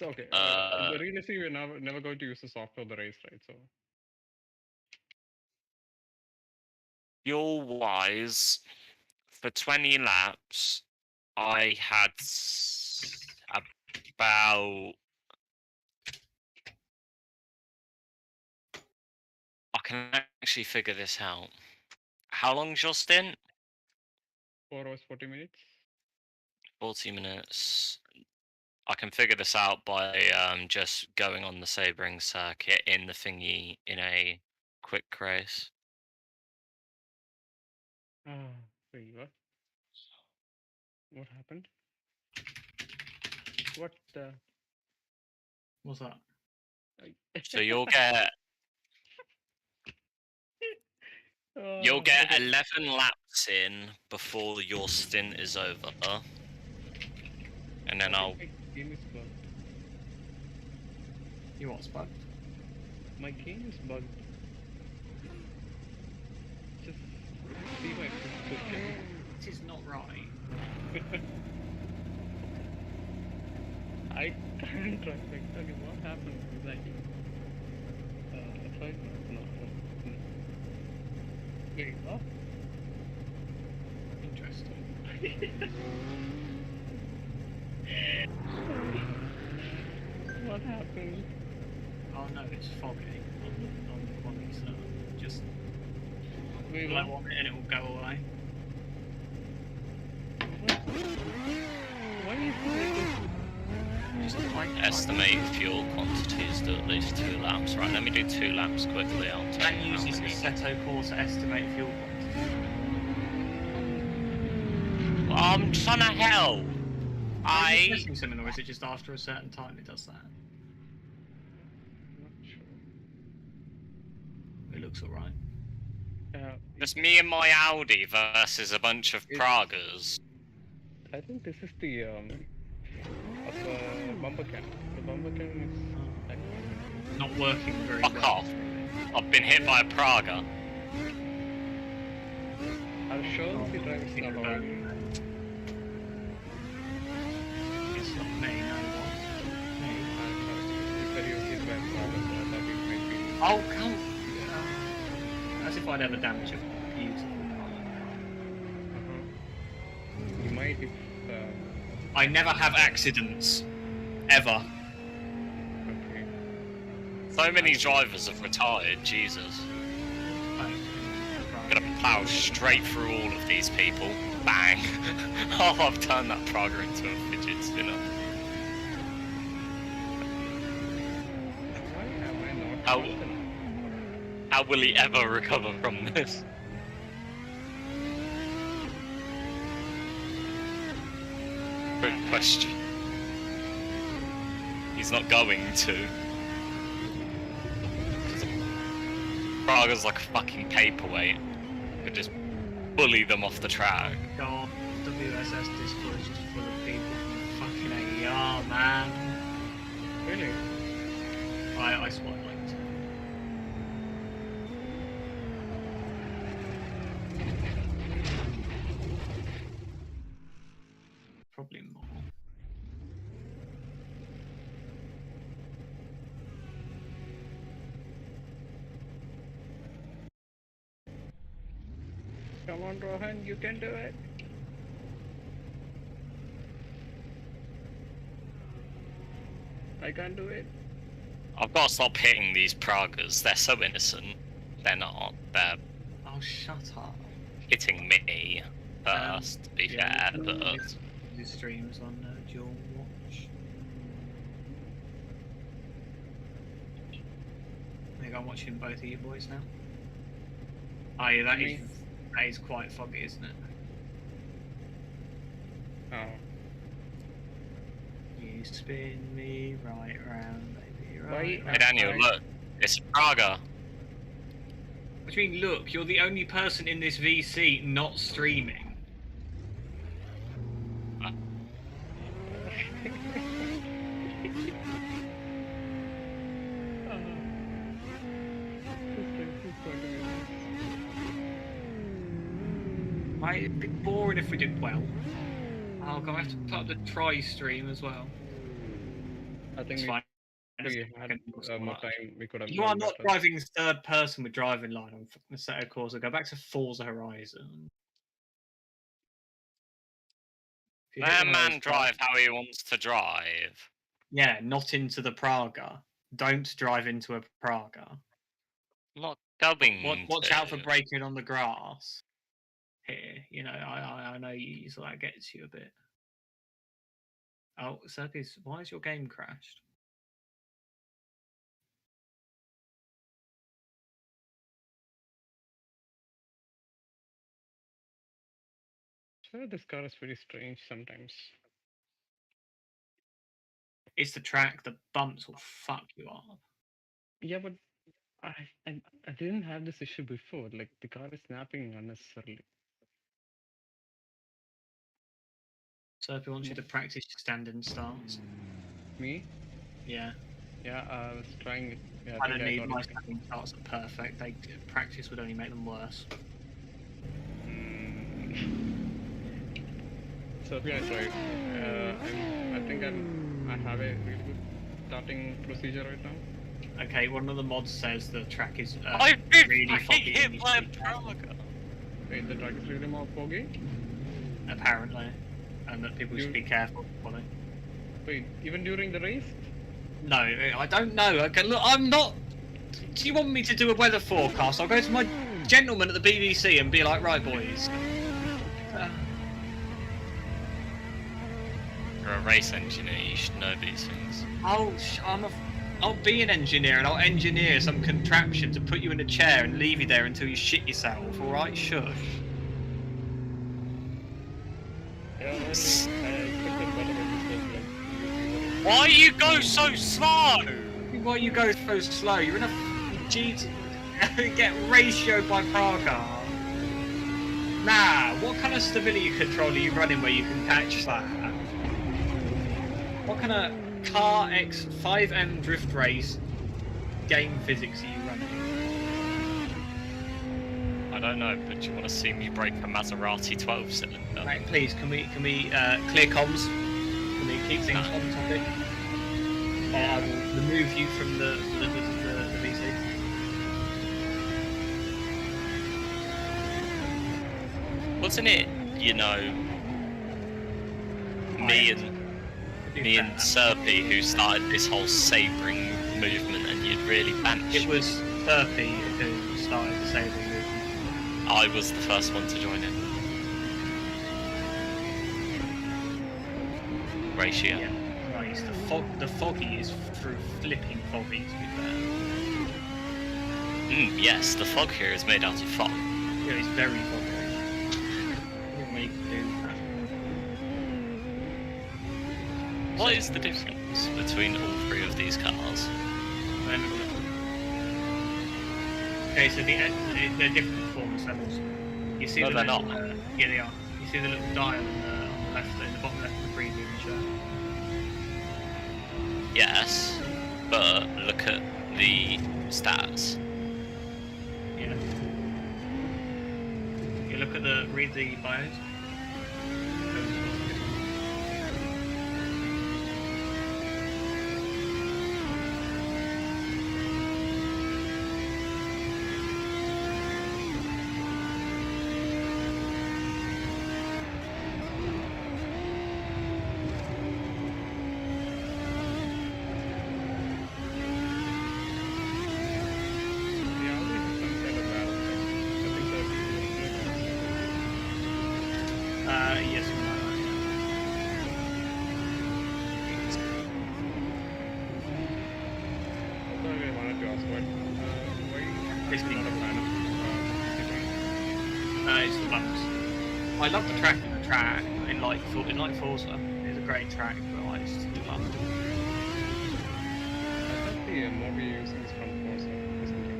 So okay, realistically, we're never going to use the software of the race, right? So fuel-wise, for 20 laps, I had about... I can actually figure this out. How long's your stint? 4 hours 40 minutes. 40 minutes. I can figure this out by just going on the Sebring circuit in the thingy in a quick race. Wait, what? What happened? What the? What's that? So you'll get you'll get 11 laps in before your stint is over, and then I'll. My game is bugged. You what's bugged? My game is bugged. Just see my footprint. This is not right. I can't try. Okay, what happened exactly? It's like no. Wait, what? Interesting. What happened? Oh no, it's foggy on the quality server. Just Wait, blow on it and it will go away. Why is it like this? Just like Estimate fuel quantities to at least 2 laps. Right, let me do 2 laps quickly. I'll tell that you how uses many. Assetto Core to estimate fuel quantity. I'm trying to help. Are you pressing something, or is it just after a certain time it does that? Not sure. It looks alright. Just me and my Audi versus a bunch of Pragas. I think this is the bumper cam. The bumper cam is like Not working very Fuck well. off. I've been hit by a Praga. I'll show the driver's not allowed. It's not me, no. Me. He said he was hit by a Praga, so I thought it might be. Oh, come. As if I'd ever damage a beautiful car. You might if. I never have accidents. Ever. Okay. So many drivers have retired, Jesus. I'm gonna plow straight through all of these people. Bang! Oh, I've turned that Praga into a fidget spinner. Why am I not? How will he ever recover from this? Good question. He's not going to. Praga's like a fucking paperweight. Could just bully them off the track. God, WSS Discord is just full of people from fucking AER, man. Really? I spotted like 2. Probably more. Come on, Rohan, you can do it. I can't do it. I've got to stop hitting these Pragas. They're so innocent. They're not. They're Oh, shut up. hitting me first, to be fair, but... The streams on dual watch. I think I'm watching both of you boys now. Oh yeah, that is quite foggy, isn't it? Oh. You spin me right round, baby, right Why- round. Hey Daniel, look. It's a Praga. What do you mean, look, you're the only person in this VC not streaming. It'd be boring if we did well. Oh, I'm gonna have to put up the try stream as well. I think It's fine. we had more time. We could have You are done not better. driving third person with driving line on the set of course. Go back to Forza Horizon. If you hit Let a one of those man drive how he wants to drive. Yeah, not into the Praga. Don't drive into a Praga. I'm not going Watch to. out for braking on the grass. Here, you know, I know you, so that gets you a bit. Oh, Syrpi, why is your game crashed? Sure, this car is pretty strange sometimes. It's the track. The bumps will fuck you up. Yeah, but I didn't have this issue before. Like the car is snapping unnecessarily. Syrpi wants you to practice your standing stance. Me? Yeah. Yeah, I was trying it. Yeah, I don't need got my it. standing starts are perfect. They practice would only make them worse. So yeah, I tried. I think I have a really good starting procedure right now. Okay, one of the mods says the track is I've been really foggy. hit and you by a should be careful, Praga. Wait, the track is really more foggy. apparently, and that people should be careful. Wait, even during the race? No, I don't know. Okay, look, I'm not. Do you want me to do a weather forecast? I'll go to my gentleman at the BBC and be like, right, boys. You're a race engineer, you should know these things. I'll be an engineer and I'll engineer some contraption to put you in a chair and leave you there until you shit yourself. All right, shush. Yeah, I expected better when you said like Why you go so slow? Why you go so slow? You're in a G get ratioed by Praga. Nah, what kind of stability control are you running where you can catch that? What kind of car X 5M drift race game physics are you running? I don't know, but you want to see me break a Maserati 12 cylinder? Right, please, can we clear comms? Can we keep things on topic? Or I will remove you from the VC. Wasn't it, you know, me and Syrpi who started this whole Sebring movement, and you'd really banished? It was Syrpi who started the Sebring movement. I was the first one to join it. Ratio. Yeah, Christ. The foggy is through flipping foggy, to be fair. Yes, the fog here is made out of fog. Yeah, it's very foggy. What make you do that? What is the difference between all three of these cars? Okay, so they're different performance levels. You see No, the they're little, not. yeah, they are. You see the little dial on the left, in the bottom left of the preview show. Yes, but look at the stats. Yeah. You look at read the bios. Yes. Also, I wanted to ask why It's not a fan of it's the bumps. I love the track in like Forza. It's a great track, but like it's just the bumps. I thought the movie using is from Forza, isn't it?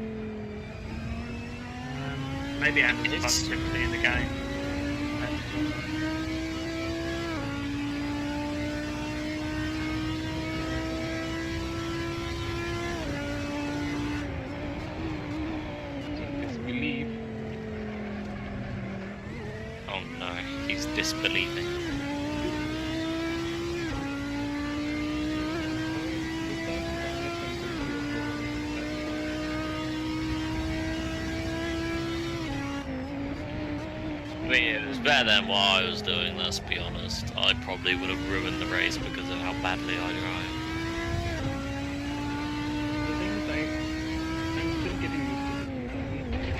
Maybe it handles the bumps differently in the game. Disbelief. Oh no, he's disbelieving. mean, it was better than what I was doing, let's be honest. I probably would have ruined the race because of how badly I drive. The thing is, I'm still getting used to this.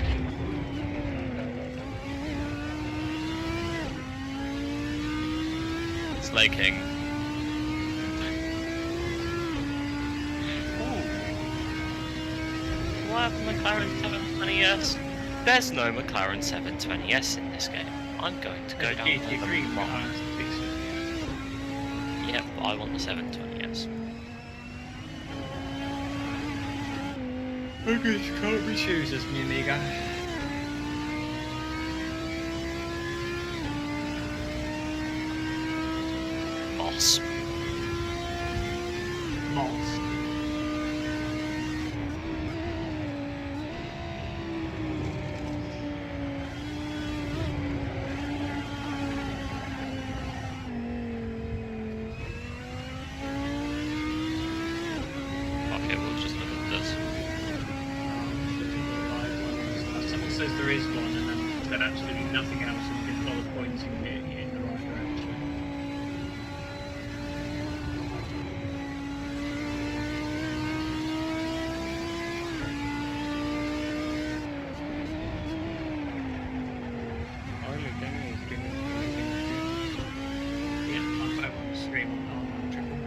It's laking. Do I have a McLaren 720S? There's no McLaren 720S in this game. I'm going to go down to the mod. Yep, I want the 720S. Okay, you can't be choosers, mi amiga. Boss. Moss. Okay, we'll just look at this. Someone says there is one, and then said absolutely nothing else, and you can follow pointing it in the right direction. Yeah, I'm back on the stream on triple.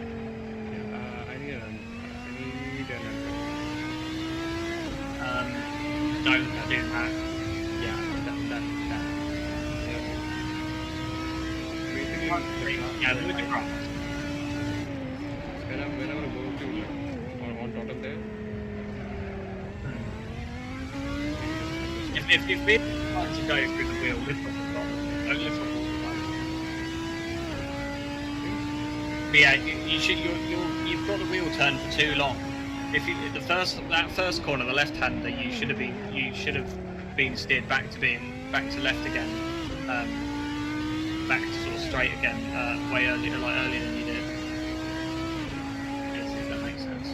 I need an Don't do that. yeah, that. Basically, Yeah, do the cross. whenever I go to like, on top of there, If we're trying to go through the wheel, lift off the bottom. Don't lift off all the bottom. But yeah, you've got the wheel turned for too long. If you that first corner, the left-hander, you should have been steered back to left again, back to sort of straight again, way earlier than you did. If that makes sense.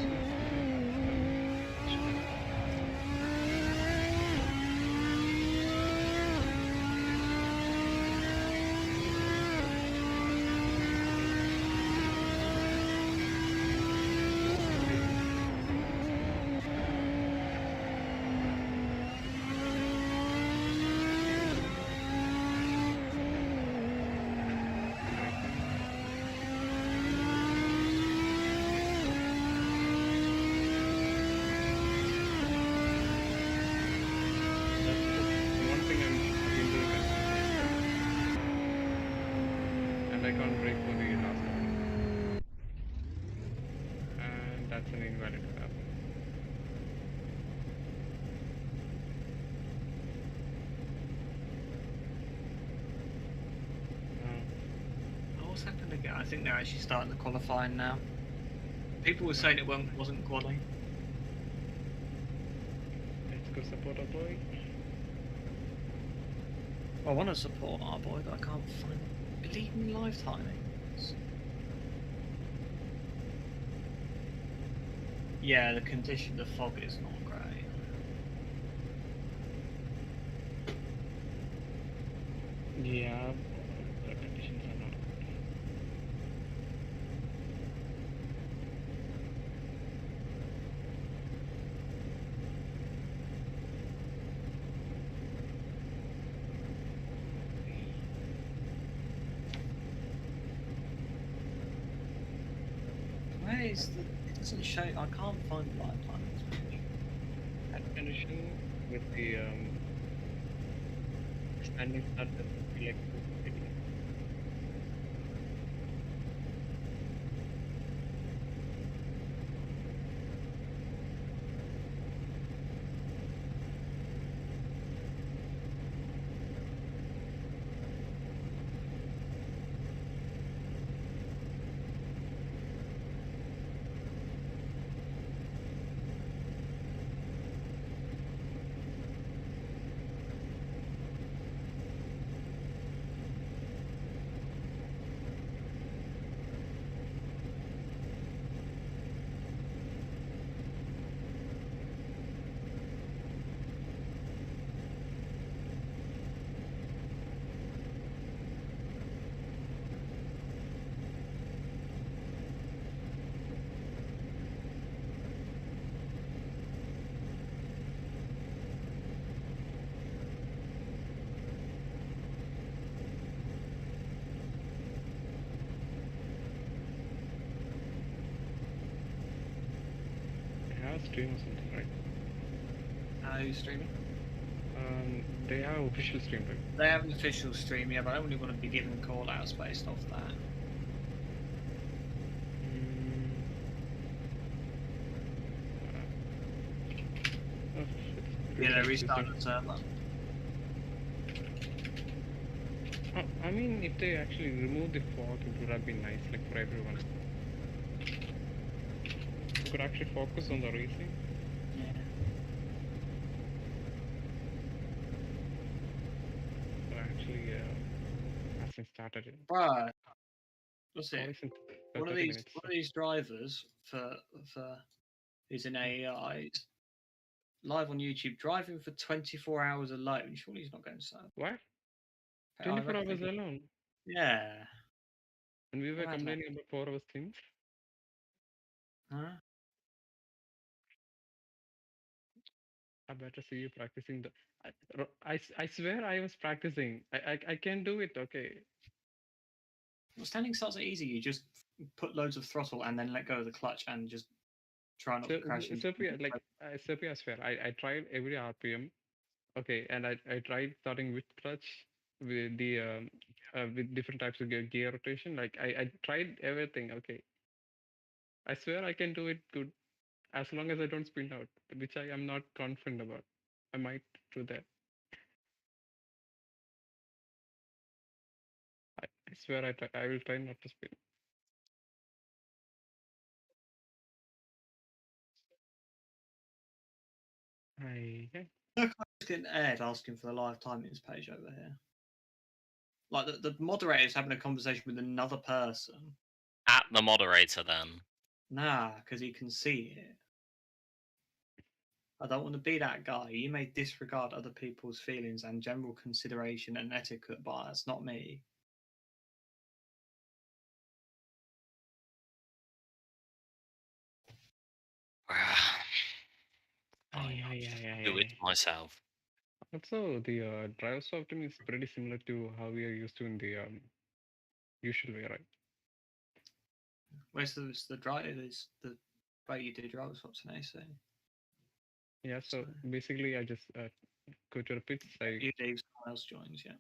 one thing I've been doing and I can't brake for the last one. And that's an invalid lap. Oh, what's happened again? I think they're actually starting the qualifying now. People were saying it wasn't quali. Let's go support our boy. I want to support our boy, but I can't find bleeding live timings. Yeah, the condition, the fog is not great. Yeah, the conditions are not good. Where is the? It doesn't show. I can't find the live timings. That condition with the standing start that would be like 250. have a stream or something, right? Who's streaming? They have official stream, right? They have an official stream, yeah, but I don't really want to be given call outs based off that. Oh, shit. Yeah, they restarted the server. Oh, I mean, if they actually remove the fog, it would have been nice, like for everyone. We could actually focus on the racing. Yeah. But actually, hasn't started it. Right. What's it? Always in One of 30 these minutes. drivers for who's in AI is live on YouTube driving for 24 hours alone. Surely he's not going to serve. What? I 24 reckon hours he- alone? Yeah. And we were Mad, man. complaining about 4 hours things? Huh? I better see you practicing the. I swear I was practicing. I can do it, okay. Well, standing starts are easy. You just put loads of throttle and then let go of the clutch and just try not to crash into Syrpi, like, Syrpi, I swear, I tried every RPM, okay, and I tried starting with clutch, with the with different types of gear rotation. Like I tried everything, okay. I swear I can do it good, as long as I don't spin out, which I am not confident about. I might do that. I swear I will try not to spin. Yeah. getting Ed asking for the live timings page over here. Like the moderator's having a conversation with another person. At the moderator, then. Nah, because he can see it. I don't want to be that guy. You may disregard other people's feelings and general consideration and etiquette, but that's not me. Fine, do it myself. Also, the driver software is pretty similar to how we are used to in the usual way, right? Where's the drive? Is the way you do driver swaps in AC? Yeah, so basically I just go to the pits. You leave, someone else joins, yeah.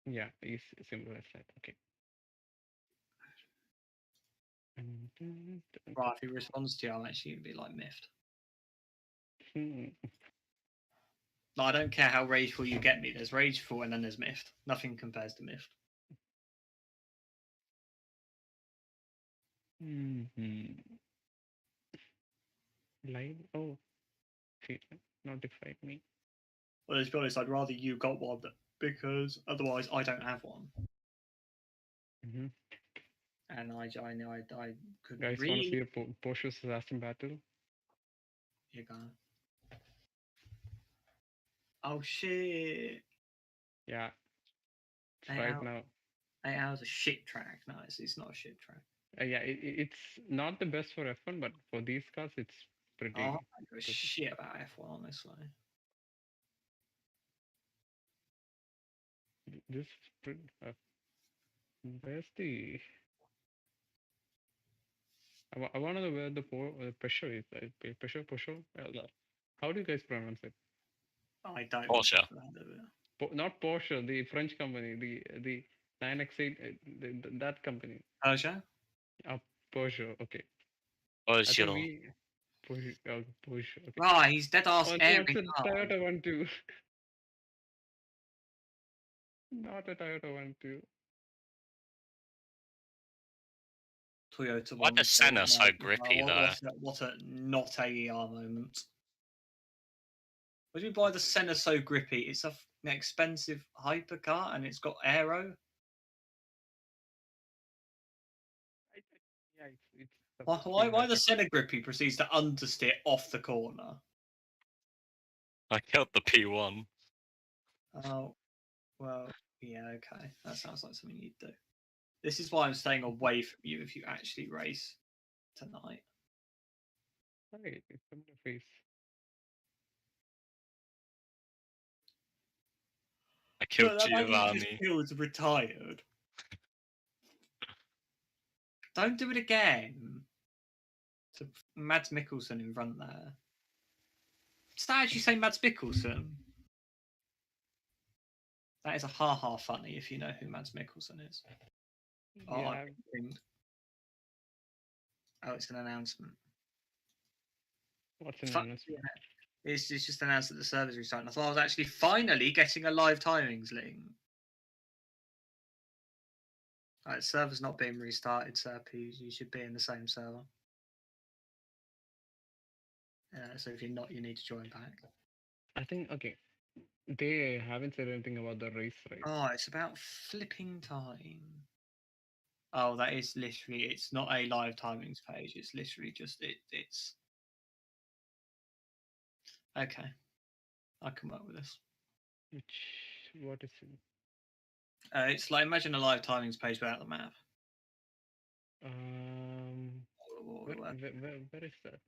Yeah, it's simple as that. Okay. Right, if he responds to you, I'm actually going to be like miffed. Like, I don't care how rageful you get me. There's rageful and then there's miffed. Nothing compares to miffed. Line. Oh, see, notified me. Well, let's be honest, I'd rather you got one because otherwise I don't have one. And I could Guys, really. want to see a Porsche assassin battle? You're gonna. Oh shit! Yeah. It's right now. 8 hours of shit track. No, it's not a shit track. Yeah, it's not the best for F1, but for these cars, it's pretty. Oh, I don't give a shit about F1, honestly. This where's the? I want to know where the pressure is. Pressure. How do you guys pronounce it? I don't. Porsche. Not Porsche, the French company, the 9X8, that company. Porsche. Porsche. Okay. Porsche. Porsche. Okay. Right, he's dead ass airy. What's a Toyota 1.2? Not a Toyota 1.2. Toyota. Why the Senna so grippy though? What a not AER moment. What do you buy the Senna so grippy? It's an expensive hypercar and it's got aero. Yeah, it's Why the Senna grippy proceeds to understeer off the corner? I killed the P1. Oh, well, yeah, okay. That sounds like something you'd do. This is why I'm staying away from you if you actually race tonight. Hey, it's on the face. I killed Giovanni. Just killed retired. Don't do it again. To Mads Mikkelsen in front there. Does that actually say Mads Mikkelsen? That is a ha-ha funny if you know who Mads Mikkelsen is. Oh, Yeah. it's an announcement. What's an Fuck, announcement? yeah. It's just announced that the server's restarting. I thought I was actually finally getting a live timings link. Right, server's not being restarted, Syrpi. You should be in the same server. So if you're not, you need to join back. I think okay. They haven't said anything about the race, right? Oh, it's about flipping time. Oh, that is literally. It's not a live timings page. It's literally just it's. Okay, I can work with this. What is it? It's like imagine a live timings page without the map. Where is that?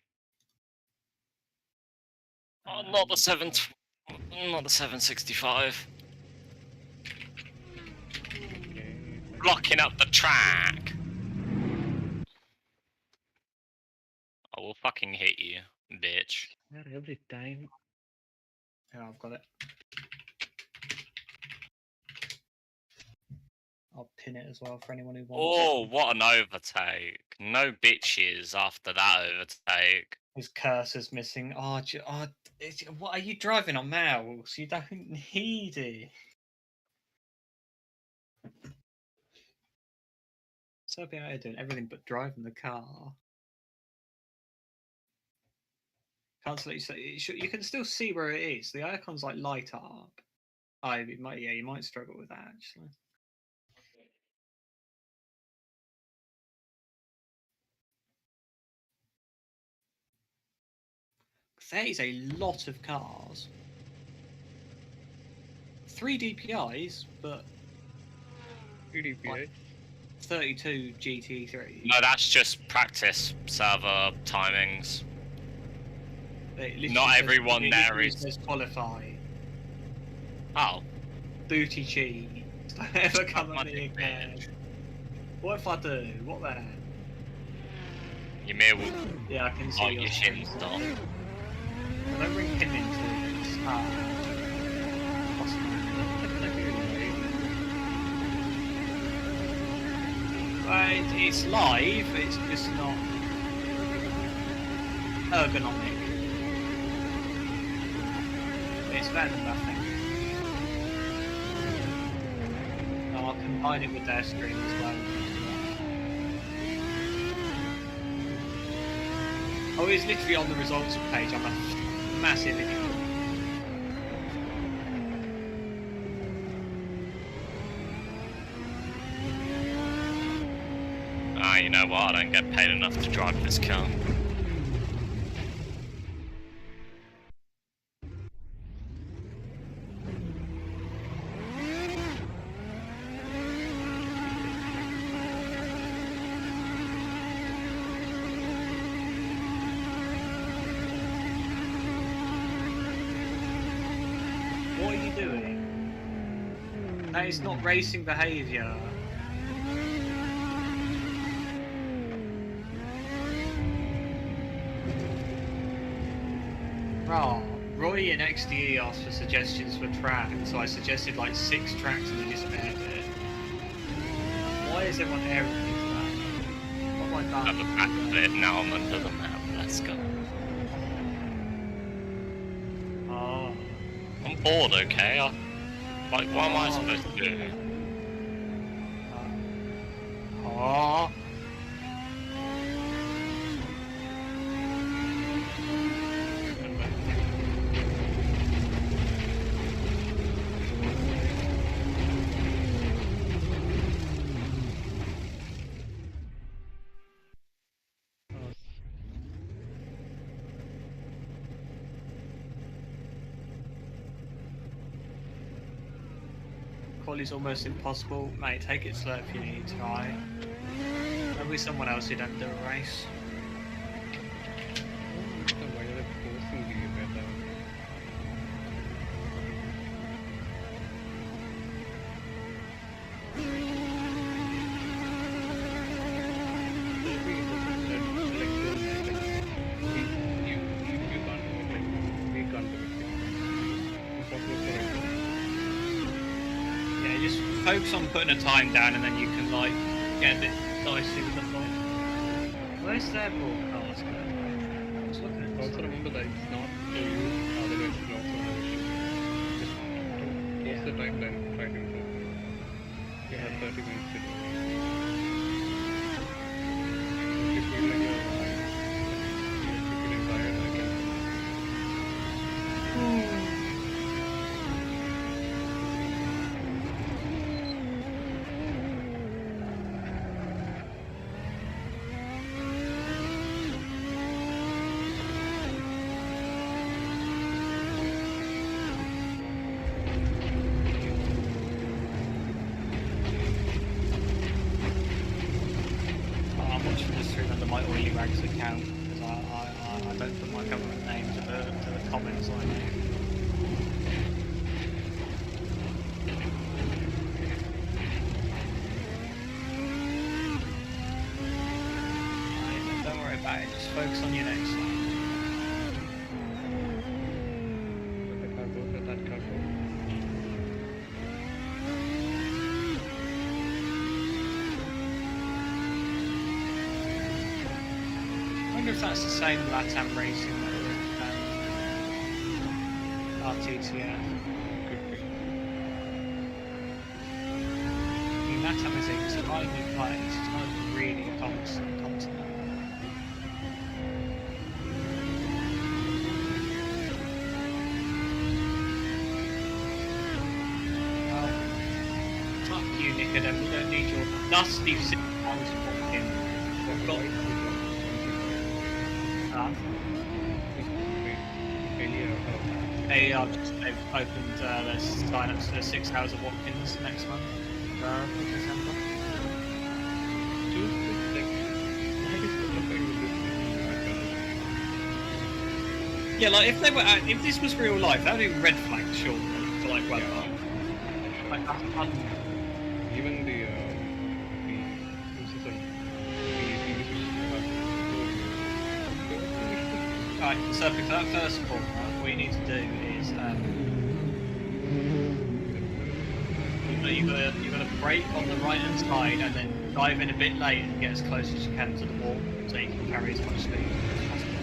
Oh, not the 765. Okay. Blocking up the track. I will fucking hit you, bitch. Where every time? Yeah, I've got it. I'll pin it as well for anyone who wants. Oh, what an overtake. No bitches after that overtake. His cursor's missing. What are you driving on mouse? You don't need it. So be out here doing everything but driving the car. Can't let you say you can still see where it is. The icon's like light up. You might struggle with that actually. There is a lot of cars. 3 DPIs, but 3 DPI. 32 GT3. No, that's just practice server timings. Not everyone there is qualify. Oh. Booty cheese. Don't ever come at me again. What if I do? What then? Ymir will Yeah, I can see bite your shins off. Don't bring him into this. It's live, it's just not ergonomic. It's better than nothing. No, I'll combine it with their stream as well. Oh, it's literally on the results page. I'm a massive idiot. You know what? I don't get paid enough to drive this car. What are you doing? That is not racing behaviour. Roy in XDE asked for suggestions for tracks, so I suggested like 6 tracks and he just aired it. Why is everyone airing that? What have I At the done? back of it, now I'm under the map. Let's go. Oh. I'm bored, okay? What am I supposed to do? Oh. Quality's almost impossible. Mate, take it slow if you need to, right? There'll be someone else who don't do a race. Why are they forcing you better? We can't focus on putting a time down, and then you can like get a bit dicey with the flight. Where's their broadcast? I was looking at Also remember that it's not for you, otherwise it's also an issue. Just post the time, then try to improve. You have 30 minutes to do it. If you feel like you're feeling tired, I can. I'm watching this through under my Oily Rags account because I don't put my government name to the comments I make. Right, don't worry about it, just focus on your next line. Let the car go, let that car go. I wonder if that's the same LATAM racing that RTTF. Could be. I mean, LATAM is a tiny place, it's not really a continent. Well, fuck you, Nicodem, we don't need your dusty 6 pounds of walking. We've got I've just they've opened their sign-ups for 6 hours of Watkins next month, December. Yeah, like if they were, if this was real life, that would be red flag, surely, for like weather. Yeah. Like Even the system, Alright, so for that first corner, what you need to do is you've got to brake on the right hand side and then dive in a bit late and get as close as you can to the wall so you can carry as much speed as possible.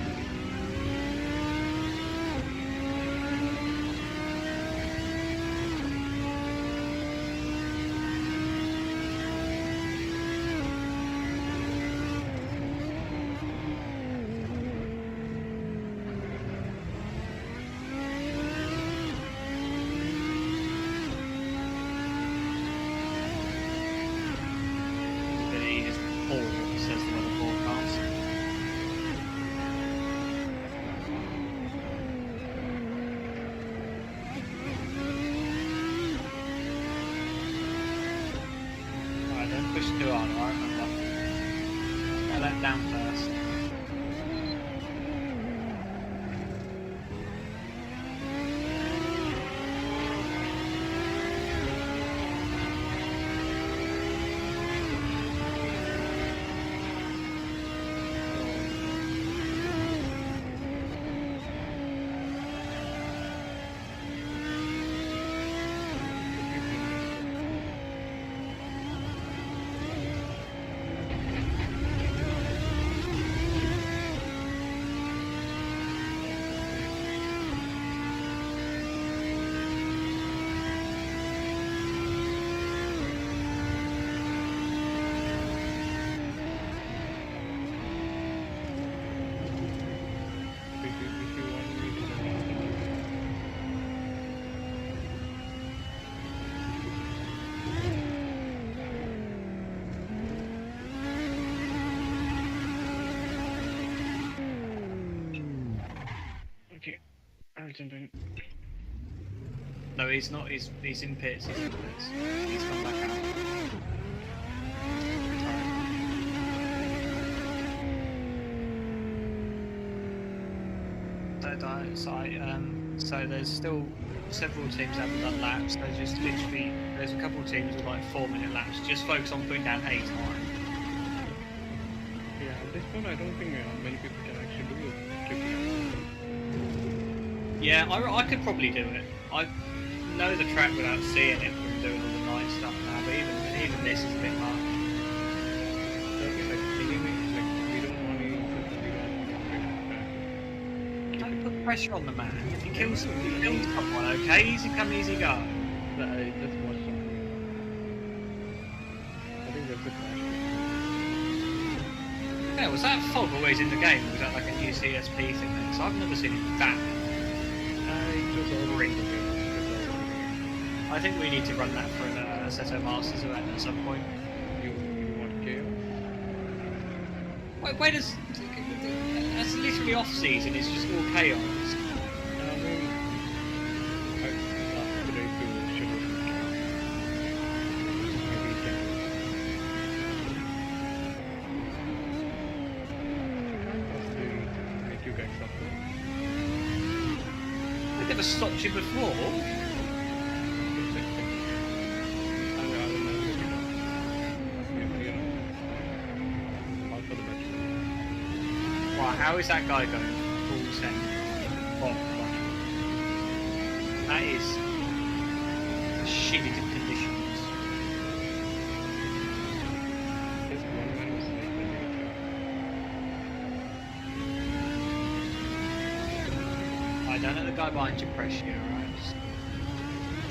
Says the weather forecast. Alright, don't push too hard, alright, remember. Get that down first. Okay, I'll jump in. No, he's not. He's in pits. He's in pits. He's come back out. So there's still several teams that haven't done laps. There's just literally there's a couple of teams with like 4-minute laps. Just focus on putting down 8 time. Yeah, at this point I don't think many people can actually do it. Yeah, I could probably do it. I know the track without seeing it from doing all the night stuff now. Even this is a bit much. Okay, like anyway, like we don't want any insults, we don't want to Don't put pressure on the man. If he kills someone, okay? Easy come, easy go. I just watched something. I think that's a crash. Yeah, was that fog always in the game, or was that like a new CSP thing then? 'Cause I've never seen it that. It was all Green. I think we need to run that for an Assetto Masters event at some point. You want chaos? Wait, that's literally off season. It's just all chaos. Maybe I asked today to schedule some chaos. Maybe we can. Possibly make you guys suffer. I never stopped you before. Right, how is that guy going? Full send. That is shitty conditions. I don't know the guy behind your pressure, alright?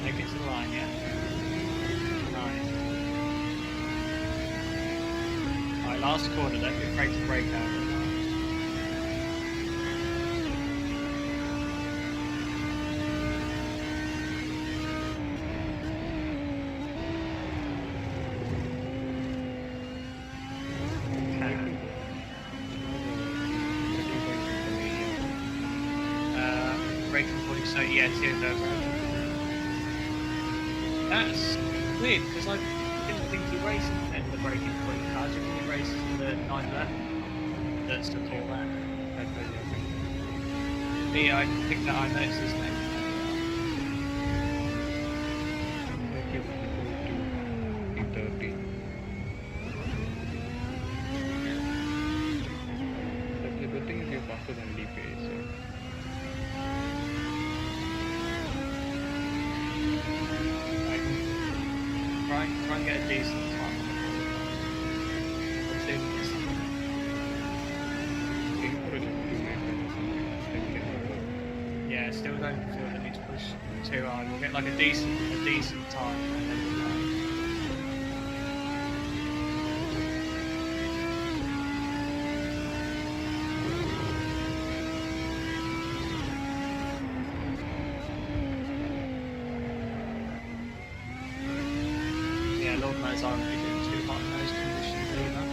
Make it to the line, yeah? Nice. Alright, last corner, don't be afraid to break out. So yeah, it's over. That's weird because I didn't think he raced in the breaking point cars. I think he races in the 9 left. That's the call that. Yeah, I think that I noticed his name. The thing is you're faster than DPA, so. Try and get a decent time. Or 2 minutes. Yeah, still don't feel the need to push too hard. We'll get like a decent time and then we'll go. Lord knows I won't be doing too hot in those conditions either.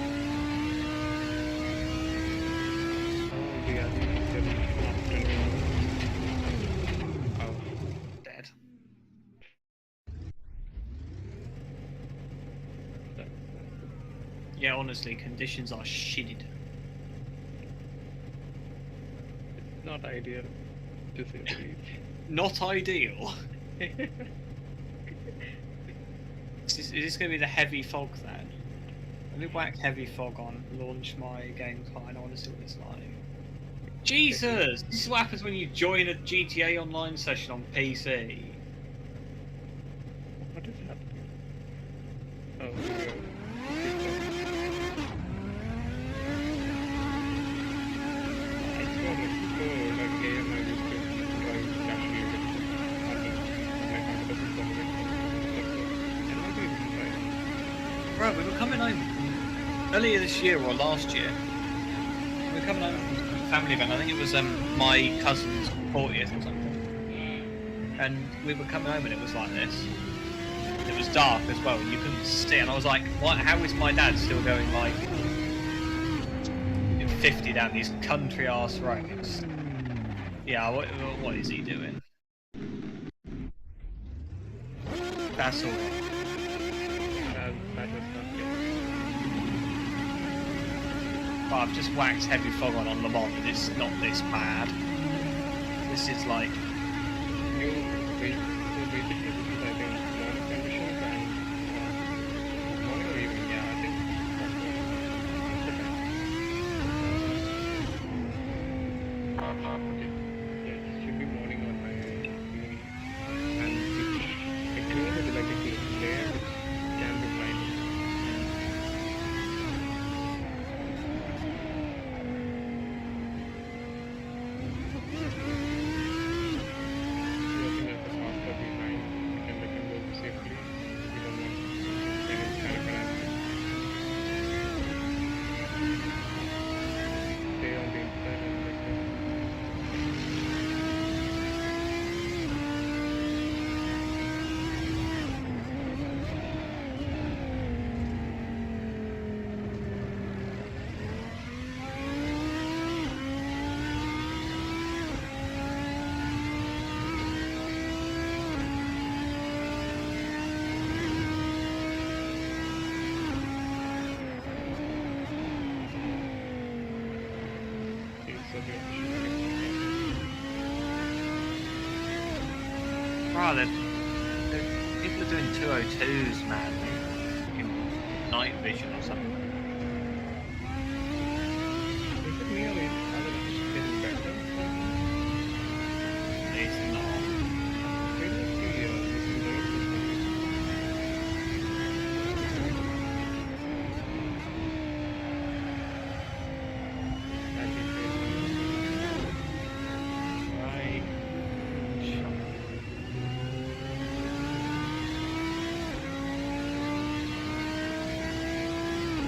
Dead. Yeah, honestly, conditions are shitted. It's not ideal, to say the least. Not ideal? Is this going to be the heavy fog then? Let me whack heavy fog on, launch my game client, I want to see what it's like. Jesus! This is what happens when you join a GTA Online session on PC. What is happening? Oh, it's not like before, like AM I used to drive casually with like 100% confidence. Bro, we were coming home earlier this year or last year. We were coming home from a family event. I think it was my cousin's 40th or something. And we were coming home and it was like this. It was dark as well. You couldn't see. And I was like, "What? How is my dad still going like 50 down these country arse roads?" Yeah. What is he doing? That's all. That was not good. Well, I've just waxed heavy fog on Le Mans and it's not this bad. This is like... Basically this is I think morning conditions and morning or evening, yeah, I think okay. Yeah, it should be morning or evening. And it clears it like a layer which can be blind. so we Right, people are doing 202s, man. Fucking night vision or something. Is it me or is other getting better? It's not. Previously, this is very Right.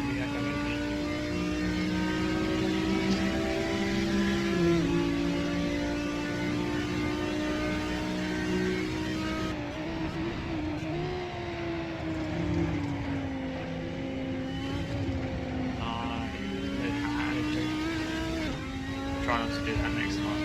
we have a Try not to do that next time.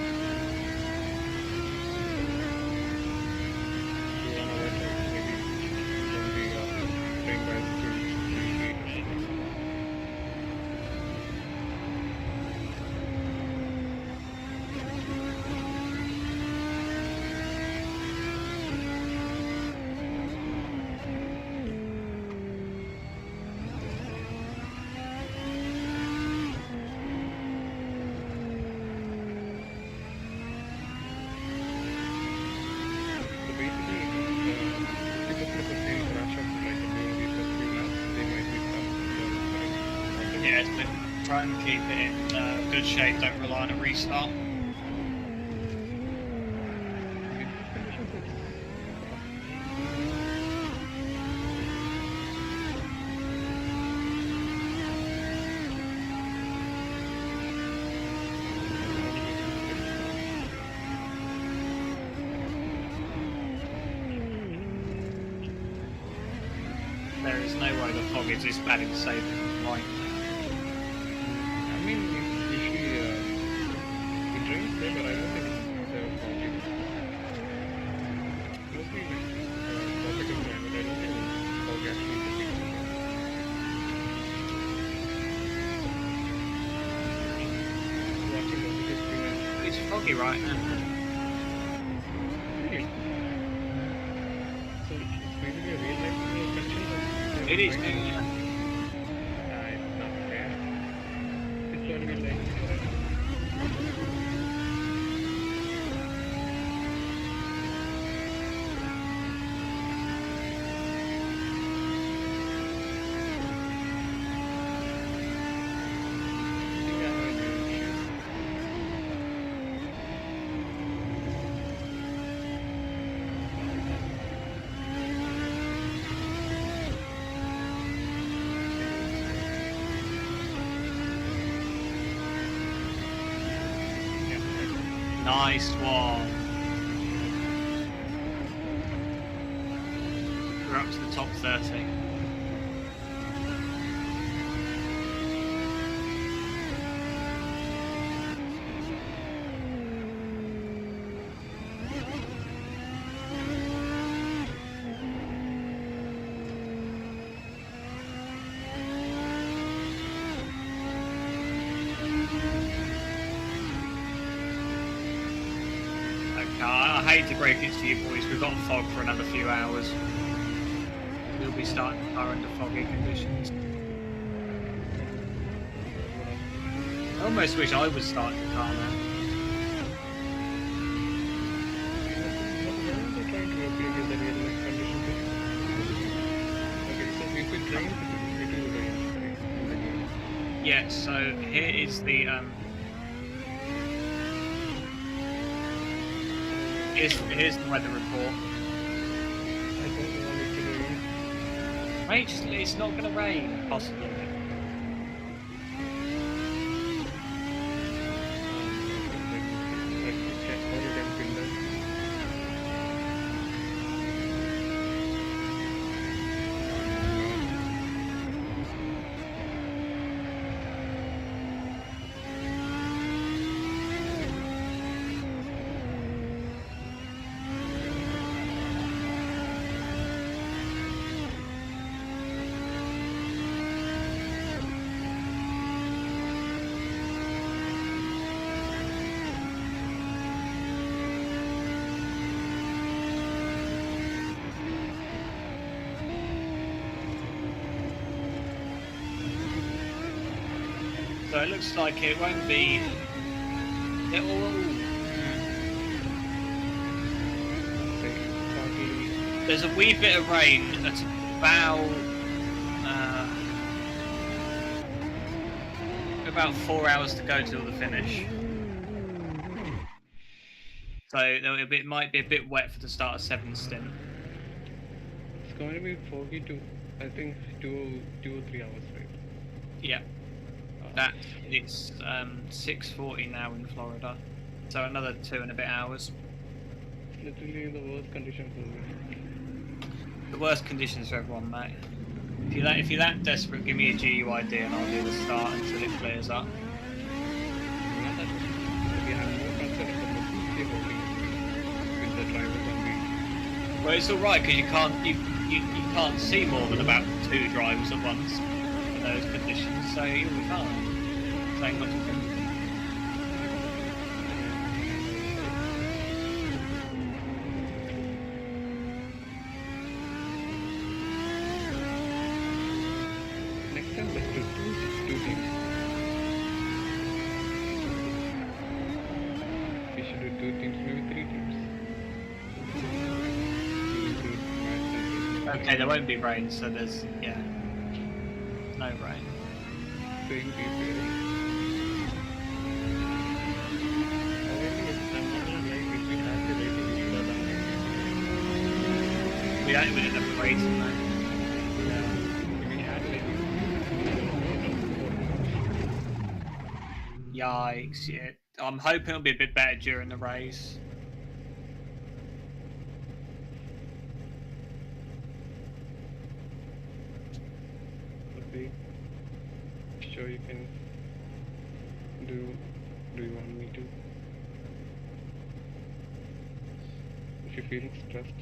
Yeah, but try and keep it in good shape. Don't rely on a restart. There is no way the fog is this bad in Sebring right now. I mean, usually it rains there, but I don't think it's foggy. Mostly tropical climate. I don't think fog actually is a big deal. Watching the video screen and It's foggy right now. really. So it's basically a real life connection. It is. It's not fair. It's only like. Nice one. We're up to the top 30. I hate to break it to you boys, we've got fog for another few hours. We'll be starting the car under foggy conditions. I almost wish I was starting the car now. Trying to replicate the real life conditions. Okay, so if it rains, it will rain, right? In the game. Yeah, so here is the here's the weather report. I don't want it to rain. Mate, it's not going to rain, possibly. Let's check how you can pin that. So it looks like it won't be. It will. There's a wee bit of rain at about 4 hours to go till the finish. So it might be a bit wet for the start of 7th stint. It's going to be foggy too. I think 2 or 3 hours, right? Yeah. That it's 6:40 now in Florida, so another 2 and a bit hours. It's literally the worst conditions for me. The worst conditions for everyone, mate. If you're that desperate, give me a GUID and I'll do the start until it clears up. Not that we have more concern about the holding with the drivers on the. Well, it's all right because you can't see more than about 2 drivers at once in those conditions, so you'll be fine. So ain't much of a Next time, let's do two teams. We should do 2 teams, maybe 3 teams. Okay, there won't be rain, so there's no rain. Same people. We didn't have a rating though. Yikes! Yeah, I'm hoping it'll be a bit better during the race. Okay. Sure, you can do. Do you want me to? If you're feeling stressed,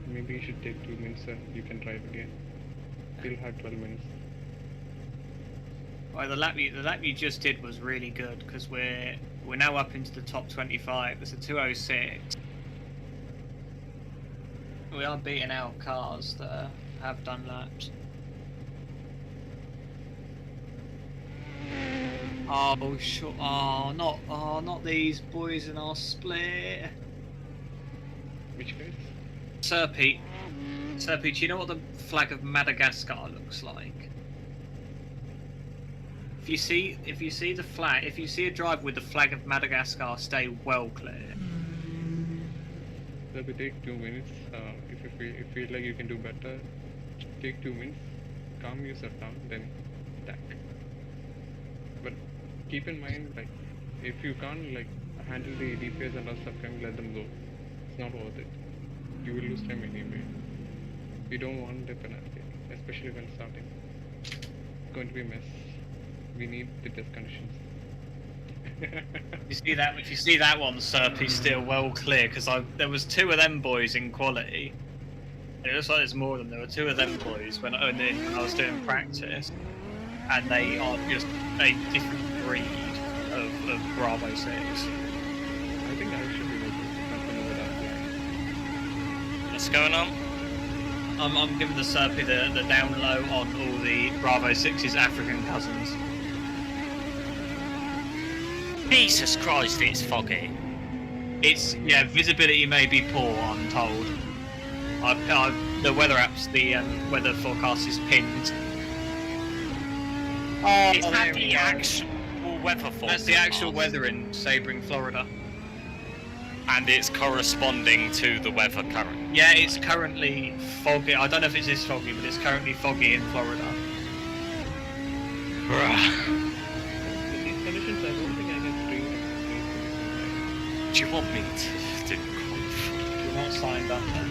maybe you should take 2 minutes and you can drive again. You'll have 12 minutes. Well, the lap you just did was really good because we're now up into the top 25. It's a 2:06. We are beating out cars that have done laps. Oh sure. Not these boys in our split. Which guys? Syrpi, do you know what the flag of Madagascar looks like? If you see the flag, if you see a drive with the flag of Madagascar, stay well clear. That will take 2 minutes. If you feel like you can do better, take 2 minutes, calm yourself down, then attack. But keep in mind, like, if you can't like handle the DPS and all stuff, let them go. It's not worth it. You will lose time anyway. You don't want the penalty, especially when starting. It's going to be a mess. We need the test conditions. You see that? If you see that one, Syrpi's still well clear because there was 2 of them boys in quality. It looks like there's more of them. There were 2 of them boys when I was doing practice, and they are just a different breed of Bravo 6. I think I should be able to happen over that. What's going on? I'm giving the Syrpi the down low on all the Bravo 6's African cousins. Jesus Christ, it's foggy. Visibility may be poor, I'm told. The weather apps, the weather forecast is pinned. Oh, Is that the actual weather forecast? That's the actual weather in Sebring, Florida. And it's corresponding to the weather current. Yeah, it's currently foggy. I don't know if it's this foggy, but it's currently foggy in Florida. With these conditions, I don't think I can stream it. Do you want me to do You're not signed up then.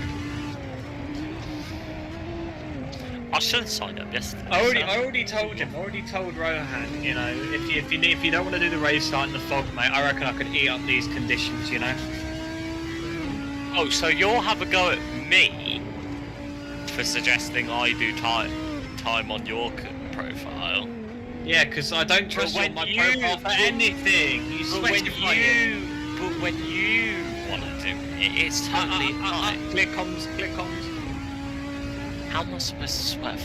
I should have signed up yesterday. I already told Rohan, you know, if you don't want to do the race start in the fog, mate, I reckon I could eat up these conditions, you know. Oh, so you'll have a go at me for suggesting I do time on your profile? Yeah, because I don't trust you on my profile for anything. You specify it. But when you want to do it, it's totally fine. Click-ons. How am I supposed to swear?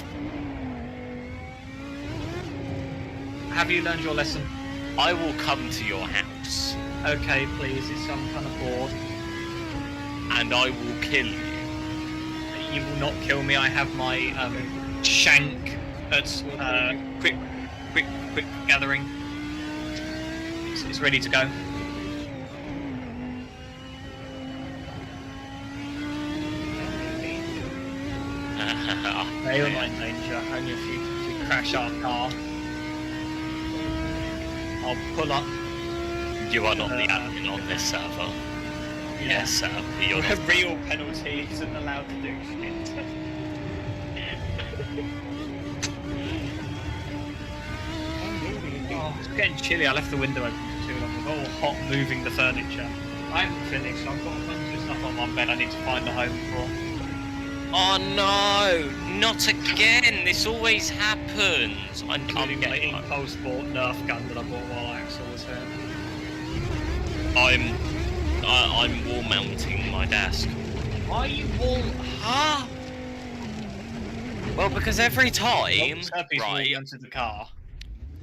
Have you learned your lesson? I will come to your house. Okay, please. It's some kind of bored. And I will kill you. You will not kill me. I have my shank at quick gathering. It's ready to go. You're not in danger. Only if you crash our car. I'll pull up. You are not the admin on this server. Yes, sir. You're A not. real penalty isn't allowed to do shit. Oh, it's getting chilly. I left the window open for too long. It's all hot moving the furniture. I haven't finished. I've got a bunch of stuff on my bed I need to find a home for. Oh no! Not again! This always happens! I'm Including my getting... Impulse Sport Nerf gun that I bought while Axel was here. I'm wall mounting my desk. Why are you wall? Huh? Well, because every time, right, Into the car.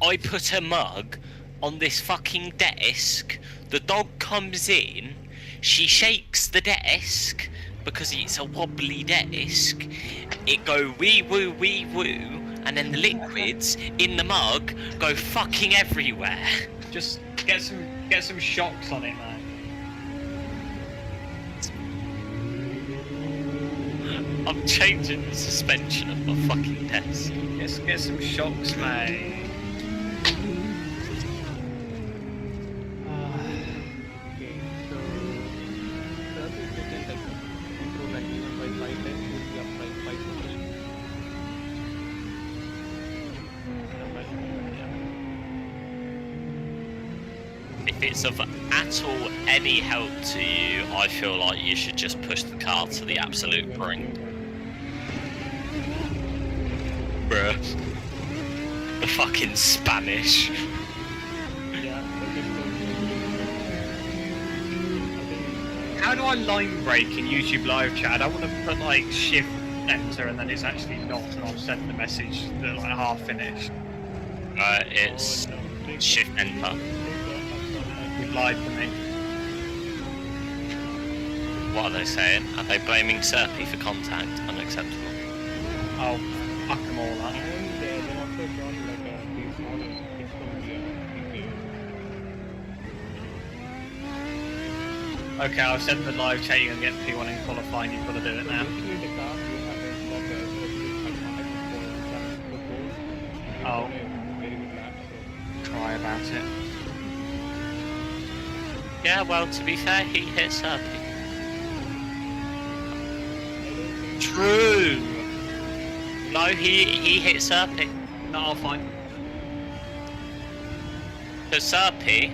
I put a mug on this fucking desk, the dog comes in, she shakes the desk, because it's a wobbly desk, it go wee woo, and then the liquids in the mug go fucking everywhere. Just get some shocks on it, man. I'm changing the suspension of my fucking desk. Get some shocks, mate. Okay, so service can like improve like even by 5 times would be up by 5%. If it's of at all any help to you, I feel like you should just push the car to the absolute brink. Bruh. The fucking Spanish. Yeah, How do I line break in YouTube live chat? I want to put like shift enter and then it's actually not, and I'll send the message that like half finished. It's shift enter. You lied to me. What are they saying? Are they blaming Syrpi for contact? Unacceptable. Oh, fuck them all up. and they also got like a small it's from the Okay, I've sent the live chat. You can get P1 in qualifying. You've got to do it now. basically the car you have got a Oh. very good lap, so Cry about it. Yeah, well, to be fair, he hit Syrpi. True. No, he hit Syrpi. No, I'll find. So Syrpi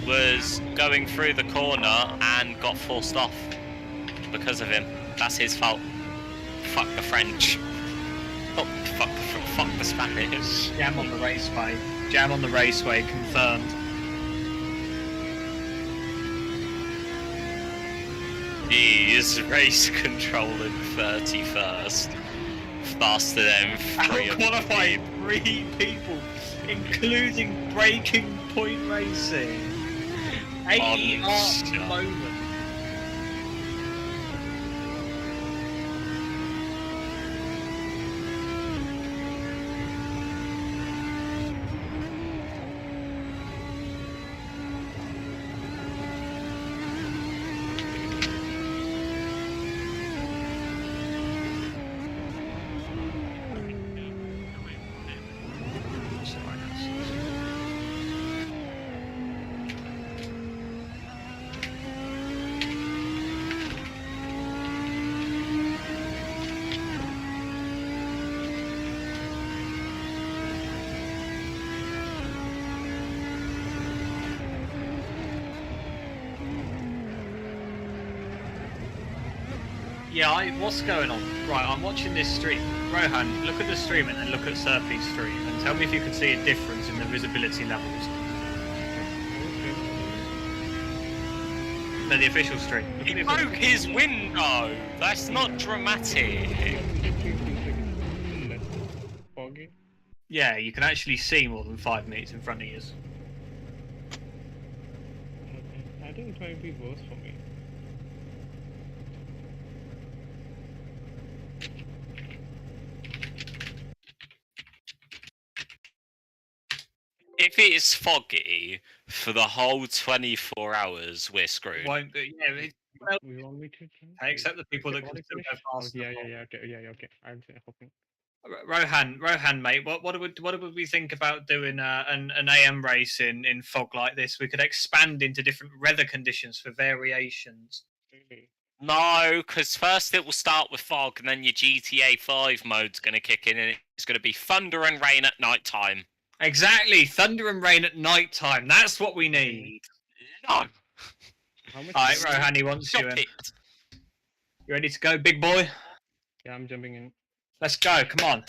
was going through the corner and got forced off because of him. That's his fault. Fuck the French. Oh, fuck the Spanish. Jam on the raceway. Jam on the raceway. Confirmed. He's race controlling 31st. Faster than 3 of Qualified 3 people, including breaking point racing. 80 shut. moment. Yeah, what's going on? Right, I'm watching this stream. Rohan, look at the stream and then look at Syrpi's stream and tell me if you can see a difference in the visibility levels. No, the official stream. Look He at the broke official- his window! That's not dramatic. less foggy. Yeah, you can actually see more than 5 meters in front of you. think it might be worse for me. If it is foggy for the whole 24 hours, we're screwed. Won't be. Yeah, well, We want me to try? except the people that can Recording still finish? go Oh, fast. yeah, okay. I'm hoping. Rohan, mate. What would we think about doing an AM race in fog like this? We could expand into different weather conditions for variations. Really? No, because first it will start with fog, and then your GTA 5 mode's going to kick in, and it's going to be thunder and rain at night time. Exactly, thunder and rain at night time. That's what we need. No! How much? All right, time? Rohan, he wants you Stop in. it! You ready to go, big boy? Yeah, I'm jumping in. Let's go. Come on.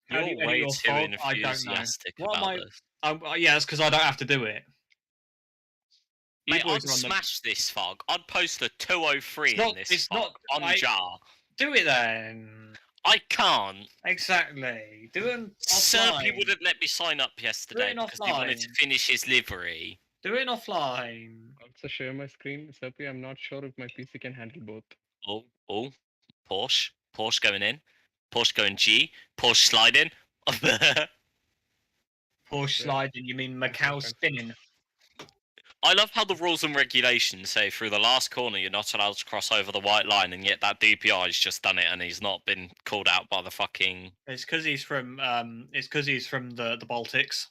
How do You're you edit way your too fog? I don't know. enthusiastic What am about I? this. Yeah, that's because I don't have to do it. Mate, You boys I'd are on the- smash this fog. I'd post a 203 It's not- in this it's fog not- on I- jar. Do it then. I can't. Exactly. Do it Syrpi offline. wouldn't let me sign up yesterday it because he wanted to offline. finish his livery. Do it offline. Also share my screen. Syrpi, I'm not sure if my PC can handle both. Oh, Porsche going in, Porsche going G, Porsche sliding. Porsche sliding, you mean Macau spinning? I love how the rules and regulations say through the last corner you're not allowed to cross over the white line, and yet that DPI's just done it and he's not been called out by the fucking. It's because he's from the Baltics.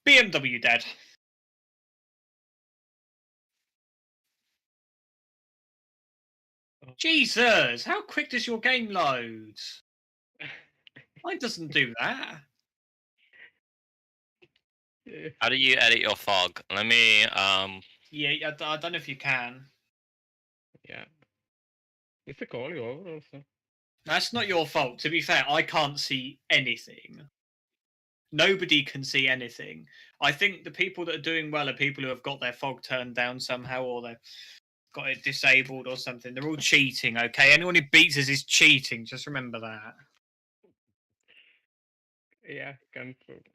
BMW dead. Oh. Jesus, how quick does your game load? Mine doesn't do that. Yeah. How do you edit your fog? Let me Yeah, I don't know if you can. Yeah. Is the quality over also? That's not your fault. To be fair, I can't see anything. Nobody can see anything. I think the people that are doing well are people who have got their fog turned down somehow, or they've got it disabled or something. They're all cheating, okay? Anyone who beats us is cheating. Just remember that. Yeah, confirmed.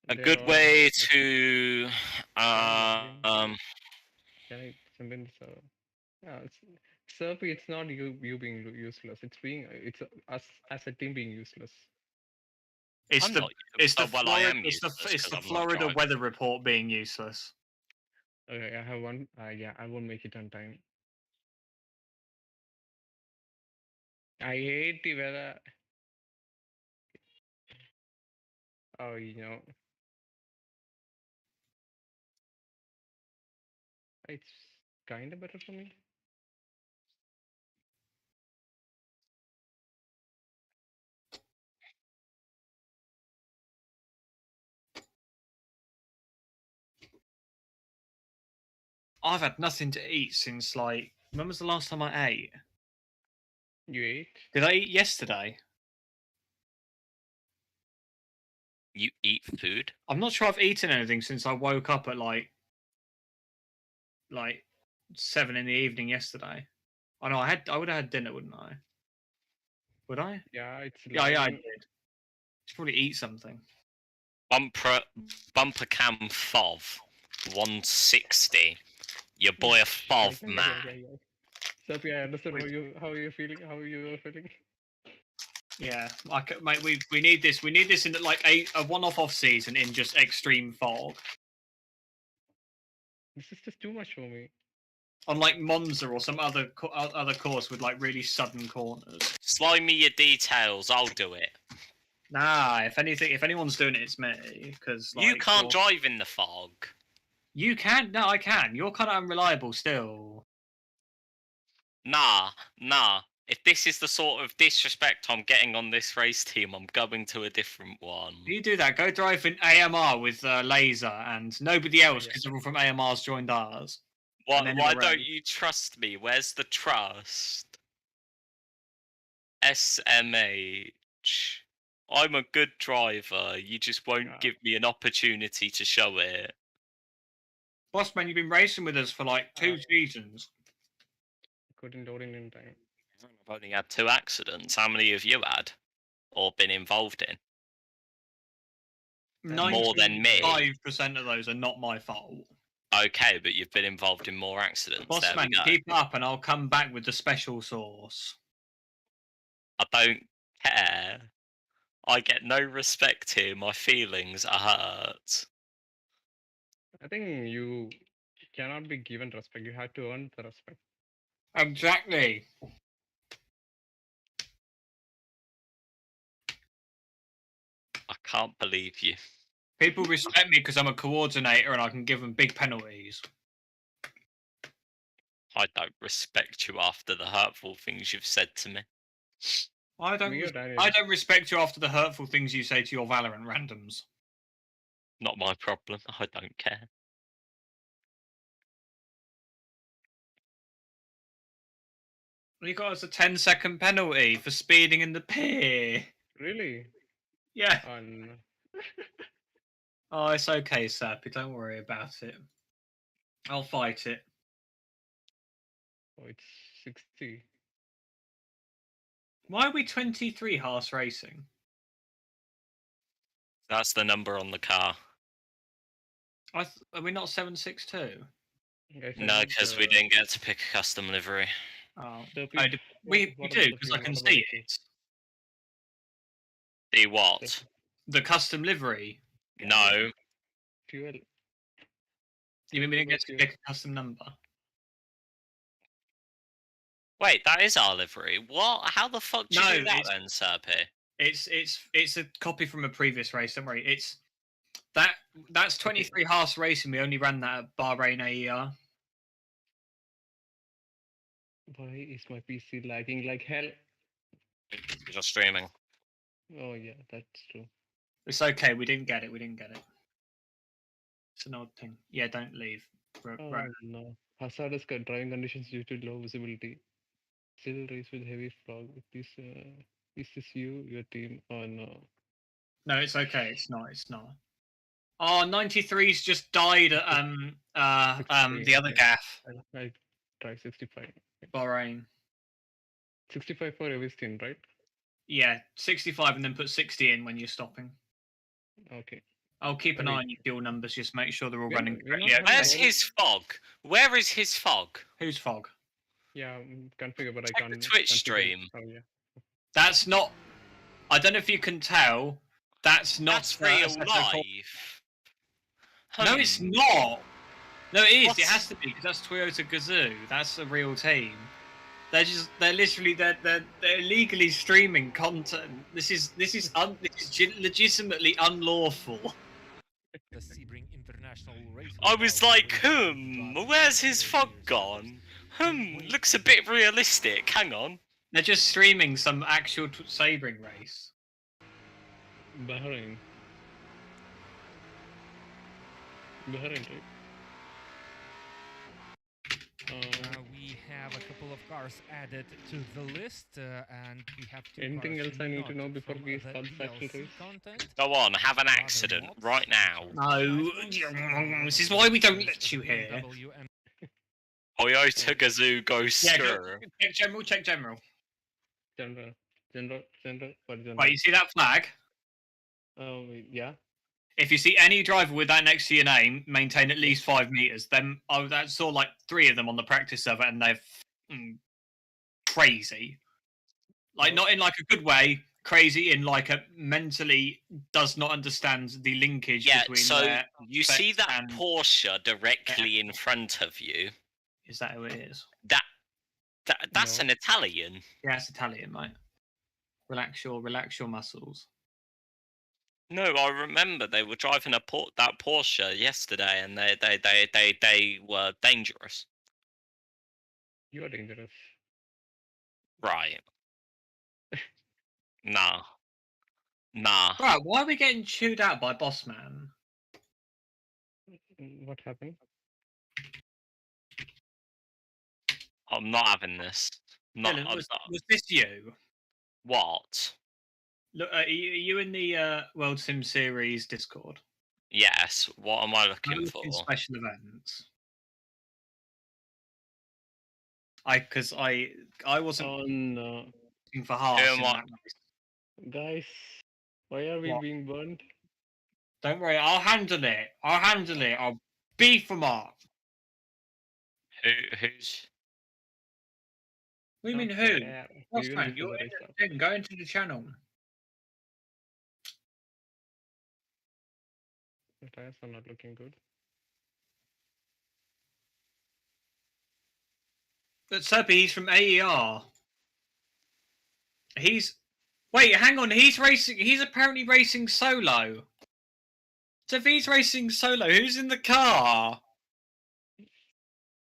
a They're good all- way to Can I jump in? So, yeah, Syrpi, it's not you being useless. It's us as a team being useless. It's I'm the not, it's the well, I Florida, am it's the useless it's 'cause the I'm not Florida driving. weather report being useless. Okay, I have one. Yeah, I won't make it on time. I hate the weather. Oh, it's kind of better for me. I've had nothing to eat since like when was the last time I ate? You ate? Did I eat yesterday? You eat food? I'm not sure I've eaten anything since I woke up at like 7 in the evening yesterday. I know I would have had dinner, wouldn't I? Would I? Yeah, it's Yeah, I 11. did. Should probably eat something. Bumper cam FOV 160. Your boy a FOV man. Syrpi, I understand how you're feeling. How you are feeling. Yeah, mate, we need this. We need this in like a one-off off season in just extreme fog. This is just too much for me. On like Monza or some other course with like really sudden corners. Slide me your details, I'll do it. Nah, if anyone's doing it, it's me. Because You can't drive in the fog. You can. No, I can. You're kind of unreliable still. Nah. If this is the sort of disrespect I'm getting on this race team, I'm going to a different one. If you do that, go drive in AMR with Laser and nobody else, yeah. because everyone from AMR's joined ours. Why don't you trust me? Where's the trust? SMH. I'm a good driver. You just won't give me an opportunity to show it. Boss man, you've been racing with us for like 2 seasons. Couldn't load in time. I've only had 2 accidents. How many have you had? Or been involved in? More than me. 95% of those are not my fault. Okay, but you've been involved in more accidents. There we Bossman, go. keep up and I'll come back with the special sauce. I don't care. I get no respect here. My feelings are hurt. I think you cannot be given respect. You have to earn the respect. Exactly. I can't believe you. People respect me because I'm a coordinator and I can give them big penalties. I don't respect you after the hurtful things you've said to me. I don't. Me or Daniel? I don't respect you after the hurtful things you say to your Valorant randoms. Not my problem. I don't care. You got us a 10-second penalty for speeding in the pier. Really? Yeah. On Oh, it's okay, Syrpi. Don't worry about it. I'll fight it. oh, it's 60. Why are we 23 Haarse Racing? That's the number on the car. Are we not 762? Guys, I No, need, because we didn't get to pick a custom livery. Oh, Syrpi, we what do about the because I fuel? can What about see the fuel? it. See what? Syrpi, The custom livery. No. Fuel. You mean we What didn't get about to fuel? pick a custom number? Wait, that is our livery. What? How the fuck do you No, do that it's- then, Syrpi? It's a copy from a previous race. Don't worry. That's 23 Haarse Racing. We only ran that at Bahrain AER. Why is my PC lagging like hell? You're streaming. Oh yeah, that's true. It's okay. We didn't get it. We didn't get it. It's an odd thing. Yeah, don't leave. Oh Right. no. Hazardous driving conditions due to low visibility. Still race with heavy fog. Is this you, your team? Oh no. No, it's okay. It's not. It's not. Oh, 93's just died at the other okay. gaff, I try 65. Bahrain. 65 for every stint, right? Yeah, 65 and then put 60 in when you're stopping. Okay. I'll keep an Okay. eye on your fuel numbers. Just make sure they're all We're running not- we're not correctly. having Where's all- his fog? Where is his fog? Who's fog? Yeah, configure, but I Check the can't. Twitch configure. stream. Oh yeah. That's not. I don't know if you can tell. That's not That's real Assetto life. No, it's not. No, it is. What? It has to be because that's Toyota Gazoo. That's a real team. They're illegally streaming content. This is legitimately unlawful. The Sebring International Race. I was like, where's his fog gone? Looks a bit realistic. Hang on. They're just streaming some actual Sebring race. Bahrain. Bahrain, right? We have a couple of cars added to the list, and we have two Anything cars else I need to not know before from we the start the actual DLC race? content. Go on, have an Rather accident mods, right now. which are No, nice ones. this is why we don't let you here. BMW and Toyota Gazoo goes Yeah, through. check general. Check general. General. What general? Right, you see that flag? Oh yeah. If you see any driver with that next to your name, maintain at least 5 meters. Then I saw like 3 of them on the practice server, and they're crazy. Like not in like a good way, crazy in like a mentally does not understand the linkage Yeah, between. so their you see specs that and- Porsche directly in front of you. Is that who it is? That's No. an Italian. Yeah, it's Italian, mate. Relax your muscles. No, I remember they were driving that Porsche yesterday, and they were dangerous. You are dangerous. Right. Nah. Right, why are we getting chewed out by Bossman? What happened? I'm not having this. Not, Dylan, I'm was not. this you? What? Look, are you in the World Sim Series Discord? Yes. What am I I'm looking for? looking special events. Because I wasn't Oh no, looking for Haarse Who in am I? that race. guys, why are we What? being burned? Don't worry, I'll handle it. I'll beef them up. Who's? What do you mean Not who? fair. What's Even man? before You're the in race starts. the thing. Go into the channel. The tires are not looking good. But Syrpi, he's from AER. Wait, hang on. He's racing. He's apparently racing solo. So if he's racing solo, who's in the car?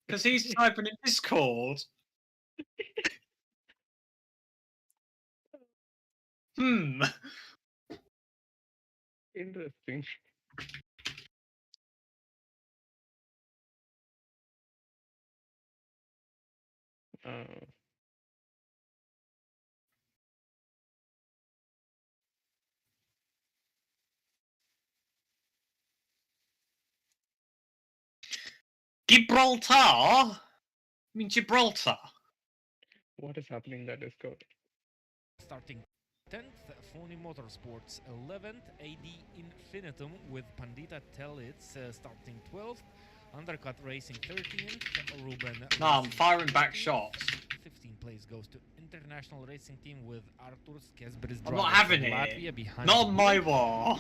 Because he's typing in Discord. Hmm. Interesting. Uh, Gibraltar? I mean Gibraltar. what is happening in that Discord? Starting 10th, Phony Motorsports 11th, AD Infinitum with Pandita Telitz starting 12th, Undercut Racing 13th, Ruben. No, I'm Racing firing back 14th. shots. 15th place goes to International Racing Team with Artur Skesbris I'm not driving having from it. Latvia behind Not the on my wheel. wall.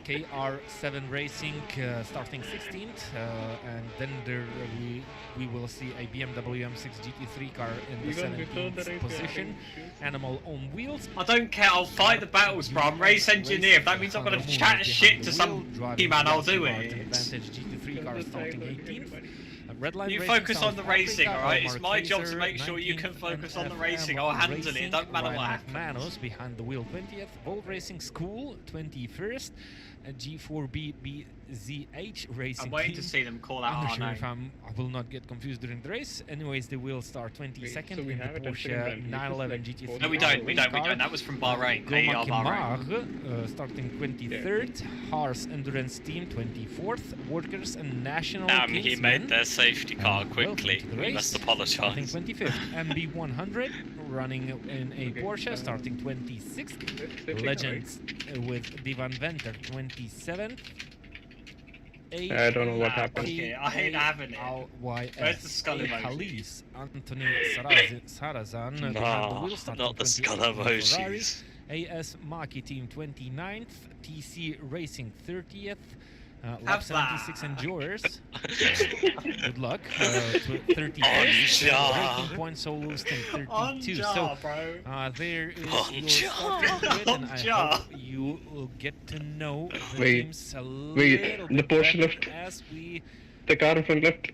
KR7 Racing starting 16th, and then we will see a BMW M6 GT3 car in the Even before the 17th race, position. Animal on wheels. I don't care. I'll fight the battles, bro. I'm race engineer. If that means I'm gonna chat shit to some man, I'll do it. Advantage GT3 car starting 18th. Redline You Racing focus South on the racing, Africa, alright? Omar It's my job to Kaiser, make sure you can 19th, focus on the NFM racing. I'll handle it. It Racing, don't matter what Ryan happens. Manos behind the wheel 20th. Bolt Racing School 21st. G4BBZH Racing I'm waiting Team. to see them call out I'm not our sure if name. I will not get confused during the race. Anyways, they will start 22nd so we in the have a 10-second Porsche penalty. This is 911 like GT3. No, we don't. We don't. That was from Bahrain. AER Bahrain. Starting 23rd. Haarse Endurance Team 24th. Workers and National Damn, he Kingsmen. made their safety car Welcome quickly. to the We race. must Starting apologise. 25th. MB100 running in a Okay, Porsche. Starting 26th. Legends with Divan Venter 27th. I don't know what happened. Okay, I hate having it. Where's the skull emoji? Halis, Anthony Sarazan behind the Nah, wheel, starting not the 28th skull with Ferrari. emojis. AS Maki Team 29th, TC Racing 30th, Lap Have 76 that. Endurers. Good luck. 31st, Anja. Breaking Point Solo Stint 32. Anja, So bro. there is your Anja. starting grid, and I Anja. hope you will get to know the Wait, teams a wait, little the bit Porsche better left. as we The car in front left.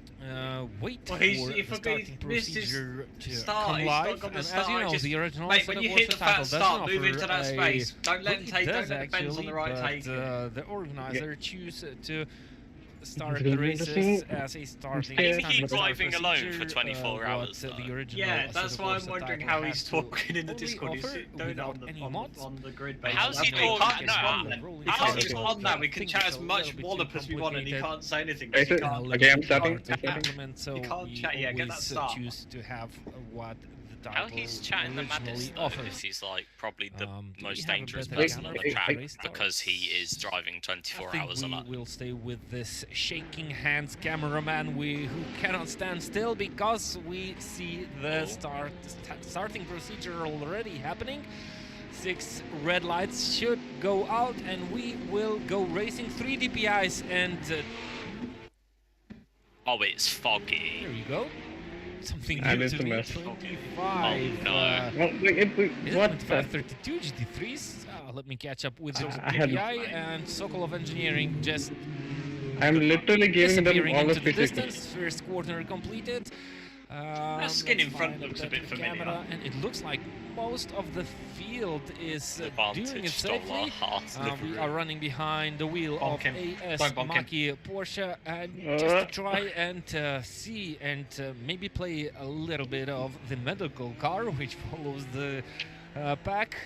wait Well, for he the forgot- starting he missed his procedure to start. come He's not live. got the And as start, you know, just- the original Mate, when setup you was hit the tackle fat doesn't start, move offer into that a- space. Don't let well, him it take. Don't does let the fence on the right actually, take it. but the organizer choose to start It's the gonna be races interesting. as a starting. Can he standard keep driving procedure, alone for 24 what hours, the though? original Yeah, that's setup why was I'm wondering title how has he's to talking in the only Discord. He's offer doing it without on any the, mods. on the grid But basis. how's he That's talking- why he no, can't respond then. rolling He how's can't he respond talking- now. We can Things chat are as a much little bit too wallop as we want and he complicated. can't say anything. Hey, because he so- can't. okay, I'm Hard starting. to I'm starting. implement, so You can't we chat yet, get that always start. choose to have what the How title he's chatting the originally maddest though, offers. if he's like probably the Do we most have a dangerous better person on camera the for track race because he is starts? driving I 24 think hours we alone. will stay with this shaking hands cameraman who cannot stand still because we see the starting procedure already happening. 6 red lights should go out and we will go racing 3 DPIs and Oh, it's foggy. there you go. Something And new it's to a me. mess. 25. Oh, no. Well, Is it what? 25, 32 GT3s? Let me catch up with the I had- GPI and Sokolov Engineering just I'm literally giving them disappearing all into the the 360. distance. First quarter completed. That skin in let's front find looks a better bit familiar. camera, and it looks like most of the field is doing it Advantage on safely. our Haarse We livery. are running behind the wheel Bonk of him. AS Don't bonk him. Maki Porsche, and just to try and see and maybe play a little bit of the medical car, which follows the pack,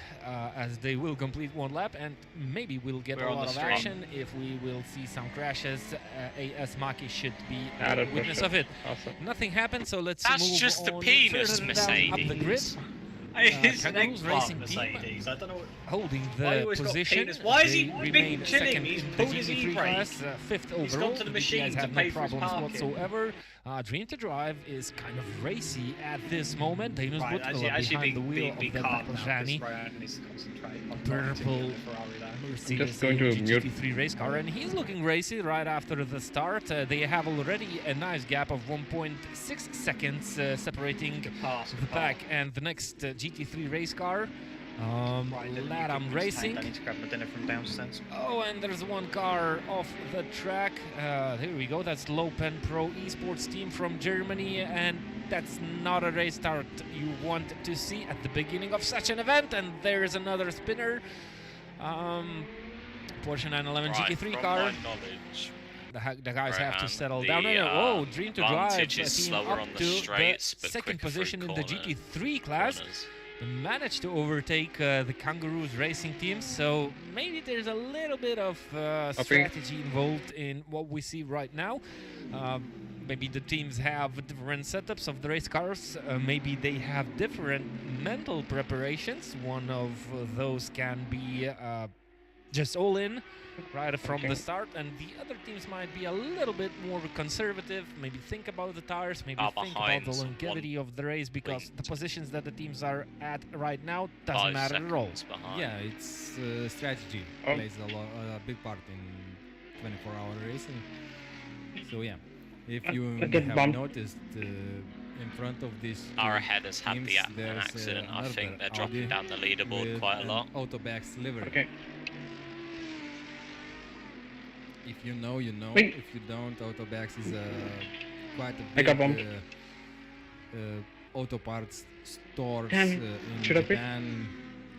as they will complete one lap, and maybe we'll get We're a on lot the of stream. action. If we will see some crashes, AS Maki should be a Added witness pressure. of it. Awesome. Nothing happened, so let's That's move just the on penis, further down up the grid. Mercedes. It's an Kangaroos eggplant racing team. Mercedes. I don't know. Holding Why the you always got position. penis? Why is he They been remain chilling? second He's in the pulled his GT3 e-brake. class, fifth He's overall. gone to the DPIs machine to have pay no for his problems parking. whatsoever. Dream to Drive is kind of racy at this moment. Davis Right, behind the wheel be of the calm now, because Parmigiani. Ryan needs to concentrate on Purple the Ferrari there. Mercedes just going to AMG mute. GT3 race car, and he's looking racy right after the start. They have already a nice gap of 1.6 seconds separating Good pass, the good pack pass. and the next GT3 race car. Right, Latam Racing. I need to grab my dinner from downstairs. Oh, and there's one car off the track. Here we go. That's Lopen Pro Esports team from Germany, and that's not a race start you want to see at the beginning of such an event. And there's another spinner. Porsche 911 Right, GT3 from car. my knowledge, The guys have to Rohan, settle the, down. Oh, Dream to Drive advantage is team slower up on the to straights, the but second quicker through position in the corner- GT3 class. corners. Managed to overtake the Kangaroos racing team, so maybe there's a little bit of strategy involved in what we see right now. Maybe the teams have different setups of the race cars. Maybe they have different mental preparations. One of those can be just all in right from the start, and the other teams might be a little bit more conservative, maybe think about the tires, maybe think about the longevity of the race, because the positions that the teams are at right now doesn't 5 matter at all. seconds behind. Yeah, it's strategy Oh. plays a big part in 24-hour racing. So yeah, if you I get have bumped. noticed in front of this Our head has had teams, the an there's, accident. I another think they're Audi dropping down the leaderboard with quite a an lot. Autobacks livery. Okay. If you know, you know. Wait. If you don't, Autobacks is quite a I got big bumped. auto parts stores Damn. in Should I quit? Japan.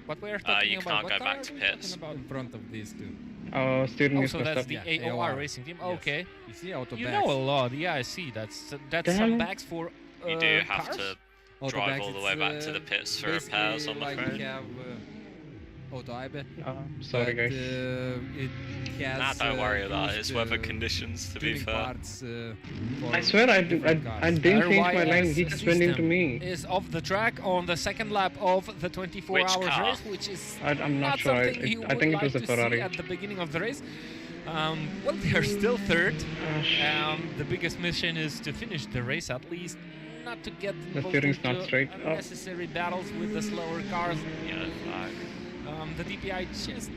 What we're talking you about? can't What go car back are to we pits. talking about? In front of these two. Steering Oh, is so messed that's up. the Yeah, AOR AOR. racing team. Yes. Okay, You see Autobacks. you know a lot. Yeah, I see. That's Damn. some bags for You do have cars? to Autobacks, drive all the way it's, back to the pits for repairs, I'm basically like afraid. we have Auto Ibe. Sorry, but, guys. It has. Nah, don't worry about it. It's used, weather conditions, to be tuning fair. parts, for I swear I different cars. didn't change my RYS line. He just went into system me. is off the track on the second lap of the 24 Which hours car? race, which is I'm not not sure. something you I would think it like was a to see Ferrari. at the beginning of the race. Well, they are still third. The biggest mission is to finish the race, at least not to get The involved steering's not into straight. Oh. unnecessary battles with the slower cars. Yellow flag. The DPI just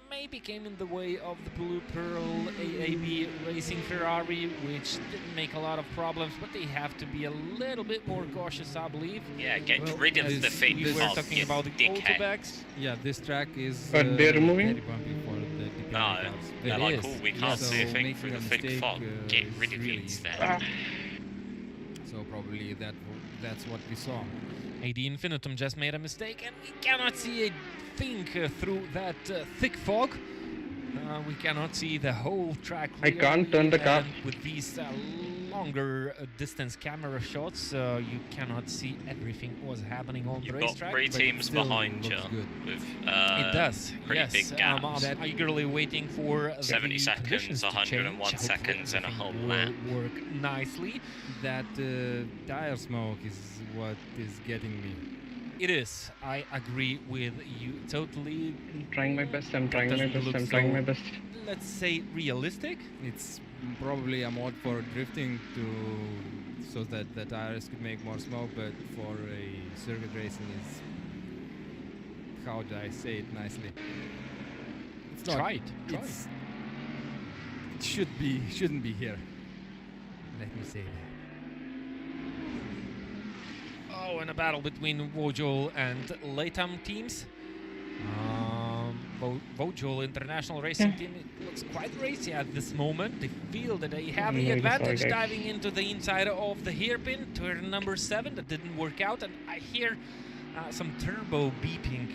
maybe came in the way of the Blue Pearl AAB Racing Ferrari, which didn't make a lot of problems, but they have to be a little bit more cautious, I believe. Yeah, get Well, rid of the as feet We were fog, talking you about the dickhead. autobacks. Yeah, this track is But they're removing? very bumpy for the DPI No, cars. they're It like, is. oh, we Yeah, can't so see a thing making through a the thick mistake, fog. Get is rid of really it easy. instead. So probably that's what we saw. AD Infinitum just made a mistake, and we cannot see a thing through that thick fog. We cannot see the whole track. I can't turn the car. and with these longer distance camera shots, you cannot see everything what's happening on the You've got racetrack. 3 but it teams still behind you looks good. with It does, pretty yes. big gaps. I'm eagerly waiting for 70 the seconds, conditions to 101 change. seconds, and a Hopefully whole lap. everything will work nicely. That tire smoke is what is getting me. It is. I agree with you totally. I'm trying my best. I'm trying my doesn't best. look I'm trying so- my best. Let's say realistic. It's probably a mod for drifting so that the tires could make more smoke, but for a circuit racing is, how do I say it nicely? It's not. Try it. Try it. It shouldn't be here. Let me say that. Oh, and a battle between Vojol and Latam teams. Vojol International Racing Team, it looks quite racy at this moment. They feel that they have the Really sorry, advantage guys. diving into the inside of the hairpin, turn number 7. That didn't work out, and I hear some turbo beeping,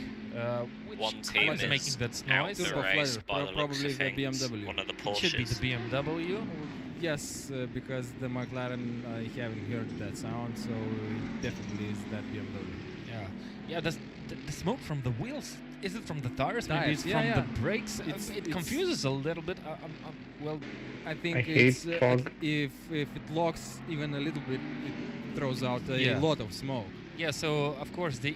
which One kind team of is making that out noise. the Turbo race flare, by the looks probably of the things. BMW. One of the It should be the Porsches. BMW. Yes, because the McLaren, I haven't heard that sound, so it definitely is that BMW. Yeah. Yeah, the smoke from the wheels. Is it from the tires? Maybe Tires, it's yeah, from yeah. the brakes. It confuses a little bit. Well, I think I hate it's fog. if it locks even a little bit, it throws out a Yeah. lot of smoke. yeah. So of course the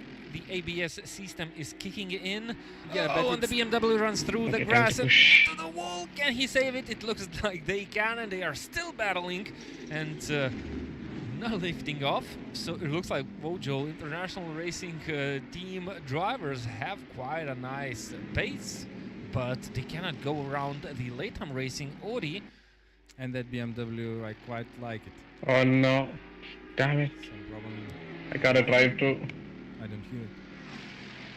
ABS system is kicking in. Yeah, but and the BMW runs through the Okay, time grass to and push. into the wall. Can he save it? It looks like they can, and they are still battling and not lifting off. So it looks like Wojo International Racing team drivers have quite a nice pace, but they cannot go around the Latham Racing Audi. And that BMW, I quite like it. Oh no. Damn it. Some problem. I gotta drive through. I don't hear it.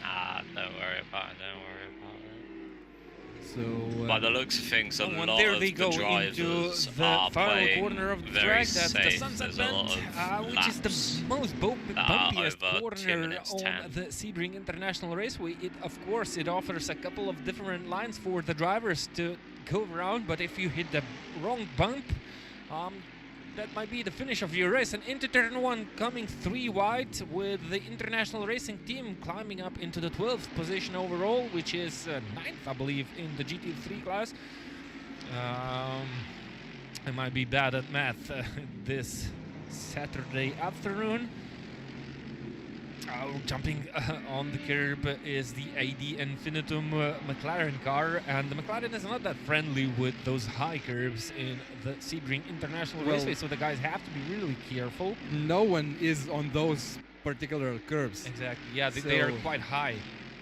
Ah, don't worry about it. Don't worry about it. So. By the looks of things, a And lot there of they the go into drivers the are final playing corner of the very track. That's the safe. Sunset There's a lot Bend, of which is the laps most that are bumpiest over 2 corner minutes on 10. the Sebring International Raceway. It offers a couple of different lines for the drivers to go around, but if you hit the wrong bump, that might be the finish of your race. And into turn 1, coming 3 wide, with the International Racing team climbing up into the 12th position overall, which is 9th, I believe, in the GT3 class. I might be bad at math this Saturday afternoon. Jumping on the curb is the AD Infinitum McLaren car, and the McLaren is not that friendly with those high curbs in the Sebring International Well, Raceway, so the guys have to be really careful. No one is on those particular curbs. Exactly, yeah, they are So- quite high.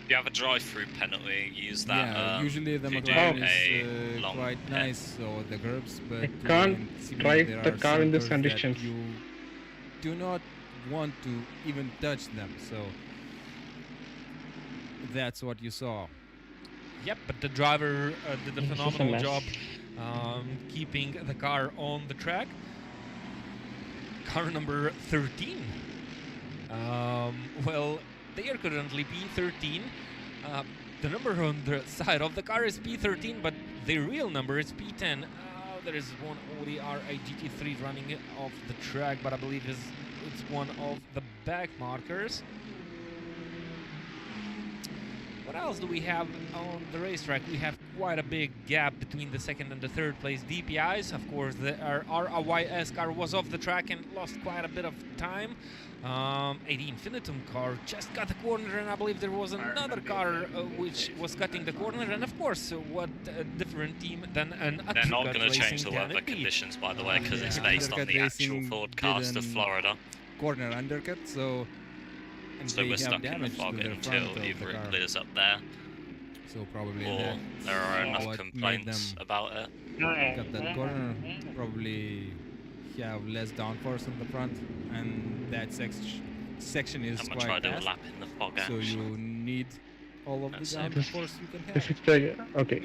If you have a drive-through penalty, use that. Yeah, usually the if you do McLaren a is long quite pit. nice, so the curbs, but I can't in Sebring drive there the are car some in these curbs that conditions. You do not want to even touch them, so that's what you saw. Yep, but the driver did a This is a phenomenal mess. job keeping the car on the track. Car number 13. Well, they are currently P13. The number on the side of the car is P13, but the real number is P10. There is one Audi R8 GT3 running off the track, but I believe it's one of the back markers. What else do we have on the racetrack? We have quite a big gap between the second and the third place DPIs. Of course, our RYS car was off the track and lost quite a bit of time. AD Infinitum car just got the corner, and I believe there was another car which was cutting the corner. And of course, what different team than an They're not Undercut going to change Racing the can weather it be? conditions, by the way, because it's Yeah. based on Undercut the actual Racing forecast of didn't- Florida. Corner undercut, so and So they we're have stuck in the damage fog to the until front of either the it car. clears up there, So probably or that there are enough what made complaints them about it. cut that corner. Probably have less downforce on the front, and that section is I'm going to try quite to do a fast. lap in the fog, So actually. you need all of the That's it. downforce you can This have. is the okay.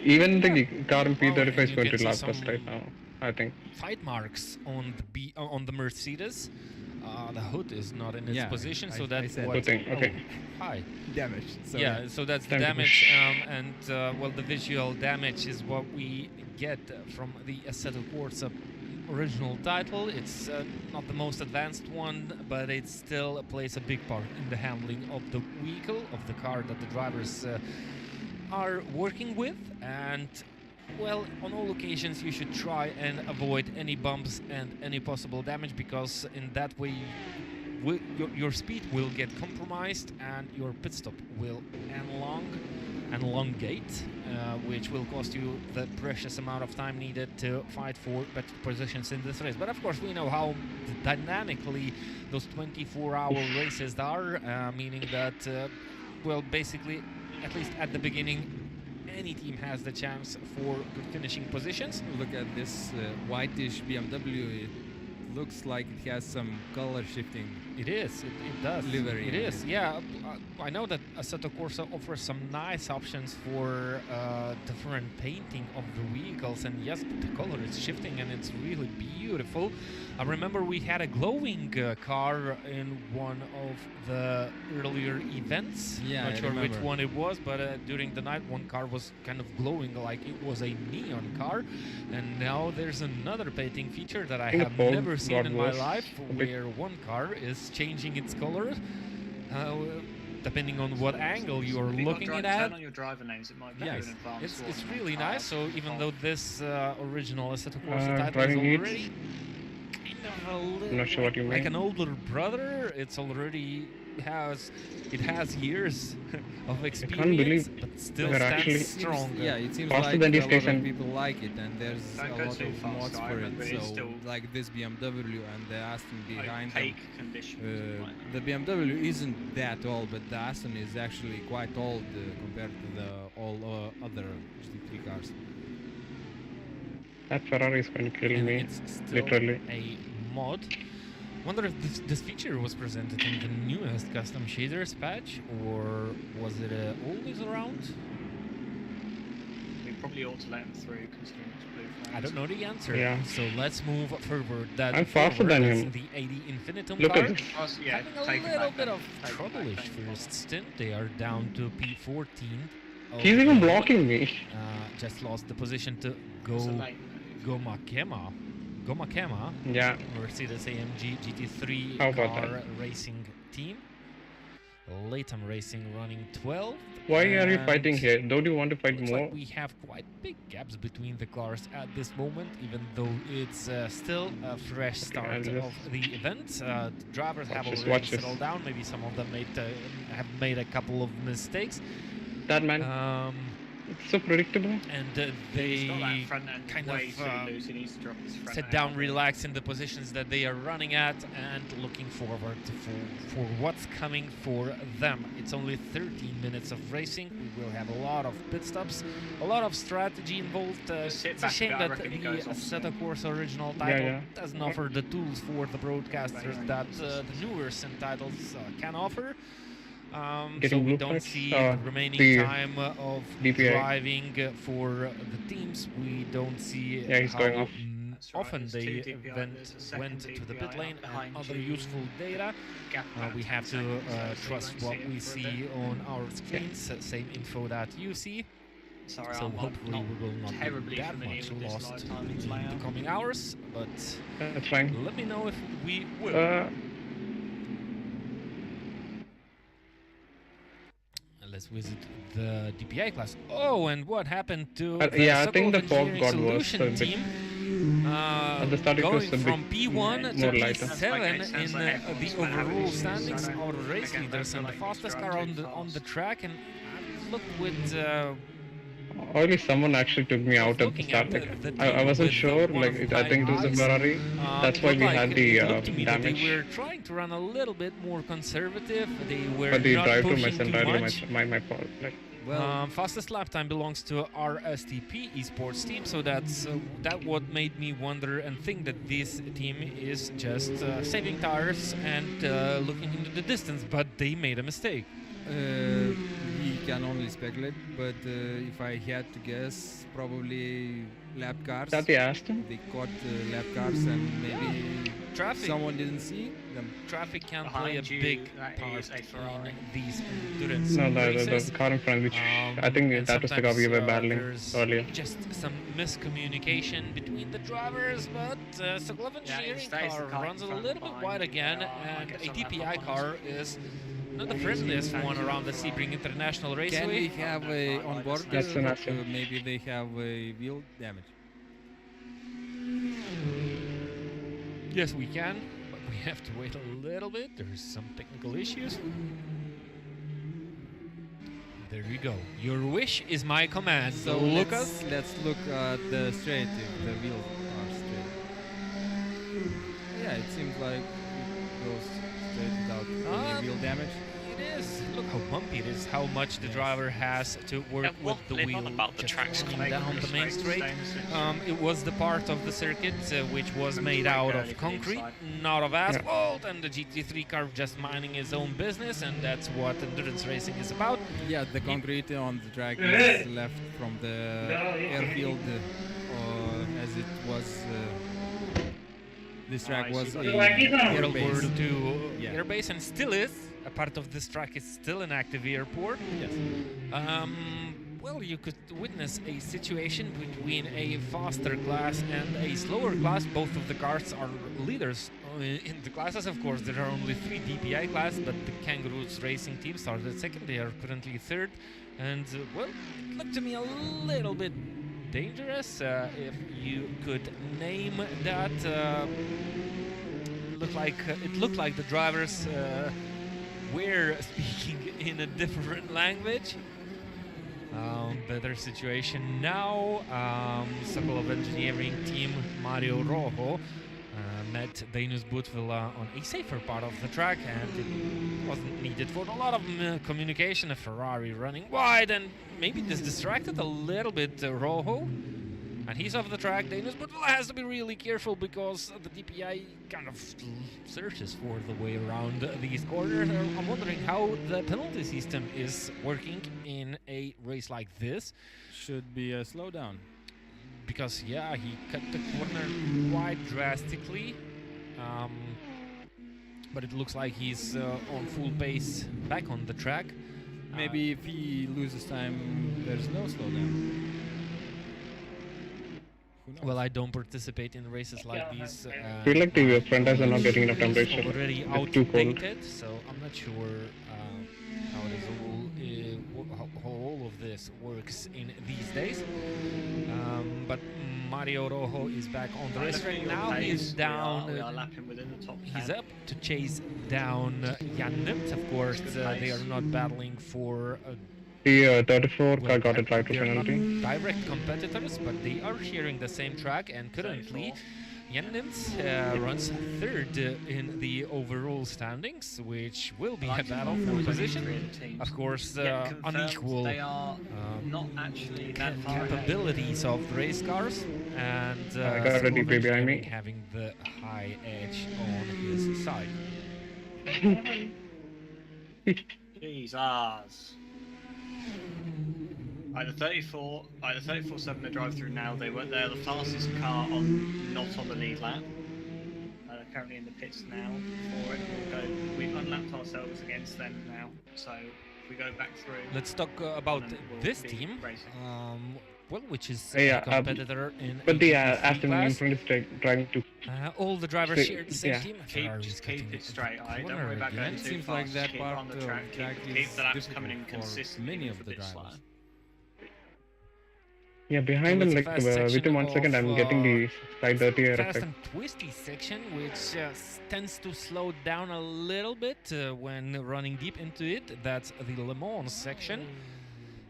Even the car in P35 and is you going can to see lap us some right now. I think. Fight marks on the on the Mercedes. The hood is not in its Yeah, position, so I that's said what. Good thing, okay. Oh, hi. Damage. So Yeah, so that's the Time to damage, push. and well, the visual damage is what we get from the Assetto Corsa original title. It's not the most advanced one, but it still plays a big part in the handling of the vehicle, of the car that the drivers are working with. And well, on all occasions you should try and avoid any bumps and any possible damage, because in that way your speed will get compromised and your pit stop will elongate, which will cost you the precious amount of time needed to fight for better positions in this race. But of course we know how dynamically those 24-hour races are, meaning that well, basically, at least at the beginning, any team has the chance for good finishing positions. look at this whitish BMW. It looks like it has some color shifting. It is, it does. Livery It on is, it. yeah. I know that Assetto Corsa offers some nice options for different painting of the vehicles, and yes, the color is shifting and it's really beautiful. I remember we had a glowing car in one of the earlier events. Yeah, Not I sure which remember. one it was, but during the night one car was kind of glowing like it was a neon car, and now there's another painting feature that I think have the fog never seen got in my worse life, a bit. where one car is changing its color Uh, Depending on what angle you are If you've got looking it turn at. on your driver names, it might be Yes, an advanced it's warning on really nice. cars So even of- though this original Assetto Corsa title is driving aids. already kind of a I'm little not sure what you like mean. an older brother, it's already has years of experience, believe but still we're stands actually- strong. Yeah, it seems Faster like than a these lot days of and- people like it, and there's Don't a go lot too of fast, mods I for remember it. it's So, still like this BMW and the Aston behind them. opaque conditions. like The BMW isn't that old, but the Aston is actually quite old compared to the all other GT3 cars. That Ferrari is going to kill And me, it's still literally. a mod. Wonder if this feature was presented in the newest custom shaders patch, or was it always around? we probably ought to let him through considering it's blue flags. I don't know the answer. Yeah. So let's move forward. That I'm faster forward than is him. the 80 Infinitum Look car. at this. Yeah, Having a take it little back bit then. of Take it trouble-ish back, don't first bother. stint. They are down to P14. He's even blocking me. Just lost the position to It's a late move. Gomakema, Yeah, Mercedes AMG GT3 How about car racing team. Latham Racing running 12th. why are you and fighting here? Don't you want to fight looks more? like we have quite big gaps between the cars at this moment, even though it's still a fresh start I'll just- of the event. The drivers have Watch this, already watch this. settled down. Maybe some of them have made a couple of mistakes. That man, it's so predictable. And He's got that they front end kind way of, too loose. He needs to drop his front sit end down, a bit. relax in the positions that they are running at, and looking forward for what's coming for them. It's only 13 minutes of racing. We will have a lot of pit stops, a lot of strategy involved. Just sit It's a back a shame bit, I that reckon he the goes off Assetto Corsa original Yeah, title yeah. doesn't offer the tools for the broadcasters Right, that right. the newer sim titles can offer. So Getting we blue don't flags? see Oh, the remaining the time of DPI. driving for the teams. We don't see Yeah, he's how going off. That's right, often there's they two DPI, there's a second went to the pit DPI lane up behind and other you. useful data. Gap about We 10 have to seconds, so you trust won't what see we it for a see bit. on our screens, same info that you see. Sorry, So I'm hopefully not we will not terribly be that familiar much with this lost live in timings the layout. coming hours, but That's fine. let me know if we will. Let's visit the DPI class. Oh, and what happened to the yeah, I think Sokolov the fog Engineering god was Solution a bit- team? At the start it was Going a bit from P1 to more lighter. P7 Sounds in like everyone's the gonna have overall issues, standings so are race again, leaders don't and the feel like fastest drive car too on the fast. track. And I looked with Only someone actually took me was out at the looking start. at Like, the I team wasn't with sure. one Like of I my think it was a eyes. Ferrari. That's It why looked we like had it the looked to me that damage. they were trying to run a little bit more conservative. They were But the not drive to pushing miss too entirely much. my fault. Like, Well, Fastest lap time belongs to our STP esports team, so that's that what made me wonder and think that this team is just saving tires and looking into the distance, but they made a mistake. we can only speculate, but if I had to guess, probably lap cars. is that the Aston? They caught lap cars and maybe Traffic, someone didn't see them. traffic can play a Behind you, big that part is a Ferrari. in these endurance No, races. the car in front, which I think And that was the car we were sometimes, battling there's earlier. just some miscommunication between the drivers, but Sokolov Engineering stays the car car in runs a front little bit behind wide you. again, Yeah, I and guess a I'll have DPI that car is not the friendliest one around the Sebring International Can we Raceway. have a on board? That's an asset. Maybe they have a wheel damage. Yes, we can, but we have to wait a little bit. There's some technical issues. There you go. Your wish is my command. So Lucas. let's look at the straight if the wheels are straight. Yeah, it seems like it goes straight without any wheel damage. It is. Look how bumpy it is. How much the driver has to work Yeah, with what the live wheel on about the just tracks running coming down the main straight. It was the part of the circuit which was made out of concrete, not of asphalt, and the GT3 car just minding its own business, and that's what endurance racing is about. Yeah, the concrete on the track is left from the airfield, as it was. This track was a Airport airbase. to Yeah. airbase, and still is. A part of this track is still an active airport. Yes. Well, you could witness a situation between a faster class and a slower class. Both of the cars are leaders in the classes, of course, there are only 3 DPI classes, but the Kangaroos racing team started second. They are currently third, and well, it looked to me a little bit dangerous. If you could name that, it looked like the drivers were speaking in a different language. Better situation now. Sokolov Engineering team Mario Rojo met Danius Butvilla on a safer part of the track, and it wasn't needed for a lot of communication. A Ferrari running wide, and maybe this distracted a little bit Rojo. And he's off the track. Danius Butvilla has to be really careful because the DPI kind of searches for the way around these corners. I'm wondering how the penalty system is working in a race like this. Should be a slowdown. Because yeah, he cut the corner quite drastically, but it looks like he's on full pace back on the track. Maybe if he loses time, there's no slowdown. Who knows? Well, I don't participate in races like these. I feel like the front tires are not getting enough It's temperature. already It's too cold. outdated, so I'm not sure how it is how all of this works in these days. But Mario Rojo is back on the racetrack now. He's down. We are lapping within the top 10. He's up to chase down Jan Nimt. Of course, they are not battling for. The 34 car Well, got a drive to they're not penalty. direct competitors, but they are sharing the same track, and currently Jan Nimt runs third in the overall standings, which will be a battle for position. Of course, unequal They are not actually that far ahead. capabilities of the race cars, and I got a Sokolov DP behind me. Engineering having the high edge on his side. Jesus. The 34-7 are drive through now. They're the fastest car not on the lead lap. They're currently in the pits now for it. We've unlapped ourselves against them now. So if we go back through. Let's talk about then we'll this be team, racing. well, which is Yeah, a competitor in But a the GT3 Aston class. in front is driving to. All the drivers So, share the same yeah. team. Ferrari's Just cutting keep it the straight. Don't corner worry about again. going It too seems fast. like that keep part on the of track. the track Keep is the laps coming in difficult for consistently. many move of a the bit drivers. slower. Yeah, behind Well, them, it's a like fast section within 1 second, I'm of, getting the slight dirty air Fast effect. and twisty section, which tends to slow down a little bit when running deep into it. That's the Le Mans section.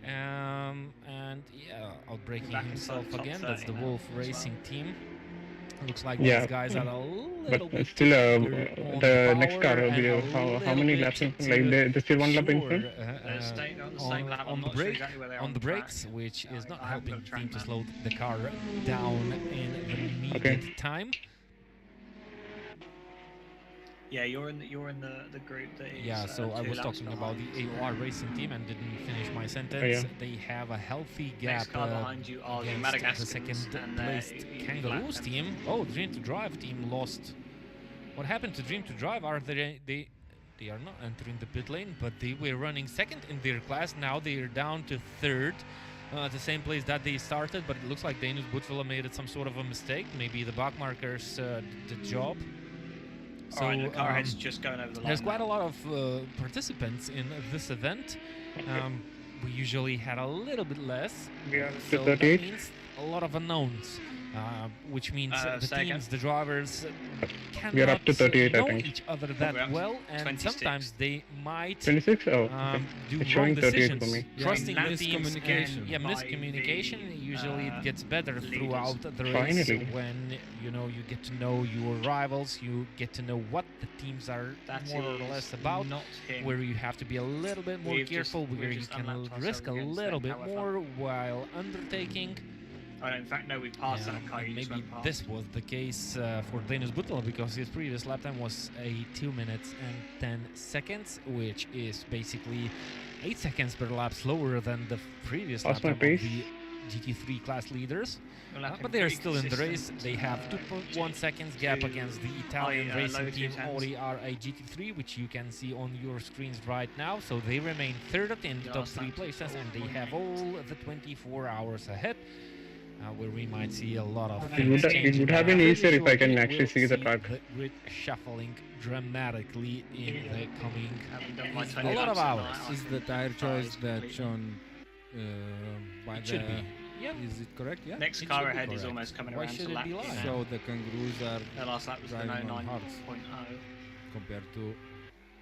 And yeah, outbreaking Back himself inside top again. That's the 30 now Wolf as well. Racing team. Looks like Yeah, these guys are a little But bit still, bigger on the next power car will and be a how little many bit laps? Like to they're still 1 lap in front. sure, They're staying on the same lap. I'm on the not sure brake, exactly where they are on the track. brakes, which is not I haven't helping got a the track team to map. slow the car down in the needed Okay. time. Yeah, you're in the group that is. Yeah, so I 2 was laps talking about behind the you. AOR racing team and didn't finish my sentence. yeah. They have a healthy gap Next car behind you are the against the Madagascans, second and placed you Kangaroos lap them. team. Oh, Dream to Drive team lost. What happened to Dream to Drive? Are they are not entering the pit lane, but they were running second in their class. Now they are down to third. The same place that they started, but it looks like Danius Butvilla made it some sort of a mistake. Maybe the back markers did the job. So Alright, the car head's just going over the line. there's quite a now. lot of participants in this event. We usually had a little bit less, We are so to that 38. means a lot of unknowns, which means the say again? teams, the drivers, We are cannot up to 38, I know think. each other We're that up to well, and 26. sometimes they might 26? Oh, okay. do It's wrong showing 38 decisions, for me. Yeah, trusting the teams. miscommunication. And, yeah, by miscommunication. the, Usually it gets better leaders. throughout the race Finally. when you get to know your rivals, you get to know what the teams are That more or is less about. not him. Where you have to be a little bit more We've just- careful, we've where you just can unlapped risk a ourselves against little them, bit however. more while undertaking. Oh, in fact, no, we passed Yeah, that car. and You just maybe went past. this was the case for Danius Butvilla because his previous lap time was a 2 minutes and 10 seconds, which is basically 8 seconds per lap slower than the previous lap How's my time of pace? the GT3 class leaders. We're lapping But they are pretty still in the race. consistent, They have 2.1 seconds gap to against the Italian low racing team 210s. Audi RA GT3, which you can see on your screens right now. So they remain third in the top Just 3 that places, and they awful have rate. all the 24 hours ahead. where we might see a lot of It things would changing. have been Pretty easier if I sure can we actually will see the track. The grid shuffling dramatically in the coming Having done my It's 20 a lot of laps at hours. night, I Is can the tire choice advise that completely. shown by It the... should be. Yep. Is it correct? Yeah. Next It car should be ahead is correct. almost coming Why around should to it lap be you lying? now. So the kangaroos are Their last lap was the driving on 09.0. Haarse compared to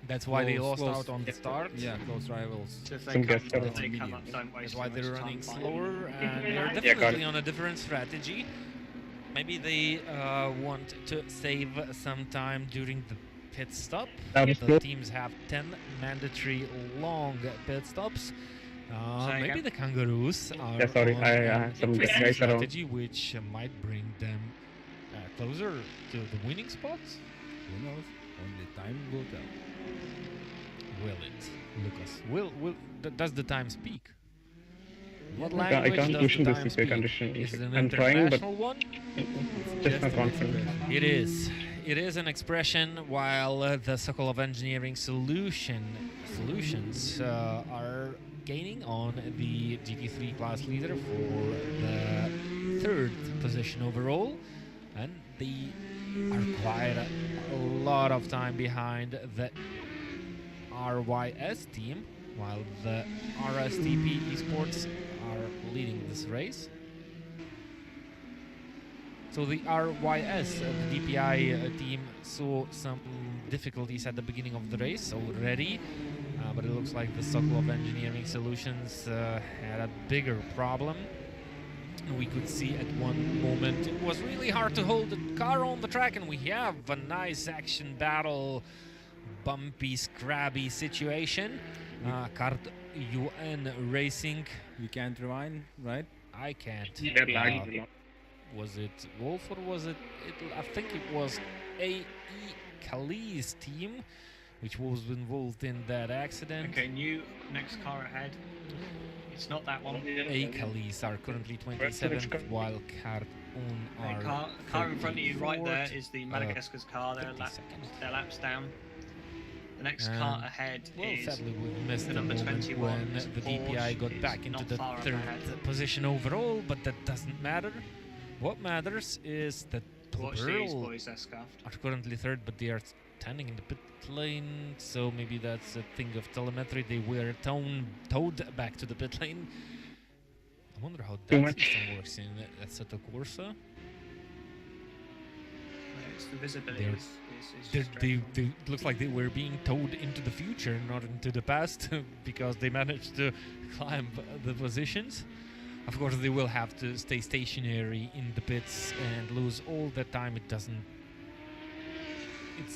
That's why they Close, lost close. out on the start. close rivals. So if Some they gas come, pedal. if they come up, Medium. don't waste That's why too they're much running time slower, and they're got definitely it. on a different strategy. Maybe they want to save some time during the pit stop. That was The good. teams have 10 mandatory long pit stops. Say Maybe again? the Kangaroos are Yeah, sorry, on I an have some interesting guys around. strategy which might bring them closer to the winning spots. Who knows? Only time will tell. Will it, Lucas? Does the time speak? What I language can't does push the in time this speak? condition. Is it an I'm trying, but international one? just not confident. It is. It is an expression. While the Sokolov Engineering Solutions are gaining on the GT3 class leader for the third position overall, and they are quite a lot of time behind the RYS team, while the RSTP Esports are leading this race. So the RYS, the DPI team, saw some difficulties at the beginning of the race already, but it looks like the Sokolov Engineering Solutions had a bigger problem. We could see at one moment it was really hard to hold the car on the track, and we have a nice action battle, bumpy, scrabby situation. Kart UN Racing, We can't rewind, right? I can't. They're lagging a lot. Was it Wolf or was it? I think it was AE Kali's team, which was involved in that accident. Okay, next car ahead. It's not that one. AE Kalis are currently 27th, while Kart Un The are car in front of you right there 34th. is the Madagascar's car. They're 52nd. laps down. The next car ahead Well, is sadly, we missed the the number moment 21 when is the DPI Porsche, got is back into not the far up third ahead. position overall, but that doesn't matter. What matters is that watch these Pearl boys. They're scuffed. are currently third, but they are standing in the pit lane, so maybe that's a thing of telemetry. They were towed back to the pit lane. I wonder how Too that much. system works in Assetto Corsa. It's the visibility. They're- is They, straightforward. it looks like they were being towed into the future, not into the past, because they managed to climb the positions. Of course, they will have to stay stationary in the pits and lose all the time. It doesn't.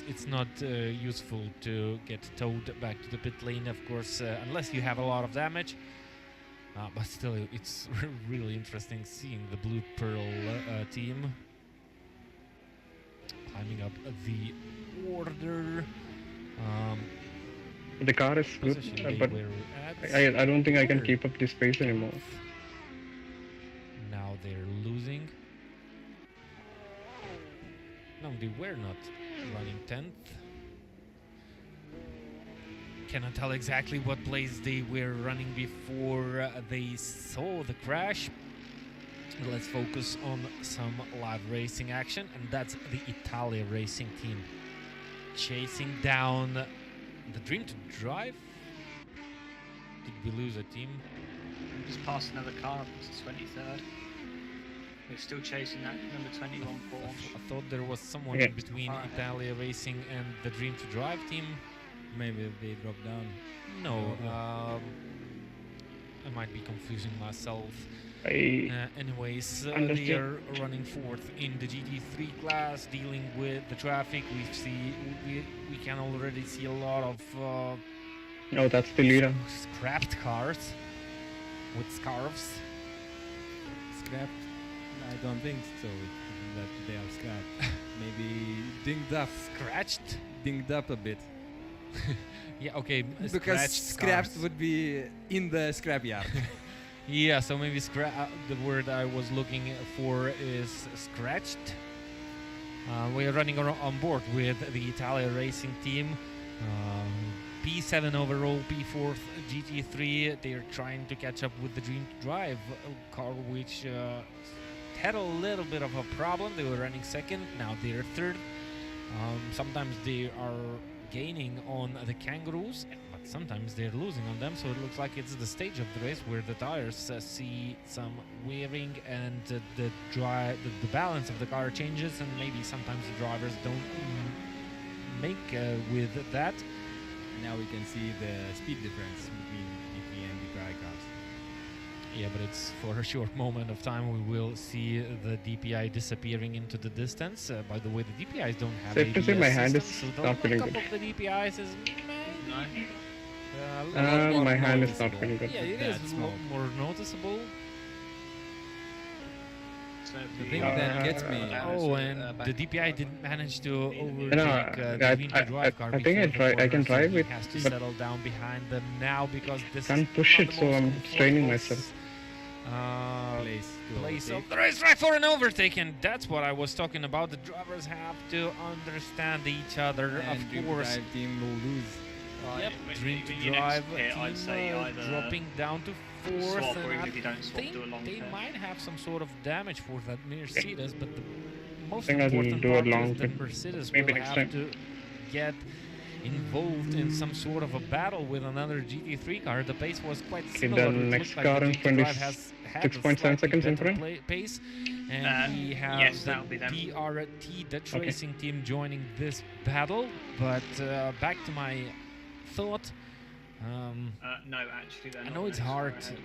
It's not useful to get towed back to the pit lane, of course, unless you have a lot of damage. But still, it's really interesting seeing the Blue Pearl team climbing up the order. The car is good, Position they but were at. I don't think I can Third. keep up this pace anymore. Now they're losing. No, they were not running 10th. Cannot tell exactly what place they were running before they saw the crash. Let's focus on some live racing action, and that's the Italia racing team chasing down the Dream to Drive. Did we lose a team? We just passed another car. It's 23rd. We're still chasing that number 21 Porsche. I thought there was someone Yeah. in between Alright. Italia Racing and the Dream to Drive team. Maybe they drop down. No, Oh. I might be confusing myself. I Anyways, they Understand. are running fourth in the GT3 class, dealing with the traffic. We can already see a lot of no, that's the leader. scrapped cars with scarves. Scrapped? I don't think so. That they are scrapped. Maybe dinged up a bit. Yeah, okay, Because scratched scrapped cars. would be in the scrapyard. Yeah, so maybe the word I was looking for is scratched. We are running on board with the Italia racing team. P7 overall, P4th GT3. They are trying to catch up with the Dream to Drive car, which had a little bit of a problem. They were running second, now they're third. Sometimes they are gaining on the Kangaroos, but sometimes they're losing on them. So it looks like it's the stage of the race where the tires see some wearing, and the balance of the car changes, and maybe sometimes the drivers don't make with that. Now we can see the speed difference between DP and DPI cars. Yeah, but it's for a short moment of time. We will see the DPI disappearing into the distance. By the way, the DPIs don't have Safe to ABS say my hand is system, so not the feeling lockup good. of the DPIs is maybe a little Uh, more My hand is not noticeable. feeling good. Yeah, it That's is small. more noticeable. The thing that gets me. Oh, and the DPI didn't manage to overtake I- the I- Vinci drive car I think I before the try- I can corner, so drive he it, has to but settle down behind them now because this can't is push not it, the so most I'm straining comfortable myself. Place of the racetrack for an overtake, and that's what I was talking about. The drivers have to understand each other, And of Dream course. Drive team will lose. Yep, Dream to Your next Drive hit, I'd team, say either dropping down to fourth, swap, or and even I if you don't swap, think do a long they pit. might have some sort of damage for that Mercedes, but the most think I will important do a part long is that pit. Mercedes Maybe will next have time. to get involved in some sort of a battle with another GT3 car. The pace was quite similar. the It next looks like car the in GT front Drive is has had a 6.7 slightly seconds in better front. pace, and we have yes, the that'll be them. DRT Dutch Okay. Racing team joining this battle. But back to my thought. No, actually, they're I not know it's very far hard ahead.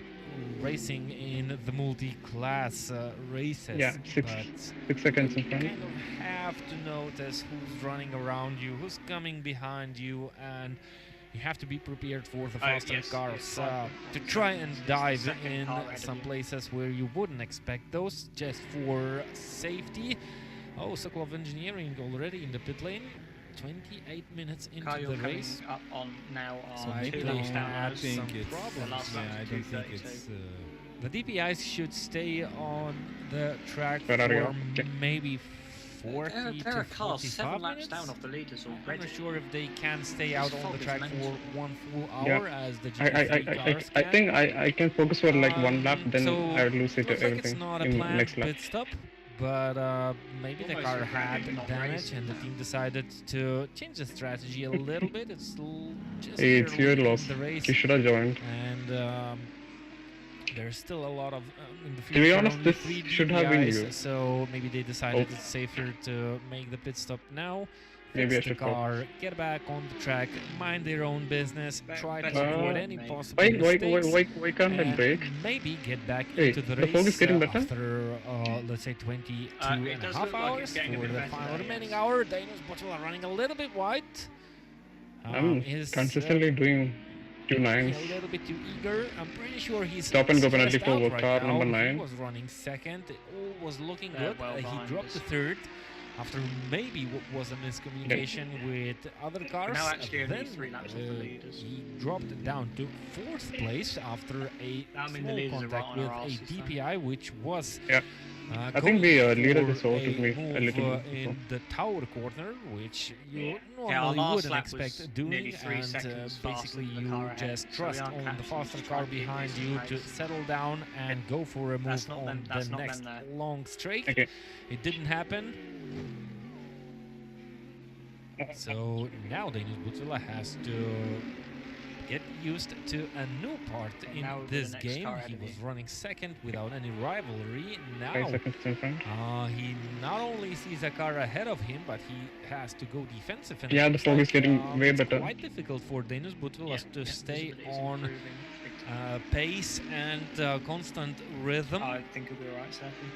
racing in the multi-class races, Yeah, but 6 seconds in you front. kind of have to notice who's running around you, who's coming behind you, and you have to be prepared for the faster yes, cars it's like to try and it's the dive second in car ahead of some you. places where you wouldn't expect those, just for safety. Oh, Circle of Engineering already in the pit lane. 28 minutes into Car you're the coming race. up on now So are maybe two they laps down. I have think some it's. problems. last Yeah, lap I was don't think 2:32. it's. The DPIs should stay on the track Ferrari for off, okay. maybe 40 There to are cars 7 45 laps minutes. down off the leaders I'm already. not sure if they can stay This out on fog the is track mental. for 1 full Yeah. hour as the I I, GT3 I, cars I can. think I can focus for like one lap, then So I will lose it looks like it's everything not a in planned next lap. pit stop, but maybe the Almost car regretting had not damage racing and the now. team decided to change the strategy a little bit. It's just Hey, it's your early in loss. the race, You should have joined. and there's still a lot of in the be future honest, only this 3 should have been DPIs, you. so maybe they decided Oh. it's safer to make the pit stop now. Maybe I Fix the should car, get back on the track, mind their own business, try to better avoid Uh, any maybe. possible Why mistakes, why can't I and brake? maybe get back Hey, into the the race fog is getting better? after let's say 22 It and a does half look like hours it's getting a for bit the better final there, remaining yes. hour. Daniel's bottle are running a little bit wide. I'm Is consistently doing 2 nines. a little bit too eager. I'm pretty sure he's Stop and go penalty stressed out for right car now. number He 9. was running second. It all was looking They're good. well He behind dropped us. to third after maybe what was a miscommunication with other cars. now actually only Then 3 laps off the leaders. he dropped down to fourth place after a I mean, the small leaders are right contact on with our a arses, though. DPI, which was Yeah. I think going the leader for just overtook a me a move, little bit in the tower corner, which you normally our last wouldn't lap was expect doing, nearly 3 and seconds faster basically than the you car ahead, just so we trust aren't on the catching faster to try car and keep behind racing you the to race. settle down and go for a That's move not on them- that's the not them next there. long straight. Okay. It didn't happen. So now Daniel Butula has to get used to a new part in now with the this next game. car ahead He of was you. running second without any rivalry. 5 Now seconds in front. he not only sees a car ahead of him, but he has to go defensive. And Yeah, it the looks fog is like, getting way it's better. quite difficult for Daniel Butvilas to stay visibility is on improving big time. pace and constant rhythm. I think it'll be alright, Syrpi.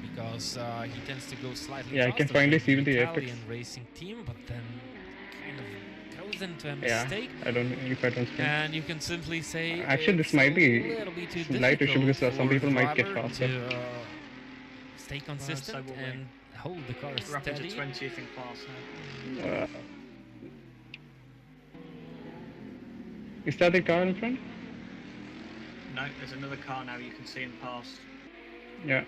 Because he tends to go slightly Yeah, I faster can finally than see the the Italian apex. racing team, but then kind of goes into a Yeah, mistake. I don't know if I don't spin. And you can simply say Actually, this it's might a be little bit too slight issue difficult because some for people might get driver faster. to stay consistent will we? and hold the car We're up into steady. 20th in class now. Is that the car in front? No, there's another car now you can see in the past. Yeah.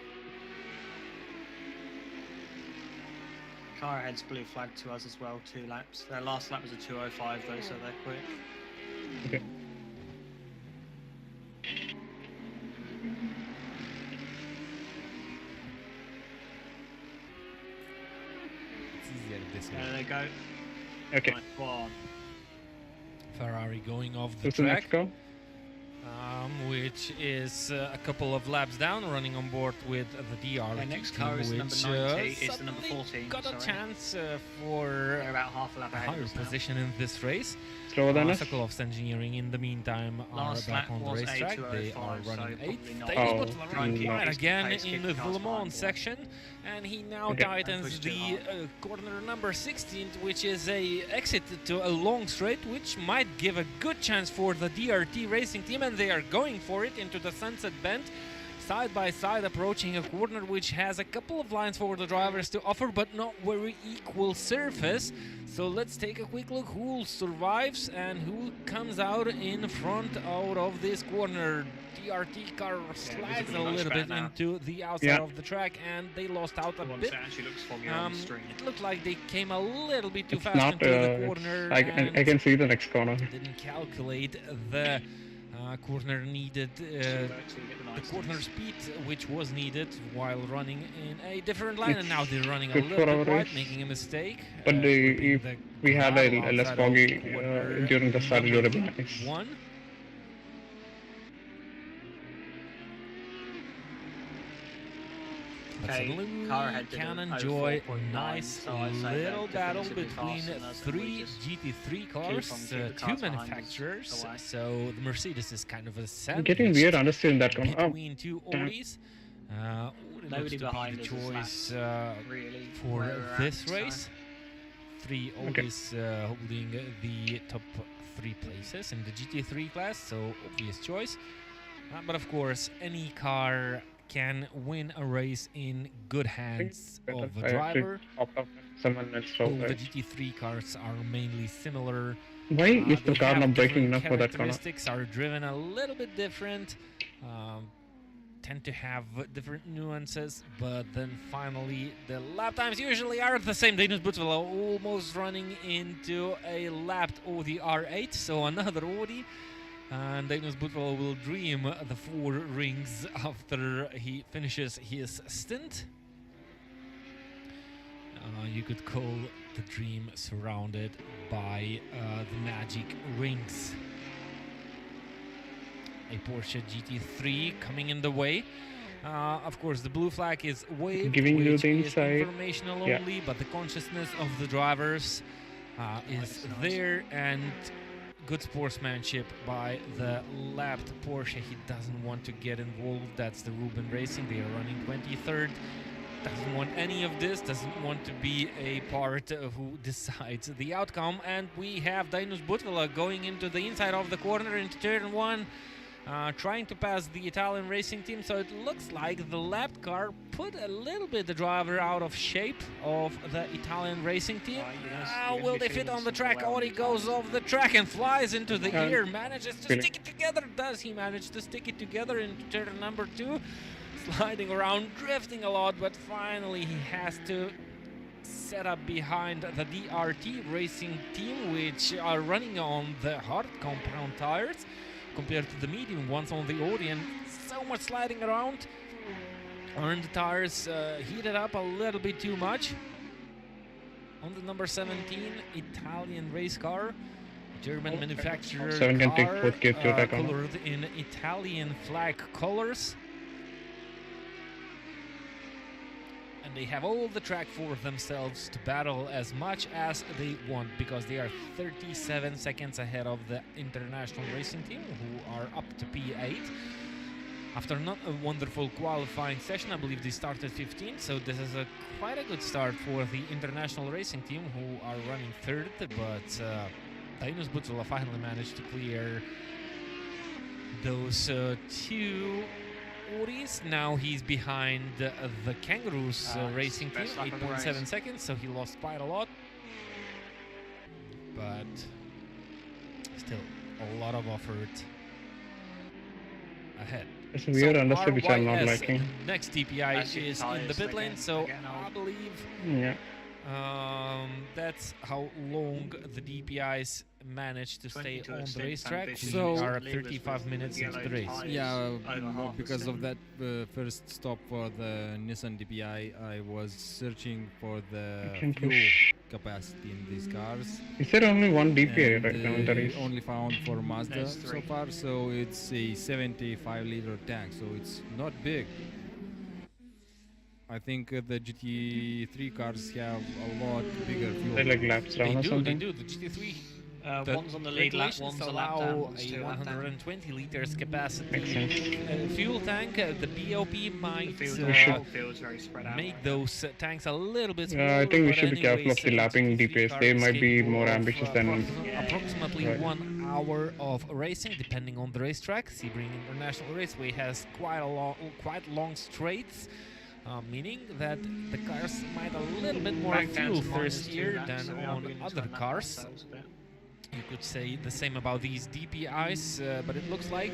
Car ahead's blue flag to us as well, 2 laps. Their last lap was a 2:05 though, so they're quick. Okay. go. Okay. Nice one. Ferrari going off the Who's the next track, car? which is a couple of laps down, running on board with the DR The next team, car is which number 90. It's the number suddenly 14. got a sorry. chance for They're about half a lap a ahead higher of us now. position in this race. Slower than us? Sokolov's Engineering, in the meantime, are Last back lap on the was racetrack. They A205, are running so 8th. probably not. They Oh, put trying to keep right his again pace, in keep the the cars Le Mans behind. section, and he now Okay. tightens Push too the hard. corner number 16, which is a exit to a long straight, which might give a good chance for the DRT racing team, and they are going for it into the Sunset Bend. Side by side, approaching a corner which has a couple of lines for the drivers to offer, but not very equal surface. So let's take a quick look who survives and who comes out in front out of this corner. DRT car slides a visibly much little better bit now. into the outside Yeah. of the track, and they lost out a The ones bit. that actually looks foggy on the stream. It looked like they came a little bit too It's fast not. into the corner. I and can see the next corner. didn't calculate the corner needed, the corner speed which was needed while running in a different line, and now they're running a good little for our bit wide, race. making a mistake. But flipping if the we had car a less outside of foggy corner during the start, it would have been number nice. 1. But Okay, suddenly car we ahead did can a enjoy 04.9, a nice so I'd say little they're battle definitively between faster than us, and we 3 just GT3 keep cars, on keeping the two cars behind us manufacturers. away. So the Mercedes is kind of a I'm sandwich getting weird understeer in that corner. Oh, between two Audis. Audi looks Nobody to behind be us the is choice really for where we're at, this so- race. 3 Okay. Audis holding the top 3 places in the GT3 class, so obvious choice. But of course, any car can win a race in good hands of a I actually driver. popped up someone else. So, All the GT3 cars are mainly similar. why is the They car have not braking different enough for that corner? characteristics, are driven a little bit different, tend to have different nuances, but then finally the lap times usually are the same. Daniel Butvela almost running into a lapped Audi R8, so another Audi. And Daniel Butvela will dream the 4 rings after he finishes his stint. You could call the dream surrounded by the magic rings. A Porsche GT3 coming in the way. Of course, the blue flag is waved, Giving you which the is inside. informational Yeah. only, but the consciousness of the drivers is there, and good sportsmanship by the lapped Porsche. He doesn't want to get involved. That's the Ruben Racing. They are running 23rd. Doesn't want any of this, doesn't want to be a part who decides the outcome. And we have Dainus Butvela going into the inside of the corner into turn 1, trying to pass the Italian racing team. So it looks like the lapped car put a little bit the driver out of shape of the Italian racing team. Will they fit on the track? Audi goes off the track and flies into the ear, manages to stick it together. Does he manage to stick it together into turn number 2? Sliding around, drifting a lot, but finally he has to set up behind the DRT racing team, which are running on the hard compound tires compared to the medium ones on the Audi, and so much sliding around. And the tires heated up a little bit too much. On the number 17 Italian race car, German manufacturer 17 car, foot gear to attack on. colored in Italian flag colors. And they have all the track for themselves to battle as much as they want, because they are 37 seconds ahead of the international racing team, who are up to P8. After not a wonderful qualifying session, I believe they started 15, so this is quite a good start for the international racing team, who are running 3rd, but Dainus Butvela finally managed to clear those 2 Audis. Now he's behind the Kangaroos racing team, best lap of the 8.7 race. seconds, so he lost quite a lot. But still, a lot of effort ahead. It's a weird understeer which I'm not RYS, liking. Next DPI That's is your in the tires, pit lane, they're so getting I old. believe Yeah. That's how long the DPIs managed to 20 stay to on the extinct racetrack. We ambition So- are leaders 35 with minutes into yellow the race. tyres Yeah, over half because the of that first stop for the Nissan DPI, I was searching for the I can fuel push. capacity in these cars. Is there only one DPI And right now in the race? only found for Mazda There's so 3. far, so it's a 75-liter tank, so it's not big. I think the GT3 cars have a lot bigger fuel. They're like laps down They or do, something? The GT3 the One's on the lead lap, regulations one's a lap allow down, one's a 2 lap down. 120 liters capacity Makes sense. fuel tank. The BOP The might field, We the should- whole field's very spread out. make right now. those tanks a little bit smaller. Yeah, I think we but should be careful of anyways, the lapping GT3 DPIs. car They is might be capable more of, ambitious than approximately Right. 1 hour of racing, depending on the racetrack. Sebring International Raceway has quite long straights. Meaning that the cars might a little bit more Back down fuel to minus 2 thirstier laps, than so we are on beginning to other unlap cars. ourselves a bit. You could say the same about these DPIs, but it looks like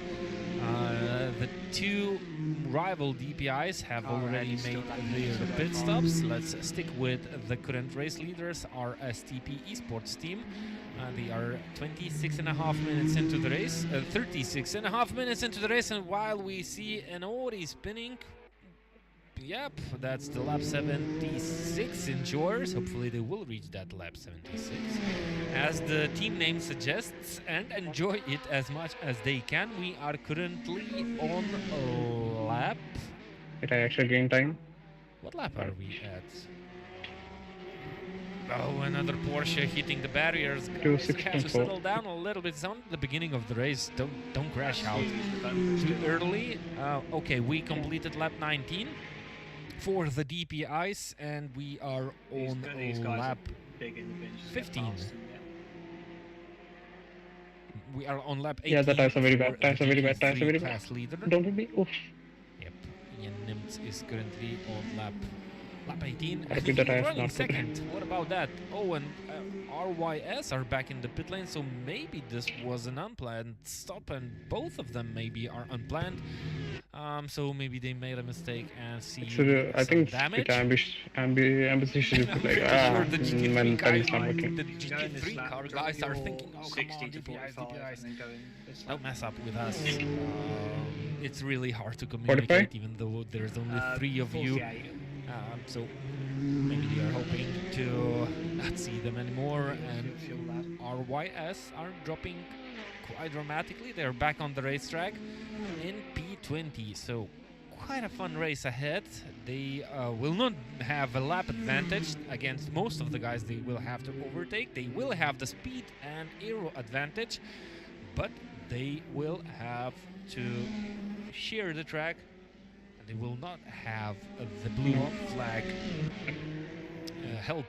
the two rival DPIs have already still made lapping their so pit far. stops. Let's stick with the current race leaders, our STP esports team. They are 26.5 minutes into the race, 36.5 minutes into the race, and while we see an Audi spinning, yep, that's the lap 76 in Jors. Hopefully they will reach that lap 76. As the team name suggests, and enjoy it as much as they can. We are currently on a lap. Did I actually gain time? What lap are we at? Oh, another Porsche hitting the barriers. Guys, we have to 6.4. settle down a little bit. It's on the beginning of the race. Don't crash out Use the bumpers too too. early. Okay, we completed lap 19 for the DPIs, and we are on These guys lap. are big in the bench. 15. We are on lap 18. Yeah, the tires are very bad, for tires the are very bad, tires are GT3 very bad. class leader. Don't hit me. Oof. Yep, Ian Nimtz is currently on lap 18. I and think that he's I have running not put- second. What about that? Oh, and RYS are back in the pit lane, so maybe this was an unplanned stop, and both of them maybe are unplanned. So maybe they made a mistake and see So I some think it's damage. ambitious to I'm put pretty like, sure the GT3 man, guys, it's not working. the Go in this GT3 lap, car drop guys are your thinking, oh come 60 on, to DPIs, 45 DPIs. and then go in this lap. Don't mess up with us. It's really hard to communicate, even though there's only 3 of you. 48. So maybe they are hoping to not see them anymore. And Fuel lap. RYS are dropping quite dramatically. They're back on the racetrack in P20. So quite a fun race ahead. They will not have a lap advantage against most of the guys they will have to overtake. They will have the speed and aero advantage, but they will have to share the track. And they will not have the blue flag help.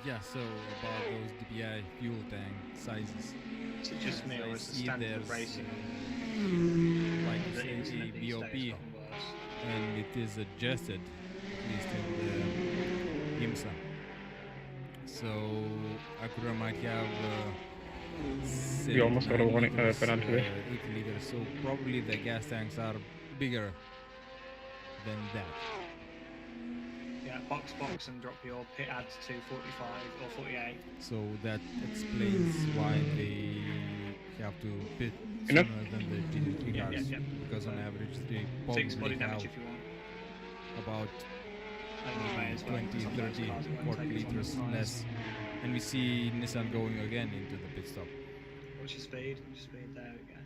Yeah, so about those DPI fuel tank sizes, Is it just me I or is the see standard there's, racing like the you say, internet these BOP, days gotten worse? and it is adjusted, at least in the IMSA. So Acura might have We almost got a 9 warning, liters, penalty there. 8 liters, so probably the gas tanks are bigger than that. Yeah, box and drop your pit ads to 45 or 48. So that explains why they have to pit Enough? sooner than the GT3 Yeah, cars, yeah, yeah. because on average they 6 probably body damage have if you want. about And you may as well, 20, some of those 30, cars it won't 40 take as long liters as ours. less. And we see Nissan going again into the pit stop. What's your speed? There we go.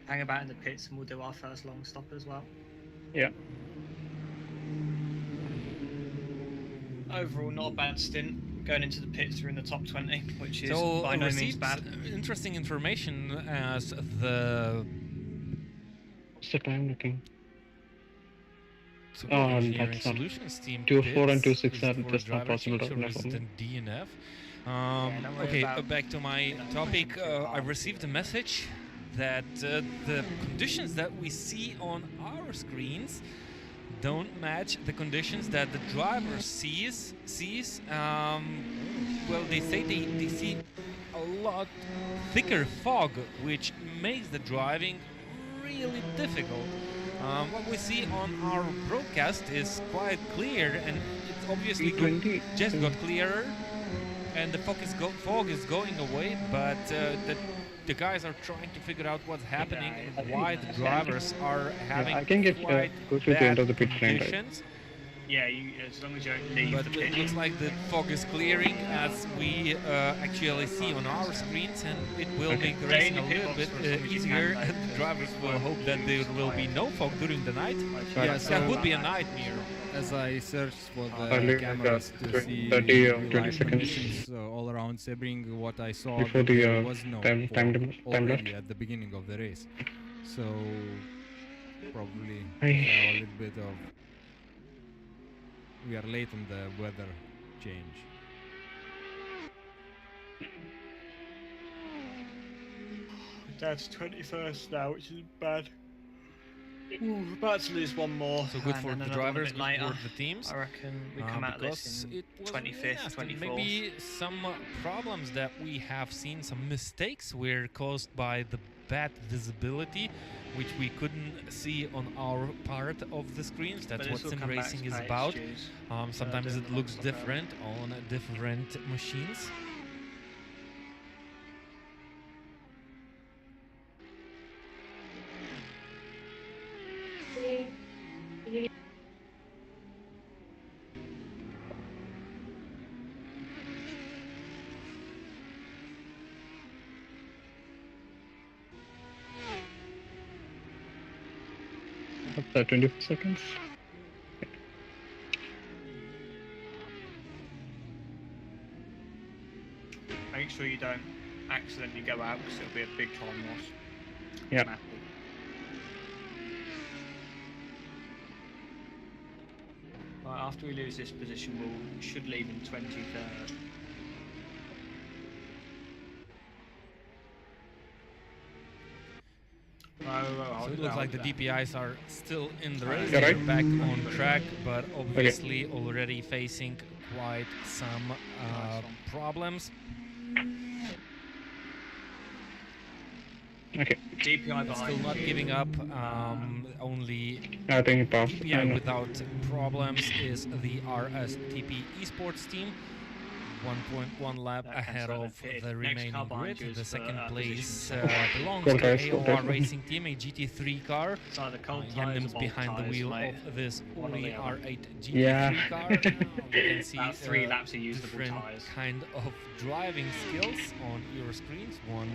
Hang about in the pits and we'll do our first long stop as well. Yeah. Overall, not a bad stint. Going into the pits, we're in the top 20, which is So by no means received bad. interesting information as the What's the time looking? Support Oh, Engineering that's not- Solutions team 2.4 and pits 2.6 is are for just not driver possible change to or have for me. resistant DNF. don't worry Okay, about, back to my topic. I received a message that the conditions that we see on our screens don't match the conditions that the driver sees. Well, they say they see a lot thicker fog, which makes the driving really difficult. What we see on our broadcast is quite clear, and it's obviously P20. just got clearer, and the fog is going away, but the guys are trying to figure out what's happening and why the drivers are having I can get quite go to the bad end of the pit lane, right? conditions. Yeah, as long as you don't leave But the it pit. looks like the fog is clearing as we actually see on our screens, and it will Okay. make the racing a Stay in the pit little box bit for as long as you easier. can, And though, the drivers will because hope that there will be no fog during the night. Yeah, That would be a nightmare. As I searched for I'll the leave cameras like, to see 30 or real 20 life seconds. conditions all around Sebring, what I saw Before that the, there was no time fog already left. at the beginning of the race. So probably I- a little bit of we are late on the weather change. That's 21st now, which is bad. Ooh, we're about to lose one more. So good and for then the another one a drivers, bit good later. for the teams. I reckon we come out of this Because in it was 25th, fast, 24th. and maybe some problems that we have seen, some mistakes were caused by the bad visibility, which we couldn't see on our part of the screens. That's But what this will sim come back racing to is pay its about. dues. Sometimes doing it the looks non-stop different on different machines. What's that, 24 seconds? Make sure you don't accidentally go out because it'll be a big time loss. Yeah. Massive. Right, after we lose this position, we should leave in 23rd. So it looks like the DPIs are still in the race. Yeah, They're right. back on track, but obviously already facing quite some problems. Okay. DPI behind. Still not giving up. Only I think pass. I DPI know. without problems is the RSTP esports team. 1.1 lap That ahead cancelled of and pitted. the Next remaining car behind grid. you is The for, second place position. belongs Cold to tires, cold AOR tires. Racing Team, a GT3 car. It's either cold tires or Yandem's bolt behind the tires, wheel mate. of this One or Uri the other. R8 GT3 Yeah. car. We can see About 3 laps of usable different tyres. kind of driving skills on your screens. One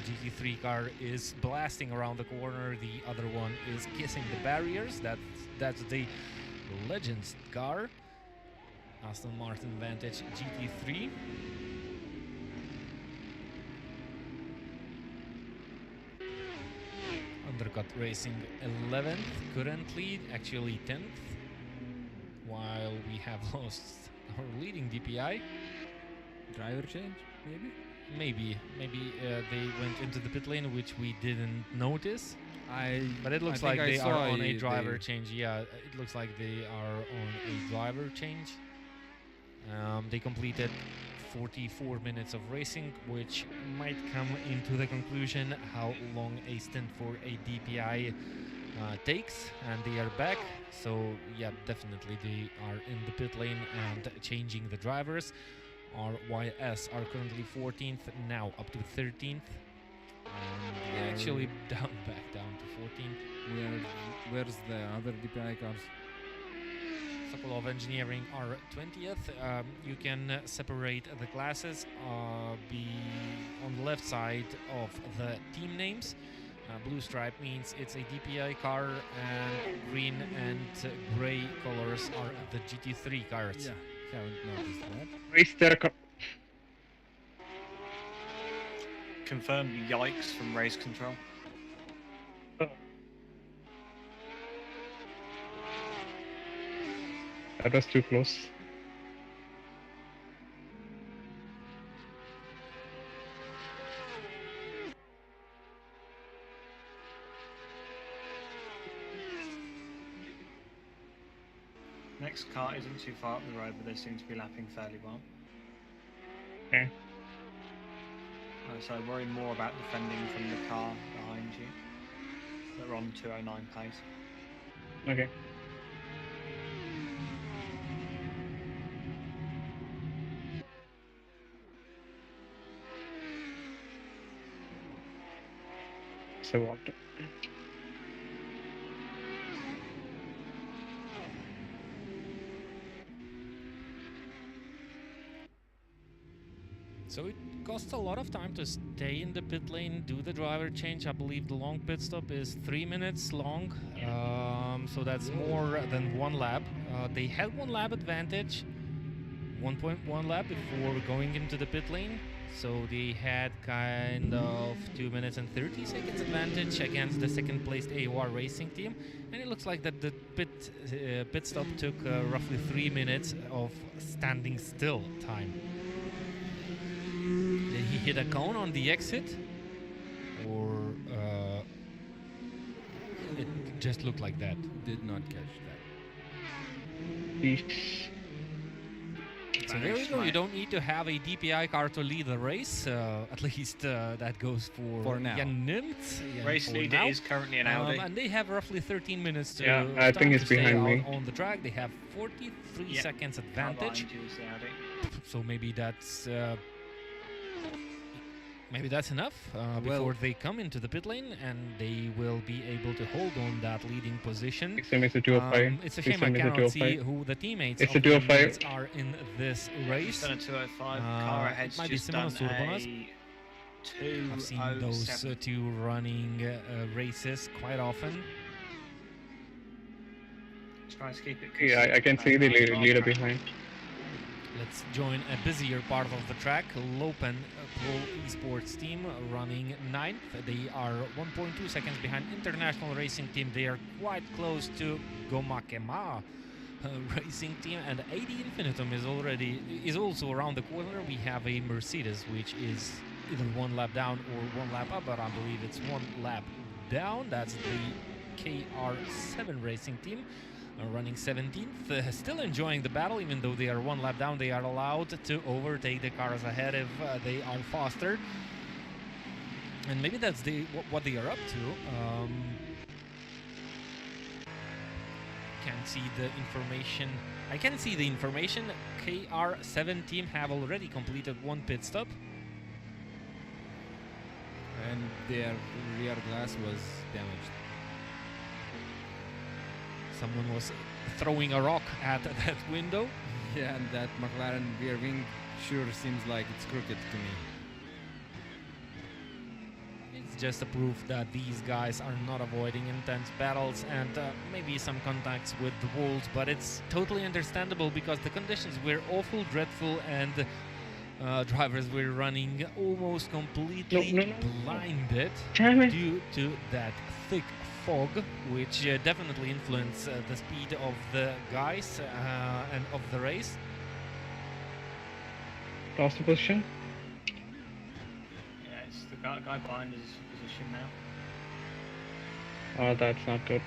GT3 car is blasting around the corner, the other one is kissing the barriers. That's the Legends car. Aston Martin Vantage GT3. Undercut Racing 11th currently, actually 10th, while we have lost our leading DPI. Driver change, maybe? Maybe they went into the pit lane, which we didn't notice. But it looks I like think I they are saw on a they- driver change. Yeah, it looks like they are on a driver change. They completed 44 minutes of racing, which might come into the conclusion how long a stint for a DPI takes, and they are back. So yeah, definitely they are in the pit lane and changing the drivers. RYS are currently 14th, now up to 13th. And actually back down to 14th. Where's the other DPI cars? Sokolov Engineering are 20th. You can separate the classes. Be on the left side of the team names. Blue stripe means it's a DPI car, and green and gray colors are the GT3 cars. Yeah, haven't noticed that. Race there. Confirm yikes from race control. That was too close. Next car isn't too far up the road, but they seem to be lapping fairly well. Okay. So I worry more about defending from the car behind you. They're on 209 pace. Okay. So what? So it costs a lot of time to stay in the pit lane, do the driver change. I believe the long pit stop is 3 minutes long, so that's more than 1 lap. They had 1 lap advantage, 1.1 lap before going into the pit lane. So they had kind of 2 minutes and 30 seconds advantage against the second placed AOR racing team. And it looks like that the pit stop took roughly 3 minutes of standing still time. Did he hit a cone on the exit? Or it just looked like that? Did not catch that. Eesh. So there we go. You don't need to have a DPI car to lead the race. At least that goes for now. Jan Nimt. Race leader is currently an Audi. And they have roughly 13 minutes to Yeah, I think it's stay behind out me. on the track. They have 43 seconds advantage. So maybe that's enough before they come into the pit lane, and they will be able to hold on that leading position. It's a 205. It's a shame I cannot see who the teammates It's of a 205. the are in this race. Done a 205. Car ahead's might be just similar done to Urbanas. a I've seen those 207. two running races quite often. Try to keep it Yeah, I can see the leader behind. Let's join a busier part of the track. Lopen Pro Esports team running 9th. They are 1.2 seconds behind International Racing Team. They are quite close to Gomakema Racing Team, and AD Infinitum is also around the corner. We have a Mercedes, which is either 1 lap down or 1 lap up, but I believe it's 1 lap down. That's the KR7 Racing Team. Running 17th, still enjoying the battle. Even though they are 1 lap down, they are allowed to overtake the cars ahead if they are faster, and maybe that's what they are up to. Can't see the information. I can see the information. KR7 team have already completed 1 pit stop, And their rear glass was damaged. Someone was throwing a rock at that window. Yeah, and that McLaren rear wing sure seems like it's crooked to me. It's just a proof that these guys are not avoiding intense battles and maybe some contacts with the walls, but it's totally understandable because the conditions were awful, dreadful, and drivers were running almost completely blinded Damn it. due to that thick fog, which definitely influenced the speed of the guys and of the race. Lost the position. Yeah, it's the guy behind his position now. Oh, that's not good.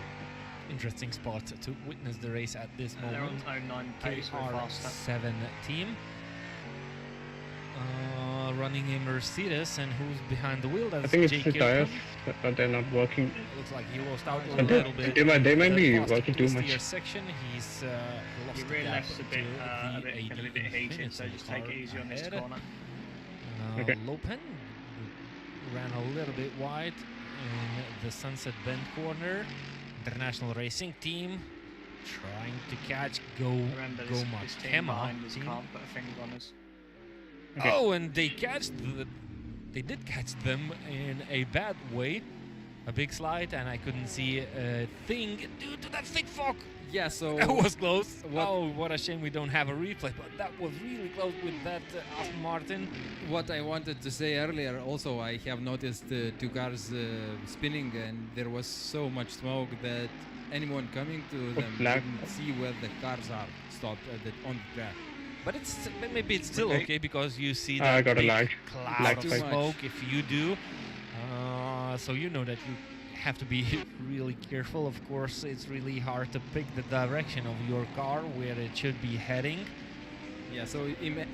Interesting spot to witness the race at this They're moment. on 09 pace or faster. KR7 team running a Mercedes, and who's behind the wheel? That's I think it's Jake the tires, Gilpin. but they're not working. Looks like he lost out a But little bit. they might in be the working too fast much. section. He's lost Your the rear gap left's to can the be a bit heated, so just take it easy on this ahead. corner. Okay. Lopen ran a little bit wide in the Sunset Bend corner. International Racing Team trying to catch Remember, this team Gomakema behind us team. can't put a finger on us. Okay. Oh, and they did catch them in a bad way. A big slide, and I couldn't see a thing due to that thick fog. Yeah, so That was close. What- Oh, what a shame we don't have a replay, but that was really close with that Aston Martin. what I wanted to say earlier, also I have noticed 2 cars spinning, and there was so much smoke that anyone coming to them lag. couldn't see where the cars are stopped on the track. But maybe it's still Okay. okay because you see I that got a big lag. cloud Lag of spike. smoke. If you do, so you know that you have to be really careful. Of course, it's really hard to pick the direction of your car where it should be heading. Yeah, so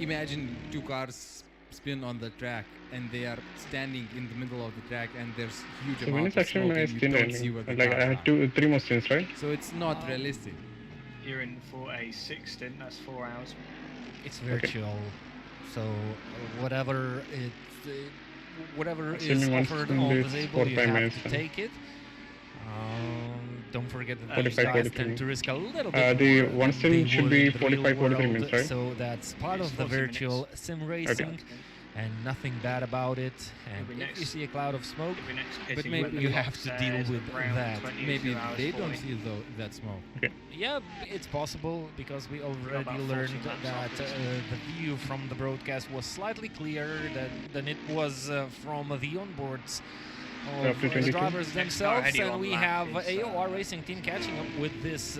imagine 2 cars spin on the track, and they are standing in the middle of the track, and there's huge So when amount it's of actually smoke, my and you stint don't see ending? where the Like I cars had are. 3 more stints, right? So it's not realistic. You're in for a 6 stint. That's 4 hours. It's virtual, so whatever whatever is Assuming one offered stint on the is table, you 45 have minutes to then. take it. Don't forget that these 45, guys 43 tend to minutes. risk a little bit The more one than they stint should would be in the real 45, 43 world, minutes, right? so that's part It's of the 40 virtual minutes. sim racing, and nothing bad about it. And Every if you next- see a cloud of smoke, Every next But pity maybe when the you clock have to deal says with around that. 22 Maybe hours they don't 40. see that smoke. yeah, it's possible because we already about 14 learned laps that afterwards. the view from the broadcast was slightly clearer than it was from the onboards Up of to the 22. drivers Next car themselves, ahead of you and on we lap have is, AOR Racing Team catching up with this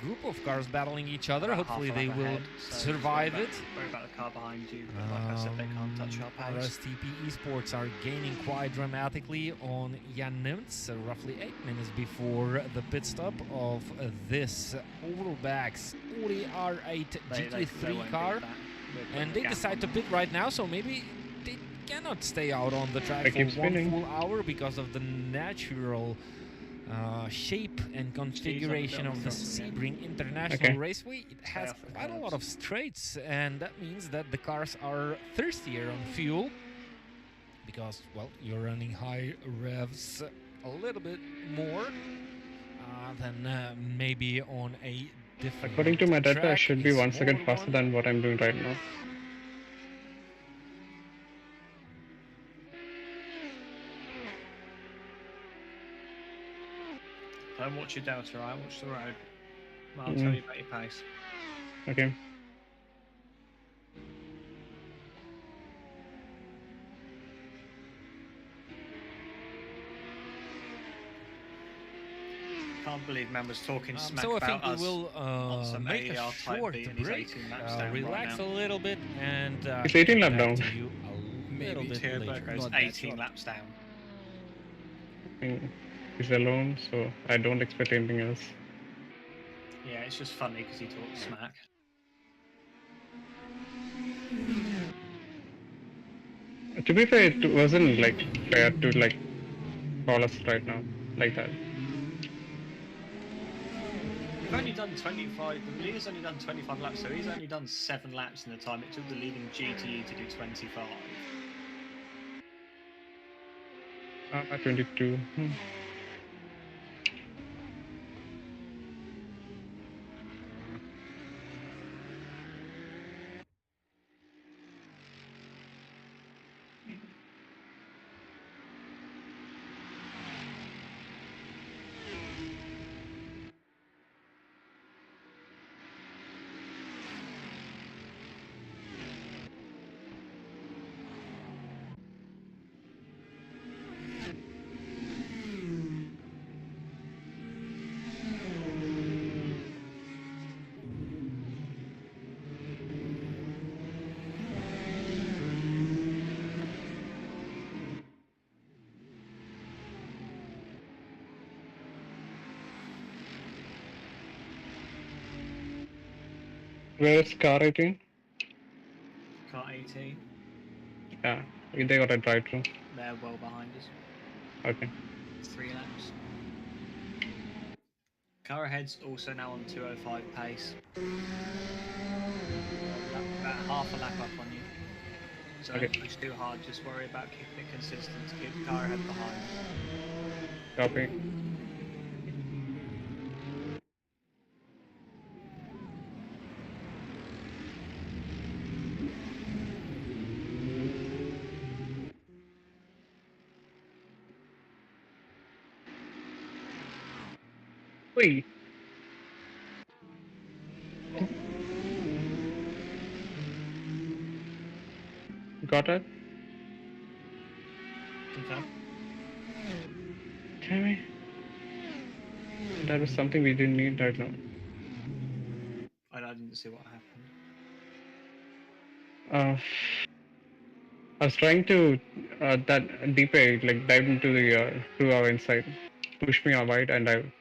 group of cars battling each other. About Hopefully half a they lap will ahead, so survive worry it. Worry about the car behind you, but like I said, they can't touch our pace. RSTP Esports are gaining quite dramatically on Jan Nimtz, roughly 8 minutes before the pit stop of this Overbacks Audi R8 They GT3 won't car. beat that. We're putting And a they gap decide on to them. pit right now, so maybe they cannot stay out on the track I for keep one spinning. full hour because of the natural shape and configuration of the Sebring International Okay. Raceway. It has off the quite a lot curbs. of straights, and that means that the cars are thirstier on fuel because, well, you're running high revs a little bit more than maybe on a different According to my data, I track, should a be 1 second smaller faster one. than what I'm doing right now. Don't watch your delta, right? Watch the road. I'll Mm. tell you about your pace. Okay. Can't believe man was talking smack So I about think we us. will on some make a AER type short beat and he's break, 18 laps down right relax now. a little bit, and It's 18 get lap back down. to you a little Maybe. bit Theo later. Burgo's Not that 18 short. laps down. He's alone, so I don't expect anything else. Yeah, it's just funny because he talks smack. To be fair, it wasn't like fair to like call us right now like that. We've only done 25. The leader's only done 25 laps, so he's only done 7 laps in the time it took the leading GTE to do 25. 22. Where's car 18? Car 18, Yeah, they got a drive through. they're well behind us. Okay. 3 laps. Car ahead's also now on 205 pace. About half a lap up on you. So Okay. don't push too hard, just worry about keeping it consistent to keep the car ahead behind. Copy. Wait. Got it? Confirm? Damn it. That was something we didn't need right now. I didn't see what happened. I was trying to that deeper like dive into the to our inside, push me out wide, and I'm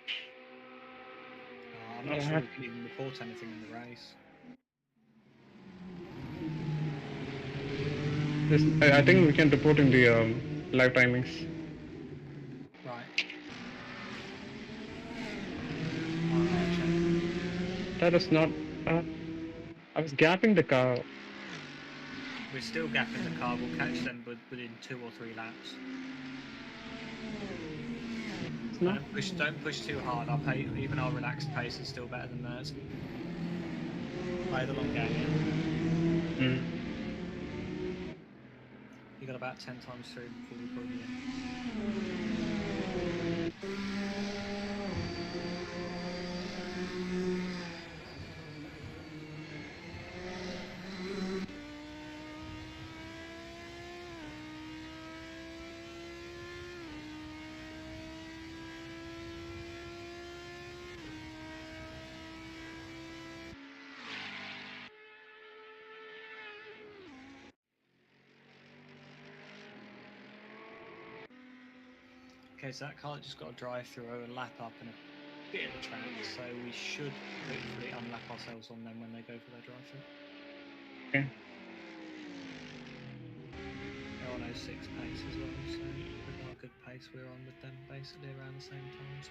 not sure we can even report anything in the race. I think we can report in the live timings. Right. I'll check. That is not. I was gapping the car. We're still gapping the car. We'll catch them within 2 or 3 laps. It's not. Don't push too hard. Even our relaxed pace is still better than theirs. Play the long game. Yeah? Mm. You got about 10 times through before we pull you in. Okay, so that car just got a drive through a lap up and a bit of the track, so we should hopefully unlap ourselves on them when they go for their drive through. Okay. They're on 06 pace as well, so we've got a good pace. We're on with them basically around the same times.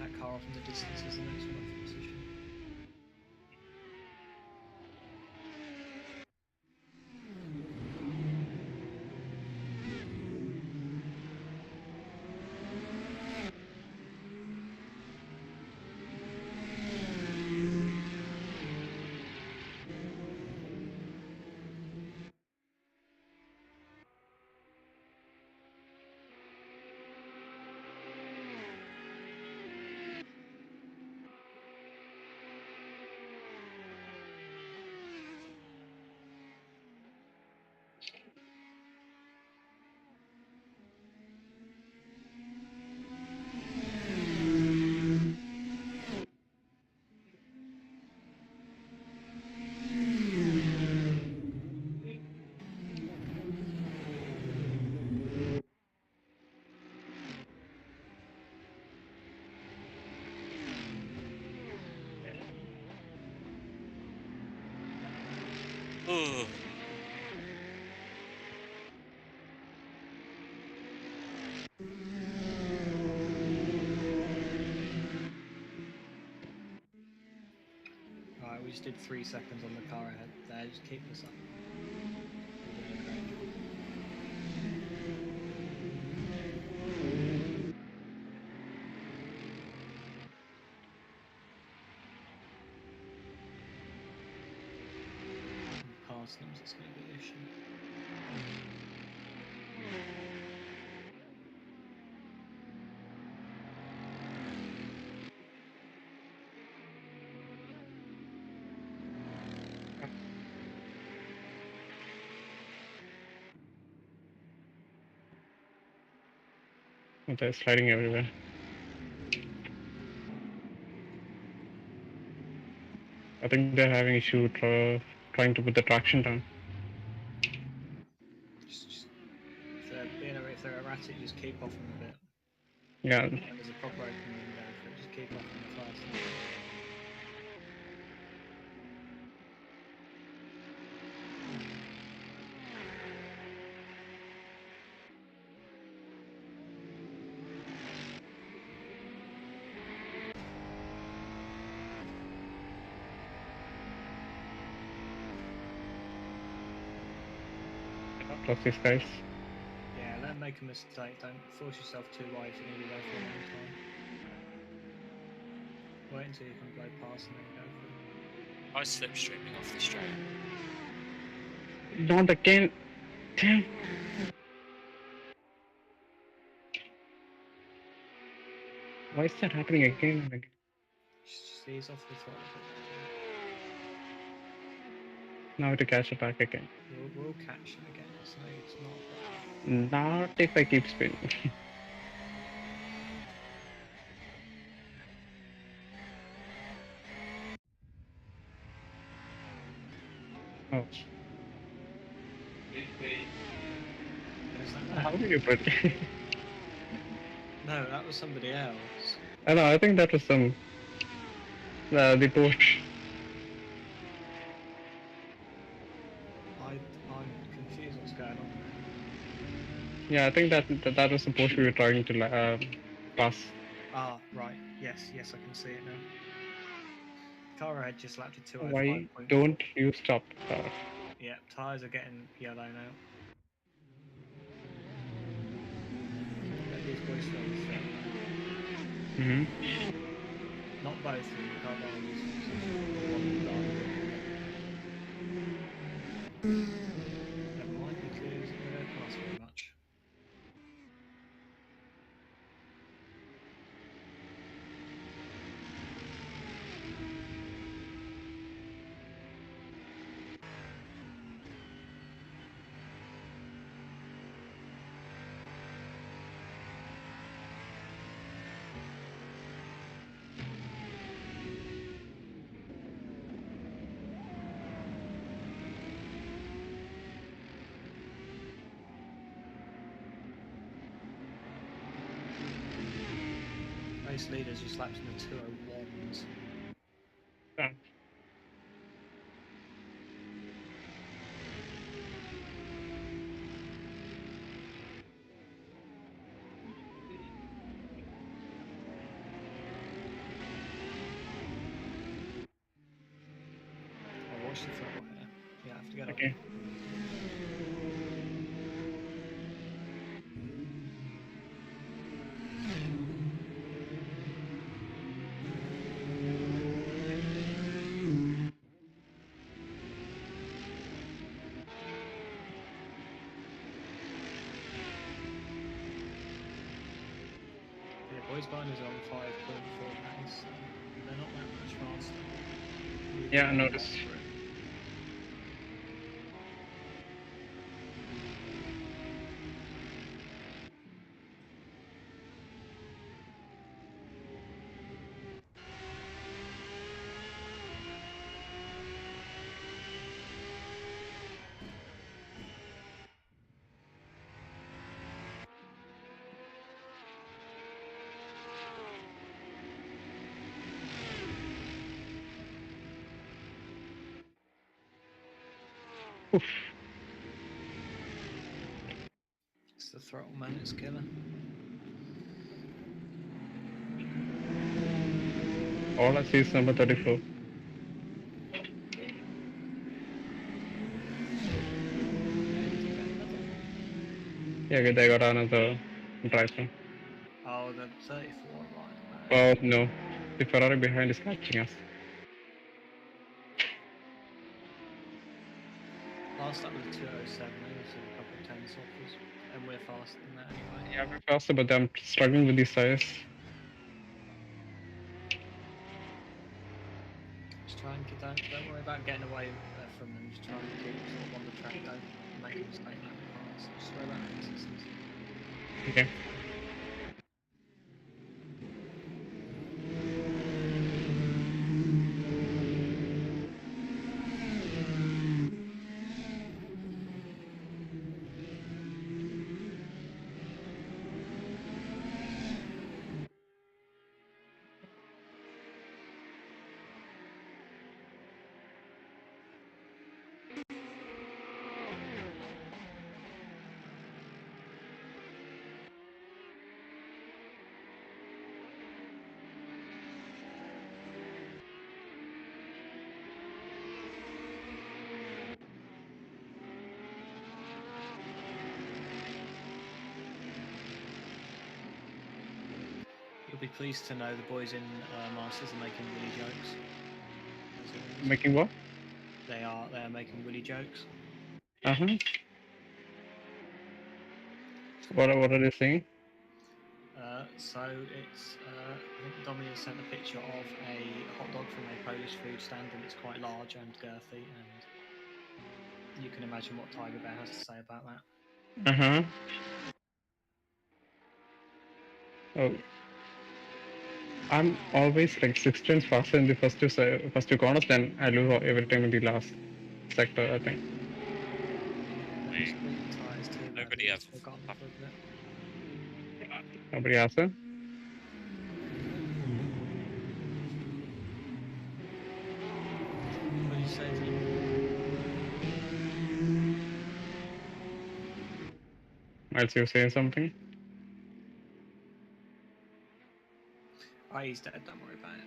That car off in the distance is the next one off position. Ooh. Alright, we just did 3 seconds on the car ahead there, just keep this up. We're doing a great job. Past them, so it's going to be an issue. They're sliding everywhere. I think they're having issue trying to put the traction down. Just if they're erratic, just keep off them a bit. Yeah. When there's a proper open window, just keep off them fast. Trust these guys. Yeah, let them make a mistake. Don't force yourself too wide if you're going to be there for a long time. Wait until you can blow past and then go for it. I was slipstreaming off the straight. Not again. Damn. Why is that happening again and again? Just ease off the throttle a bit. Now to catch it back again. We'll catch it again. It's not a problem. Not if I keep spinning. Oh. How do you put it? No, that was somebody else. I know, I think that was some the push. I'm confused what's going on there. Yeah, I think that was the Porsche we were trying to pass. Ah, right. Yes, I can see it now. Car ahead just lapped to Why 205.4. don't you stop? Yeah, tyres are getting yellow now. Let these boys fill the throttle now. Mm-hmm. Not both of them, you can't buy these ones. One of them died. Never mind, because they don't pass very much. Race leaders just lapped in the 201s. Yeah. Oh, watch the throttle here. Yeah, I have to get Okay. Yeah, boys behind us are on 5.4 pace, so they're not that much faster. We've Yeah, I got a lot noticed. through. Oof. It's the throttle, man, it's killer. All I see is number 34. Yeah, okay, they got another driver. Oh, the 34, right. Oh no, the Ferrari behind is catching us. Last up was 207, they also have a couple of 10s off us, and we're faster than that anyway. Yeah, we're faster, but I'm struggling with these tires. Just try and don't worry about getting away from them, just try and keep sort of on the track, don't make a mistake like the cars. Just worry about consistency. Okay. You'll be pleased to know the boys in Masters are making willy jokes. As always. Making what? They are making willy jokes. Uh-huh. What are they saying? So it's I think Dominic has sent a picture of a hot dog from a Polish food stand, and it's quite large and girthy, and you can imagine what Tiger Bear has to say about that. Uh-huh. Oh. I'm always like 6 turns faster in the first two corners, then I lose every time in the last sector, I think. Yeah, squeak the tyres too badly. Nobody has. It's forgotten for a bit. Nobody has it. What did you say, Tim? Miles, you saying something? Oh, he's dead. Don't worry about it.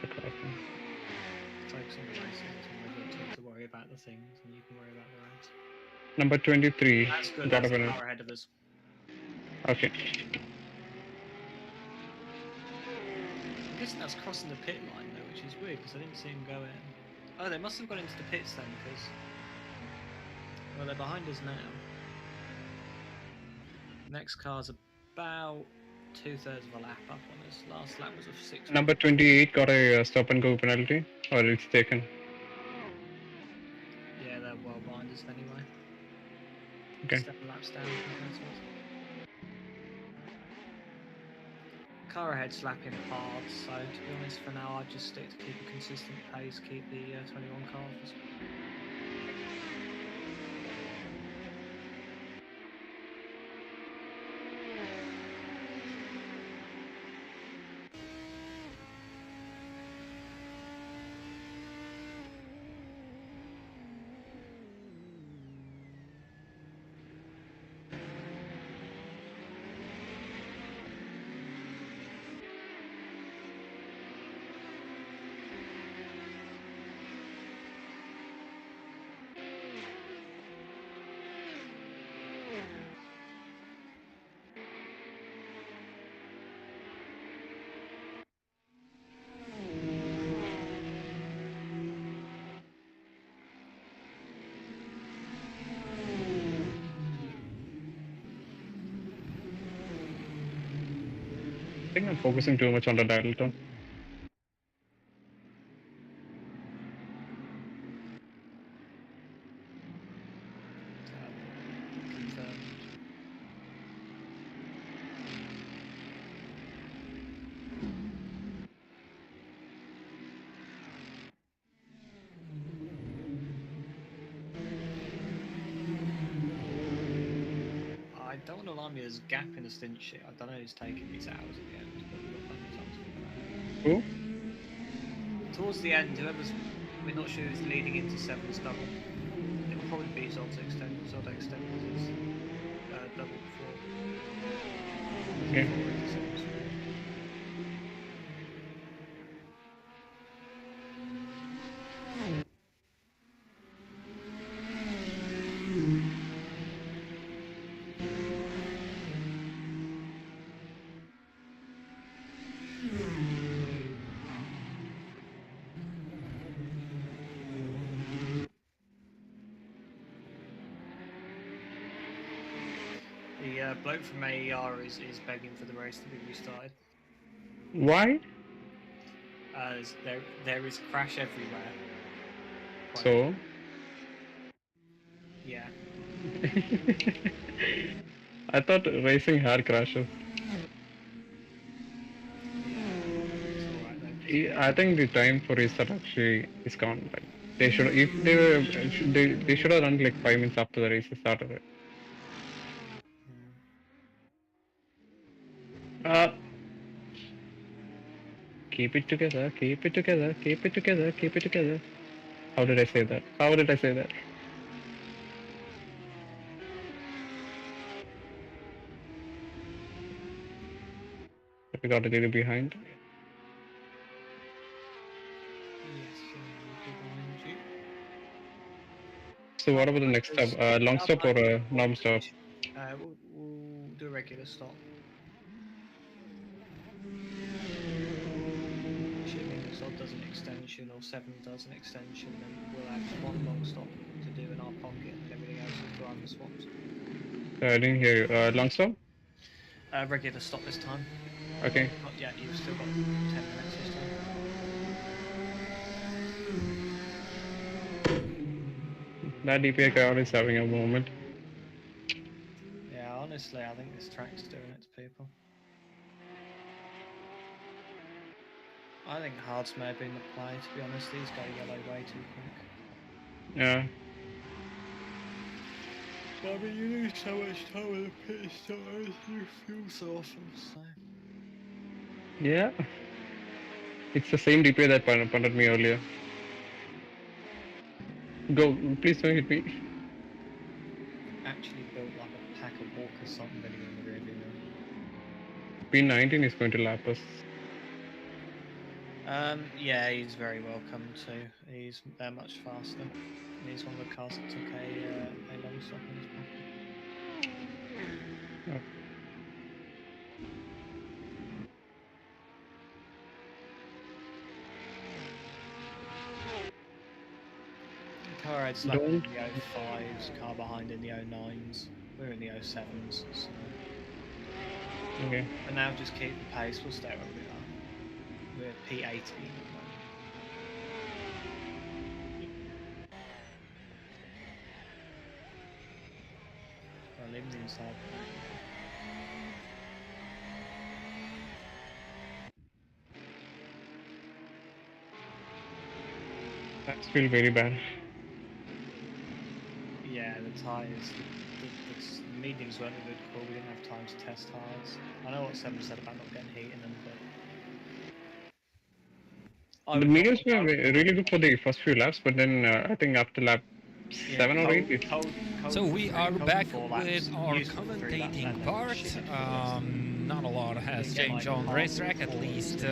The crossing. Focus on the races. To worry about the things, and you can worry about the race. Number 23. That's good. Got That's a a minute. car ahead of us. Okay. I'm guessing that's crossing the pit line though, which is weird because I didn't see him go in. Oh, they must have gone into the pits then, because well, they're behind us now. Next car's about 2/3 of a lap up on us. Last lap was a 6. Number 28 got a stop and go penalty, or it's taken. Yeah, they're well behind us anyway. Okay. 7 laps down compared to us. Car ahead's lapping hard, so to be honest, for now I'd just stick to keep a consistent pace, keep the 21 car off us. I think I'm focusing too much on the dial tone. Confirmed. I don't want to alarm you, there's a gap in the stint sheet. I don't know who's taking these hours at the end, but we've got plenty of time to think about Who? it. Towards the end, we're not sure who's leading into 7's double. It will probably be Zod extend his double before. Okay. Before into 7's. The bloke from AER is begging for the race to be restarted. Why? There is crash everywhere. So? Yeah. I thought racing had crashes. Yeah. It's alright though. I think the time for restart actually is gone. Like they should, if they were, they should have run like 5 minutes after the race started. Uh, keep it together, keep it together, keep it together, keep it together. How did I say that? How did I say that? We got a little behind. Yes, behind you. So what about the next stop? Long stop or a normal stop? We'll do a regular stop. Assuming the Zod does an extension or 7 does an extension, then we'll have one long stop to do in our pocket, and everything else is driver swaps. I didn't hear you. Long stop? Regular stop this time. Okay. Yeah, you've still got 10 minutes this time. That DPI car is having a moment. Yeah, honestly, I think this track's doing it to people. I think Haarse may have been the play, to be honest. These go yellow way too quick. Yeah. But I mean, you lose so much time with the pit stars, you feel so often, so... Yeah. It's the same DPI that punted me earlier. Go, please don't hit me. Actually, like a pack of walkers something getting in the rear view mirror. P19 is going to lap us. Yeah, he's very welcome too. They're much faster. He's one of the cars that took a long stop in his pocket. Oh. Car ahead's like in the 05s, car behind in the 09s. We're in the 07s. So. Okay. But now just keep the pace. We'll stay where we are. We're P80 at the moment. I'll leave the inside. That feel very bad. Yeah, the tyres, the mediums weren't a good call. We didn't have time to test tyres. I know what Seven said about not getting heat in them, but The mediums were really good for the first few laps, but then I think after lap 7 or 8, So we are back with our commentating part. Not a lot has changed on the racetrack, at least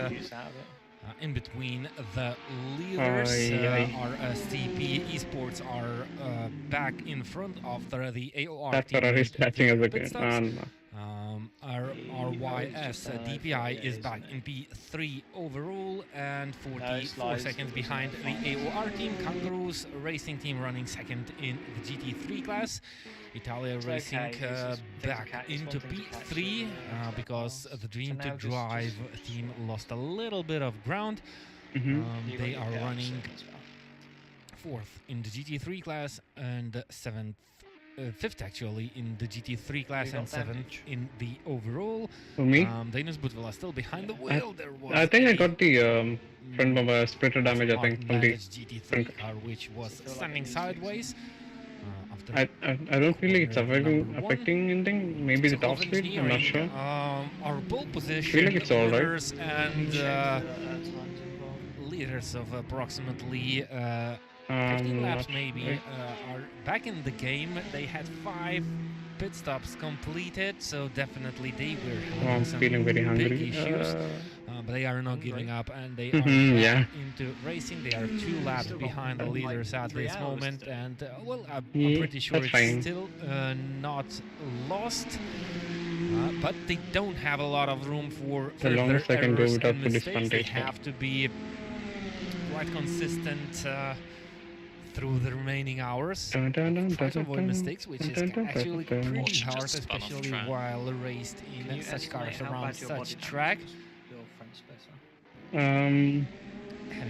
in between the leaders. Our STP esports are back in front after the AOR that's team what I was made catching their as pit a stops. Our RYS DPI is back in P3 overall and 44 seconds behind the AOR team. Kangaroos racing team running second in the GT3 class. Italia Racing back into P3 because the Dream to Drive team lost a little bit of ground. They are running fourth in the GT3 class and fifth actually in the GT3 class and seventh in the overall. For me? Danish Butvilla still behind the wheel. I think I got the front bumper splitter damage, I think, from the GT3 car, which was standing sideways. I don't feel like it's affecting anything. Maybe the top speed, I'm not sure. Our pole position I feel like it's all right. leaders and leaders of approximately 15 laps maybe are back in the game. They had 5 pit stops completed, so definitely they were having some feeling very hungry. big issues. But they are not giving up and they are into racing. They are 2 laps behind the leaders at this moment, and well, I'm pretty sure it's still not lost. But they don't have a lot of room for further errors and mistakes. They have to be quite consistent through the remaining hours. Try to avoid mistakes, which is actually pretty hard, especially while raced in such cars around such track. I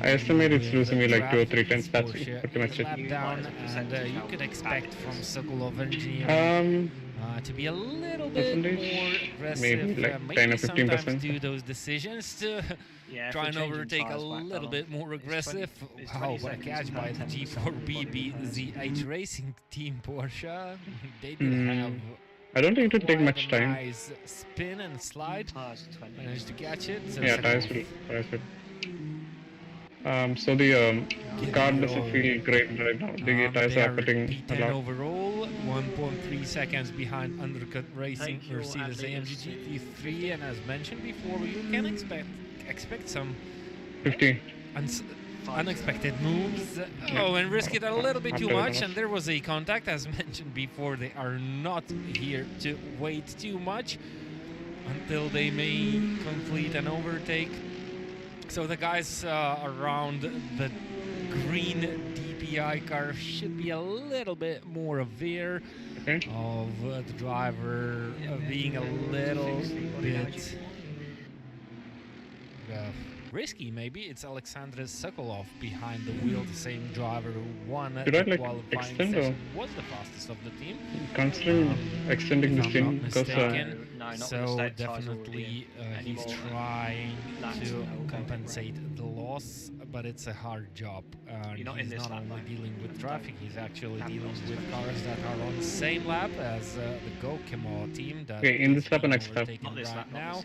estimate it's losing me like 2 or 3 tenths. That's pretty much it. Lap down, and you could expect from Sokolov Engineering to be a little bit more aggressive, maybe like 10 or 15%. Sometimes do those decisions to try and overtake a little bit more aggressive. Wow, what a catch by the G4BBZH Racing Team Porsche. They did have I don't think it would take much time. Nice spin and slide. Managed to catch it. So yeah, tires will. So the car doesn't feel great right now. The tires are cutting a lot. Overall, 1.3 seconds behind Undercut Racing Mercedes AMG GT3, and as mentioned before, you can expect some 15. Unexpected moves. And risk it a little bit too much, and there was a contact. As mentioned before, they are not here to wait too much until they may complete an overtake. So the guys around the green DPI car should be a little bit more aware of the driver being a little bit risky. Maybe it's Alexander Sokolov behind the wheel, the same driver who won the qualifying session, was the fastest of the team. Considering extending the stint, because so definitely he's trying to compensate the loss, but it's a hard job. He's not only dealing with traffic, he's actually dealing with cars that are on the same lap as the Gokimo team. That in this lap and next lap. Right now.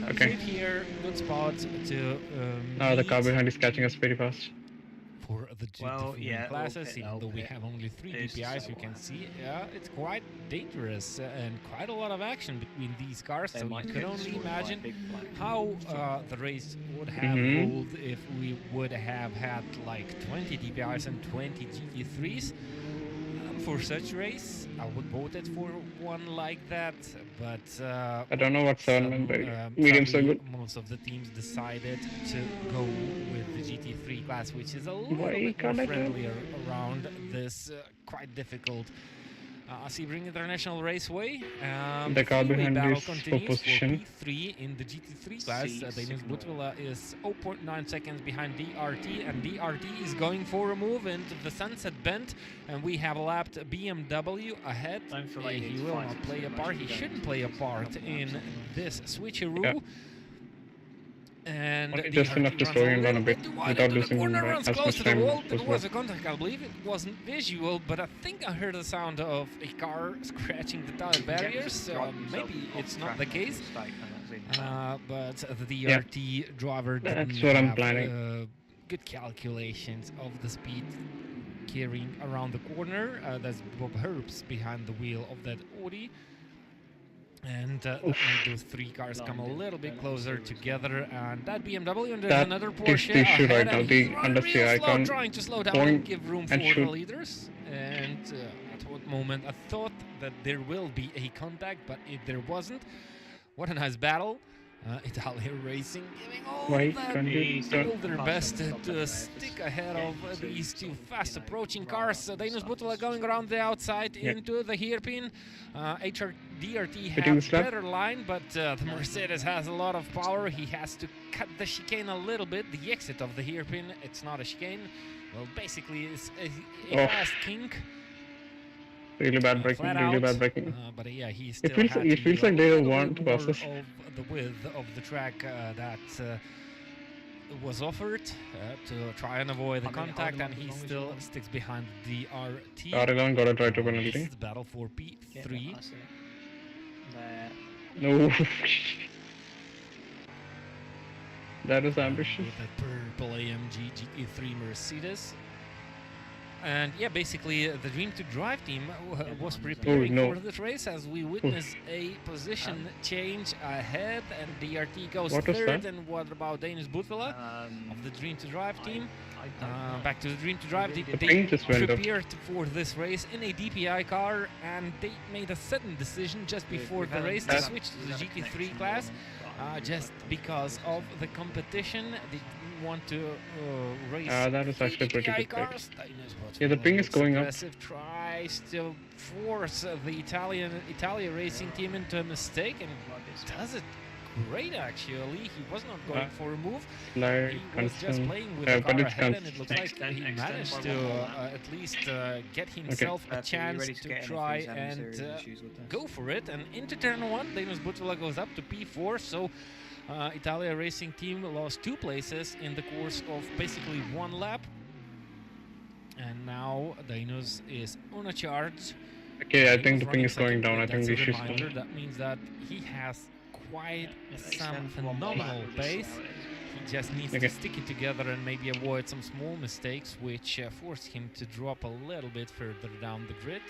Okay. Here, good spot to. The car behind is catching us very fast. for the two Well, different yeah, classes, okay, even though we okay. have only 3 Who's to DPIs. say You can why? see it's quite dangerous and quite a lot of action between these cars. They So you might could get only destroyed by a imagine big black how truck. the race would have rolled if we would have had like 20 DPIs and 20 GT3s. For such race, I would vote it for one like that, but I don't know what's on, man. Mediums are sadly, good. most of the teams decided to go with the GT3 class, which is a little Why bit more can't I do? friendlier around this quite difficult Sebring International Raceway. The car freeway behind battle is for continues for position. P3 in the GT3 class. C, Daniels signal. Butvila is 0.9 seconds behind DRT, and DRT is going for a move into the Sunset Bend, and we have lapped BMW ahead. Don't feel like you He need to will fight not it play too a much. part. You He don't shouldn't need play a to part couple in laps. this switcheroo. Yeah. And Only the just enough RT to runs slow a him down a little bit bit wide without into the losing corner, by runs as close much to the time wall. as There possible. was a contact. I believe it wasn't visual, but I think I heard the sound of a car scratching the tire barriers. Maybe it's not the case. But the DRT driver didn't That's what I'm have planning. good calculations of the speed carrying around the corner. That's Bob Herbst behind the wheel of that Audi. And that made those 3 cars come a little bit closer together. And that BMW, and there's That another is Porsche the issue ahead, right now. and The he's running understeer real slow, icon trying to slow down point and give room and for the shoot. leaders. And at what moment I thought that there will be a contact, but there wasn't. What a nice battle. Italia Racing giving all Why that can't you turn? all their best to stick ahead of these 2 fast approaching cars. Daniels Butvila going around the outside into the hairpin. DRT Hitting the has slab. better line, but the Mercedes has a lot of power. He has to cut the chicane a little bit. The exit of the hairpin, it's not a chicane. Well, basically it's a fast kink. Really bad braking. Flat Really out, bad braking. but yeah, he still feels had like- it to feels do a like they little want bit to more process. of the width of the track that was offered to try and avoid the contact, and he still sticks behind the DRT. R11 got a try to This penalty. is the battle for P3. There. No. That is ambitious. With that purple AMG GT3 Mercedes. And yeah, basically the Dream to Drive team was preparing no. for this race as we witness a position change ahead, and DRT goes What was third. that? And what about Danish Butvila of the Dream to Drive team? Back to the Dream to Drive team. The They ping just went up. prepared for this race in a DPI car, and they made a sudden decision just before the race to switch to the GT3 class. Just because of the competition, they didn't want to race that was actually pretty DPI good pick. cars. Yeah, the ping is going up. Aggressive, tries to force the Italia racing team into a mistake, and does it great actually. He was not going for a move. Like He was just concern. playing with the but car it's ahead, and it looks like Extend- he extend managed by to one more lap. at least get himself a chance to try and go for it. And into turn 1, Daniels Butvila goes up to P4, so Italia Racing Team lost 2 places in the course of basically 1 lap. And now Daniels is on a charge. Okay, I He think was the ping running is going second, down. but I think that's the a issue is reminder. done. That means that he has quite some Extend for one more lap, phenomenal we'll just see pace. how it is. He just needs Okay. to stick it together and maybe avoid some small mistakes, which forced him to drop a little bit further down the grid.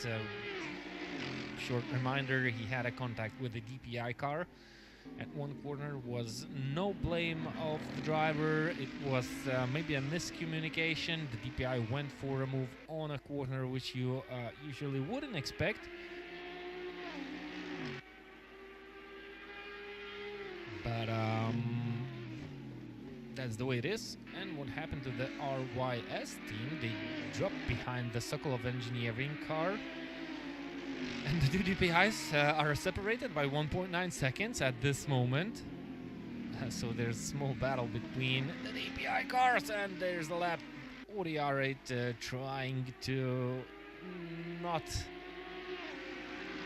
Short reminder, he had a contact with the DPI car. At one corner was no blame of the driver. It was maybe a miscommunication. The DPI went for a move on a corner, which you usually wouldn't expect. But that's the way it is. And what happened to the RYS team? They dropped behind the Sokolov Engineering car. And the 2 DPIs are separated by 1.9 seconds at this moment. So there's a small battle between the DPI cars, and there's the lap Audi R8 trying to not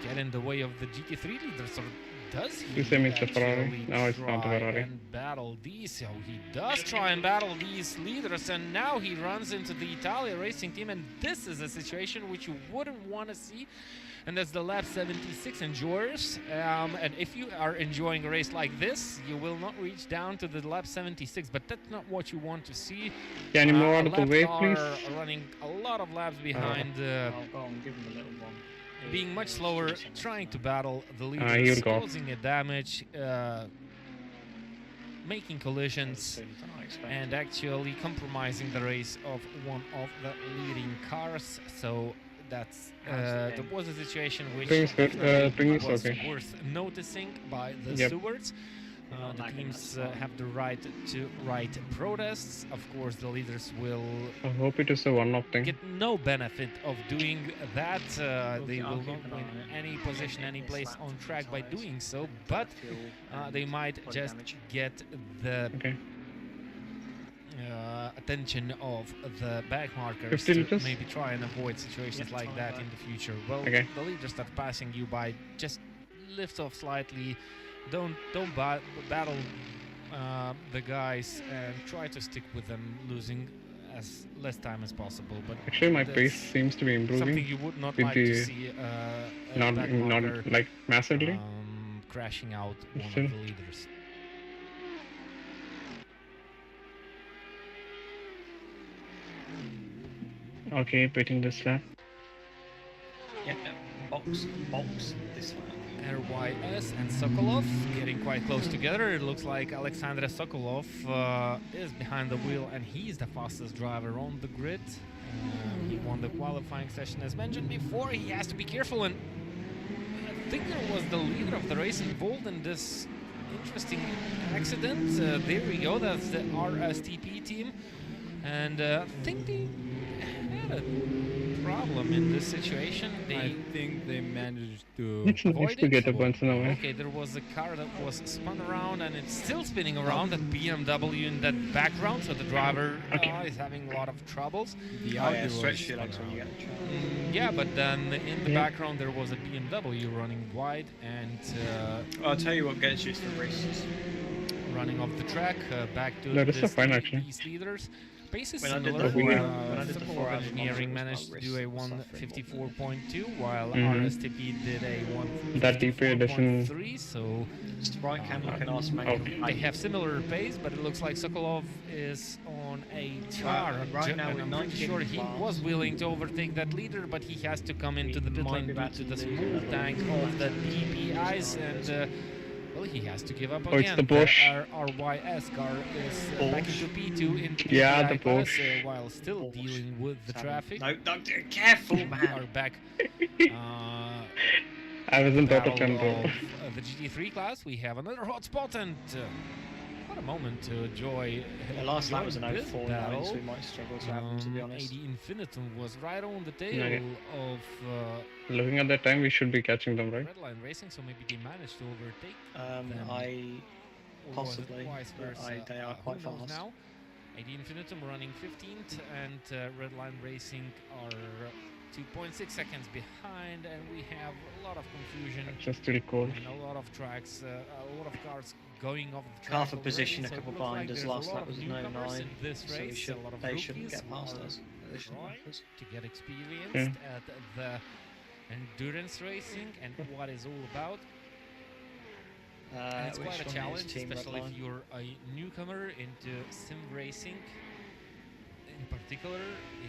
get in the way of the GT3 leaders, or does You say he it's a Ferrari? actually No, it's not a try Ferrari. and battle these? So he does try and battle these leaders, and now he runs into the Italia racing team, and this is a situation which you wouldn't want to see. And that's the lap 76 enjoyers. And if you are enjoying a race like this, you will not reach down to the lap 76, but that's not what you want to see. Can you move out of the Laps way, are please? running a lot of laps behind, I'll go on, give him a little one. being much slower, trying to battle the he'll leaders, go. causing a damage, making collisions, and actually compromising the race of one of the leading cars. So that's there was a situation which Spring is good. definitely Spring is was okay. worth noticing by the Yep. stewards. The teams have the right to write protests. Of course, the leaders will I hope it is a one-off thing. get no benefit of doing that. They I'll will keep not an win eye on it. any position, any place on track by doing so, but they might just get the Okay. attention of the back markers 50 to liters? maybe try and avoid situations like that in the future. Well, Okay. the leaders start passing you by, just lift off slightly. Don't battle the guys, and try to stick with them, losing as less time as possible. But Actually, my that's pace seems to be something improving. you would not with like the to see a Not, back not marker like massively. crashing out one Still. of the leaders. Okay, beating this lap. Yeah, box, this one. RYS and Sokolov getting quite close together. It looks like Alexander Sokolov is behind the wheel, and he's the fastest driver on the grid. He won the qualifying session as mentioned before. He has to be careful, and I think there was the leader of the race involved in this interesting accident. There we go, that's the RSTP team, and I think they had a problem in this situation. I think they managed to. It's nice avoid to it? get a once in a while. Okay, there was a car that was spun around, and it's still spinning around, that BMW in that background, so the driver is having a lot of troubles. The Oh Audi yeah, was stretch your legs when you get a chance. Yeah, but then in the Yeah. background there was a BMW running wide and I'll tell you what gets you to the races. running off the track, back to No, this is fine, actually. these leaders. Pace is When I did similar. the four- when I did the Simple 4 hours Engineering one, it was managed to about do a wrist suffering more than 154.2, while Mhm. RSTP did a That DPA doesn't- 154.3, so Just right cam, you can ask Okay. manual. they have similar pace, but it looks like Sokolov is on a car. right now and with I'm pretty 19 sure he class. was willing to overtake that leader, but he has to come into He the pit might lane be due about to to the lose smooth another tank of the DPIs, and well, he has to give up Oh, it's again. the Porsche. RYS car is back Porsche. into P2 in the Yeah, DPI the class, Porsche. while still Porsche. dealing with the traffic. No, careful, We man. are back. I wasn't out Battle of control. of the GT3 class. We have another hot spot, and what a moment to enjoy. The last lap was an this 04 battle. so we might struggle to have them, to be honest. AD Infinitum was right on the tail Okay. of Looking at that time, we should be catching them, right? Redline Racing, so maybe they managed to overtake them. I Or was it possibly, vice but versa? they are quite Who knows fast. now? AD Infinitum running 15th, and Redline Racing are 2.6 seconds behind, and we have a lot of confusion. It's just still cold. And a lot of tracks, a lot of cars going off the track. half a already, position, a so it couple looks like behind us. there's a Last lot lap of was newcomers 9, in this so we race, should, a lot of they shouldn't rookies get past are us. They shouldn't trying have us. to get experienced at the endurance racing and what it's all about. And it's Which quite a one is challenge, Team especially Redline? if you're a newcomer into sim racing. In particular,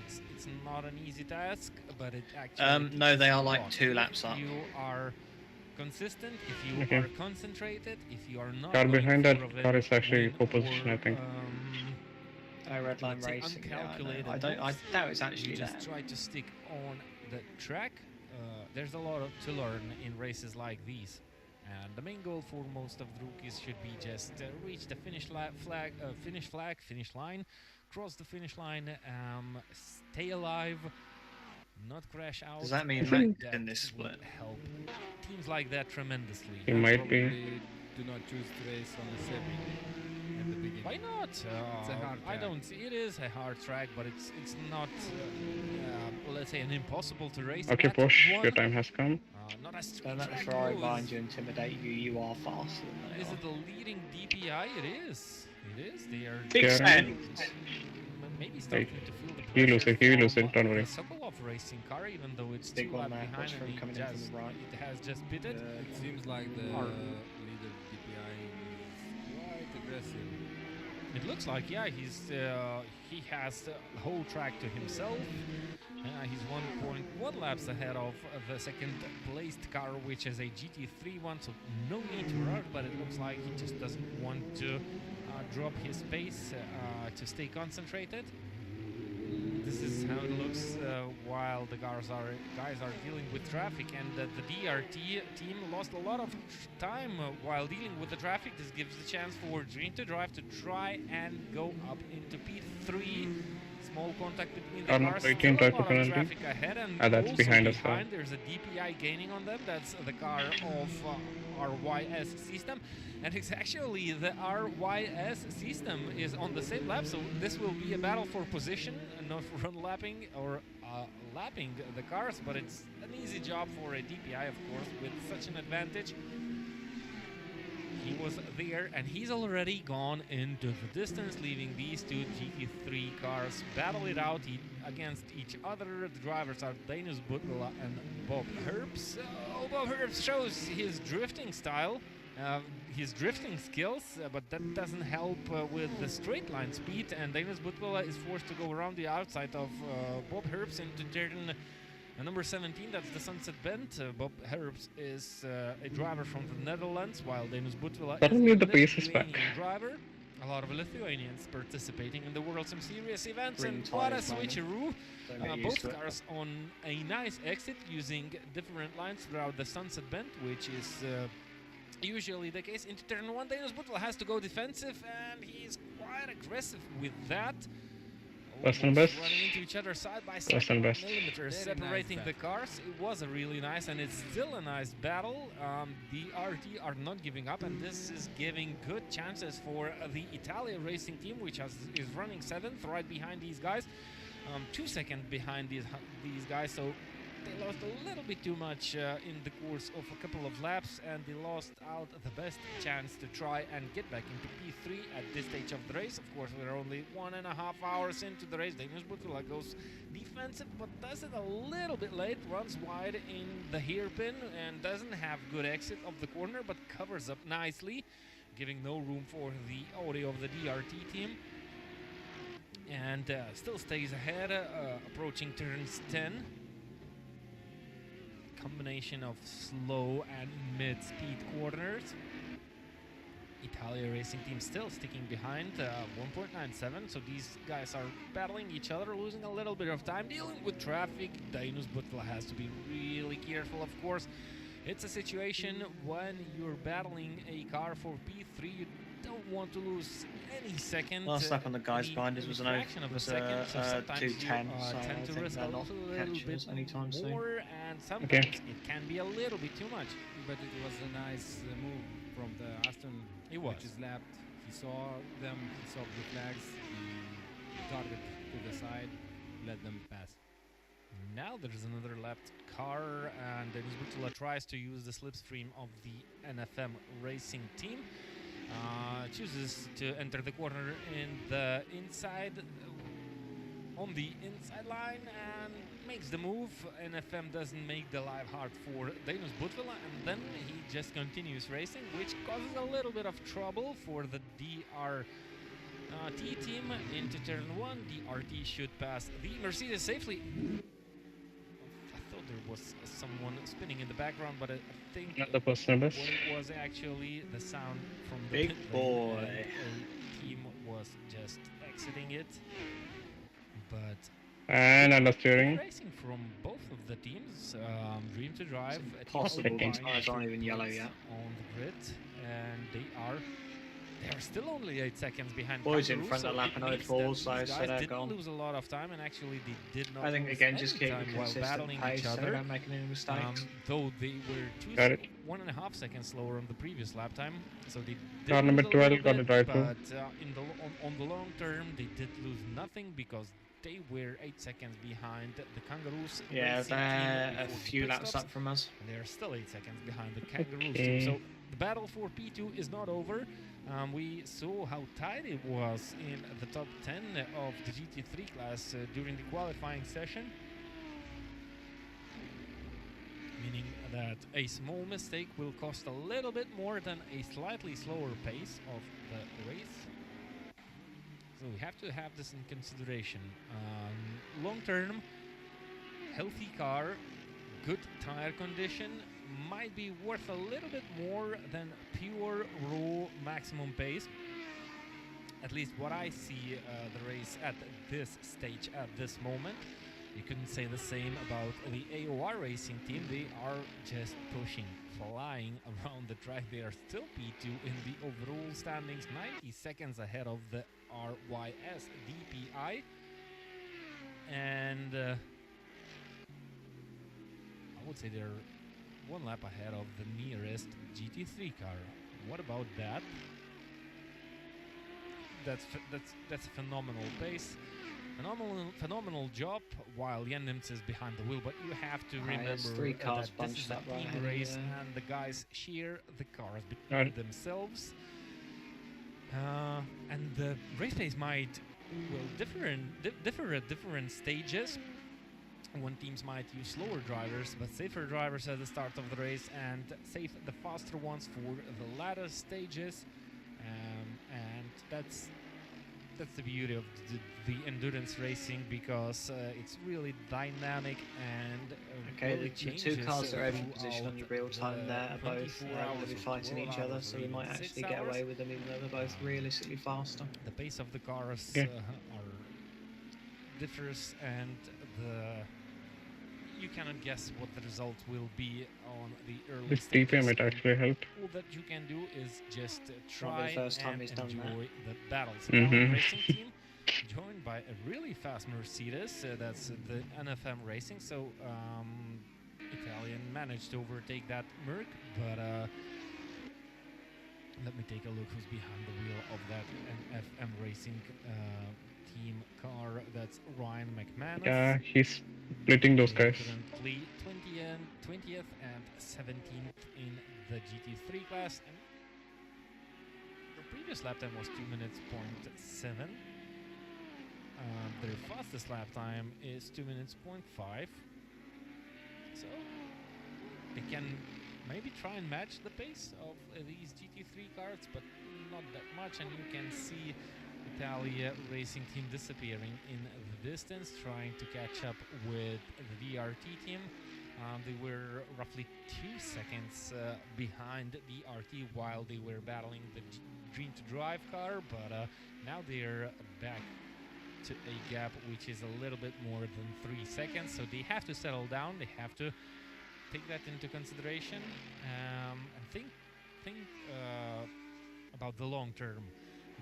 it's not an easy task, but it actually No, they teaches are you a like lot. 2 laps up. If you are consistent, if you Okay. are concentrated, if you are not Car going behind for that a car is actually win pole position, I or, think. Redline let's say Racing. Yeah, uncalculated I don't. I moves, doubt it's you actually just that. try to stick on the track. There's a lot to learn in races like these, and the main goal for most of the rookies should be just reach the finish finish line, cross the finish line, stay alive, not crash out. Does that mean Isn't- Mac That in this would split? help teams like that tremendously. It might be. Probably do not choose to race on the Sebring at the beginning. Why not? It's a hard I track. don't see it is a hard track, but it's not let's say, an impossible to race. Okay, at Porsche, one. your time has come. Not as Don't straight let the track Ferrari goes. behind you intimidate you. You are faster than they Is are. it the leading DPI? It is. It is. They are Big Yeah. send. maybe starting to feel the He lose pressure it, he lose from it, don't worry. the Sokolov racing car, even though it's Big two one laps there. behind Watch for and him coming in from the right. it has just pitted. It seems like the Or- leader DPI is quite aggressive. It looks like, yeah, he has the whole track to himself. He's 1.1 laps ahead of the second placed car, which is a GT3 one, so no need to rush, but it looks like he just doesn't want to drop his pace to stay concentrated. This is how it looks while the guys are dealing with traffic, and the DRT team lost a lot of time while dealing with the traffic. This gives the chance for Dream to Drive to try and go up into P3. Small contact between the Arnold cars. 18 Still a type lot of of penalty. traffic ahead, and That's also behind us, behind there's a DPI gaining on them. That's the car of RYS system, and it's actually the RYS system is on the same lap, so this will be a battle for position, not for run lapping or lapping the cars, but it's an easy job for a DPI, of course, with such an advantage. He was there, and he's already gone into the distance, leaving these two GT3 cars battle it out against each other. The drivers are Danis Butla and Bob Herbst. Bob Herbst shows his drifting style, his drifting skills, but that doesn't help with the straight line speed, and Danis Butla is forced to go around the outside of Bob Herbst into turn number 17, that's the Sunset Bend. Bob Herbst is a driver from the Netherlands, while Danis Butla is Suddenly a the pace is back. Lithuanian driver. A lot of Lithuanians participating in the World Sim Series events, Green and what a tyres, man. switcheroo. Don't get used Both to it. cars on a nice exit using different lines throughout the Sunset Bend, which is usually the case. Into turn 1, Danis Butla has to go defensive, and he's quite aggressive with that. Best and Almost best. running into each other side by side, Best and best. millimeters Very nice separating the battle. cars. It was a really nice, and it's still a nice battle. The RT are not giving up, and this is giving good chances for the Italia racing team, which is running 7th, right behind these guys. 2 seconds behind these guys, so they lost a little bit too much in the course of a couple of laps, and they lost out the best chance to try and get back into P3 at this stage of the race. Of course, we're only 1.5 hours into the race. Danis Butla goes defensive, but does it a little bit late, runs wide in the hairpin, and doesn't have good exit of the corner, but covers up nicely, giving no room for the Audi of the DRT team. And still stays ahead, approaching turns 10. Combination of slow and mid-speed corners. Italia racing team still sticking behind, 1.97, so these guys are battling each other, losing a little bit of time, dealing with traffic. Danis Butla has to be really careful, of course. It's a situation when you're battling a car for P3, you don't want to lose any second. Last lap on the guys any behind us was an fraction of a second, so sometimes 2:10, you so I tend to think risk a they're not little catching bit us anytime soon. more, and sometimes it can be a little bit too much. But it was a nice move from the Aston, It was. which is lapped. He saw them, he saw the flags, he targeted to the side, let them pass. Now there's another lapped car, and Danis Butla tries to use the slipstream of the NFM racing team. Chooses to enter the corner in the inside, on the inside line, and makes the move. NFM doesn't make the life hard for Danis Butla, and then he just continues racing, which causes a little bit of trouble for the DRT team into turn 1. DRT should pass the Mercedes safely. I thought there was someone spinning in the background, but I think Not the personal best. what it was actually the sound from the Big pit lane, boy. and a team was just exiting it. But And good understeering. racing from both of the teams. Dream to Drive at impossible, equal these tyres aren't even yellow points yet. on the grid, and they are still only 8 seconds behind. Boys in Kangaroo, front of so lap it and means 04, that so these so guys they're didn't gone. lose a lot of time, and actually they did not I think lose again, any just keep time a while consistent battling pace each so other. we don't make any mistakes. Though they were Got it. 1.5 seconds slower on the previous lap time, so they did Car number lose a little 12 got bit, it right through. but in the on the long term they did lose nothing, because they were 8 seconds behind the Kangaroos. Yeah, racing team they're a before the few pit laps stops, up from us. and they're still 8 seconds behind the Kangaroos Okay. team. So the battle for P2 is not over. We saw how tight it was in the top 10 of the GT3 class during the qualifying session. Meaning that a small mistake will cost a little bit more than a slightly slower pace of the race. So we have to have this in consideration. Long term, healthy car, good tire condition might be worth a little bit more than pure raw maximum pace. At least what I see the race at this stage at this moment. You couldn't say the same about the AOR racing team. They are just pushing, flying around the track. They are still P2 in the overall standings, 90 seconds ahead of the RYS DPI. And I would say they're 1 lap ahead of the nearest GT3 car. What about that? That's a phenomenal pace. Phenomenal job while Jendemts is behind the wheel, but you have to remember there's 3 cars that this is bunched a up right team ahead of race you. and the guys share the cars between Right. themselves. And the race pace might differ at different stages. One teams might use slower drivers, but safer drivers at the start of the race, and save the faster ones for the latter stages. And that's the beauty of the endurance racing, because it's really dynamic and Okay, really the 2 changes cars that are in position on throughout your real time the there are both 24 going to hours be or fighting 12 each other, hours so or we even might 6 actually get hours. away with them, even though they're both realistically faster. The pace of the cars Yeah. are differs, and you cannot guess what the result will be on the early This stages. TPM might actually help. All that you can do is just Not try the first time and he's done that. enjoy the battles. Mhm. Italian racing team joined by a really fast Mercedes. That's the NFM Racing. So Italian managed to overtake that Merc, but let me take a look who's behind the wheel of that NFM Racing team car. That's Ryan McManus. Yeah, he's splitting those They are guys. currently 20th and 17th in the GT3 class, and the previous lap time was 2 minutes point 7. Their fastest lap time is 2 minutes point 5. So they can maybe try and match the pace of these GT3 cars, but not that much. And you can see Italia racing team disappearing in the distance, trying to catch up with the DRT team. They were roughly 2 seconds behind DRT while they were battling the Dream to Drive car, but now they're back to a gap which is a little bit more than 3 seconds. So they have to settle down. They have to take that into consideration and think about the long term.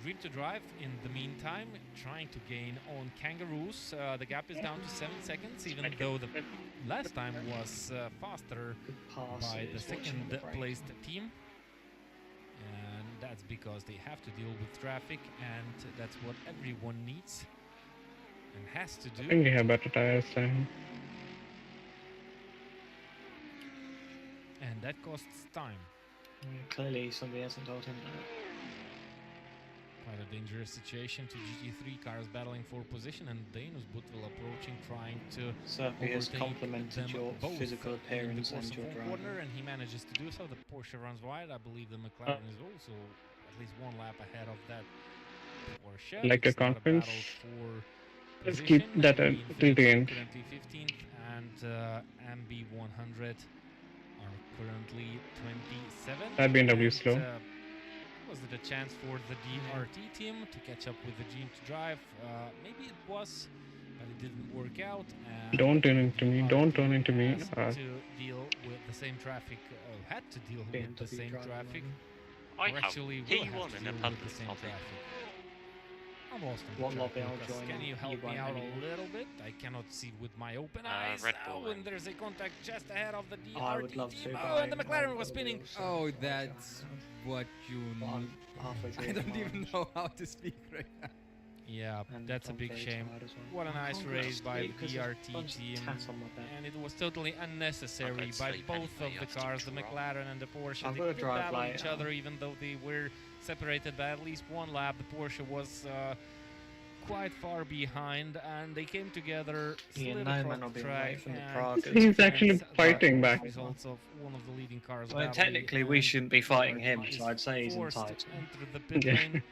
Dream to Drive, in the meantime, trying to gain on Kangaroos. The gap is down to 7 seconds, even though the last time was faster Good pass. by it the is watching second the break. placed team. And that's because they have to deal with traffic, and that's what everyone needs and has to I do. think we have better tires than And that costs time. Yeah, clearly somebody hasn't told him that. Quite a dangerous situation to GT3 cars battling for position, and Danus Butvil approaching, trying to Syrpi has overtake complimented them your both physical in the appearance course and of your one corner, driving. and he manages to do so. The Porsche runs wide. I believe the McLaren is also at least 1 lap ahead of that Porsche. like a It's not conference. battle for Let's keep position. that MB till the Infinity end. currently 15th, and MB100 are currently 27th. That BMW And, slow. was it a chance for the DRT team to catch up with the Dream to Drive? Maybe it was, but it didn't work out. And Don't turn into me, don't turn into me. has to deal with the same traffic, had to deal with the BMW same driver, traffic, I or have actually will have P1 to in deal a with public the same lobby. traffic. I'm lost in What the track, lobby I'll Lucas. join Can in? you You help me won't out anymore. a little bit? I cannot see with my open eyes. Red Bull Oh, then. and there's a contact just ahead of the DRT I would love team. to. Oh, and the McLaren was spinning. Oh, that's what you But I'm need. halfway through. I don't the even match. know how to speak right now. Yeah, And that's a John's big very shame. tired as well. What a I nice can't go to race by sleep the 'cause there's a DRT bunch of team, tats on my bed. and it was totally unnecessary I'll go to by sleep both anyway, of the I have to cars, the drive. McLaren and the Porsche. I've They got to did drive battle each later. other, even though they were separated by at least one lap. The Porsche was quite far behind, and they came together, Yeah, slid no across man, I'll the be track, away from the and Prague. He's actually experienced the fighting back. results of one of the leading cars. Well, badly, technically, we and shouldn't be fighting DRT him, is so I'd say he's forced to entitled. enter the pit Yeah. lane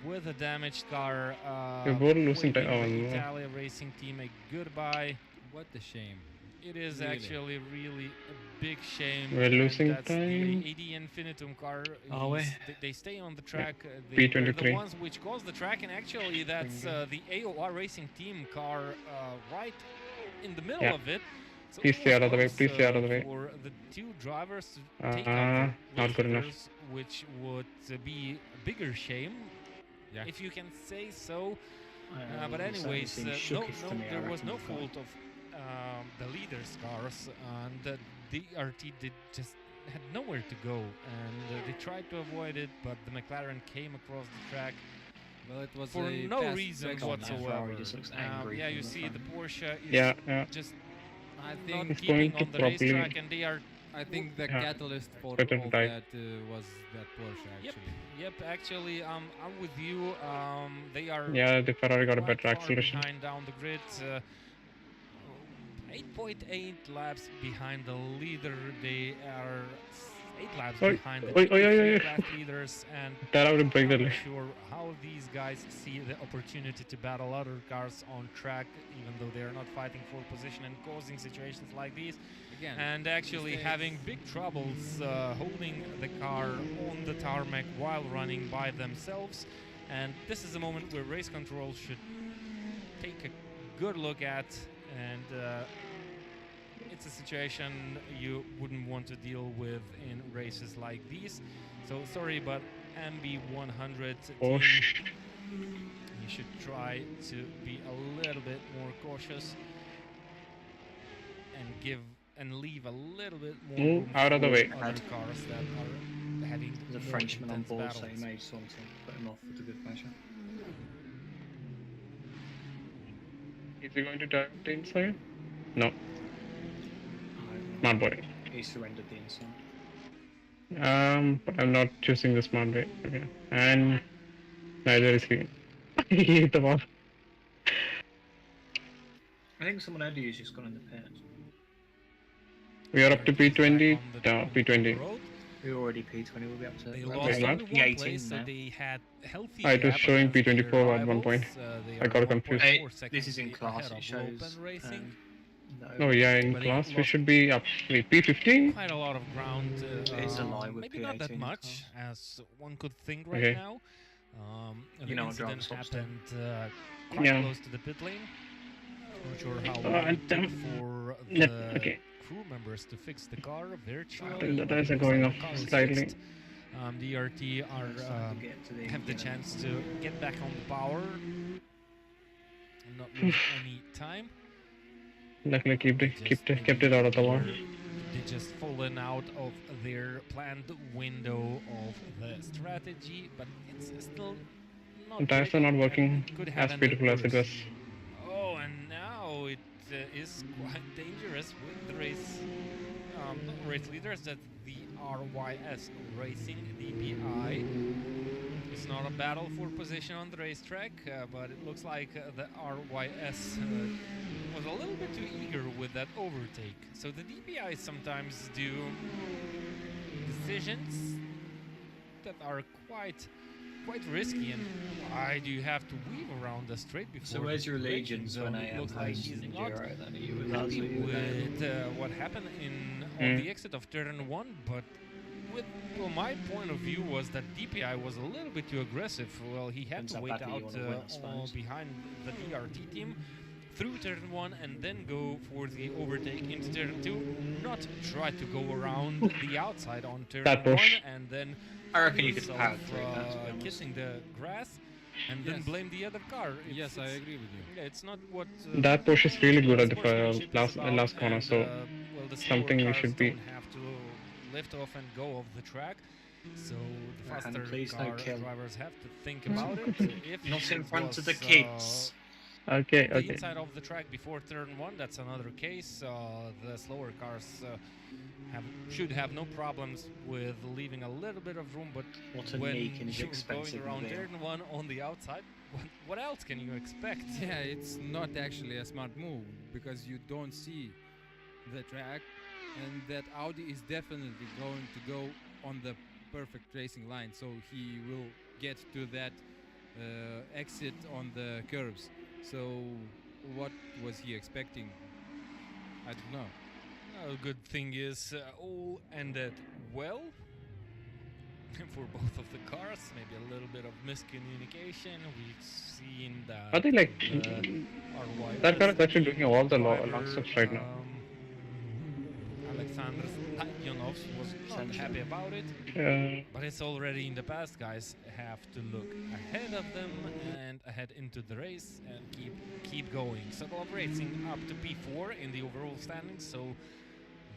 with a damaged car. We're both losing waving time. Oh, the no. Italia racing team a goodbye. What a shame. It is Really? actually really a big shame. We're and losing that's time. the AD Infinitum car. Are we? They stay on the track. They were P23. the ones which caused the track, and actually that's the AOR Racing Team car right in the middle Yeah. of it. So Please it stay was out of the way, close, please stay out of the way. For the two drivers to take out the Not good enough. leaders, which would be a bigger shame, Yeah. if you can say so. But It certainly anyways, seems shooketh to me, I there was reckon, no before. fault of the leaders' cars, and the DRT did just had nowhere to go, and they tried to avoid it, but the McLaren came across the track Well, it was for a no fast reason section, yeah. whatsoever. Ferrari just looks angry Yeah, from you the see front. the Porsche is Yeah. just I not think It's keeping going to on the probably- racetrack, and they are. I think the Yeah. catalyst for Better all die. that was that Porsche Yep. actually. Yep, actually, I'm with you. They are. Yeah, the Ferrari got a quite better far acceleration. behind down the grid. 8.8 laps behind the leader. They are 8 laps Oi, behind the oi, oi, oi, 23 oi. class leaders, and That would break the I'm not leg. sure how these guys see the opportunity to battle other cars on track, even though they are not fighting for position and causing situations like these, Again, and actually mistakes. having big troubles holding the car on the tarmac while running by themselves. And this is a moment where race control should take a good look at, and it's a situation you wouldn't want to deal with in races like these. So sorry, but MB100 Oh, team, you should try to be a little bit more cautious and leave a little bit more Move room out of the for way. other cars that are having There's a more Frenchman on intense board, battles. so you may just want to put him off with a good measure. Is he going to dive the inside? No, smart boy. He surrendered the inside. But I'm not choosing the smart way. Okay. And neither is he. He hit the wall. I think someone had used just gone in the pit. We are up to He's back P20. on the- No, on the P20. road. We're already P20, we'll be up to They we're lost up to only one P18 place, so now. they had healthy. I was gap showing against P24 their at one point. rivals. They I are got confused. 1.4 Hey, this is in seconds class, ahead it of shows. Lopen Racing. Oh yeah, in But he class we lost- should be up. Wait, P15? Quite a lot of ground. It's a lie with maybe not that P18 in much as one could think right Okay. now. The You know, incident driver stops happened quite Yeah. close to the pit lane. Not sure how Oh, long it and took damn. for Yep, the okay. crew members to fix the car virtually. I think the but tires are looks going like off the car is slightly. fixed. DRT are have the beginning. chance to get back on the power and not lose any time. Luckily, kept it out of the wall. They just fallen out of their planned window of the strategy, but it's still not. The tires great, are not and working it could have as ended beautiful as it worse. was. Oh, and now it is quite dangerous with the race leaders. That's the RYS Racing DPI. It's not a battle for position on the racetrack, but it looks like the RYS was a little bit too eager with that overtake. So the DPI sometimes do decisions that are quite risky, and why do you have to weave around the straight before? So where's your the braking allegiance zone? when It I am looks like plays he's in not Enduro then? Are you with happy us or are you with with what happened on the exit of turn 1, but my point of view was that DPI was a little bit too aggressive. Well, he had Depends to how wait badly you out wanna win, I suppose. behind the DRT team through turn 1 and then go for the overtake into turn 2, not try to go around the outside on turn That 1 push. and then I reckon you could himself, power through that, to be honest. kissing the grass and then Yes. blame the other car. Yes, I agree with you. Yeah, it's not what That push is really good at the sportsmanship is about, last corner, and, so well, the something we slower should cars be. don't have to lift off and go off the track. So the And faster please no car kill. drivers have to think about it. If Not in it front of the was, kids. Okay, on the okay. inside of the track before turn 1, that's another case. The slower cars should have no problems with leaving a little bit of room, but What a when meek and you're going expensive around mobile. turn 1 on the outside, what else can you expect? Yeah, it's not actually a smart move because you don't see the track, and that Audi is definitely going to go on the perfect racing line, so he will get to that exit on the curves. So, what was he expecting? I don't know. A good thing is all ended well for both of the cars. Maybe a little bit of miscommunication. We've seen that. Are they like RYS that car is actually doing all the long driver, steps right now? Alexander Stadionovs was not happy about it, but it's already in the past. Guys have to look ahead of them and ahead into the race and keep going. Sokolov Racing up to P4 in the overall standings, so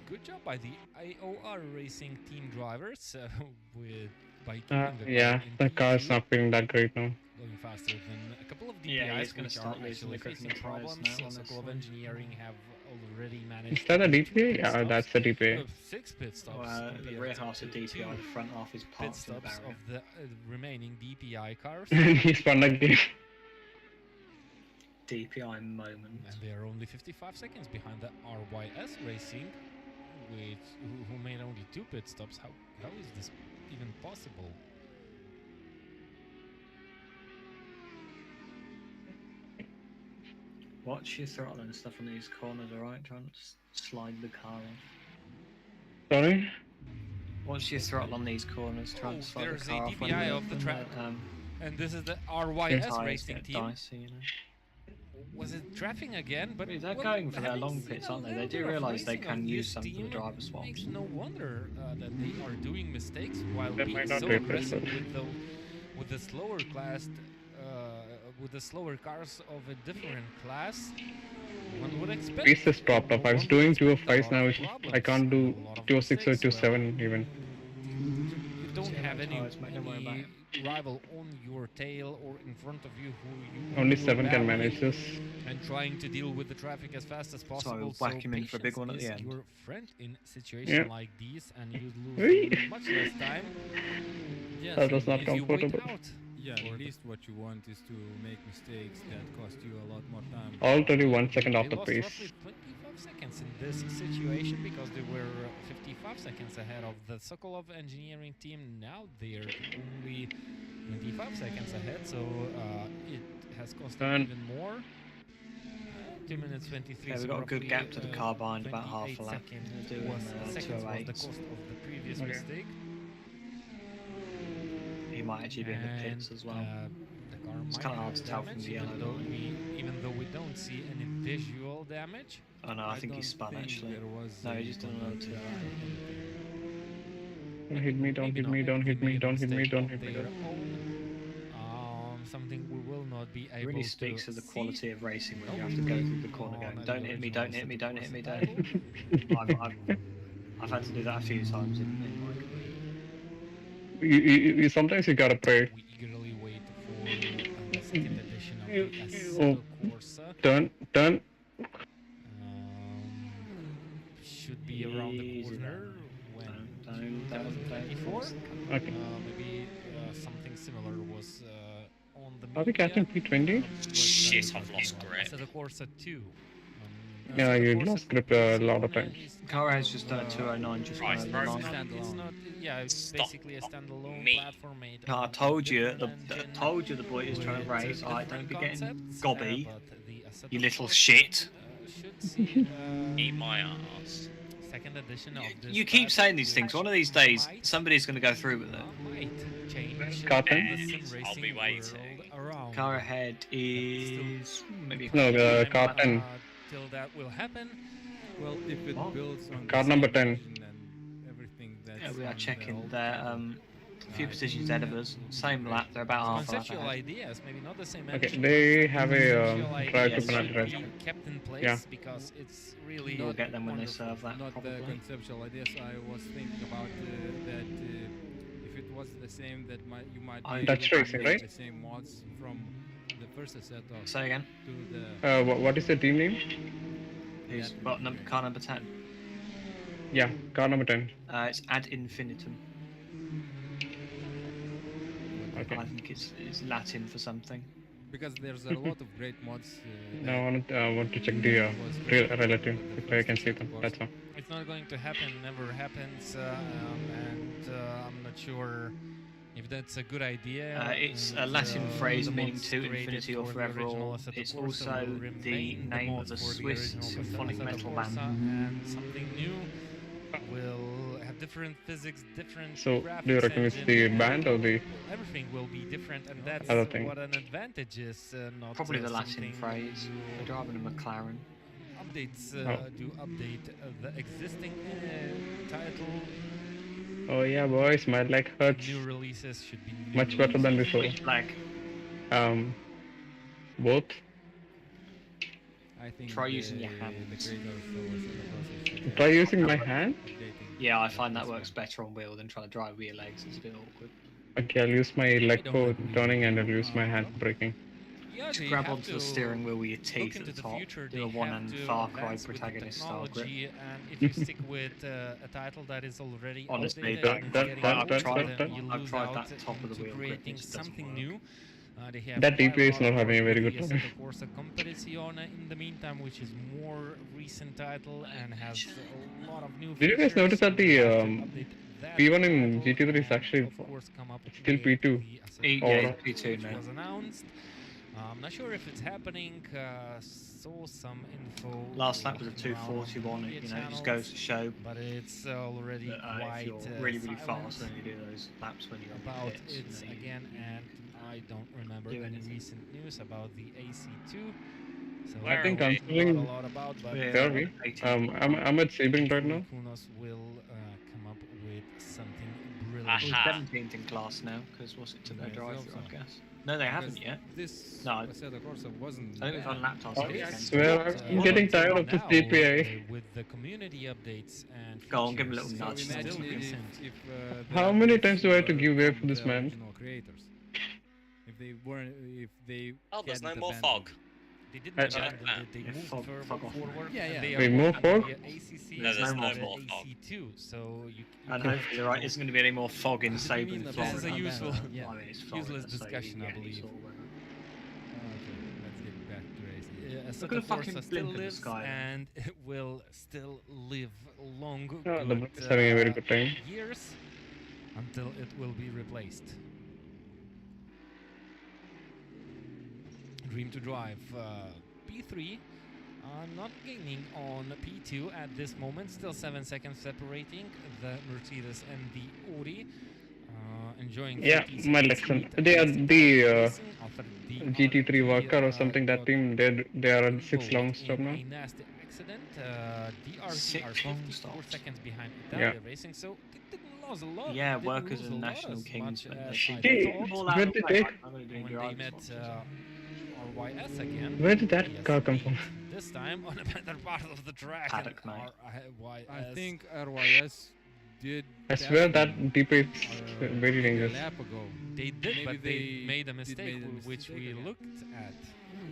good job by the IOR Racing team drivers by keeping the Yeah, car in the car is P2, not feeling that great now. going faster than a couple of Yeah, DPIs he's gonna which start are losing actually the grip facing on the tyres problems. now, Sokolov honestly. Engineering have already managed Is that a to get 2 DPA? pit Yeah, stops. that's a DPA. 6 pit stops. Well, the compared rear to half's a two DPI, the front half is pit parked in the stops barrier. of the remaining DPI cars. And he spun again. DPI moment. And they are only 55 seconds behind the RYS Racing, who made only 2 pit stops. How is this even possible? Watch your throttle and stuff on these corners, alright? Try not to slide the car off. Sorry? Watch your throttle on these corners, try not to slide there's the a car off when DPI the- of the when track. And this is the RYS tyres Racing get team. dicey, you know. Was it drafting again? But They're going for their long pits, aren't they? They do realise they can use some for the driver swaps. Makes no wonder that they are doing mistakes while They being might not so do it aggressive themselves. with the slower class, with the slower cars of a different class. One would expect. Pace is dropped off. I was one would doing expect a 205 lot now. of I problems can't and do a lot of 206 or mistakes. 27 even. You don't Yeah, have my any tyres, mate, don't worry about rival on your tail or in front of you who you Only will 7 can battle manage this. and trying to deal with the traffic as fast as possible. we'll whack him in for a big one at the patience is end. your friend in situations Yeah. like these, and you Whee! lose much less time Yes, That was not if you wait comfortable. out. yeah, for at the- least what you want is to make mistakes that cost you a lot more time. Already 1 second off They the lost pace. roughly 25 seconds in this situation because they were 55 seconds ahead of the Sokolov engineering team. Now they're only 25 seconds ahead, so it has cost them And- even more. 2 minutes 23. Yeah, we so got a good roughly, gap to the car behind, about half a 28 lap. seconds They're doing, was, seconds was the 208. cost of the previous Okay. mistake. He might actually be in the pits And, as well. the car It's might kinda hard have to tell from damage, the yellow line. even though we don't see any visual damage. Oh no, I think he don't spun think actually. there was No, he a just done another 208. Don't hit me, don't Maybe hit me, not. don't They hit me, made a don't hit me, mistake don't of hit me. their don't- own. Something we will not be It able really to speaks of the see. quality of racing when you have to go through the corner on going, an don't hit me, don't hit me, don't hit me, don't hit me. original I've had to do that a few times in my career. You sometimes you gotta pray. We eagerly wait for the second edition of You- the you- Assetto Corsa. Turn. Should be around the Easy corner when Don't 2024. Okay. Maybe something similar was on the Are we catching media, P20? but, Shit, I've lost grip. Assetto Corsa 2. Yeah, Assetto you Corsa lost 2 grip a lot of Corsa times. is Cara has kind just of, done a 209 just Right, down the right. line. it's not, yeah, it's Stop basically a standalone me. platform made. No, I on a told you, different I engine told you the boy is trying to with race. Alright, don't be different getting concepts, gobby, but the Assetto you little Corsa, shit. Should see Eat my ass. second edition of this. You keep type, saying these things. One of these days, might, somebody's going to go through with it. might change Carton? the sim Yes, I'll racing be waiting. world around. Car ahead is maybe. No, the Time, car 10. till that will happen. Well, if it What? builds on Card the number same 10. engine and everything that's Yeah, we are on the checking. old They're platform, a few positions ahead of us. Same lap. They're about half a lap Conceptual ahead. ideas, maybe not the same Okay, engine. they have a Conceptual drive Yes. to ideas penalty should drive. be kept in place Yeah. because it's really We'll get them when they wonderful. serve that. not the Probably. conceptual ideas. I was thinking about that if it was the same that you might be I- able Dutch to racing, use right? the same mods from the first set of Say again. to the What is the team name? Who's That got would be great. car number 10? Yeah, car number 10. It's ad infinitum. Okay. I think it's Latin for something. Because there's a lot of great mods. Now I want to check the was real created relative for the if I can first see set, them. of course. That's all. It's not going to happen, never happens, and I'm not sure if that's a good idea. It's a and, Latin phrase the meaning mods to created infinity or for the forever original all. Assetto It's Corsa also will the remain name of mods a for the Swiss original symphonic Assetto metal Corsa, band. and something new will have different physics, different So, graphics do you reckon it's engine, the and band or the everything will be different, and that's other thing? what an advantage is, not Probably the Latin something phrase. you They're driving a McLaren. updates Oh. do update the existing title. Oh yeah, boys, my leg hurts New releases should be new much better than releases. before. Which leg? Both. I think Try using your the hands. creators of Assetto Corsa Try should using my have hand. updating Yeah, I find that this works one. better on wheel than trying to drive with your legs. It's a bit awkward. Okay, I'll use my leg don't for agree turning with and you. I'll use my hand for braking. Yeah, Just they grab have onto to the steering wheel with your look teeth at into the the top. future. Do They a one have and to Far Cry advance with the protagonist style grip. technology, and if you stick with a title that is already Honestly, outdated don't- and don't- getting don't- old, don't- tried- then you I've lose tried out that top of the into wheel creating grip, it doesn't something work. new. They have That quite DPI is lot not of having a work very with good the time. Assetto Corsa Competizione in the meantime, which is more recent title and has a lot of new Did you guys features, notice that and they the have to update that P1 in title GT3 is and, actually of course, come up still with P2? the Assetto Yeah, Or- P2 which now. was announced. I'm not sure if it's happening. Saw some info. Last lap was a around 241. media It just channels, goes to show but it's already that quite if you're really silent fast, then you do those laps when you're on about pits, it you again, and I don't remember do any anything. recent news about the AC2. So Where I think are we? considering not a lot about, but Yeah, where are we? 18. I'm at Sebring right now. Kunos will come up with something brilliant. Well, he's Aha. 17th in class now, because what's it took their Yeah, drive so- through, I guess. No, they haven't Because yet. This No. Assetto Corsa wasn't. I think we've bad. unlapped Oh, ourselves yeah, I again. swear I'm But, getting tired of this now, DPI. with the community updates and Go on, give him a features, little So nudge. it's imagine still if, recent. if How the many updates times do I have to were give way from for this the man? original creators. If they weren't, if they. Oh, there's no hadn't more abandoned fog. They didn't I- abandon it, they Yeah, moved fog- further fog off. forward. Yeah, and yeah. they Wait, are more working fog? via ACC No, there's no no more more and fog. AC2, so you And can hopefully there right, isn't going to be any more fog in What do you Sebring mean as abandoned? This is a well. useful- Yeah. I mean, it's Florida, useless so discussion, I yeah, it's believe. all whatever. Okay, let's get back to racing. Assetto Look at the fucking Corsa still blimp in the lives sky. and it will still live long, Oh, the good, blimp is having a very good time. years until it will be replaced. Dream to Drive P3 not gaining on P2 at this moment, still 7 seconds separating the Mercedes and the Audi. Enjoying Yeah, 30 my seconds Lexan. lead They are against the racing after the GT3 RT, worker or something. That got team, they are at 6 long involved stop in now. a nasty accident. DRT are 6 long 54 stops. seconds behind Yeah. Italia Racing, so they didn't lose a lot. Yeah, didn't workers lose and a lot national as kings, much but as they I Hey, thought. where did they- I'm going to do When they drive met responses. RYS again. Where did that yes, car come indeed. from? This time on a better part of the track. and Paddock, mate. RYS I think RYS did. I swear pass that them, DP is very maybe a dangerous. lap ago. they did, maybe but they they made a did mistake, made a which mistake we again. looked at.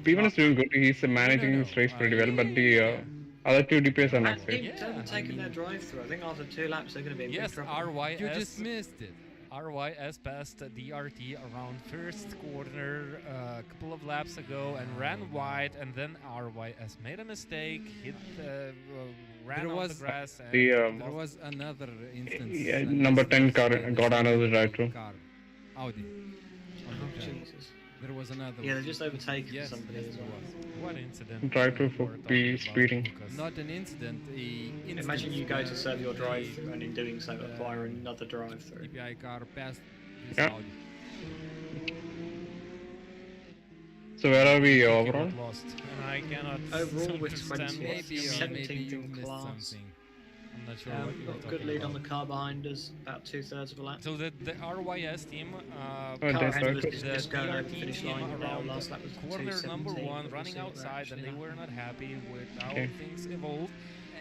P1 is doing good. He's managing his race pretty well, but the other two DPS are I not think great. they haven't taken their drive through. I think after 2 laps they're going to be in Yes, big trouble. RYS. You just missed it. RYS passed DRT around first corner a couple of laps ago and ran wide, and then RYS made a mistake, hit, ran There off was the grass, and The, There lost- was another instance. Yeah, an number 10 instance car where the got same another drive-through. car, Audi. Oh, on the track. Jesus. There was another. Yeah, one. they just overtaken Yes, somebody yes, as there well. was. what incident? Drive-through you for were talking P about, speeding. Lucas? Not an incident, a instance. Imagine you go to serve your where drive a through and in doing so acquire another drive through. DPI car passed this Yeah. Audi. So where are we You overall? got lost, and I cannot Overall, we're understand 20th. what Maybe, you mean. 17th maybe you in missed class. something. I'm not sure We've what you were got a talking good lead on about. the car behind us, about 2/3 of a lap. So the RYS team, Oh, Car that's ahead right. was just the going over the DRT finish team line. Now around last lap was corner number 2:17, one, but we'll running see what they're outside, and actually they at. were not happy with how Okay. things evolved.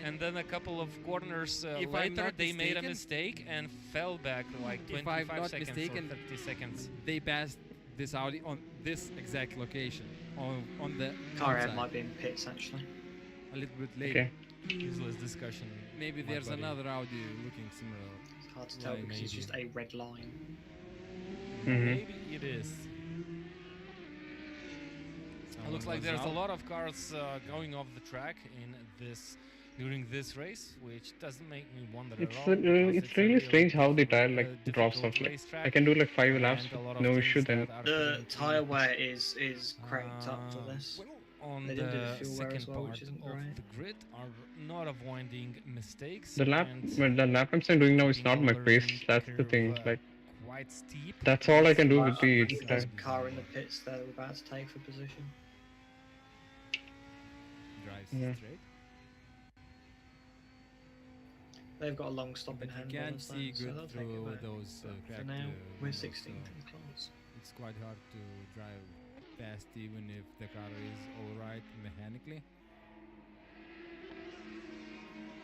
And then a couple of corners If I'm later, not they made a mistaken- mistake and fell back like If I'm 25 not seconds mistaken, or 30 seconds. they passed this Audi on this exact location, on the Car outside, might be in pits actually. a little bit late. Okay. Useless discussion. Maybe my there's buddy. another Audi looking similar. It's hard to tell Right, because it's maybe. just a red line. Mhm. Maybe it is. It looks like there's a lot of cars going off the track in this during this race, which doesn't make me wonder at It's all. because it's a really strange how the tire difficult, like drops difficult off. Like, racetrack I can do like 5 and laps, a lot with of no things issue. Then that are The currently, tyre wear is cranked up for this. well, on They didn't do the the fuel wear as second well, part which isn't of great. the grid are not avoiding mistakes. the lap, and well, the lap I'm doing now is keeping not on my the pace. learning That's the curve, thing. Like quite steep. that's all I can do with I the believe there's tire. a car in the pits that we're about to take for position. Drives Yeah. straight. They've got a long stop in But hand. you on can't us though, see so good they'll take it through back. those But for cracked now, we're windows, 16th so in class. it's quite hard to drive fast even if the car is alright mechanically.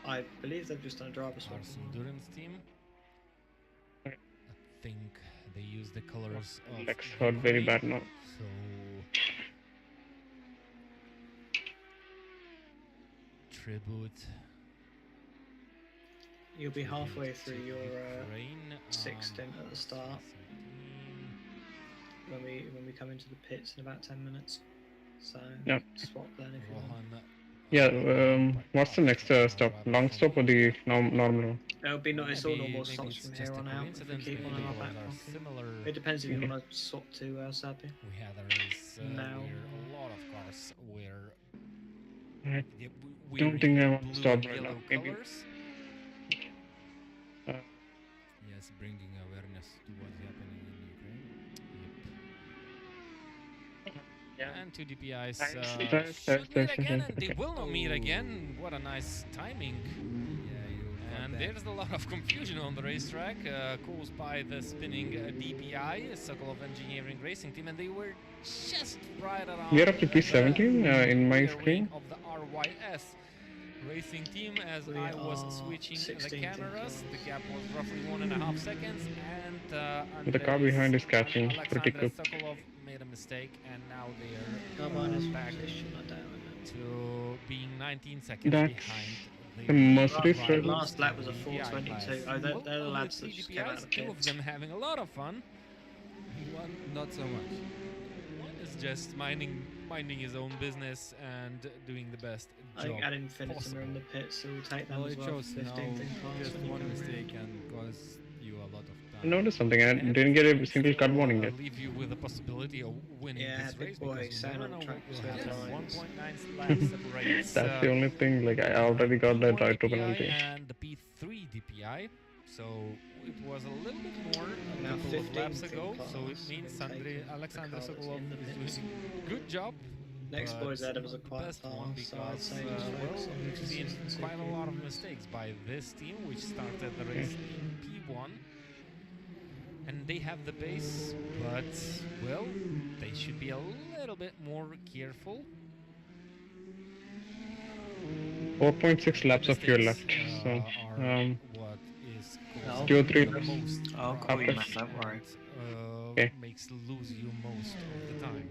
I believe they've just done a driver swap. Haarse endurance team. I think they use the colors of Legs hurt very Ukraine, bad now. So tribute. You'll be halfway tribute through to your Ukraine. sixth stint at the start 17. when we come into the pits in about 10 minutes. So Yeah. swap then if you want. Rohan, Yeah. What's the next stop? Long stop or the normal one? It'll be not. It's all maybe normal it's stops from just here a on out. If we coincidence, keep maybe on our the back colors are pocket. similar. It depends if you Okay. want to swap to Syrpi. We had a race Now. where a lot of cars were. I Yeah, we don't think I want to blue stop and right yellow now. Maybe. colors. Yes, bringing awareness to what's happening in Ukraine. Yep. And two DPIs Thanks, should thanks, meet thanks, again, thanks. and they Okay. will not meet again. What a nice timing. Yeah, you got And that. there's a lot of confusion on the racetrack caused by the spinning DPI, Sokolov Engineering Racing Team, and they were just right around. We are up to the P17 in my rear screen. wing of the RYS Racing Team. As We I was are switching the 16th in cameras, the class. gap was roughly 1.5 seconds, and The car Andres behind is catching Alexander pretty quick. Sokolov made a mistake, and now they Carbine is are back position, I doubt it. to being 19 seconds That's behind. a Mercedes Last, driver. last lap was a DPI 4:22. class. Oh, they're the Well, lads only that just three came out DPIs, of the two of pits. them having a lot of fun. One, not so much. One is just minding his own business and doing the best I job. think at Infinity possible. are in the pits, so we'll take them Well, as it well. shows now 15th in class just when you one come mistake in. can cause you a lot of I time. noticed something. I And didn't get a we single cut still, warning yet. leave you with the possibility of winning Yeah, this big race boy, because you sound never on know track what will to happen. times. 1.9 laps separates That's the only thing. Like I already got that right to P1 DPI penalty. and the P3 DPI. So it was a little bit more a Now couple of laps 15th in ago. So it class, means and taking the Alexander car that's Sokolov in the is pits. doing a good job. Next but boys ahead of us are not the quite best one fast, so I'd because say just focus on we've seen consistency. quite a lot of mistakes by this team, which started the race in P1. And they have the base, but well, they should be a little bit more careful. 4.6 laps of fuel left. Mistakes, So are what is causing Q3 the laps. most I'll call you, problems man, don't worry. and, Okay. makes lose you most of the time.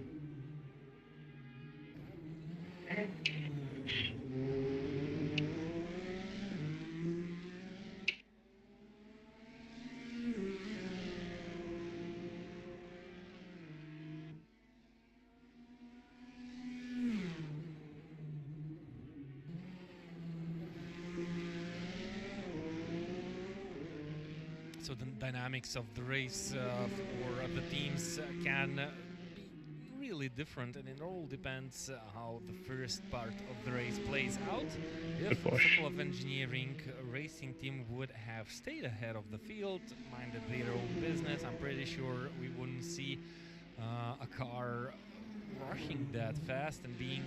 So the dynamics of the race for the teams can be really different, and it all depends how the first part of the race plays out. If Good a push. couple of engineering racing team would have stayed ahead of the field, minded their own business, I'm pretty sure we wouldn't see a car rushing that fast and being,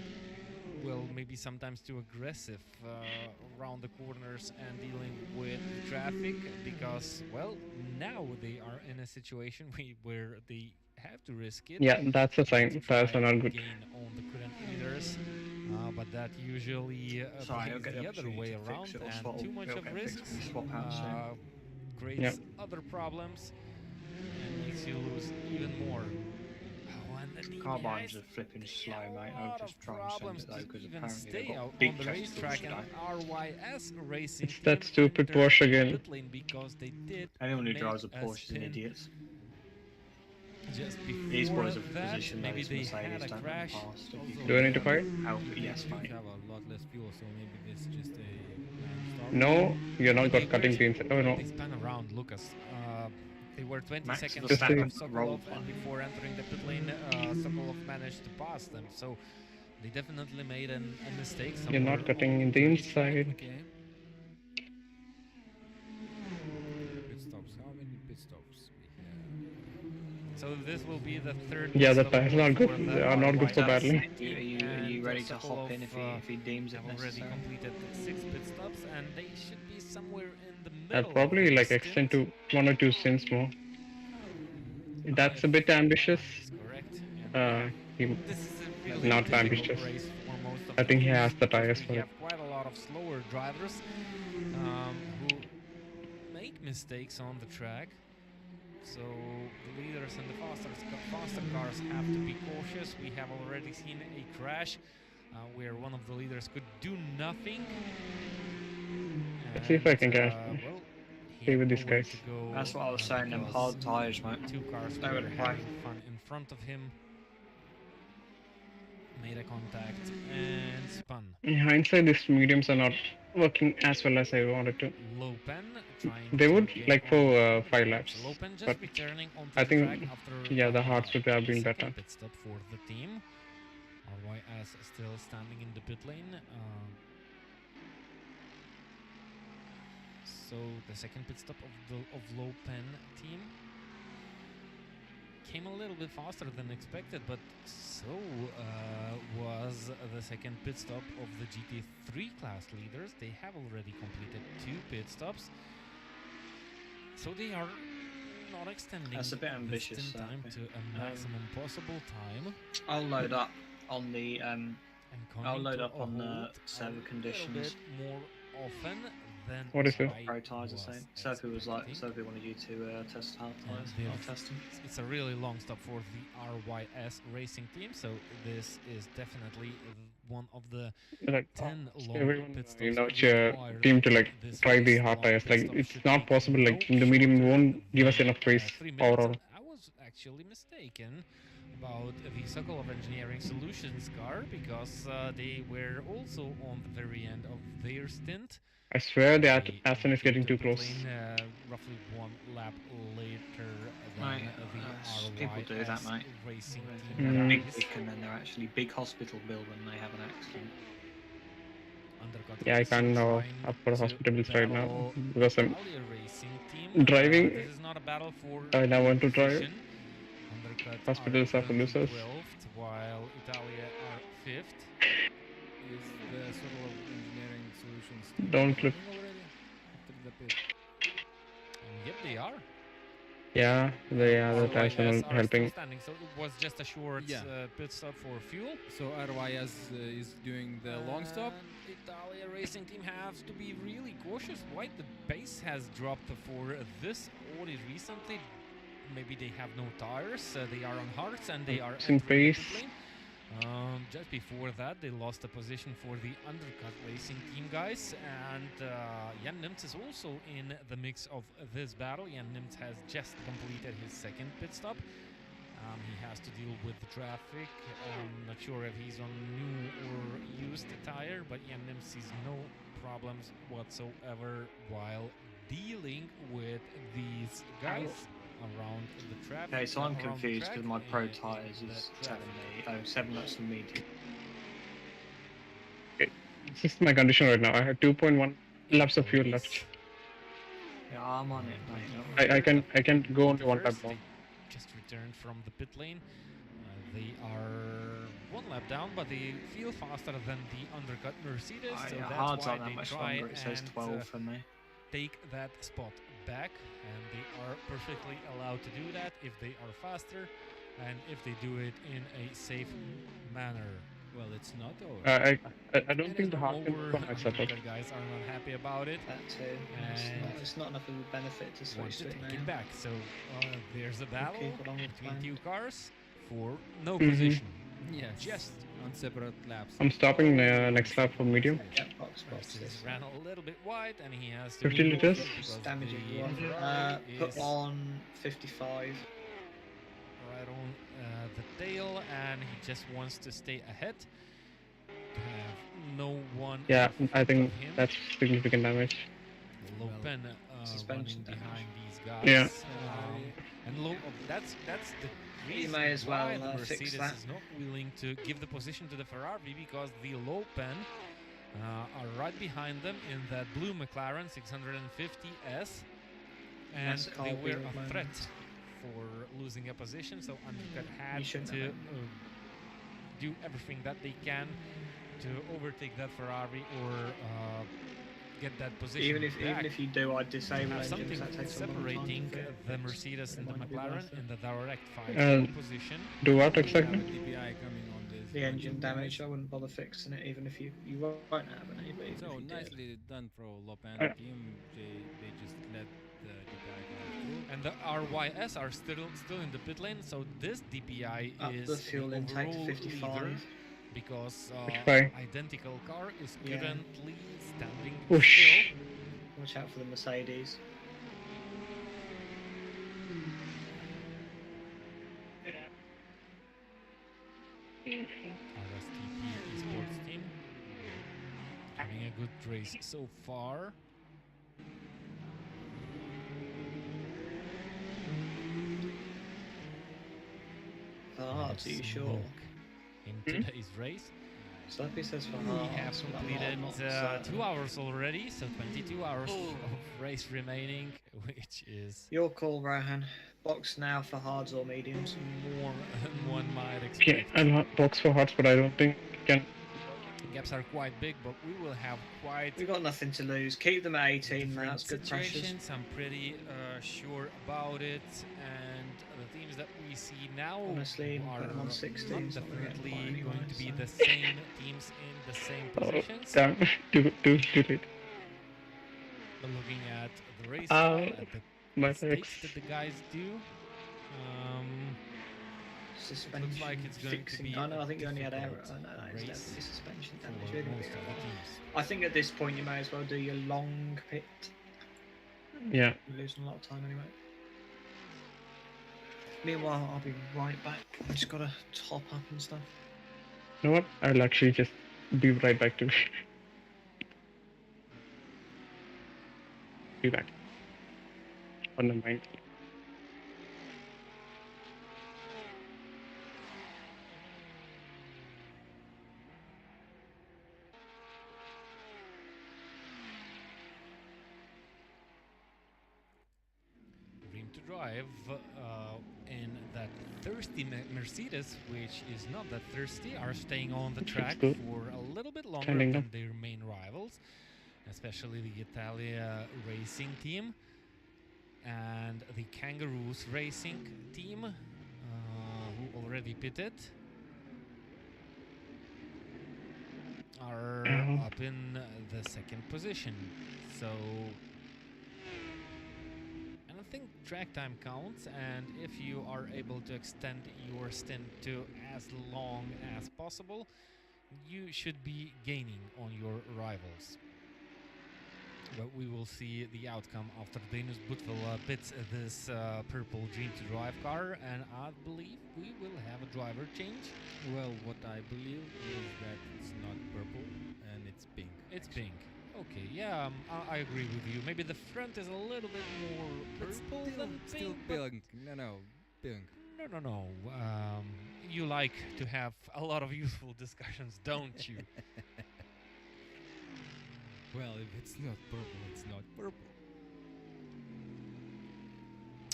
well, maybe sometimes too aggressive around the corners and dealing with traffic, because, well, now they are in a situation where they have to risk it. Yeah, that's a sign. to Tires try are not and good. gain on the current leaders. but that usually Sorry, I'll plays get the the other opportunity way to fix around, it or and swap. too much It'll of get fixed risks when we swap out soon. creates other problems and makes you lose even more. Oh, and the DPIs, Carbines are flipping they slow, have mate. a I'll lot just of try and send problems it though, to because even apparently they've stay got out big on the testicles racetrack, and today. RYS racing It's team that stupid entered Porsche the again. pit lane because they did Anyone who make drives a a Porsche is an spin idiot. just These before boys have that. positioned Maybe those they Mercedes, had a don't let them crash. pass. If you Also, Do I can need to fight? help it, They yes, do mate. have a lot less fuel, so maybe this is just a random stop. No, you're not Okay, got cutting pains. Oh no. they span around, Lucas. They were 20 Max seconds Just ahead Verstappen of roll Sokolov, and plan. before entering the pit lane, Sokolov managed to pass them. So they definitely made a mistake You're somewhere not cutting on in the the racetrack. inside. Okay. Pit stops. How many pit stops we have? So this will be the third Yeah, pit the stop tires for are not the good. They are not good for RYS battling. Are team, you and ready to hop Sokolov in if he deems it have already necessary? completed 6 pit stops, and they should be somewhere in the I'll middle probably of the like extend stint. to 1 or 2 stints more. That's a bit If my ambitious. math is correct, and He this is a really not difficult ambitious. race for most of I the think he teams has the because tires we for it. have quite a lot of slower drivers who make mistakes on the track. So the leaders and the faster cars have to be cautious. We have already seen a crash where one of the leaders could do nothing. Let's see if I can catch Well, he stay had with these nowhere guys. to go. That's what I was saying. Them Because hard tyres, mate. 2 cars They were would apply. having fun in front of him. Made a contact and spun. In hindsight, these mediums are not working as well as I wanted to. Lopen trying They to would get like on for the undercuts. 5 laps, Lopen just but returning onto I the track think after yeah, the Haarse would have a been second better. pit stop for the team. RYS still standing in the pit lane. So the second pit stop of Lopen team came a little bit faster than expected, but so was the second pit stop of the GT3 class leaders. They have already completed 2 pit stops, so they are not extending That's a bit the ambitious, stint time okay. to a maximum possible time. I'll load up on the And I'll coming load to up a on the halt server a conditions. little bit more often than What is it? I Pro tyres are saying. was Syrpi was like, expecting. Syrpi wanted you to test hard tyres. they've- I'll test them. It's a really long stop for the RYS racing team, so this is definitely one of the Like 10 long everyone, pit stops you know, required team to in like this try the race. hard Long tires. pit Like stop it's should not take possible. Like no the medium shorter won't give us than, enough race 3 power. minutes, Or and I was actually mistaken about the Sokolov Engineering Solutions car because they were also on the very end of their stint. I swear that They Aston is getting entered too the close. pit lane, roughly 1 lap later than Right, the people do that, RYS mate. racing They team have a big guys. dick and then they're actually big hospital bill when they have an accident. Undercut Yeah, I racing can't trying up for to hospital bills right now battle because I'm Italia racing team. driving. This is not a battle for I now want to drive. position. Undercut Hospitals are are for currently losers. 12th, while Italia are 5th. Is the Sokolov Engineering Solutions team Don't clip. running already after the pit? Yep, they are. Yeah, the So tires are RYS not are helping. still standing, so it was just a short Yeah. pit stop for fuel. So RYS is doing the long stop. And Italia racing team has to be really cautious. Why the pace has dropped for this Audi recently? Maybe they have no tires. They are on Haarse and they are Losing entering the pace. pit lane. Just before that, they lost a position for the undercut racing team guys, and Jan Nimtz is also in the mix of this battle. Jan Nimtz has just completed his second pit stop. He has to deal with the traffic. I'm not sure if he's on new or used tire, but Jan Nimtz sees no problems whatsoever while dealing with these guys around the traffic. Okay, so I'm around the confused track because my pro in tyres that is traffic. telling me 7 laps from medium. This is my condition right now. I have 2.1 laps of fuel left. Police. Yeah, I'm on it, mate. Don't worry. I can go only 1 lap First, more. they just returned from the pit lane. They are 1 lap down, but they feel faster than the undercut Mercedes, so that's Hards why aren't that they much try longer. It says and 12 for me. take that spot back, and they are perfectly allowed to do that if they are faster and if they do it in a safe manner. Well, it's not over. I don't It think is the not heart can over. work on my setup. The guys are not happy about it. That too. And It's not enough of a benefit to Want switch to to it take now. it back. So there's a battle keep along with between plan. two cars for no Mhm. position. Yes. Just on separate laps. I'm stopping next lap for medium. Yeah, box Mercedes this. ran a little bit wide, and he has to 50 move liters? because It's damaging the one. Ferrari Put is on 55. right on the tail, and he just wants to stay ahead. To have no one Yeah, in I front think of him. that's significant damage. Lopen suspension running damage. behind these guys. Yeah. And that's the You reason may as well why the fix Mercedes that. is not willing to give the position to the Ferrari, because the Lopen are right behind them in that blue McLaren 650S, and That's they Carl were Beal a moment. threat for losing a position. So Undercut had You shouldn't to have do everything that they can to overtake that Ferrari or get that position back. Even if you do, I'd disable Have engines. something That takes a long time separating to fix. the Mercedes and the It might be McLaren worth it. in the direct fight Uh, position. Do what We have a exactly? DPI coming on this. The engine guys. damage, I wouldn't bother fixing it, even if you won't have any. But even So if you did. nicely done for Lopan Uh, team. They just let the DPI go through. And the RYS are still in the pit lane, so this DPI Up is the fuel intake to overall 55. leader, because Fine. identical car is Yeah. currently standing Whoosh. still. Watch out for the Mercedes. RSTP esports team having a good race so far. Hearts, are you sure? Smoke in today's race. Syrpi says for We have Hearts. but I'm completed not certain. 2 hours already, so 22 hours of race remaining, which is Your call, Rohan. Box now for hards or mediums. more than one might Yeah, expect. I'll box for hearts, but I don't think I can. Gaps are quite big, but we will have quite We've got nothing to lose. Keep them at 18 different now. It's good pressures. situations. I'm pretty sure about it, and the teams that we see now Honestly, are put them on 16, not it's not gonna get definitely far anyway, going to be so. the same teams in the same Oh, positions. damn. Too late. But looking at the race, at the My mistakes legs. that the guys do, Suspension looks like it's going to fixing. be I know. I think you only had error. difficult Oh, no, it's race definitely suspension for damage. You're gonna most be of the alright. teams. I think at this point you may as well do your long pit. Yeah. You're losing a lot of time anyway. Meanwhile, I'll be right back. I just gotta top up and stuff. You know what? I'll actually just be right back to be back. Oh, never mind. Dream to drive in that thirsty Mercedes, which is not that thirsty, are staying on the track good. for a little bit longer Standing than up. their main rivals, especially the Italia racing team and the Kangaroos racing team, who already pitted, are up in the second position. So and I think track time counts, and if you are able to extend your stint to as long as possible, you should be gaining on your rivals. But we will see the outcome after Danish Butvil pits this purple Dream to Drive car, and I believe we will have a driver change. Well, what I believe is that it's not purple and it's pink. It's pink. Okay, yeah, I agree with you. Maybe the front is a little bit more But purple than still pink. but pink. No, pink. No. You like to have a lot of useful discussions, don't you? Well, if it's not purple, it's not purple.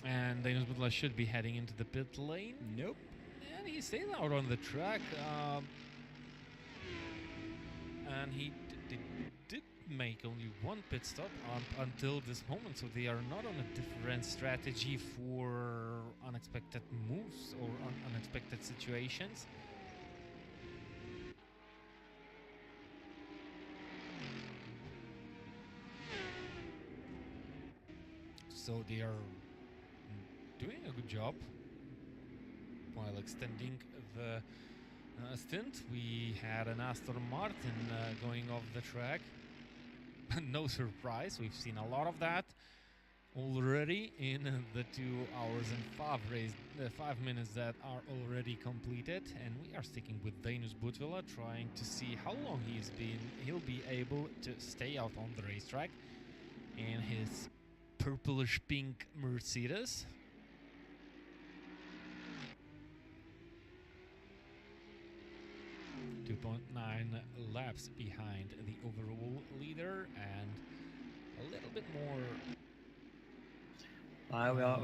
And Daniel Butler should be heading into the pit lane. Nope. And he's staying out on the track. And he did make only one pit stop until this moment, so they are not on a different strategy for unexpected moves or unexpected situations. so they are doing a good job while extending the stint. We had an Aston Martin going off the track. No surprise, we've seen a lot of that already in the 2 hours and 5 minutes that are already completed, and we are sticking with Danius Butvilla, trying to see how long he'll be able to stay out on the racetrack in his purplish pink Mercedes. .9 laps behind the overall leader, and a little bit more.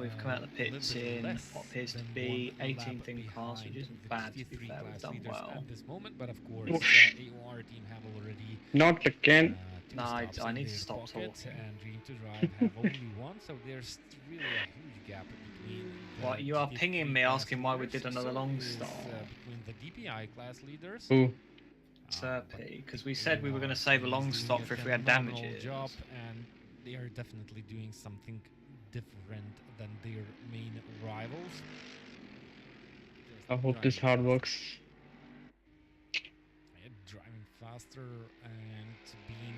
We've come out of the little pits bit in less what appears to than be one 18th in lap class, which behind isn't the bad to be 53 fair. We've class done leaders well. at this moment, but of course, Whoosh. AOR team have already Not again. two No, stops I in need to their stop pocket, talking. and Dream to Drive have only one, so there's really a huge gap between. What, you are 53 pinging me class asking why we leaders, did another so long is, stop. between the DPI class leaders. Ooh. Syrpi, because we said we were going to save a AOR long is stop doing for a if we had phenomenal damages. job, and they are definitely doing something different than their main rivals. I hope this hard works. Driving faster and being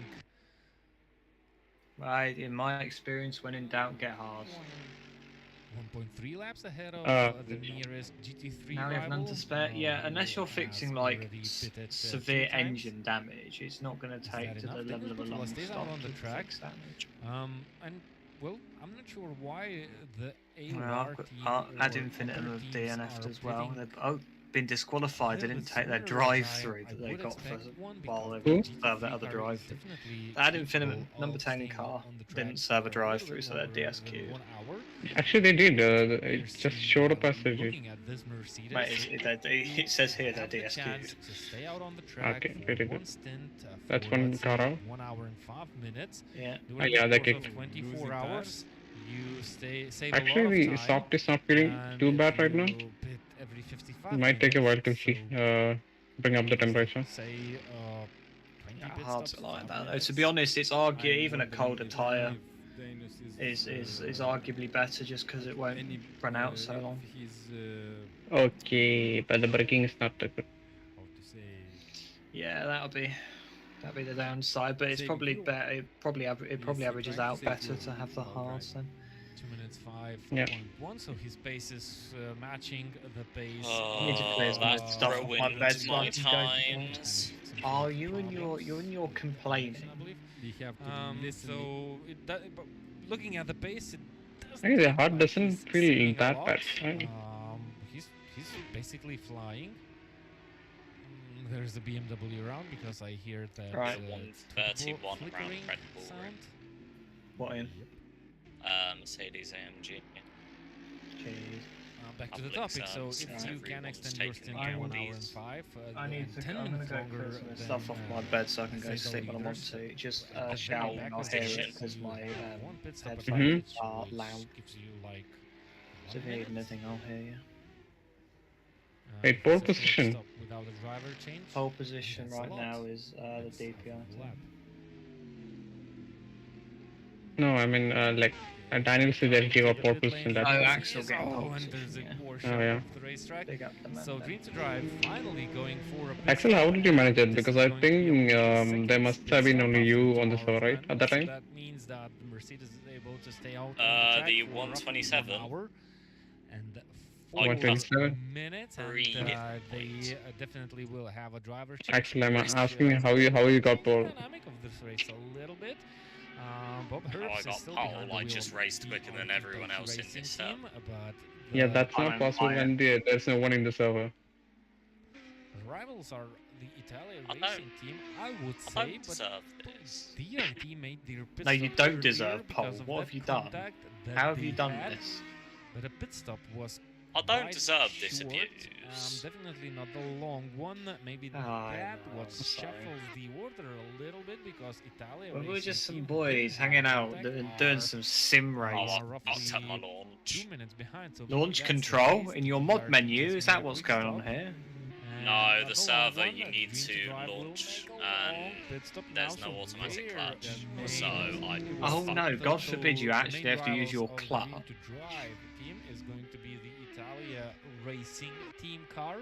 Right, in my experience, when in doubt, get Haarse. 1.3 laps ahead of the nearest GT3 Now we have none rival. to spare. Yeah, unless you're has fixing like already pitted, severe 2 times. engine damage, it's not going to Is take that to the enough? level of a Daniel long Butvilla stays out stop on the to track. fix damage. And well, I'm not sure why the Well, AOR team Ad or Infinitum other have teams DNF'd are as well. pitting They've both been disqualified. They little didn't bit take their sooner, which drive-through I that they would got for expect one while they because Who? the served that GT3 other car is drive-through. definitely Ad Infinitum, capable number of 10 staying car, on the track didn't serve a for drive-through, little so they're bit longer than DSQ'd. 1 hour. Actually, they did. It We're just seeing, showed up as they did. looking at this Mercedes, Mate, it says here they're have the chance DSQ'd. to stay out on the track Okay, for very one good. stint That's for, one let's car say, out. 1 hour and 5 minutes. Yeah. During yeah, the that course kick. of 24 Losing hours, you save a lot Actually, of the time. soft is not feeling And too if bad right now. you pit every 55 It might take a minutes, while to so bring up the temperature. say 20 Yeah, pit hard stops, to like 5 that. Though. minutes. To be honest, it's even a colder tyre is is arguably better just because it won't run out so long. Okay, but the braking is not that good. How to say? Yeah, that'll be the downside, but it's Say probably you- better. It probably averages trying to out say better you to have the about Haarse then. 2 minutes 5.1, Yeah. so his pace is matching the pace. Need to clear as much That stuff off my ruined bed so I my can go. times. Oh, you and your complaining. I believe. We have to listen. So but looking at the pace, it doesn't Hey, the look heart like doesn't he's feel saving a that lot. bad, right? He's basically flying. There's the BMW around because I hear that Right. it's 131 around flickering Red Bull sound. Ring. What in? Mercedes AMG. Jeez. Back to the Public topic. So service, if you can everyone's extend your taking stint I to will 1 hour and these. 5, I need and to. 10 I'm gonna minutes go longer clear some of the than, stuff off my bed so I can go say the sleep when I want leaders. to. Just the shout back and I'll of hear position. it because my one pit stop headphones advantage, are which loud. gives you like So if you 1 need minute. anything, I'll hear you. Wait, If pole it's a short position. stop without a driver change. Pole position That's a right lot. now is the That's half DPI. a lap. No, I mean, Daniel said that he got The pole pit position. lane Oh, That's Axel getting Oh, pole and there's position, a yeah. portion Oh, yeah. of the racetrack. Big up the man. So then. Dream to Drive finally going for a pit Axel, stop, how did you manage it? and this Because is I going to be think only the there second must pit have been stop only after you 2 on the hours server, right? run. At that So time? that means that the Mercedes is able to stay out on the The track for roughly 127. 1 hour and I 127. 4 minutes, and 3 they points. definitely will have a driver change. Axel, I'm Which, asking how you got pole. dynamic of this race a little bit. Bob How I Herbst is got still pole, behind the I wheel just of raced the quicker than RT everyone else in racing this team, but Yeah, the that's not I'm possible higher. when there's no one in the server. rivals are the Italian I don't- racing team, I would I say, don't but deserve this. DRT made their pit No, you stop don't earlier deserve pole. because of What that have you done? contact that How have you they done had, this? But a pit stop was I don't quite deserve this short, abuse. definitely not the long one. Maybe I that know, what I'm sorry. shuffles the order a little bit because Italia. Well, we were racing just some team boys didn't hanging have out contact, and doing are some sim Oh, race. I'll roughly tell my launch. 2 minutes behind. So Launch maybe that's the control case. in your The mod DRT menu. just Is made that a what's quick going on stop, here? No, the the server long you one, need Dream to Drive will launch, make a long pit stop there's now, no so automatic there clutch, the so I main- Oh fucked. no, God so forbid you the actually main have to use rivals your of the clutch. Dream to Drive team is going to be the Italia Racing Team car.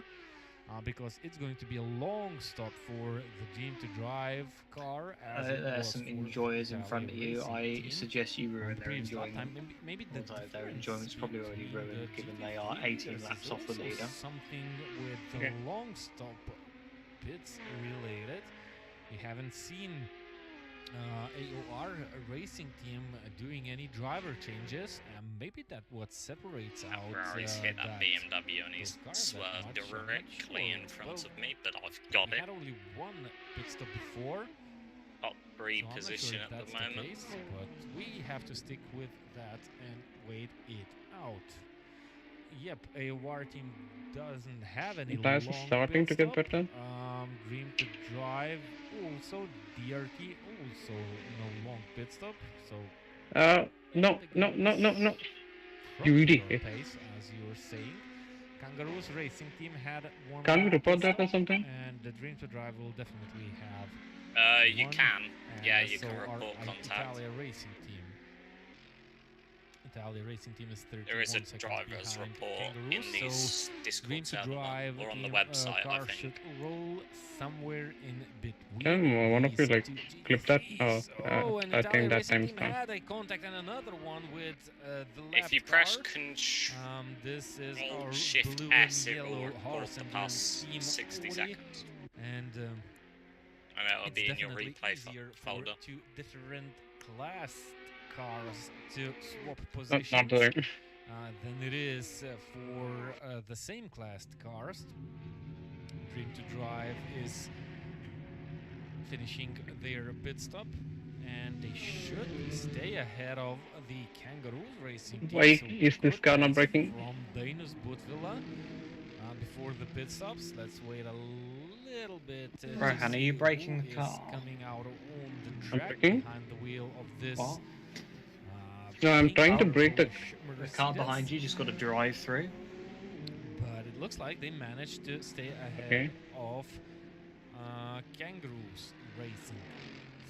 Because it's going to be a long stop for the Dream to Drive car. As it There's was some for enjoyers the in front of Italia you. Racing I team suggest you on ruin the their previous lap time. enjoyment. Maybe the Although their difference enjoyment's probably already between ruined, the given they are GT3 18 leaders laps is off the also leader. something with the Okay. long stop pits related. We haven't seen AOR Racing Team doing any driver changes, and maybe that's what separates out Ferrari's hit that BMW and he's those cars that swerved much, I'm not directly sure. in front Well, of me, but I've got we it. had only one pit stop before, Top so 3 I'm not position sure if at that's the moment. case, but we have to stick with that and wait it out. Yep, AOR team doesn't have any Tires long are starting pit to get stop. better. Dream to Drive also, DRT also no long pit stop, so No, no, no, no, no. You proper idiot. pace, as you were saying. Kangaroos Racing Team had one Can't we long report pit that or stop, something? and the Dream to Drive will definitely have You one, can. Yeah, and you so can our report contact. Italia Racing Team. Italia Racing Team is 31 There is a seconds driver's behind report Kangaroos, in so these Dream Discord to server Drive or on the team, website, I car think. should roll somewhere in between. Can one of you these like two clip that? GT3s. Oh, And I Italia think that Racing time's Team done. had a contact and another one with the left If you press car. Control This is our Shift blue S, and it yellow will record Haarse the Endurance past Team 60 Audi, seconds. and And it'll it's be in your definitely replay easier for folder. two different class cars to swap Not positions doing. than it is for the same class cars. Dream to Drive is finishing their pit stop, and they should stay ahead of the Kangaroos Racing Team. Why So is this good car not pace braking? from Dainus Butvilla before the pit stops. Let's wait a little bit. To Rohan, are you see braking who the is car? coming out on the I'm track braking. behind the wheel of this. What? No, I'm pink trying to or brake the. Polish The car Mercedes. behind you just got to drive through. But it looks like they managed to stay ahead Okay. of Kangaroos Racing.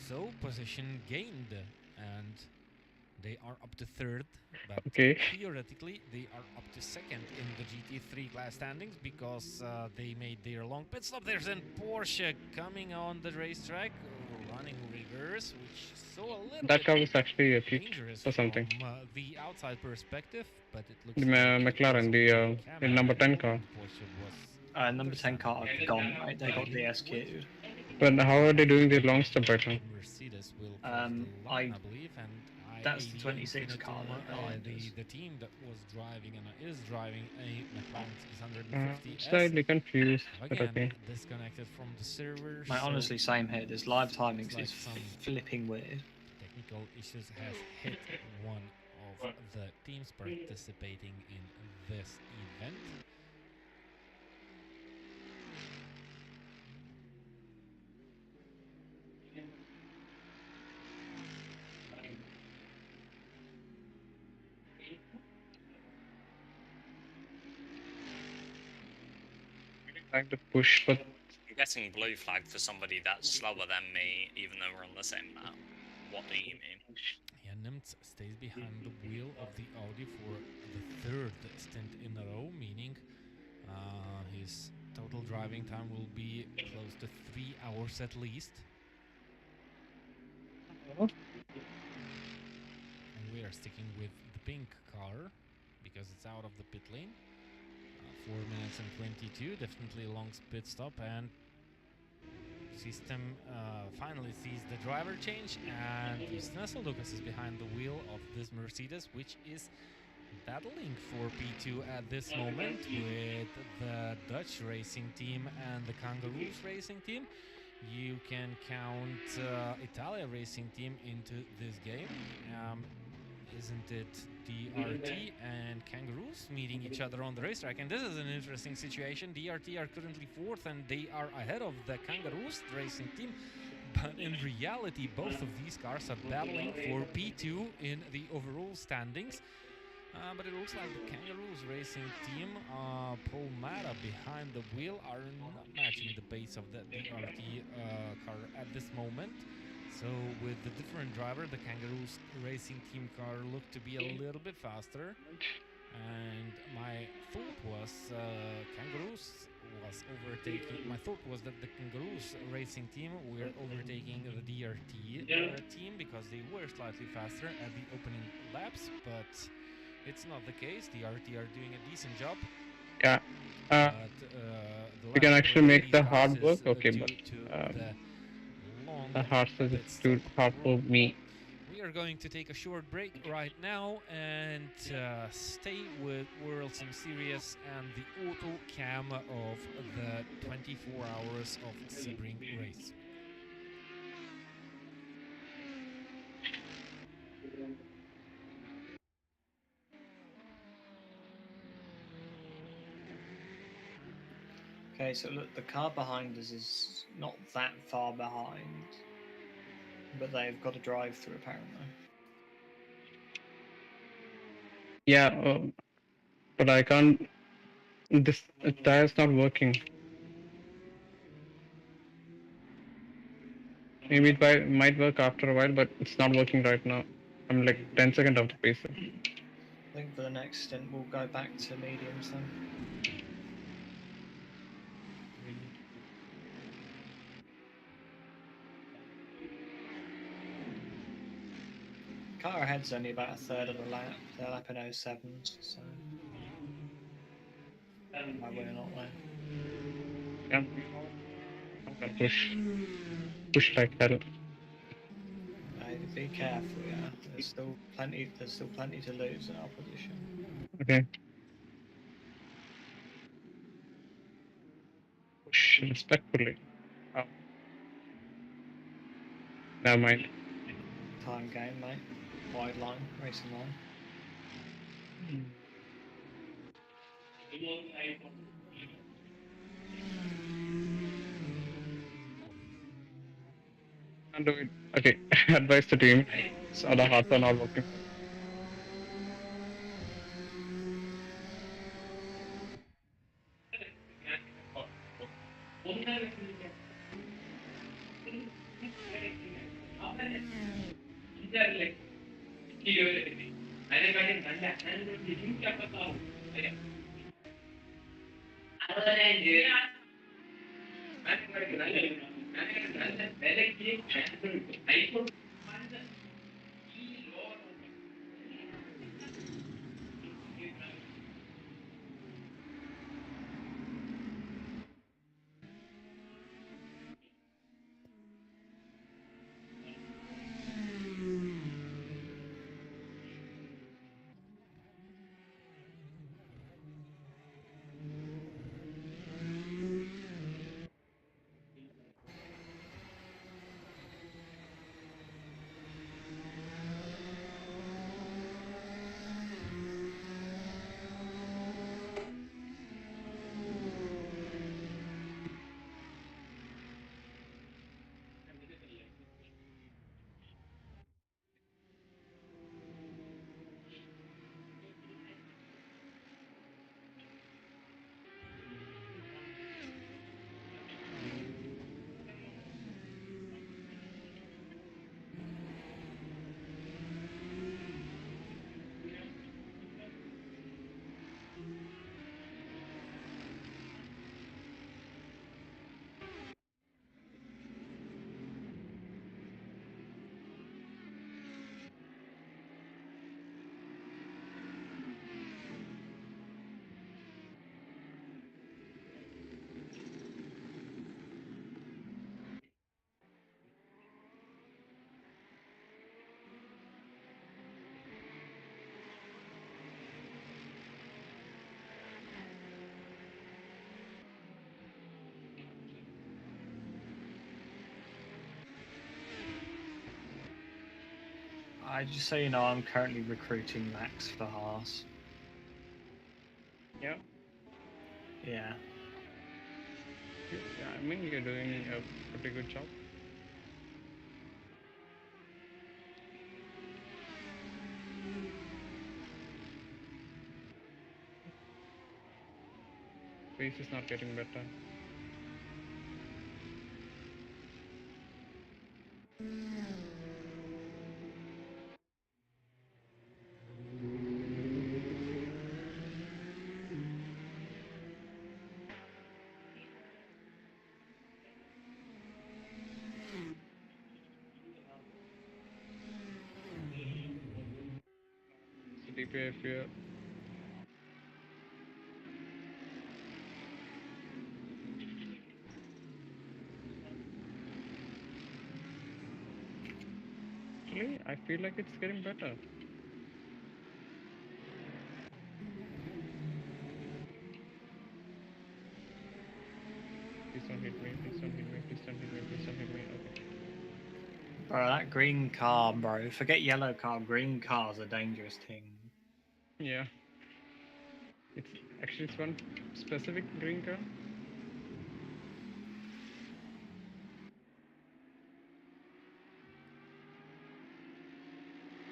So position gained, and they are up to third, but Okay. theoretically they are up to second in the GT3 class standings because they made their long pit stop. There's a Porsche coming on the racetrack, running reverse, which saw a little That bit car was actually a treat dangerous or something. from the outside perspective, but it looks The like McLaren, the camera number 10 car. Porsche was Number 10 car have gone, right? They got the SQ'd. But how are they doing the long stop right now? Mercedes will cross the line, I believe, and That's the I-80 26 car Infinitum, that behind us. the team that was driving and is driving a McLaren 650S. Slightly confused, but Again, okay. disconnected from the server. Mate, so honestly, same here. This live timings looks like is some flipping weird. technical issues has hit one of the teams participating in this event. Trying to push, but I'm getting blue flagged for somebody that's slower than me, even though we're on the same map. What do you mean? Yeah, Nimtz stays behind the wheel of the Audi for the third stint in a row, meaning his total driving time will be close to 3 hours at least. And we are sticking with the pink car because it's out of the pit lane. 4 minutes and 22, definitely a long pit stop, and system finally sees the driver change, and Justin Lucas is behind the wheel of this Mercedes, which is battling for P2 at this moment with the Dutch racing team and the Kangaroos racing team. You can count Italia racing team into this game. Isn't it DRT and Kangaroos meeting each other on the racetrack? And this is an interesting situation. DRT are currently fourth and they are ahead of the Kangaroos racing team. But in reality, both of these cars are battling for P2 in the overall standings. But it looks like the Kangaroos racing team, Paul Mata behind the wheel, are not matching the pace of the DRT car at this moment. So with the different driver, the Kangaroos racing team car looked to be a little bit faster. And my thought was Kangaroos was overtaking. My thought was that the Kangaroos racing team were overtaking the DRT team because they were slightly faster at the opening laps, but it's not the case. The RT are doing a decent job, Yeah. but the We lap can actually separation of make these the cars hard work, is okay, due but to the long the Haarse is pit too stop hard rule. for me. We are going to take a short break right now and stay with World Sim Series and the auto cam of the 24 hours of Sebring race. Okay, so look, the car behind us is not that far behind, but they've got a drive-through apparently. Yeah, but I can't. This tire's not working. Maybe it might work after a while, but it's not working right now. I'm like 10 seconds off the pace. I think for the next stint we'll go back to mediums then. Car ahead's only about a third of the lap. They're lapping 07s, so I win or not win. Yeah. I'm gonna push like hell. Be careful, yeah. There's still plenty to lose in our position. Okay. Push respectfully. Oh. Never mind. Time game, mate. Wide line, racing line. Can't do it. Okay. Advice to team. So the hearts are not working. Just so you know, I'm currently recruiting Max for Haarse. Yeah. Yeah. Yeah. I mean, you're doing a pretty good job. Pace is not getting better. So DPI fear. Actually, I feel like it's getting better. Please don't hit me. Please don't hit me. Please don't hit me. Please don't hit me. Okay. Bro, that green car, bro. Forget yellow car. Green car's a dangerous thing. Yeah. It's actually it's one specific green car.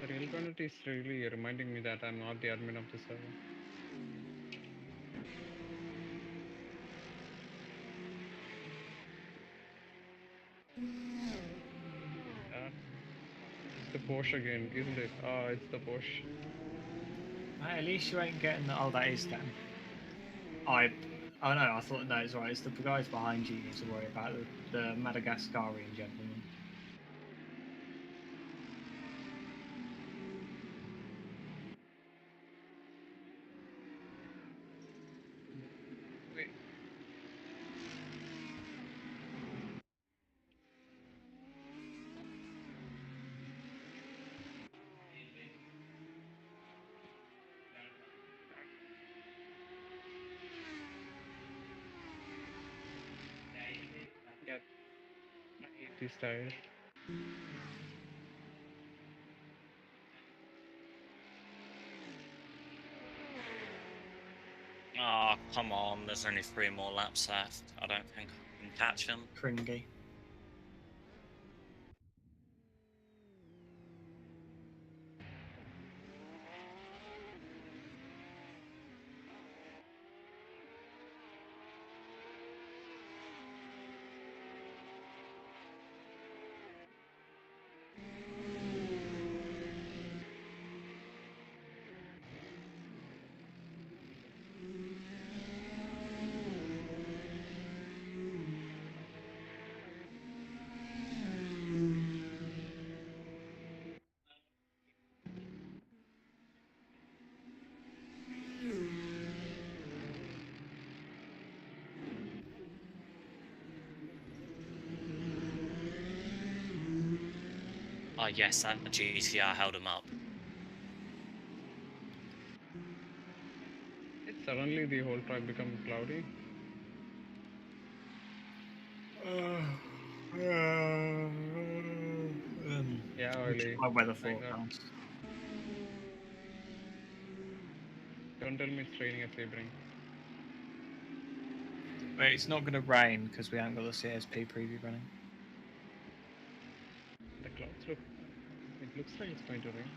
The real community is really reminding me that I'm not the admin of the server. It's the Porsche again, isn't it? Ah, it's the Porsche. Hey, at least you ain't getting the. Oh, that is them. I. Oh no, I thought no, it's right. It's the guys behind you need to worry about the Madagascarian gentleman. Wait. Yeah, I hate these tires. Oh, come on. There's only 3 more laps left. I don't think I can catch him. Cringy. Oh, yes, that GTR held him up. It's suddenly the whole track become cloudy. Yeah, oily. My weather I got. forecast. Don't tell me it's raining at Sebring. Wait, it's not going to rain because we haven't got the CSP preview running. The clouds look. It looks like it's going to rain.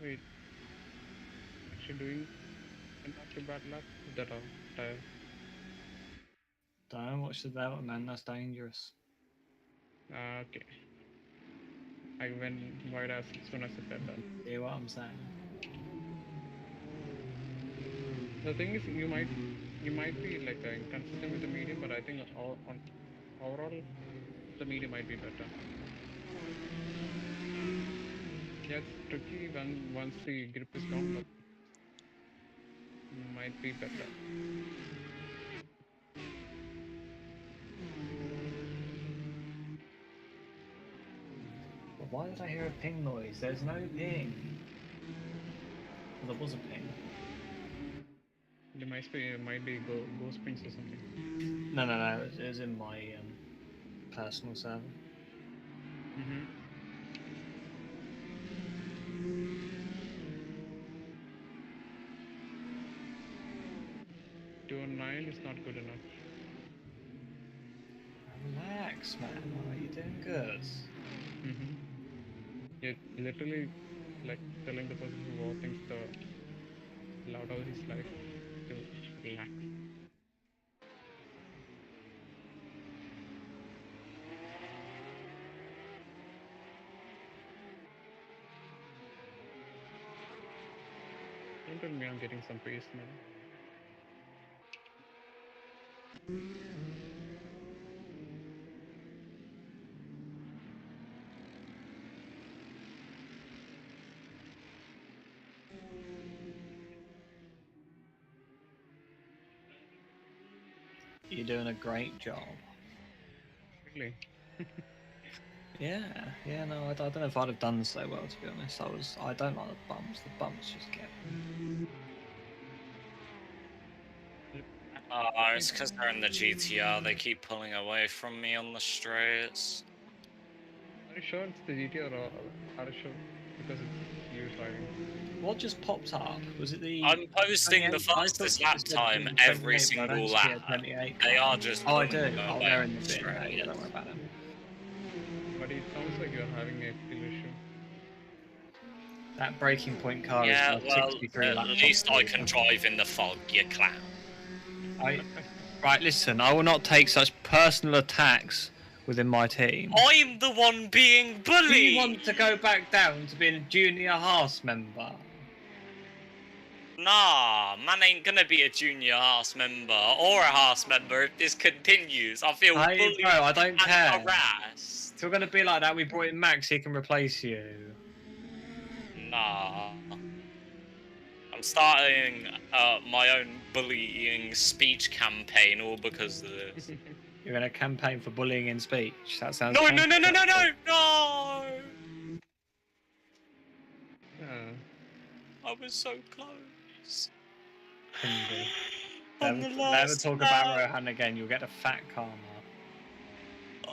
Wait, actually doing an actually bad lap with that tire. Don't watch the belt, man. That's dangerous. Okay. I went wide as soon as I said that. See what I'm saying? The thing is, you might be like inconsistent with the medium, but I think on overall the medium might be better. Yeah, it's tricky when once the grip is gone, but might be better. But why did I hear a ping noise? There's no ping. Well, there was a ping. There might be ghost pings or something. No. It was in my personal server. Mm-hmm. Two 9 is not good enough. Relax, man. Are you doing good? Mm-hmm. You're literally like telling the person who overthinks the loud out his life to relax. Don't tell me I'm getting some pace now. You're doing a great job. Really? Yeah, no, I don't know if I'd have done so well, to be honest. I don't like the bumps. The bumps just get. Oh, it's because they're in the GTR. They keep pulling away from me on the straights. Are you sure it's the GT or are you sure? Because it's you driving. What just popped up? Was it the? I'm posting the 28? I thought fastest it lap said time 28, every but I don't single see lap. a 28 They car. are just Oh, I pulling do. Oh, away they're on in the the bin. Yeah, don't worry straights. about them. But it sounds like you're having a fuel issue. That breaking point car is Yeah, like well, 63 at laps. least I can drive in the fog, you clown. Right, listen. I will not take such personal attacks within my team. I'm the one being Do you bullied! want to go back down to being a junior Haarse member? Nah, man ain't gonna be a junior Haarse member or a Haarse member if this continues. I feel Hey, bullied bro, I don't and care. harassed. If you're going to be like that, we brought in Max, he can replace you. Nah. I'm starting my own bullying speech campaign all because of this. You're going to campaign for bullying in speech. That sounds No! counterproductive. I was so close. Pingu. On the Never last talk about lap. Rohan again, you'll get a fat karma.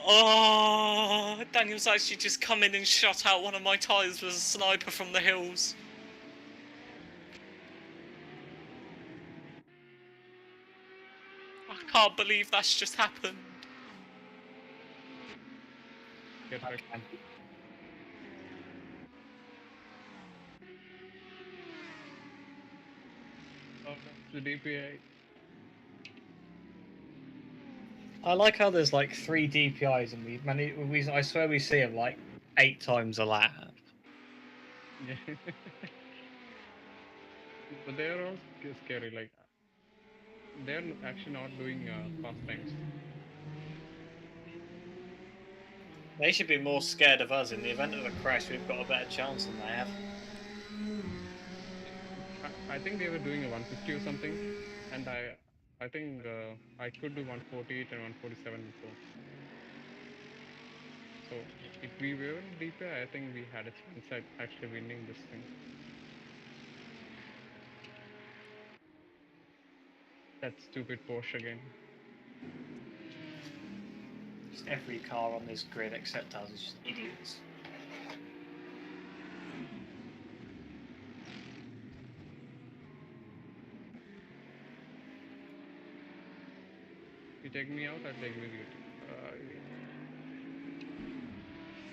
Oh, Daniel's actually just come in and shot out one of my tyres with a sniper from the hills. I can't believe that's just happened. Get back. Okay. Oh, that's the DPI. I like how there's like 3 DPIs and I swear we see them like 8 times a lap. Yeah. But they are all scary. Like they're actually not doing fast times. They should be more scared of us. In the event of a crash, we've got a better chance than they have. I think they were doing a 150 or something, and I think I could do 148 and 147 before. So if we were in DPI, I think we had a chance at actually winning this thing. That stupid Porsche again. Just every car on this grid except us is just idiots. You take me out, I'll take me with you.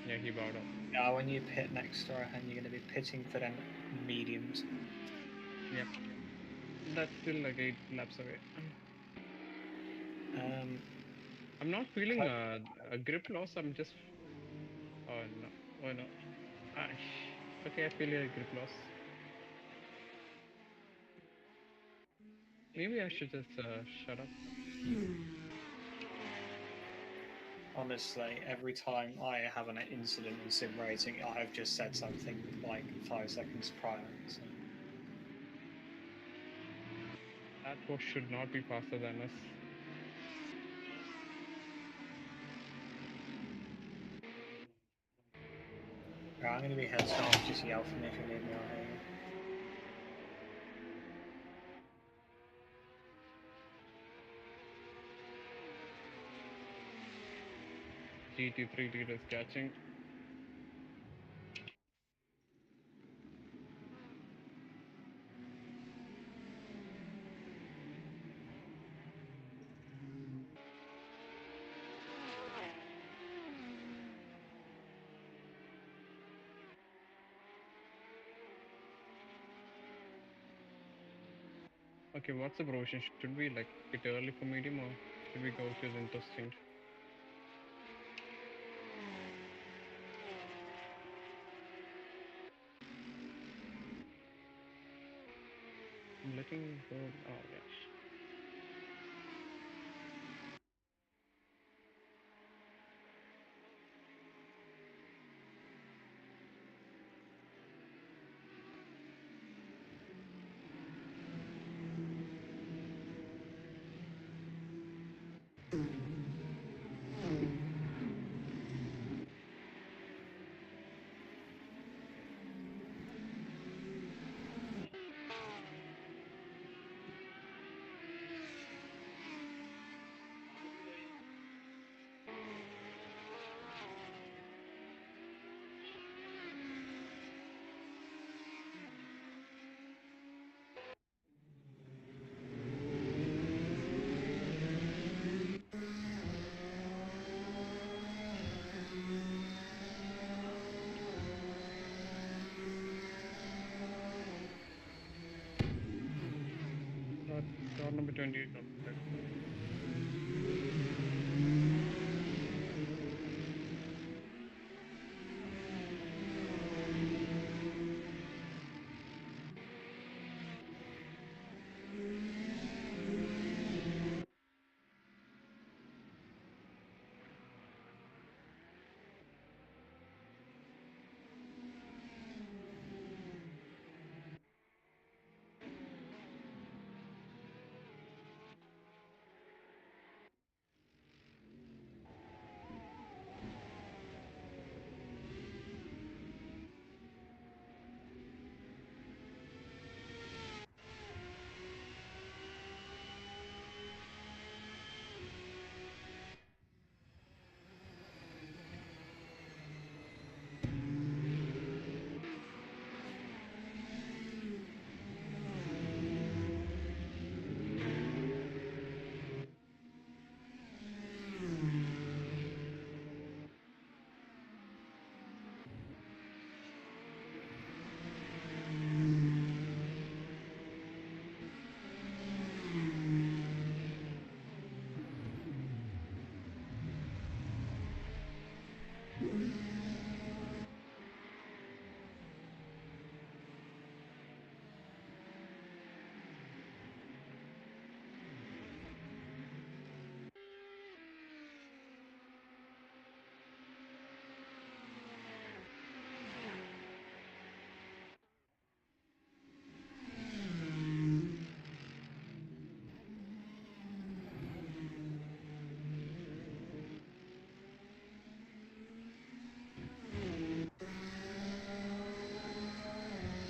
Yeah, he bowed out. Yeah, when you pit next to Rohan, you're going to be pitting for them mediums. Yep. That's still like 8 laps away. I'm not feeling a grip loss. I'm just. Oh no! Oh no! Ah, okay, I feel a grip loss. Maybe I should just shut up. Honestly, every time I have an incident in sim racing, I've just said something like 5 seconds prior. So. that horse should not be faster than us. Right, I'm going to be head start. Just yell for me if you need me. I'll hear you. GT3 leaders catching. Okay, what's the provision? Should we like it early for medium or should we go to the interesting? I'm letting go. Oh yeah. Car number 28.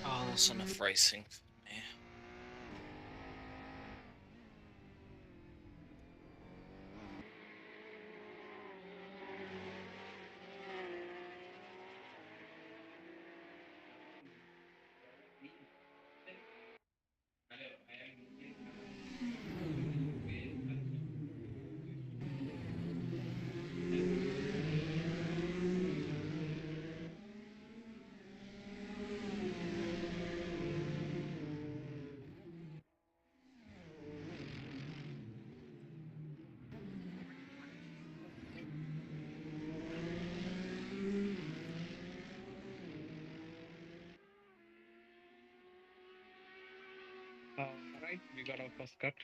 Oh, that's enough racing for me. Right, we got our first cut.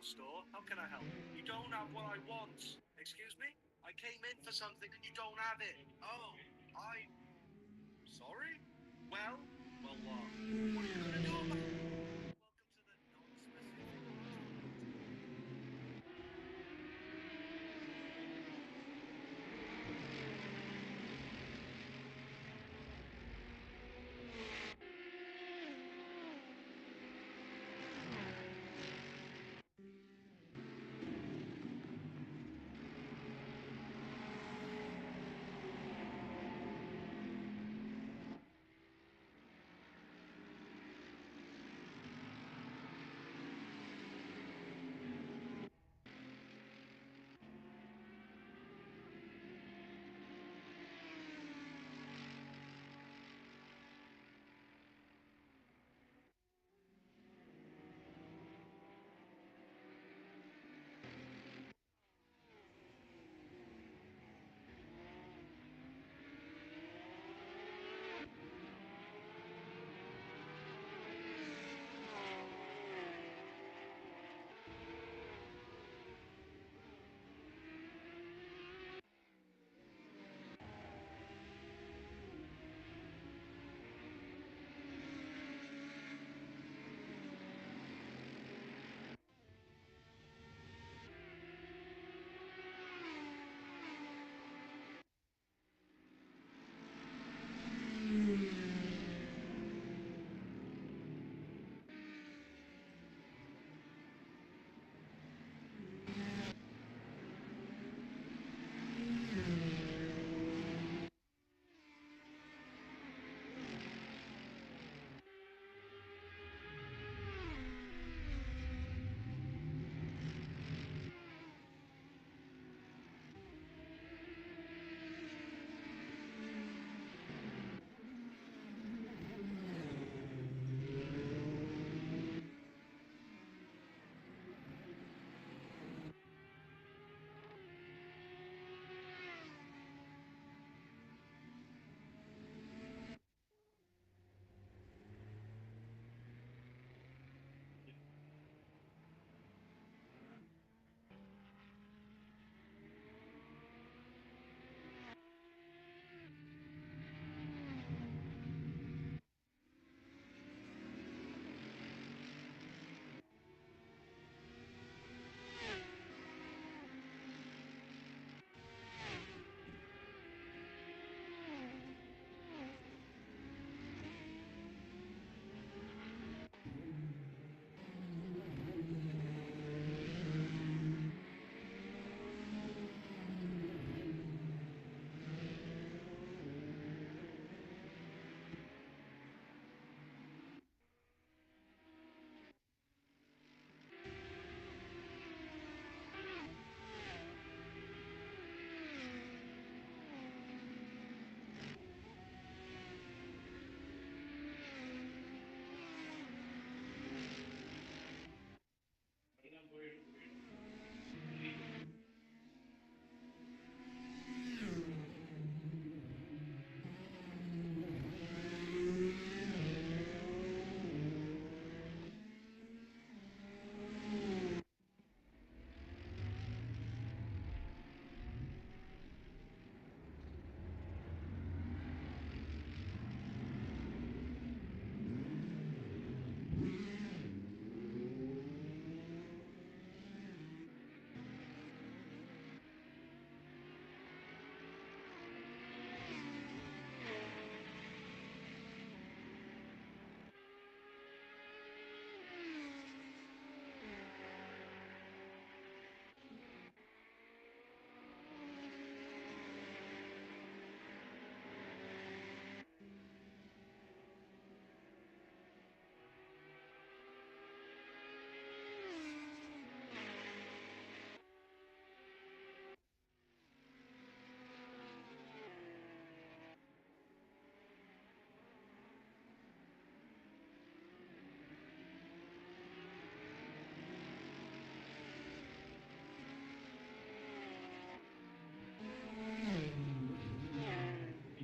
your store. How can I help? You don't have what I want. Excuse me? I came in for something and you don't have it. Oh, sorry? Well, what? What are you gonna do about it? Welcome to the non-specific.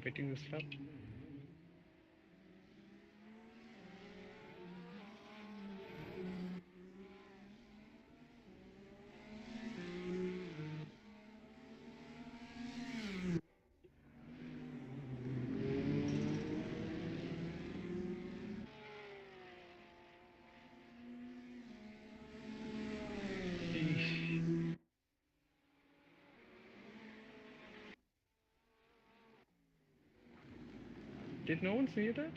Getting this stuff. Did no one see that?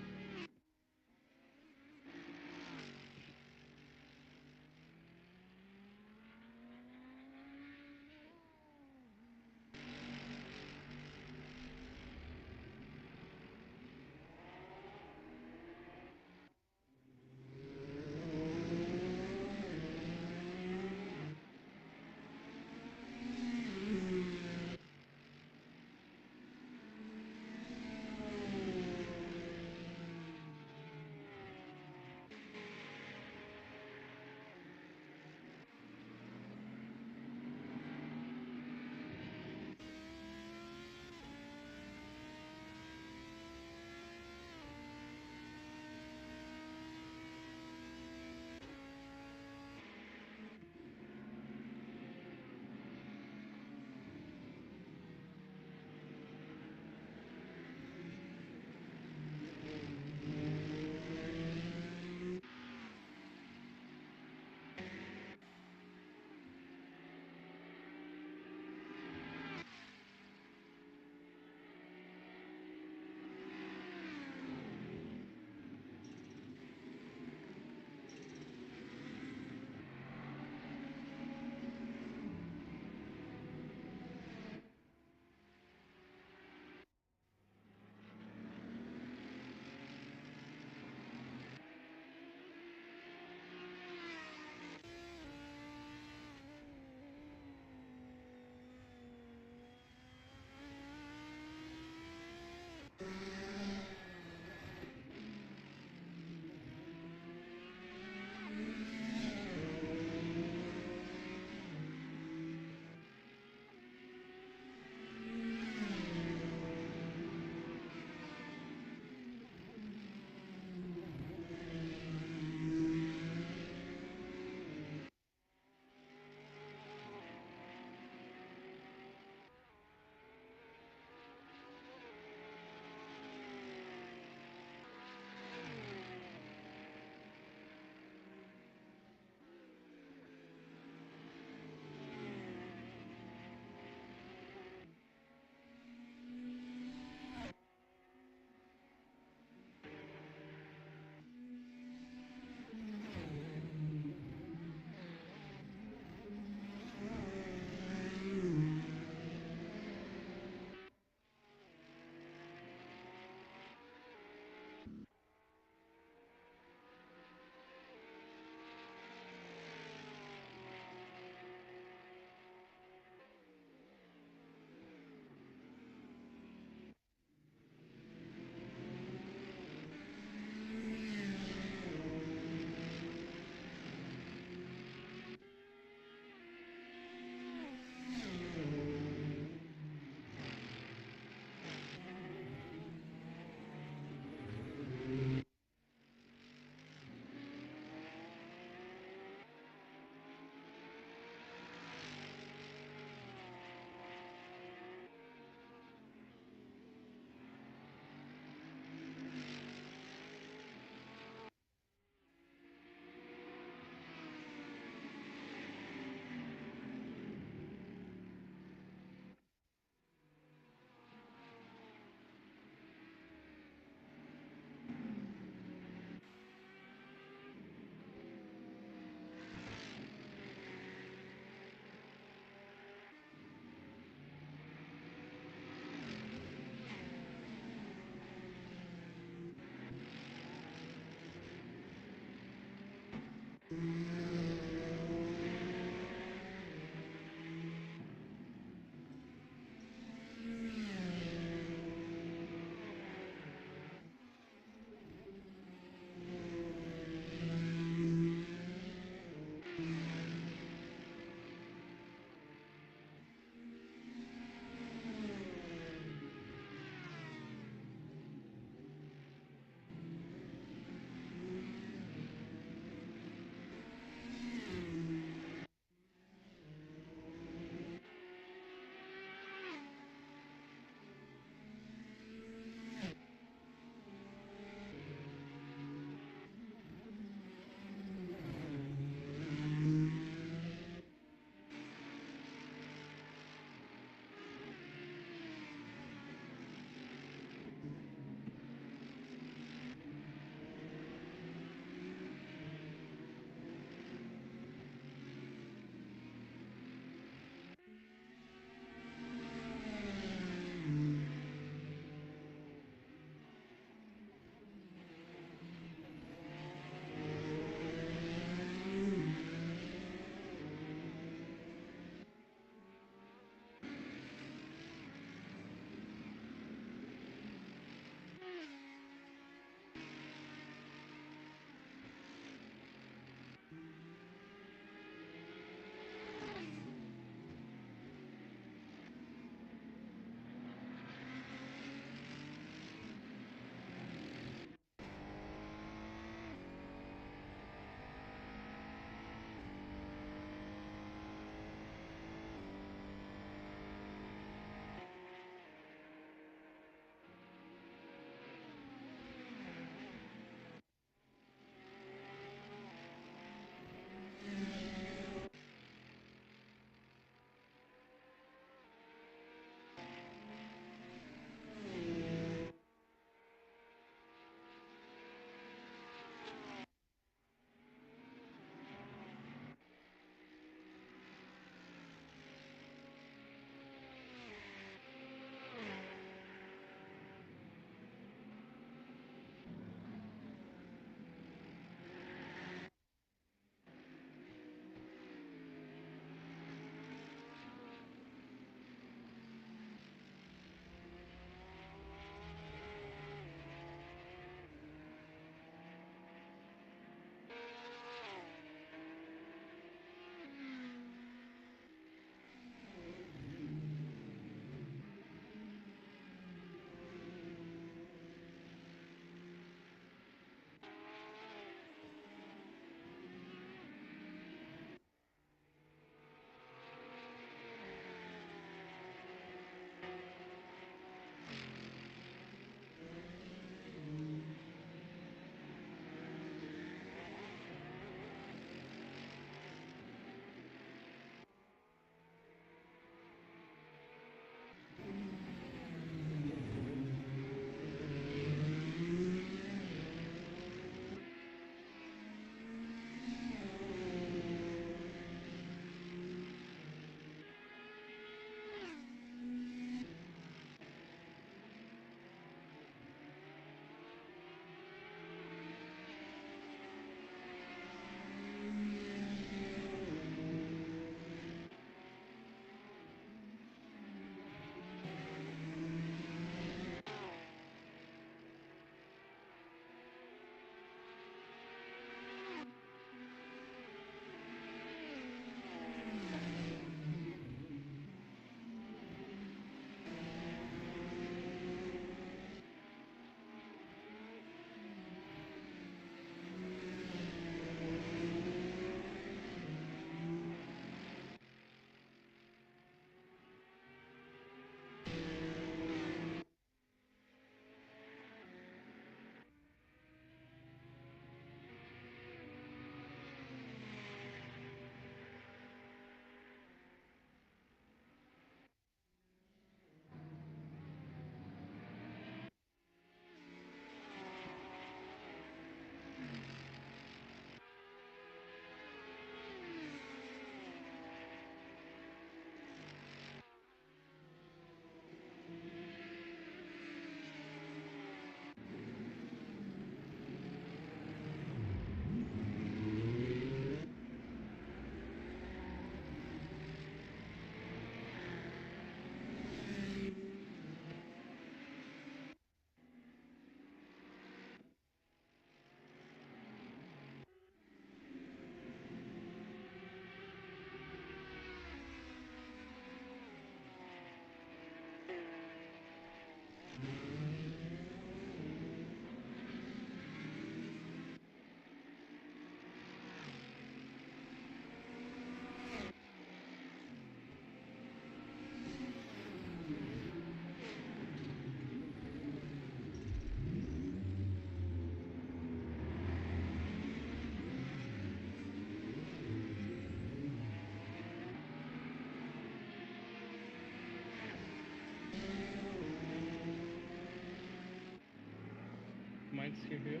Might see here.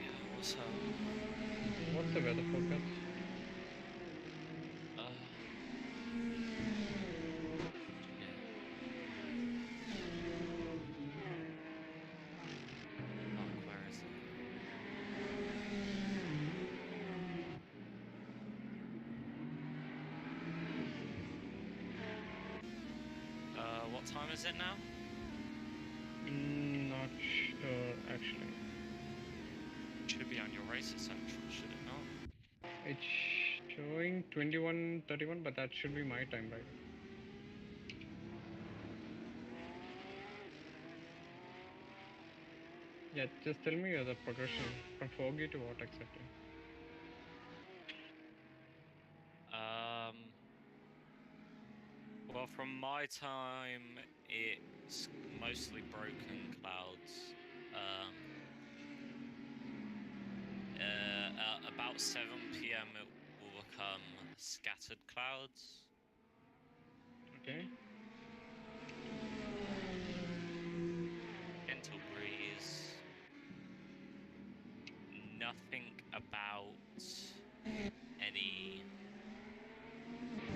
Yeah, what's up? What's the weather forecast? Yeah. Fuck, where is it? What time is it now? Not sure actually. Should be on your race essential, should it not? It's showing 21:31, but that should be my time, right? Yeah, just tell me the progression from foggy to what exactly. Well, from my time, it's mostly broken clouds. About 7 p.m. it will become scattered clouds. Okay. Gentle breeze. Nothing about any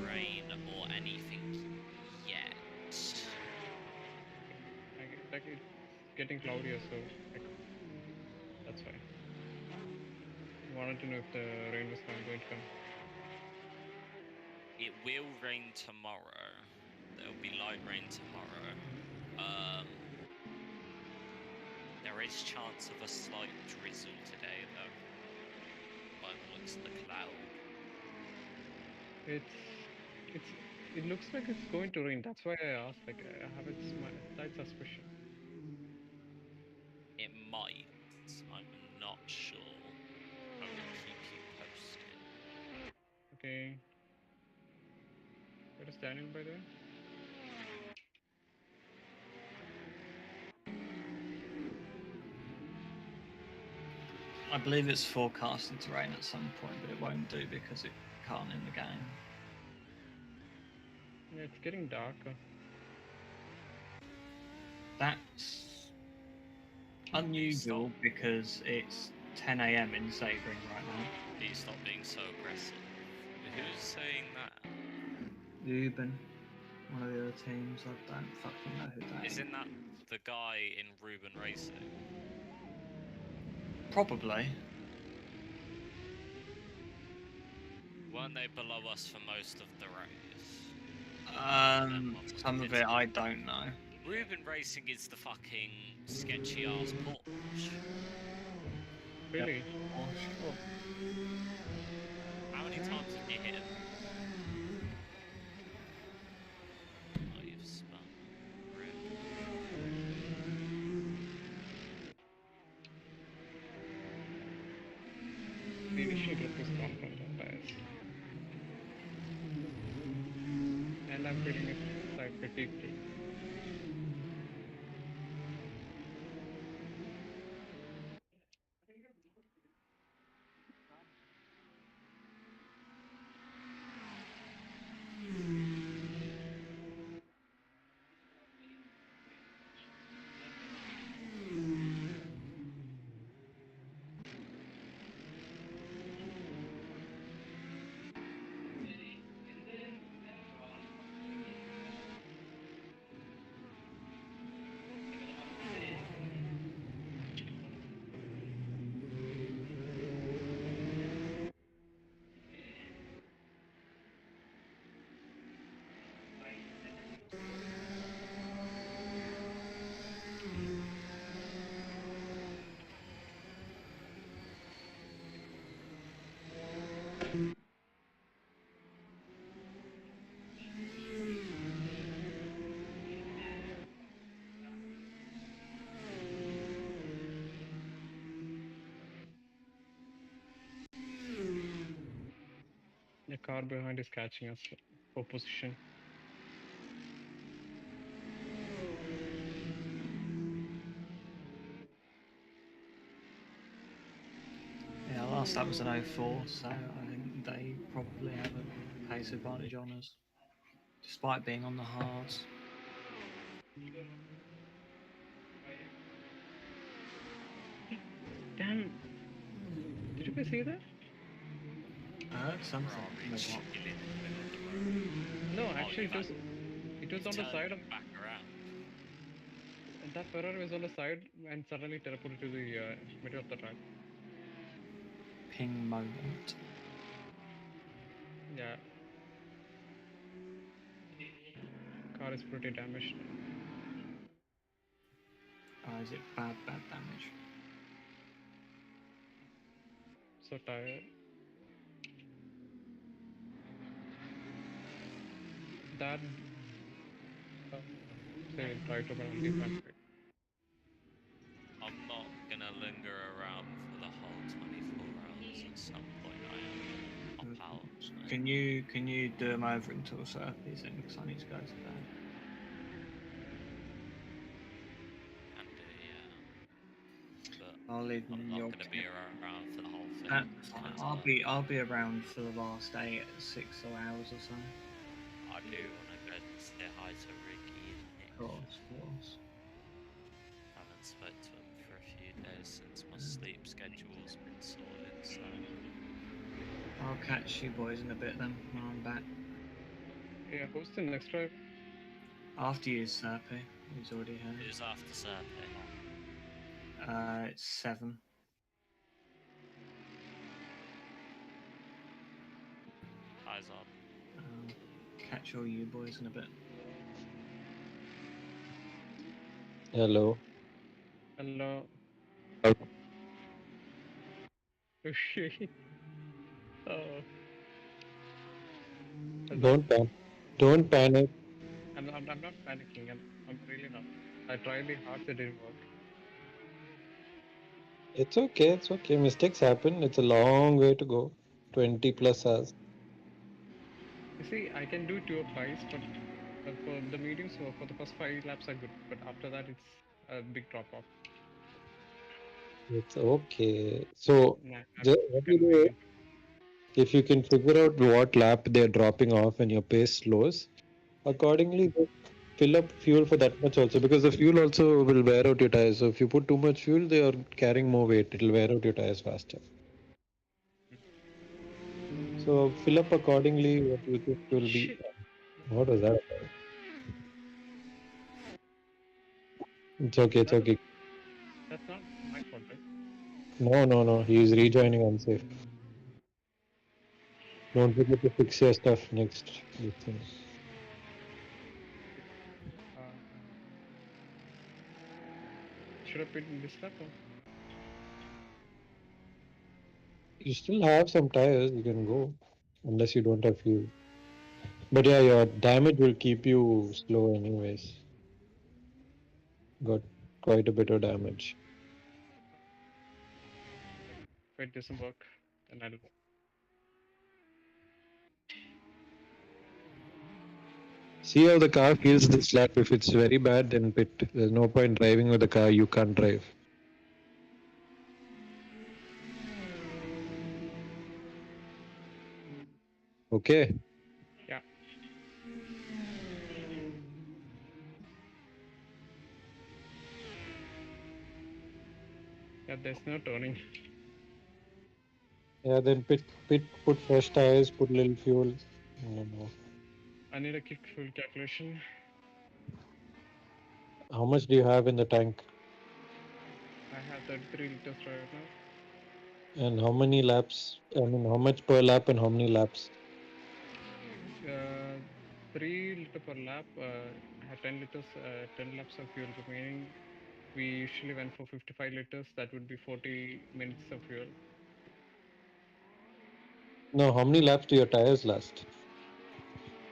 rain or anything yet. Like it's getting cloudier, so like, that's fine. Wanted to know if the rain was going to come. It will rain tomorrow. There'll be light rain tomorrow. There is chance of a slight drizzle today, though, by the looks of the cloud. It looks like it's going to rain. That's why I asked. Like I have a slight suspicion. It might. I'm not sure. I will keep you posted. Okay. Where is Daniel, by the way? I believe it's forecasted to rain at some point, but it won't do because it can't in the game. Yeah, it's getting darker. That's unusual because it's 10 a.m. in Sebring right now. Please stop being so aggressive. Who's saying that? Ruben, one of the other teams, I don't fucking know who that is. Isn't that the guy in Ruben Racing? Probably. Weren't they below us for most of the race? Some of it I don't know. Ruben Racing is the fucking sketchy ass Porsche. Really? Oh, sure. How many times have you hit him? Oh, you've spun. Rude. The initial grip is gone from the tires. And I'm feeling it's like pretty free. The car behind is catching us for position. Yeah, last lap was an 04, so I think they probably have a pace advantage on us, despite being on the hards. you see that? I heard something. Ferrari No, what? chilling in the middle of the road. No, Oh, actually, you've it was you've on the turned side of back around. that Ferrari was on the side and suddenly teleported to the middle of the track. Ping moment. Yeah, car is pretty damaged. Is it bad damage? So tired. That say try to penalty flank. I'm not gonna linger around for the whole 24 hours. At some point, I am gonna pop out. So. Can you do them over until Syrpi then? Because I need to go to bed. Can do, yeah. But I'll leave them I'm in not your gonna be around for the whole thing. That's fine. because, I'll be around for the last 6 hours or so. I do want to go say hi to Ricky and Nick. Of course. I haven't spoke to him for a few days since my sleep schedule's been sorted, so I'll catch you boys in a bit then when I'm back. Yeah, who's the next driver? After you, Syrpi. He's already here. it is after Syrpi. It's 7. Eyes on. Catch all you boys in a bit. Hello. Hello. Oh. Don't panic. I'm not panicking. I'm really not. I tried the Haarse, it didn't work. It's okay. It's okay. Mistakes happen. It's a long way to go. 20 plus hours. You see, I can do 2 of 5s, but for the mediums, for the first 5 laps are good. But after that, it's a big drop off. It's okay. So, Nah, what you do, if you can figure out what lap they're dropping off and your pace slows, accordingly, just fill up fuel for that much also, because the fuel also will wear out your tires. So, if you put too much fuel, they are carrying more weight. It'll wear out your tires faster. So, fill up accordingly what you think will be. Shit, What was that? It's okay. It's that was, okay. that's not my fault, right? No. He's rejoining unsafe. Don't forget to fix your stuff next. This thing. Uh, should I put in this lap? Or? You still have some tires. You can go, unless you don't have fuel. But yeah, your damage will keep you slow anyways. Got quite a bit of damage. If it doesn't work, then I'll. See how the car feels this lap. If it's very bad, then pit. There's no point driving with the car you can't drive. Okay. Yeah. Yeah, there's no turning. Yeah, then pit. Put fresh tires. Put little fuel. No. I need a quick fuel calculation. How much do you have in the tank? I have 33 liters right now. And how many laps? I mean, how much per lap and how many laps? 3 liter per lap. I had 10 liters, 10 laps of fuel remaining. We usually went for 55 liters. That would be 40 minutes of fuel. No, how many laps do your tires last?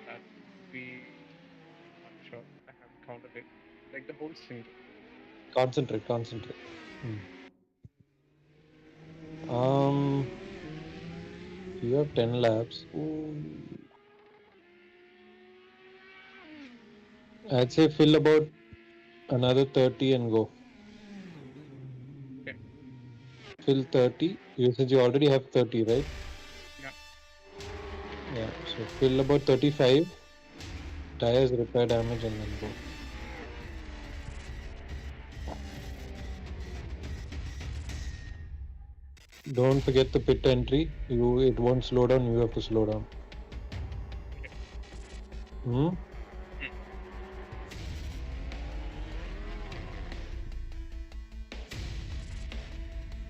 That we not sure. I haven't counted it. Like the whole single. Concentrate. You have 10 laps. Ooh. I'd say fill about another 30 and go. Okay. Fill 30. Since you already have 30, right? Yeah. Yeah. So fill about 35. Tires, repair damage, and then go. Don't forget the pit entry. It won't slow down. You have to slow down. Hmm?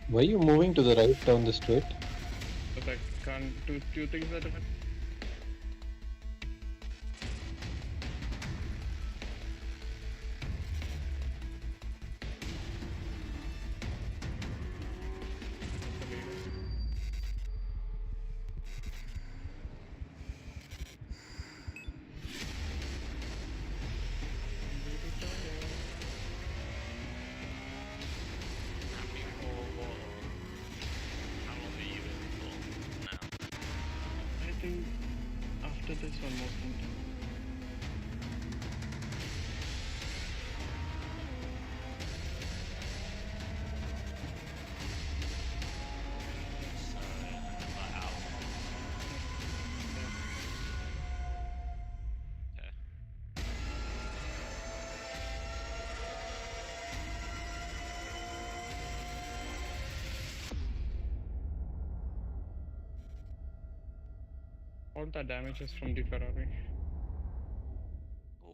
Why are you moving to the right down the straight? But I can't do two things at a time. How long are you in for now? I think after this one more thing. So, another hour. Okay. All the damage is from the Ferrari. Oh,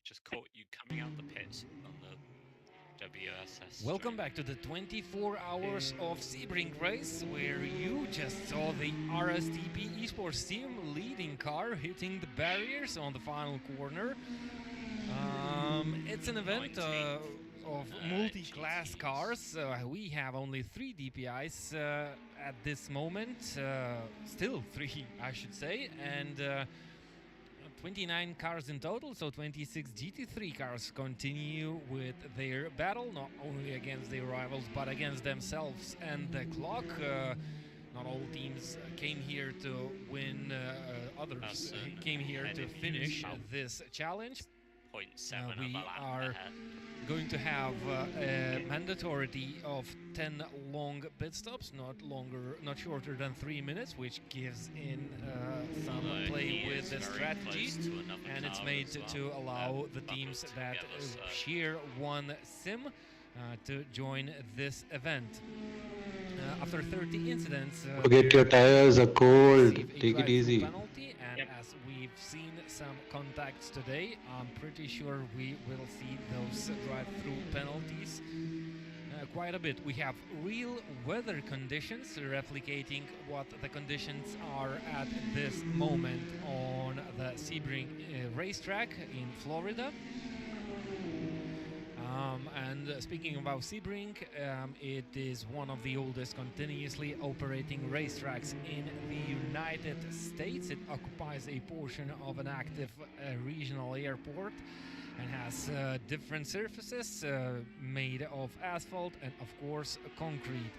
just caught you coming out the pit on the WSS. Welcome stream. back to the 24 hours of Sebring race, where you just saw the RSTP esports team leading car hitting the barriers on the final corner. It's an event 19th, of multi-class GTs. cars. We have only 3 DPIs at this moment. Still 3, I should say. And 29 cars in total, so 26 GT3 cars continue with their battle, not only against their rivals, but against themselves and the clock. Not all teams came here to win, others Person came here to enemies finish out. this challenge. 0.7 We of a lap are ahead. going to have a mandatory of 10 long pit stops, not shorter than 3 minutes, which gives in some Although play he with is the very strategy, close to another and it's car made as well. to allow the buckled teams that together, so share one sim to join this event. After 30 incidents, Forget your tires are cold. receive a Take it drive-through easy. penalty, and as we've seen some contacts today, I'm pretty sure we will see those drive-through penalties quite a bit. We have real weather conditions replicating what the conditions are at this moment on the Sebring racetrack in Florida. And speaking about Sebring, it is one of the oldest continuously operating racetracks in the United States. It occupies a portion of an active regional airport and has different surfaces made of asphalt and, of course, concrete.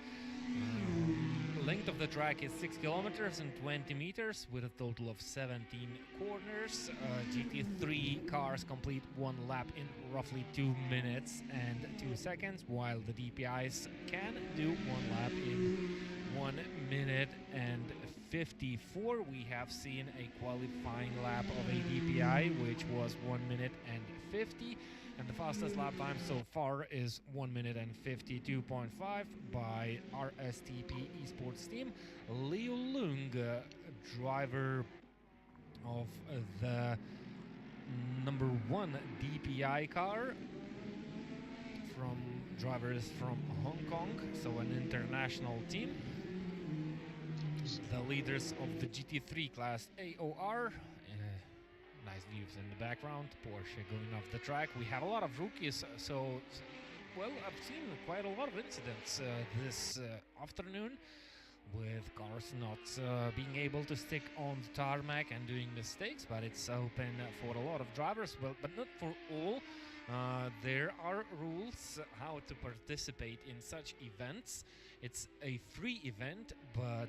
Length of the track is 6 kilometers and 20 meters with a total of 17 corners. GT3 cars complete one lap in roughly 2 minutes and 2 seconds, while the DPIs can do one lap in 1 minute and 54. We have seen a qualifying lap of a DPI, which was 1 minute and 50. And the fastest lap time so far is 1 minute and 52.5 by RSTP esports team. Leo Lung, driver of the number 1 DPI car, from drivers from Hong Kong, so an international team. The leaders of the GT3 class AOR. Nice views in the background. Porsche going off the track. We have a lot of rookies, so well, I've seen quite a lot of incidents this afternoon, with cars not being able to stick on the tarmac and doing mistakes, but it's open for a lot of drivers, well, but not for all. There are rules how to participate in such events. It's a free event, but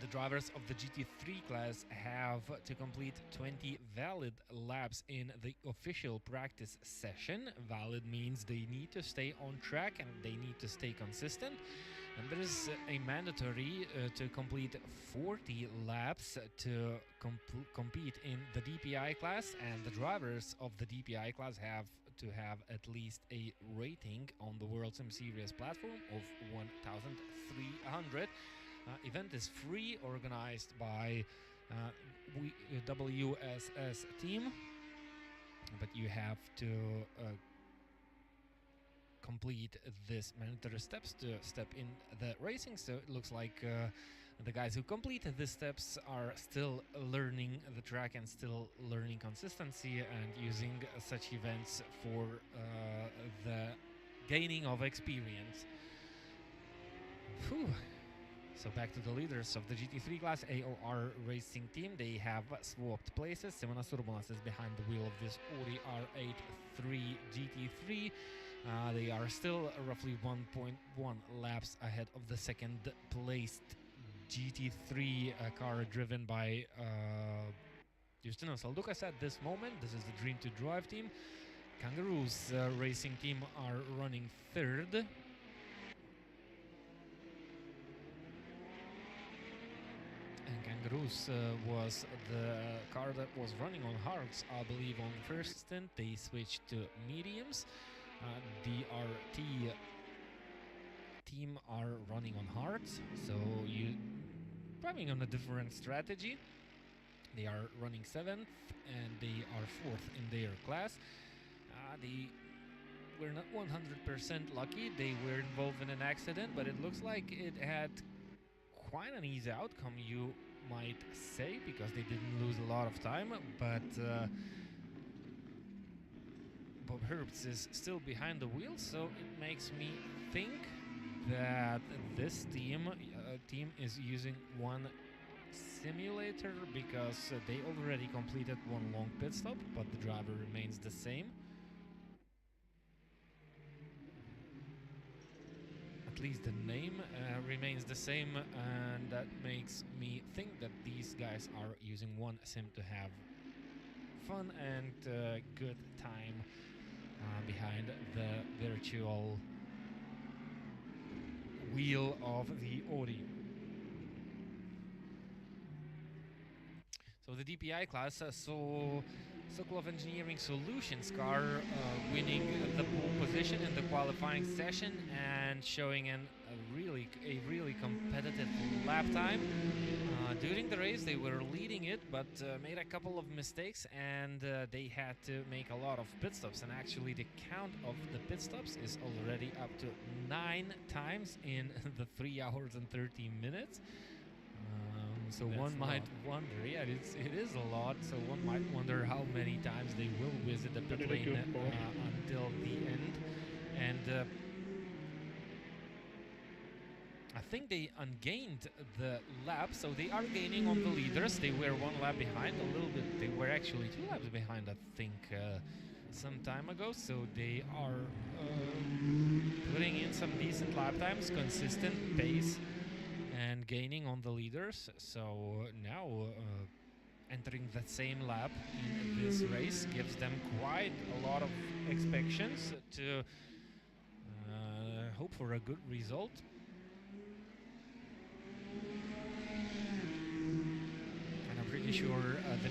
the drivers of the GT3 class have to complete 20 valid laps in the official practice session. Valid means they need to stay on track and they need to stay consistent. And there is a mandatory to complete 40 laps to compete in the DPI class, and the drivers of the DPI class have to have at least a rating on the World Sim Series platform of 1,300. Event is free, organized by WSS team, but you have to complete this mandatory steps to step in the racing. So it looks like the guys who completed these steps are still learning the track and still learning consistency and using such events for the gaining of experience. Whew. So back to the leaders of the GT3 class AOR racing team. They have swapped places. Simonas Urbonas is behind the wheel of this Audi R8 GT3. They are still roughly 1.1 laps ahead of the second placed GT3 car driven by Justinas Aldukas at this moment. This is the Dream to Drive team. Kangaroos racing team are running third. And Kangaroos was the car that was running on hards, I believe, on the first stint. They switched to mediums. DRT team are running on hards, so you driving on a different strategy. They are running 7th and they are 4th in their class. They were not 100% lucky. They were involved in an accident, but it looks like it had quite an easy outcome, you might say, because they didn't lose a lot of time. But Bob Herbst is still behind the wheel, so it makes me think that this team is using one simulator, because they already completed one long pit stop, but the driver remains the same. At least the name remains the same, and that makes me think that these guys are using one sim to have fun and good time behind the virtual wheel of the Audi. So the DPI class saw Sokolov Engineering Solutions car winning the pole position in the qualifying session and showing a really competitive lap time. During the race they were leading it, but made a couple of mistakes, and they had to make a lot of pit stops, and actually the count of the pit stops is already up to 9 times in the 3 hours and 30 minutes. So That's one might wonder, yeah, it is a lot, so one might wonder how many times they will visit the pit lane until the end. And I think they ungained the lap, so they are gaining on the leaders. They were 1 lap behind, a little bit. They were actually 2 laps behind, I think, some time ago. So they are putting in some decent lap times, consistent pace, and gaining on the leaders. So now entering the same lap in this race gives them quite a lot of expectations to hope for a good result. And I'm pretty sure the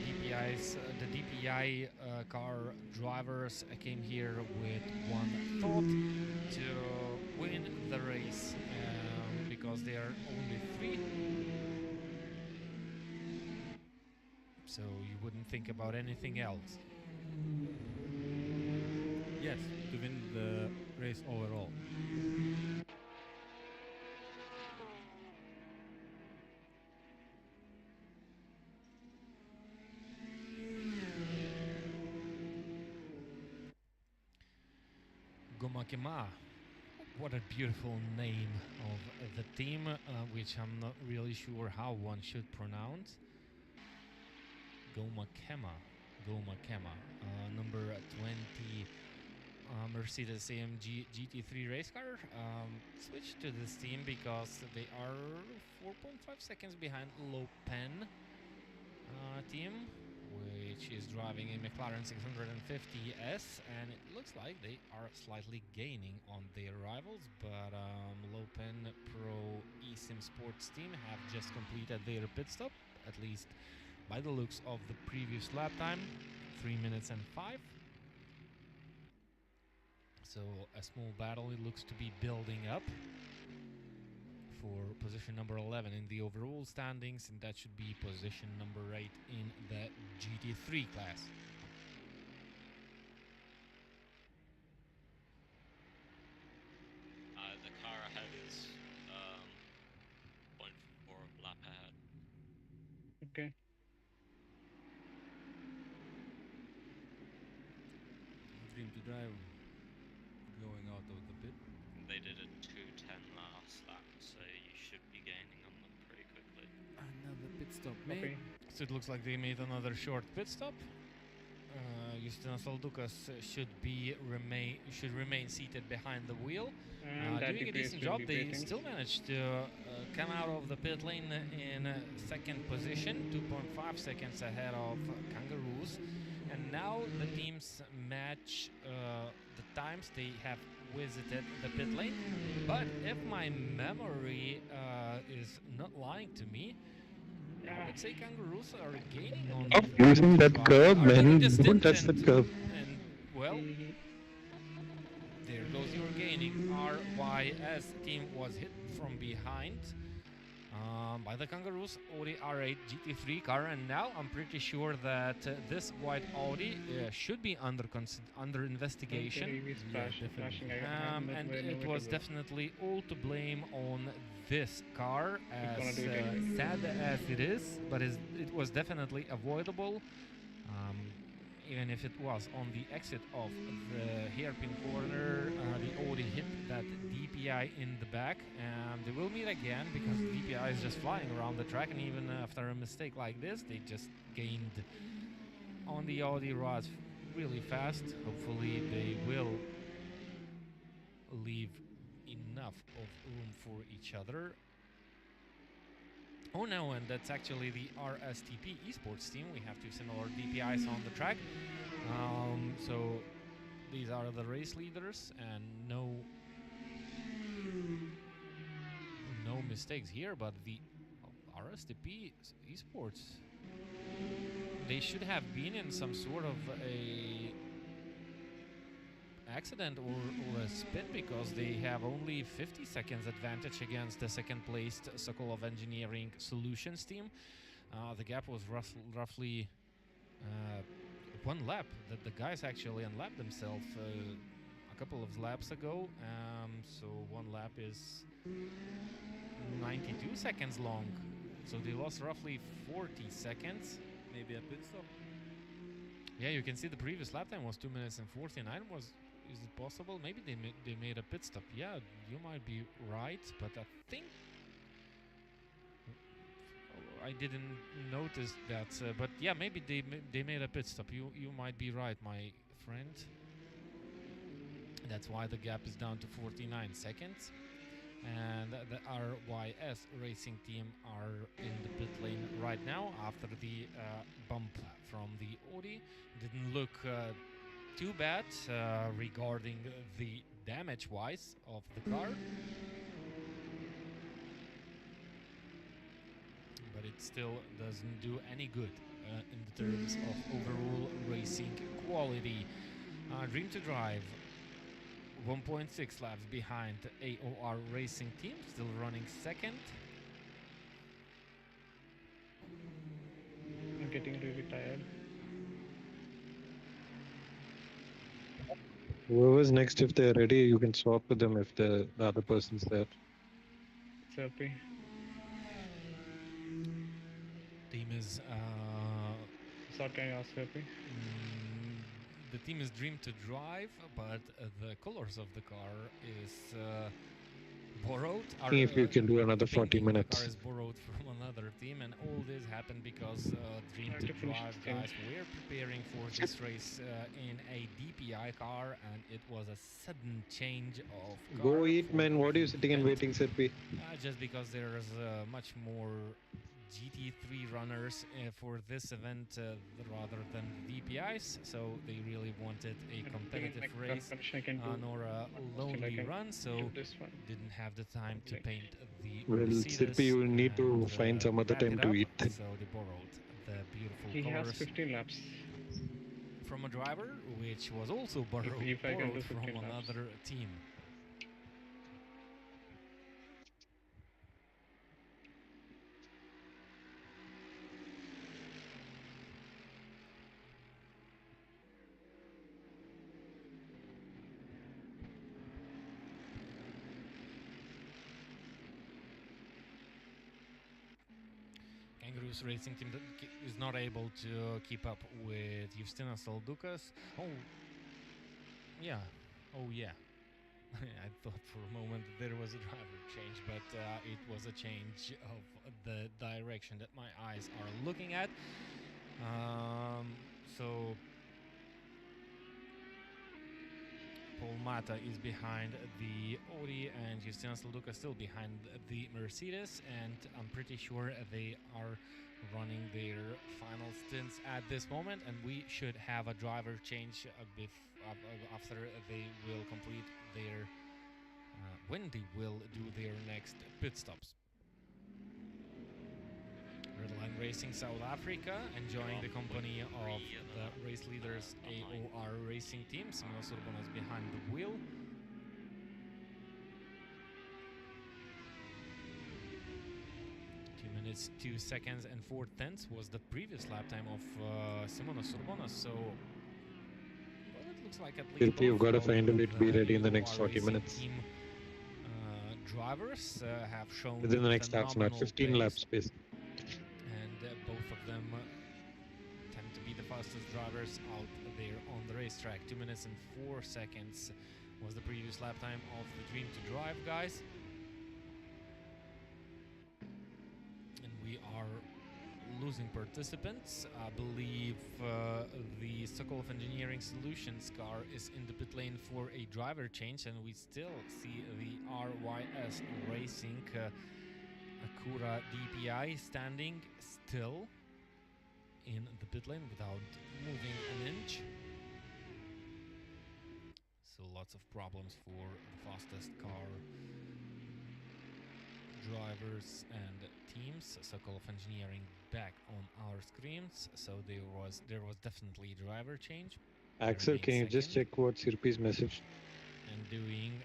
DPI car drivers came here with one thought: to win the race, because they are only 3. So you wouldn't think about anything else. Yes, to win the race overall. Gomakema. What a beautiful name of the team, which I'm not really sure how one should pronounce. Gomakema. Number 20 Mercedes AMG GT3 race car. Switched to this team because they are 4.5 seconds behind Low Pen team, which is driving a McLaren 650S, and it looks like they are slightly gaining on their rivals, but Low Pen Pro eSIM Sports team have just completed their pit stop, at least by the looks of the previous lap time, 3 minutes and 5. So a small battle it looks to be building up for position number 11 in the overall standings, and that should be position number 8 in the GT3 class. The car ahead is 0.4 lap ahead. Okay. Dream to drive going out of the pit. They did a 2:10 last lap, so you should be gaining on them pretty quickly. Another pit stop made. Okay. So it looks like they made another short pit stop. Justinas Oldukas should remain seated behind the wheel. And that Doing a DPS decent will job. be They waiting. still managed to come out of the pit lane in second position, 2.5 seconds ahead of Kangaroos. And now the teams match the times they have visited the pit lane. But if my memory is not lying to me, let's say Kangaroos are gaining on Stop using that are curve, really man. distant Don't touch the curve. and well, Mhm. there goes your gaining. RYS team was hit from behind by the Kangaroos Audi R8 GT3 car, and now I'm pretty sure that this white Audi should be under investigation. Okay, he's crashing. And it was definitely all to blame on this car, gonna as do it anyway. sad as it is, but it was definitely avoidable. Even if it was on the exit of the hairpin corner, the Audi hit that DPI in the back, and they will meet again because the DPI is just flying around the track, and even after a mistake like this, they just gained on the Audi rods really fast. Hopefully they will leave enough of room for each other. Oh no, and that's actually the RSTP esports team. We have two similar DPIs on the track. So these are the race leaders, and no mistakes here, but the RSTP esports, they should have been in some sort of a accident or a spin, because they have only 50 seconds advantage against the second placed Sokolov Engineering Solutions team. The gap was roughly one lap. The guys actually unlapped themselves a couple of laps ago, so one lap is 92 seconds long, so they lost roughly 40 seconds. Maybe a pit stop. Yeah, you can see the previous lap time was 2 minutes and 49. Is it possible? Maybe they made a pit stop. Yeah, you might be right, but I think I didn't notice that. But yeah, maybe they made a pit stop. You might be right, my friend. That's why the gap is down to 49 seconds. And the RYS racing team are in the pit lane right now after the bump from the Audi. Didn't look too bad regarding the damage-wise of the car, but it still doesn't do any good in the terms of overall racing quality. Dream to Drive 1.6 laps behind the AOR racing team, still running second. I'm getting really tired. Whoever's next, if they're ready, you can swap with them if the other person's there. Syrpi. Team is Sort, can you ask Syrpi? the team is Dream to Drive, but the colors of the car is borrowed. If you can do another 40 painting the minutes. car is borrowed from another team, and all this happened because Dream to Different Drive thing. guys were preparing for this race in a DPI car, and it was a sudden change of car Go eat, for man. What are you the sitting and event. waiting, Syrpi? Just because there's much more GT3 runners for this event rather than DPIs, so they really wanted a competitive race I can do. nor a lonely can run, so do this one. didn't have the time to Okay. paint the Well, Mercedes Syrpi, you will need to and, find some other wrap time it to up, eat then. so they borrowed the beautiful He has colors 15 laps. from a driver, which was also borrowed if I can do from 15 laps. another team. Kangaroos racing team that is not able to keep up with Justinas Saldukas. Oh, yeah. Oh, yeah. I thought for a moment that there was a driver change, but it was a change of the direction that my eyes are looking at. So Paul Mata is behind the Audi and Justinas Saldukas still behind the Mercedes, and I'm pretty sure they are running their final stints at this moment, and we should have a driver change after they will complete their when they will do their next pit stops. Redline Racing South Africa, enjoying the company of the race leaders AOR Racing Team. Simonas Urbanas behind the wheel. Minutes, 2 seconds and 4 tenths was the previous lap time of Simonas Urbanas, so well, it looks like at least Syrpi, you've got to find a way to be ready in the next 40 minutes. Team, drivers have shown within the next half an hour, 15 pace, laps pace. and both of them tend to be the fastest drivers out there on the racetrack. 2 minutes and 4 seconds was the previous lap time of the Dream to Drive guys. We are losing participants. I believe the Sokolov Engineering Solutions car is in the pit lane for a driver change, and we still see the RYS Racing Acura DPI standing still in the pit lane without moving an inch. So lots of problems for the fastest car drivers and teams. Sokolov Engineering back on our screens, so there was definitely driver change. Axel, can you just check what Syrpi's message? And doing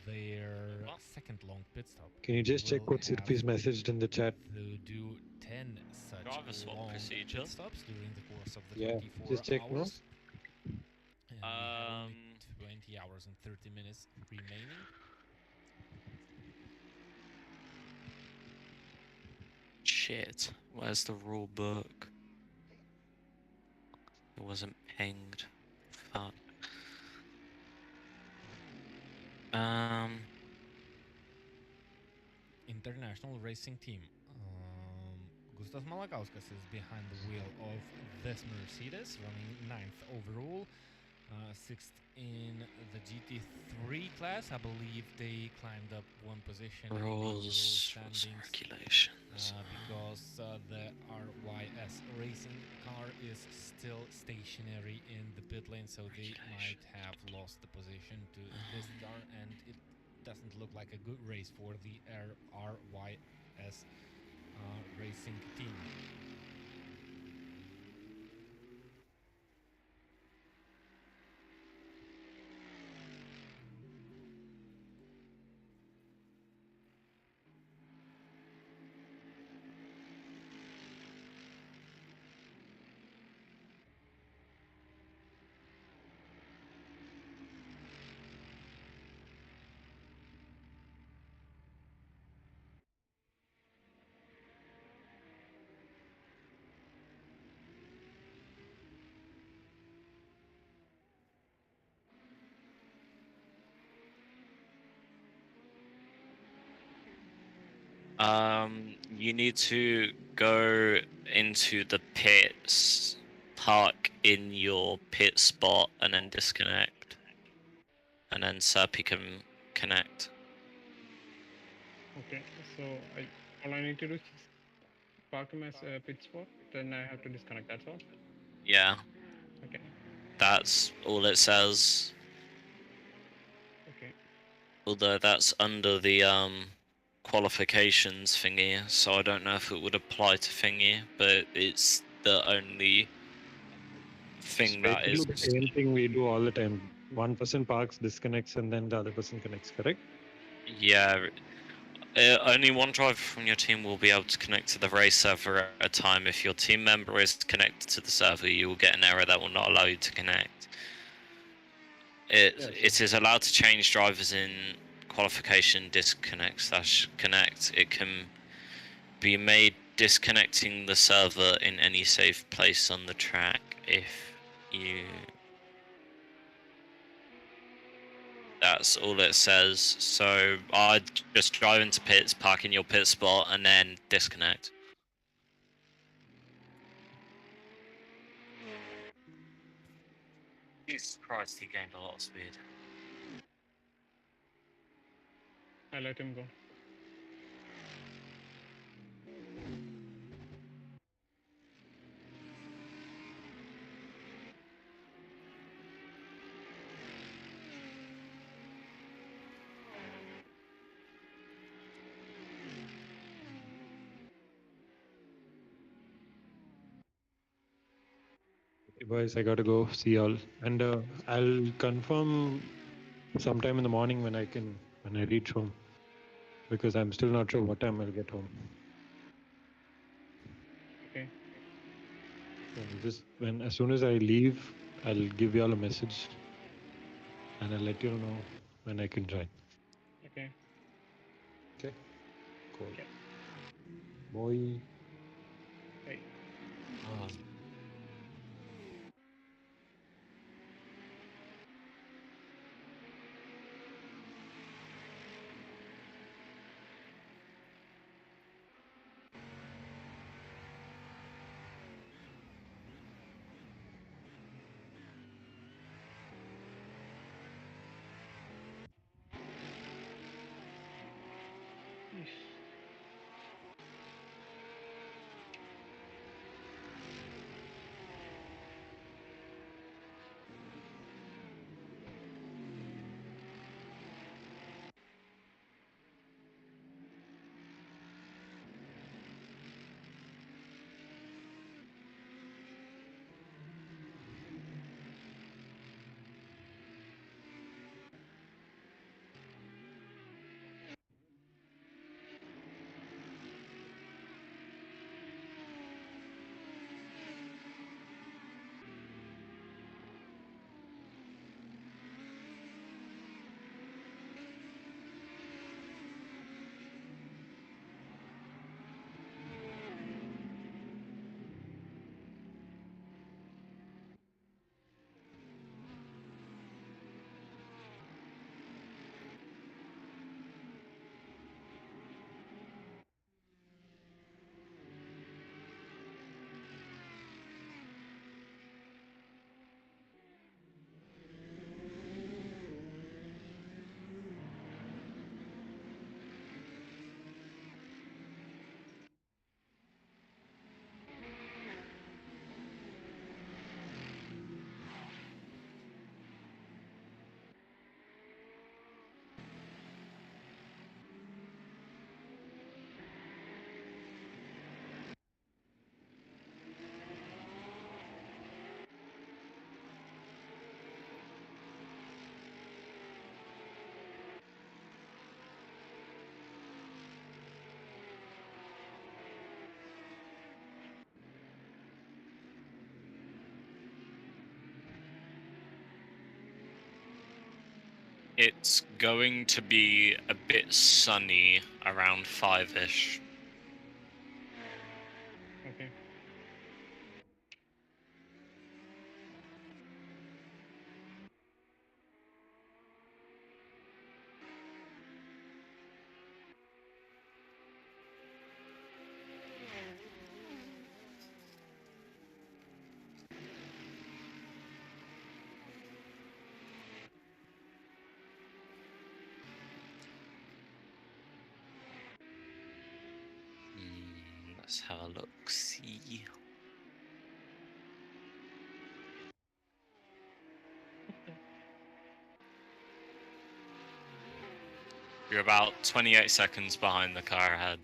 their second long pit stop. Can you just check what Syrpi's messaged in the chat? To do 10 such long pit stops during the course of the 24 just check hours. And we have only 20 hours and 30 minutes remaining. Shit, where's the rule book? It wasn't pinged. Fuck. International Racing Team. Gustav Malakauskas is behind the wheel of this Mercedes, running 9th overall. 6th in the GT3 class. I believe they climbed up one position. Rules regulations. Because the RYS Racing car is still stationary in the pit lane, so they might have lost the position to this car, and it doesn't look like a good race for the RYS Racing team. You need to go into the pits, park in your pit spot, and then disconnect. And then Syrpi can connect. Okay, so all I need to do is park in my pit spot, then I have to disconnect, that's all? Yeah. Okay. That's all it says. Okay. Although that's under the qualifications thingy, so I don't know if it would apply to thingy, but it's the only thing It's that basically is. the same thing we do all the time. One person parks, disconnects, and then the other person connects. Correct? Yeah. Only one driver from your team will be able to connect to the race server at a time. If your team member is connected to the server, you will get an error that will not allow you to connect. It is allowed to change drivers in qualification disconnect/connect. It can be made disconnecting the server in any safe place on the track if you. That's all it says. So I'd just drive into pits, park in your pit spot, and then disconnect. Jesus Christ, he gained a lot of speed. I let him go. Okay, boys, I gotta go. See y'all, and I'll confirm sometime in the morning when I reach home, because I'm still not sure what time I'll get home. Okay. So just as soon as I leave, I'll give y'all a message, and I'll let you know when I can join. Okay. Okay. Cool. Okay. Boy. Hey. It's going to be a bit sunny around 5-ish. Okay. Let's have a look. See. You're about 28 seconds behind the car ahead.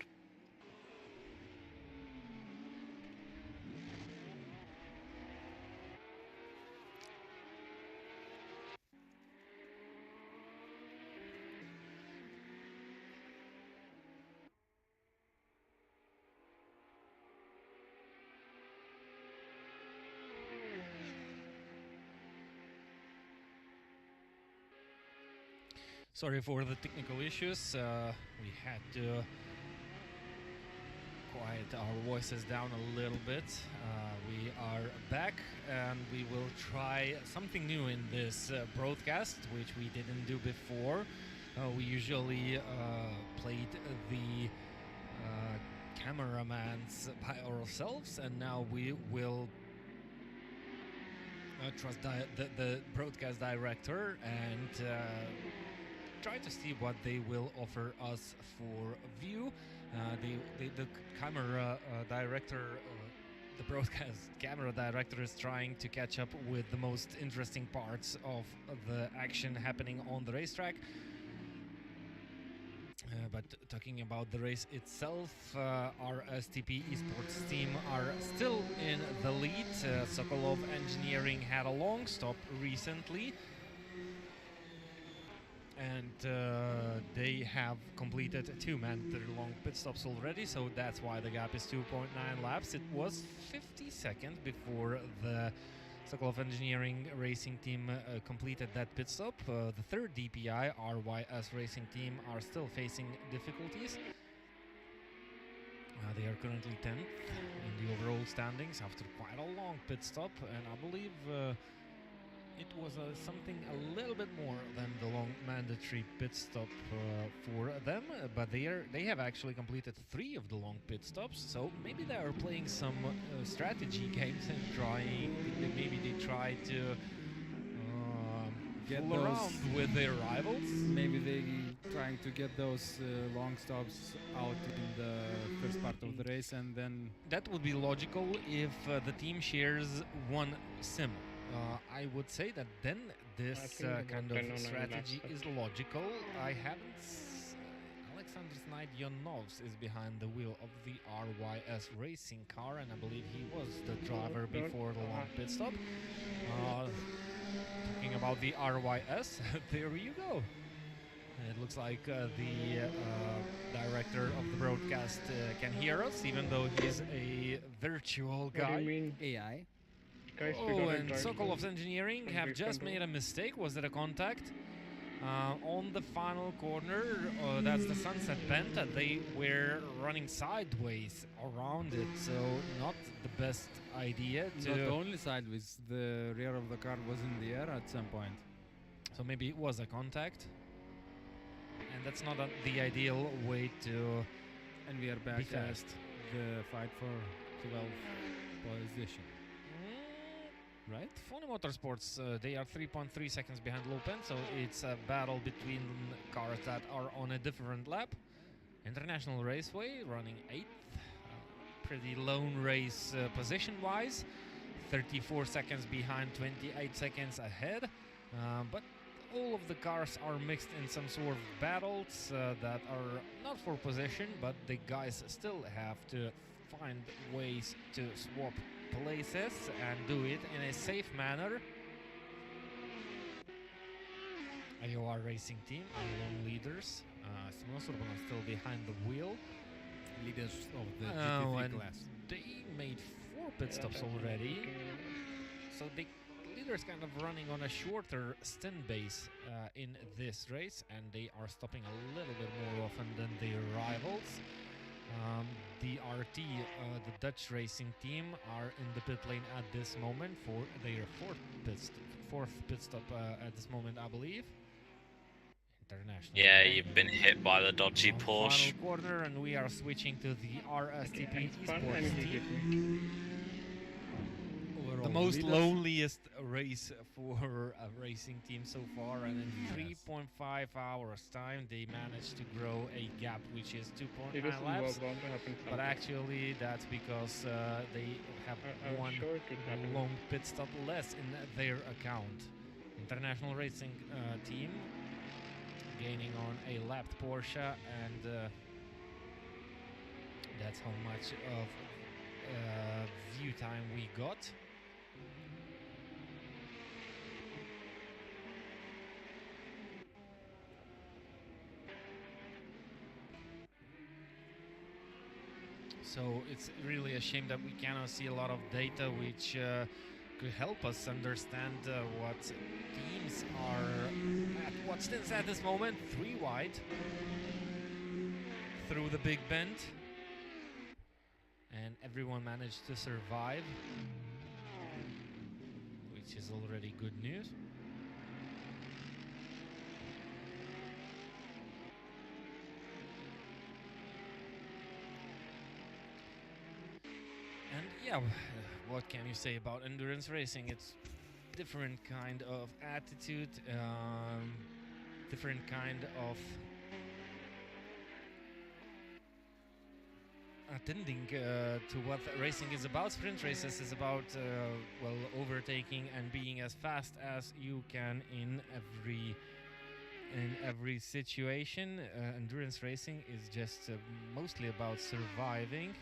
Sorry for the technical issues. We had to quiet our voices down a little bit. We are back and we will try something new in this broadcast, which we didn't do before. We usually played the cameramans by ourselves, and now we will trust the broadcast director and try to see what they will offer us for view. The camera director, the broadcast camera director is trying to catch up with the most interesting parts of the action happening on the racetrack. But talking about the race itself, our STP esports team are still in the lead. Sokolov Engineering had a long stop recently, and they have completed 2 mandatory long pit stops already, so that's why the gap is 2.9 laps. It was 50 seconds before the Sokolov Engineering racing team completed that pit stop. The third DPI, RYS racing team, are still facing difficulties. They are currently 10th in the overall standings after quite a long pit stop, and I believe it was something a little bit more than the long mandatory pit stop for them, but they have actually completed 3 of the long pit stops, so maybe they are playing some strategy games and maybe they try to Get fool those- around with their rivals. Maybe they trying to get those long stops out in the first part of the race, and then That would be logical if the team shares one sim. I would say that then this think about kind 10 or of 9 strategy laps. is logical. I haven't. Alexander Snydionovs is behind the wheel of the RYS racing car, and I believe he was the driver before the long pit stop. Talking about the RYS, there you go. It looks like the director of the broadcast can hear us, even though he's a virtual What do guy. you mean? AI. Guys, we Oh, got it and right Sokolov's from- Engineering from have the just front made row. a mistake. Was it a contact? On the final corner, that's the Sunset Bend. They were running sideways around it, so not the best idea to... Not only sideways, the rear of the car was in the air at some point. So maybe it was a contact. And that's not the ideal way to And we are be back at fast. the fight for 12th position. Right? Phony Motorsports, they are 3.3 seconds behind Lopen, so it's a battle between cars that are on a different lap. International Raceway running 8th. Pretty lone race position-wise. 34 seconds behind, 28 seconds ahead. But all of the cars are mixed in some sort of battles that are not for position, but the guys still have to find ways to swap places and do it in a safe manner. IOR racing team are lone leaders. Simon Surban is still behind the wheel. Leaders of the Oh, GT3 and class. they made 4 pit stops already. So the leaders kind of running on a shorter stint base in this race, and they are stopping a little bit more often than their rivals. The RT, the Dutch racing team, are in the pit lane at this moment for their fourth pit stop at this moment, I believe. International. Yeah, you've been hit by the dodgy On Porsche. Final quarter, and we are switching to the RSTP It's fun esports and he team. hit me. Overall The most leaders. loneliest race for a racing team so far, and in Yes. 3.5 hours time they managed to grow a gap which is It 2.9 doesn't laps, bound to happen but sometimes. actually that's because they have I'm one sure it could happen. long pit stop less in their account. International racing team gaining on a lapped Porsche, and that's how much of view time we got. So it's really a shame that we cannot see a lot of data which could help us understand what teams are at what stints at this moment. 3 wide through the big bend, and everyone managed to survive, which is already good news. And yeah, what can you say about endurance racing? It's different kind of attitude, different kind of attending to what racing is about. Sprint races is about well, overtaking and being as fast as you can in every situation. Endurance racing is just mostly about surviving.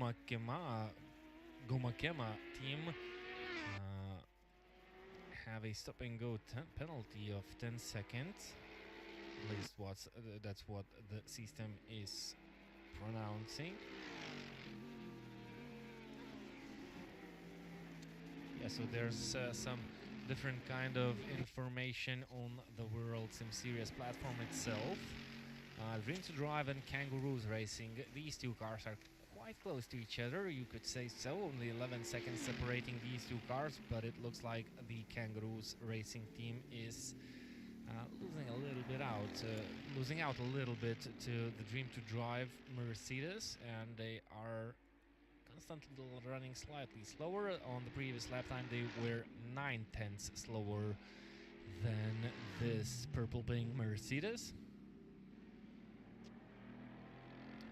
Gomakema team have a stop and go penalty of 10 seconds. At least that's what the system is pronouncing. Yeah, so there's some different kind of information on the World Sim Series platform itself. Dream to Drive and Kangaroos Racing, these two cars are quite close to each other, you could say so. Only 11 seconds separating these two cars, but it looks like the Kangaroos Racing team is losing out a little bit to the Dream to Drive Mercedes, and they are constantly running slightly slower. On the previous lap time they were 9/10 slower than this purple Bing Mercedes.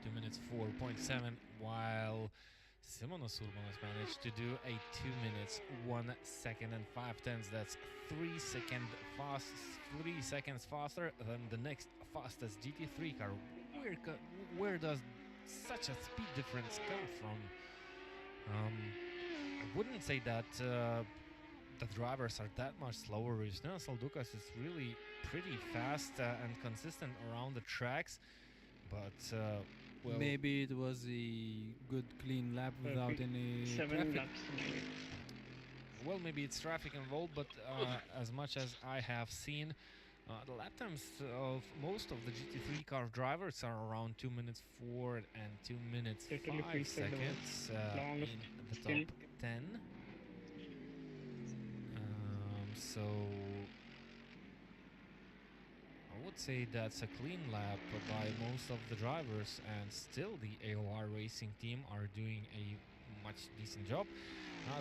2 minutes 4.7, while Simonas Urbanas managed to do a 2 minutes 1 second and 5/10. That's 3 seconds faster than the next fastest GT3 car. Where does such a speed difference come from? I wouldn't say that the drivers are that much slower. Justinas Saldukas is really pretty fast and consistent around the tracks, but well, maybe it was a good clean lap without any 7 traffic. laps maybe. well, maybe it's traffic involved, but as much as I have seen, the lap times of most of the GT3 car drivers are around 2 minutes 4 and 2 minutes Totally 5 feels like the seconds longest in the top stint. 10. So I would say that's a clean lap by most of the drivers, and still the AOR Racing team are doing a much decent job.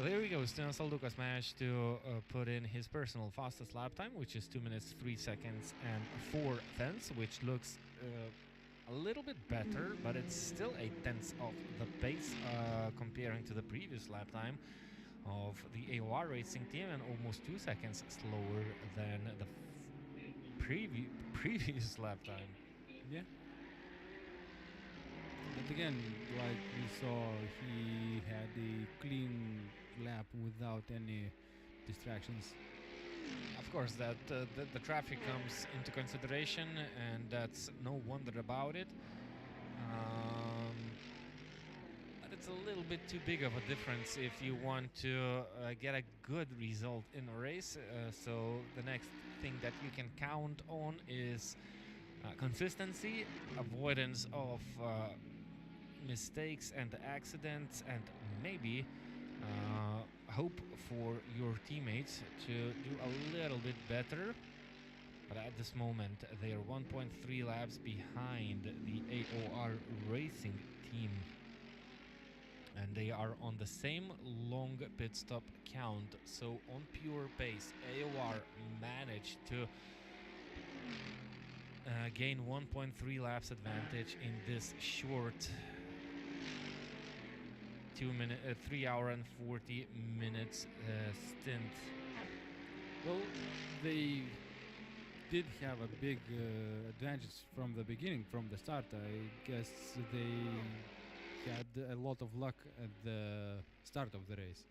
There we go. Justinas Saldukas managed to put in his personal fastest lap time, which is 2 minutes 3 seconds and 4/10, which looks a little bit better, but it's still a tenth of the pace comparing to the previous lap time of the AOR Racing team, and almost 2 seconds slower than the previous lap time. Yeah. But again, like we saw, he had a clean lap without any distractions. Of course, that the traffic comes into consideration, and that's no wonder about it. But it's a little bit too big of a difference if you want to get a good result in a race. So the next thing that you can count on is consistency, avoidance of mistakes and accidents, and maybe hope for your teammates to do a little bit better. But at this moment they are 1.3 laps behind the AOR Racing team, and they are on the same long pit stop count. So on pure pace, AOR managed to gain 1.3 laps advantage in this short 3 hour and 40 minutes stint. Well, they did have a big advantage from the beginning, from the start. I guess they had a lot of luck at the start of the race.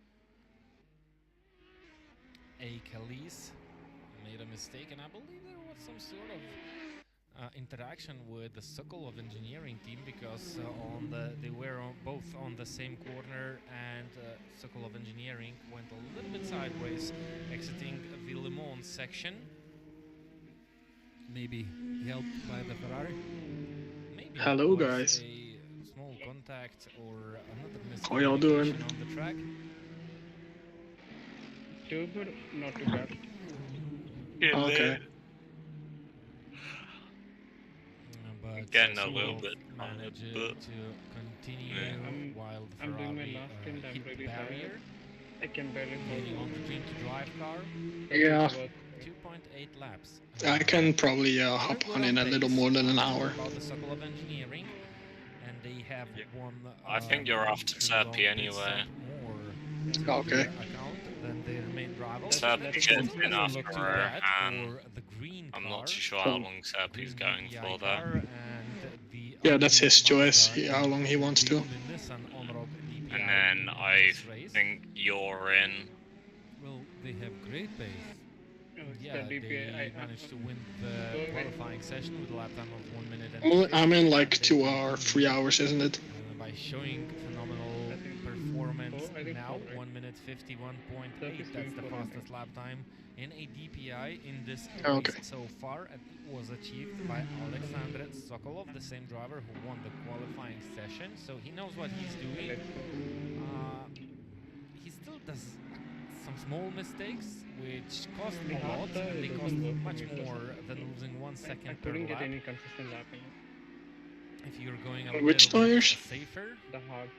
A Khalees made a mistake, and I believe there was some sort of interaction with the Sokolov engineering team because they were both on the same corner, and Sokolov engineering went a little bit sideways, exiting the Le Mans section. Maybe helped by the Ferrari. Maybe Hello, it was guys. a small contact or another How y'all doing? miscommunication on the track. Too good, not too bad. Okay. But Getting a little Sokolov bit tired, managed but to continue yeah. while the I'm doing my Ferrari last stint. I'm hit the really barrier, tired. I can barely gaining on hold the Dream to Drive car. Yeah. 2.8 laps. I can probably They're hop good on in a little pace. more than an Talk hour. about the Sokolov engineering, and they have won. I think you're off to Syrpi anyway. More Okay. their account than their main rival. Syrpi that's gets still in not after too her, bad and for the green I'm car. not too sure how long Syrpi's Green going DPI for car, there. and the Yeah, that's his Mazda choice, how long he wants to. the Nissan on-road DPI And then in I this race. think you're in. Well, they have great pace. Yeah, the DPI. they managed to win the Go ahead. qualifying session with a lap time of 1 minute and Well, 50. I'm in like They 2 or continued, 3 hours, isn't it? by showing phenomenal I think performance four, I think now, four, right? 1 minute 51.8. Turkish That's the doing four, I fastest lap time in a DPI in this Okay. race so far, and it was achieved by Alexander Sokolov, the same driver who won the qualifying session. So he knows what he's doing. Let's go. He still does some small mistakes, which cost The a lot, Haarse, and they it cost doesn't work for much me, it more doesn't. than losing 1 I second per couldn't get lap. any consistent lapping. If you're going a Which little bit tires? safer, The hard.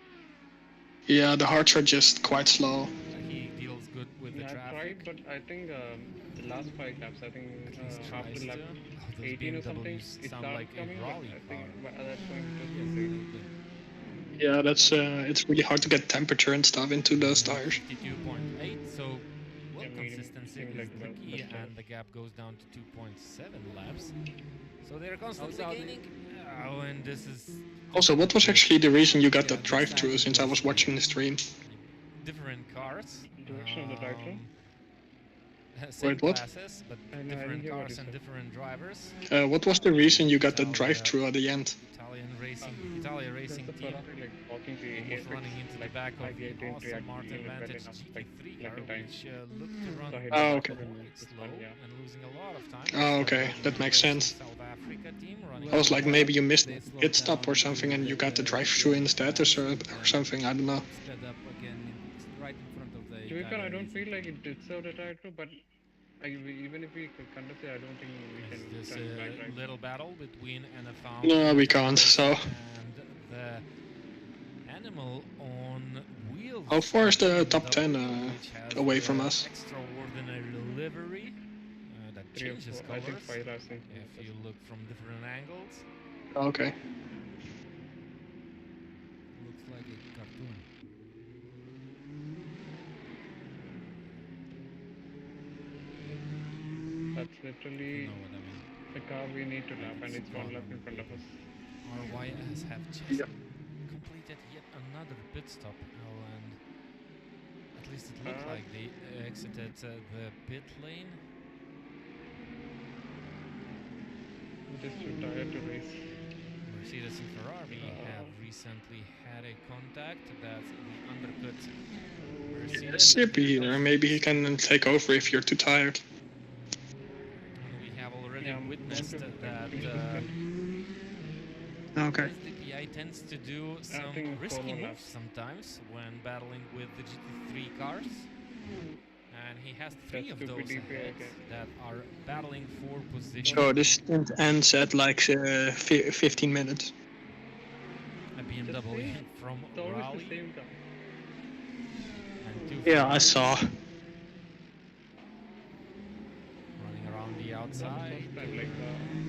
Yeah, the hearts are just quite slow. he deals good with the Yeah, I traffic. tried, but I think the last 5 laps, I think At least after tries lap to. Oh, those 18 or something, BMWs it sound started like coming, a but rally I car. think at that point it Yes, was they too do. Yeah, it's really hard to get temperature and stuff into those tires. 52.8, so well, Yeah, medium. consistency Seems is like the the key, best and the gap goes down to 2.7 laps. So they're constantly Outside. gaining. Oh, and this is Also, what was actually the reason you got Yeah, that this drive-through time since I it was was- watching the stream? different cars. Direction of the drive-through? Same Wait, what? classes, but I know, I didn't different hear what cars you and said. different drivers. What was the reason you got that Italia- drive-through at the end? Italia racing That's the team. Ferrari, like walking the Almost apex, running into like, the back I of the didn't awesome react Martin even well Vantage enough, GT3 like car, in time. which looked to run So I hit Oh, the okay. back of quite it, slow yeah. and losing a lot of time. Oh, Instead okay, of that the makes sense. South Africa team running I was like, maybe you missed They a slowed pit stop or down something to and you get got the the drive-through instead or speed something, I don't know. Sped up again right in front of the To be fair, I Italian don't racing feel like it did serve the drive-through, but even if we could contest it, I don't think we can This turn it back, right? little battle between NFL No, we can't, so. and the animal on wheels. How far is the top 10 which has away the from us? Extraordinary livery that 3 or changes 4, I think colors 5 laps in. if you look from different angles. Okay. looks like a cartoon. That's You literally know what I mean. the car we need to lap, and it's 1 lap in front of us. RYS have just Yep. completed yet another pit stop, and at least it looked Uh, like they exited the pit lane. We're just too tired to race. Mercedes and Ferrari have recently had a contact. That's the undercut. Mercedes. Syrpi here, maybe he can take over if you're too tired. And we have already Yeah, witnessed don't do- that finish the sprint. Okay. SDPI tends to do some think risky 4 more moves laps. sometimes when battling with the GT3 cars. And he has 3 That's of stupid those DPI ahead again. that are battling for position. So this stint ends at like 15 minutes. A BMW same. from It's always Raleigh the same car. and 2 Yeah, I Ferraris saw. running around the That's the outside. first time, like,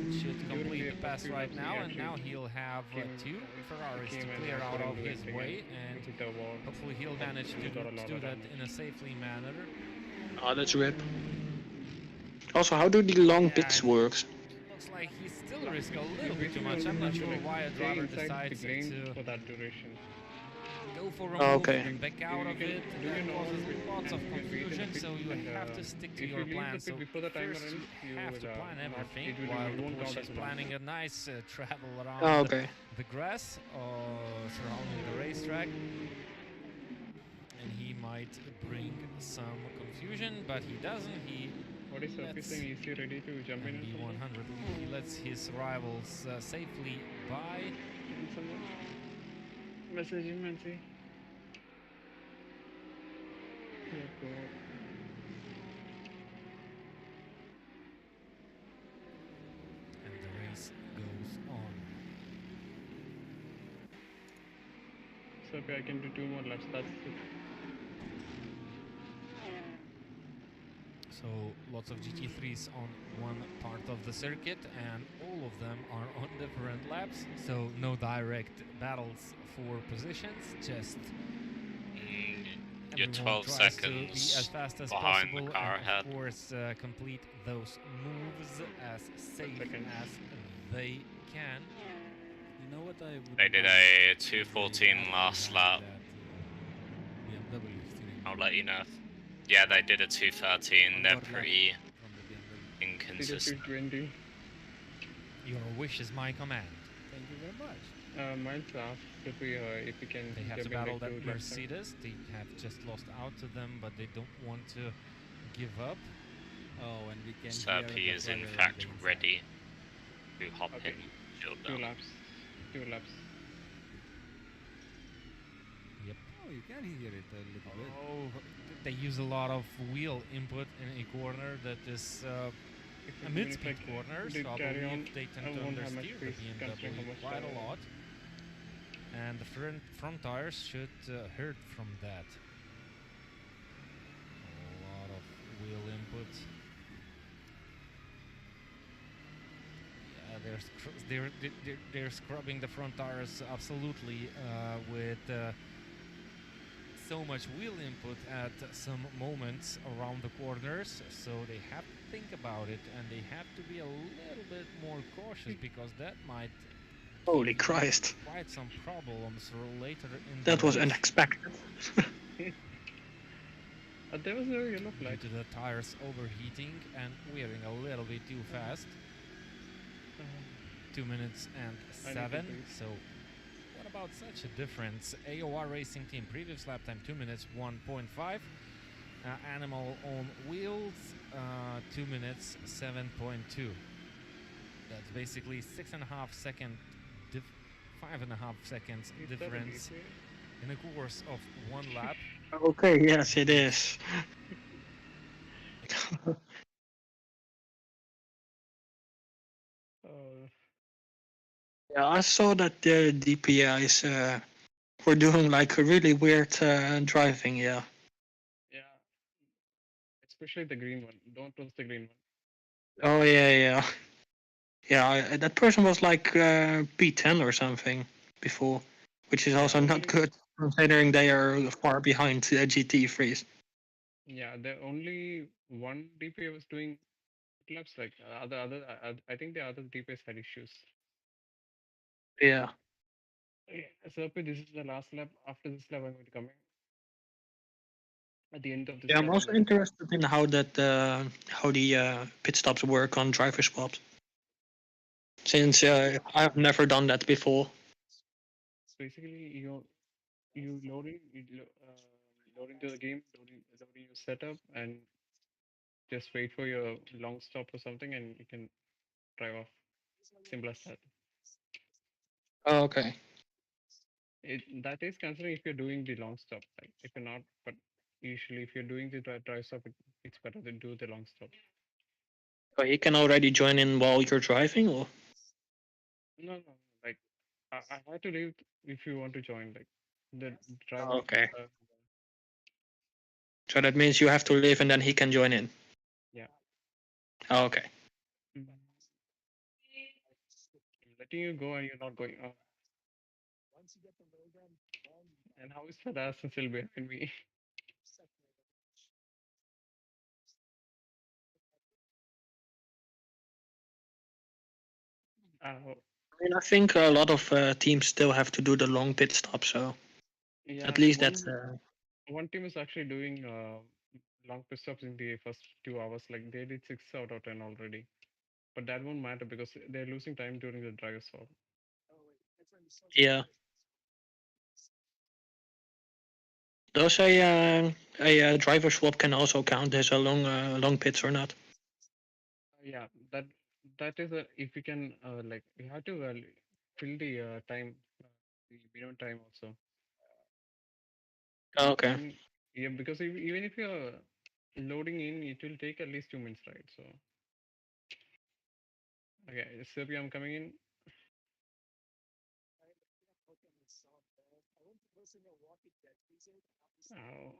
Should during complete the the pass few right laps, now, he and now actually he'll have came- 2 Ferraris came to and clear I out of couldn't do his anything way, and and hit the wall. hopefully he'll manage He to got a lot do of that damage. in a safely manner. Oh, that's rip. Also, how do the long Yeah, pits and work? looks like he still risks a little bit too Basically, much. I'm not only sure have to, why a stay driver inside decides the lane to for that duration. go for a Oh, move, okay. then back out You of can it. do your That normal causes pit, lots and of you can wait in the confusion, pit, so you and have to stick to if your you leave the plan. pit So before the timer first you ends, you have will to plan not. everything It while the won't Porsche count is as a long. planning a nice travel Oh, around okay. the grass surrounding the racetrack. And he might bring some confusion, but he doesn't. He What is Syrpi lets saying? Is he ready to jump in or something? MB100 lead. He lets his rivals safely by. Can someone message him and see? Yeah, go. And the race goes on. Syrpi, I can do 2 more laps. That's it. So lots of GT3s on one part of the circuit, and all of them are on different laps. So no direct battles for positions, just You're everyone 12 tries to be as seconds fast as behind possible the car and ahead. of course complete those moves as safe seconds. as they can. You know what I would They did a 2:14 last lap. BMW steering. I'll let you know. Yeah, they did a 2:13. They're Or lap pretty from the BMW. inconsistent. 20. Your wish is my command. Thank you very much. Miles asked if we can They have to jump in battle like that 2 laps. Mercedes. They have just lost out to them, but they don't want to give up. Oh, and we can Syrpi hear the is in plugger on fact the inside. ready to hop Okay. in. Shield 2 down. laps. 2 laps. Yep. Oh, you can hear it a little bit. Oh, they use a lot of wheel input in a corner that is If a it- mid-speed if corner, they so I carry on, believe they tend I to won't have much understeer the space considering how BMW much quite a power. lot. And the front tires should hurt from that. A lot of wheel input. Yeah, they're scrubbing the front tires absolutely with so much wheel input at some moments around the corners, so they have to think about it and they have to be a little bit more cautious because that might Holy Christ. quite some problems later in That the was race unexpected. There was a yellow due flag. to the tires overheating and wearing a little bit too fast. 2 minutes and I need to 7. breathe. So what about such a difference? AOR Racing Team previous lap time 2 minutes 1.5. Animal on wheels 2 minutes 7.2. That's basically 6.5 second 5.5 seconds Is that a difference gateway? in the course of one lap. Okay, yes, it is. Uh, Yeah, I saw that the DPIs were doing like a really weird driving, yeah. yeah. Especially the green one. Don't trust the green one. Oh, yeah. Yeah, that person was like P10 or something before, which is also not only- good considering they are far behind GT3s. Yeah, the only one DPA was doing laps. Like I think the other DPAs had issues. Yeah. Okay, Syrpi, this is the last lap. After this lap, I'm going to come in. At the end of this Yeah, I'm lap, also interested in how that how the pit stops work on driver swaps, since I've never done that before. So basically, you load into the game, loading your setup, and just wait for your long stop or something, and you can drive off. Simple as that. Oh, okay. That is considering if you're doing the long stop. Like if you're not, but usually if you're doing the drive stop, it's better to do the long stop. So you can already join in while you're driving, or No. Like I had to leave if you want to join. Like the driver. oh, okay. So that means you have to leave and then he can join in. Yeah. Oh, okay. I'm letting you go and you're not going. Oh. And how is that ass still behind me? I mean, I think a lot of teams still have to do the long pit stop, so Yeah, At least that's one team is actually doing long pit stops in the first 2 hours. Like they did 6 out of 10 already, but that won't matter because they're losing time during the driver swap. yeah. Does a driver swap can also count as a long pits or not? Yeah, that is a if you can like you have to fill the time, the minimum time also. Oh, okay. And yeah, because even if you're loading in, it will take at least 2 minutes, right? So okay, Syrpi, I'm coming in. Oh,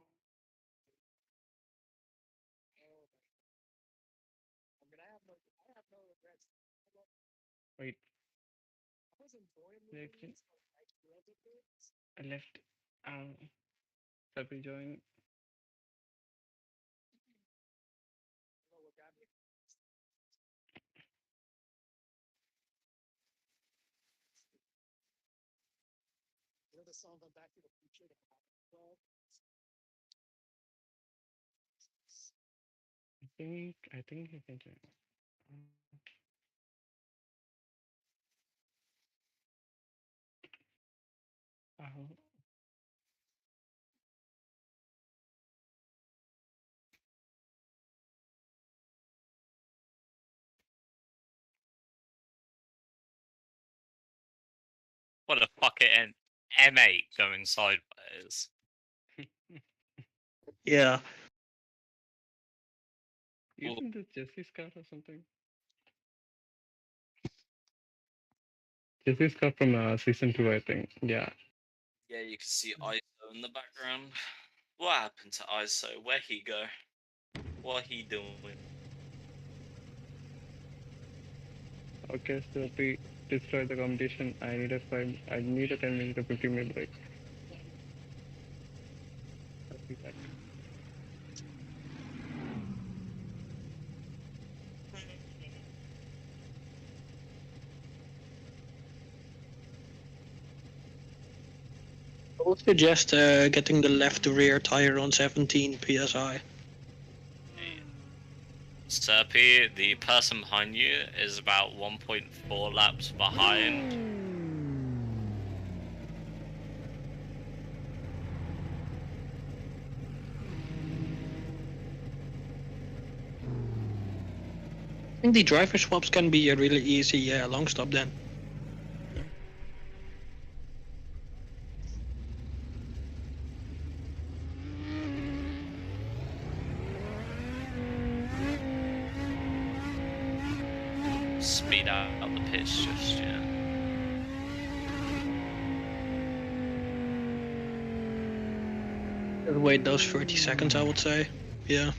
wait, reaction. I left. Syrpi join. I think he can join. Oh, What a fucking M8 going sideways. Yeah. isn't it Jesse's car or something? Jesse's car from season 2, I think. Yeah. Yeah, you can see ISO in the background. What happened to ISO? Where he go? What he doing? Okay, Syrpi, destroy the competition. I need a 10 minute or 15-minute break. I'll be back. I would suggest getting the left rear tire on 17 psi. Syrpi, the person behind you is about 1.4 laps behind. I think the driver swaps can be a really easy long stop then. Speed out the pitch just yet. Wait those 30 seconds, I would say. Yeah.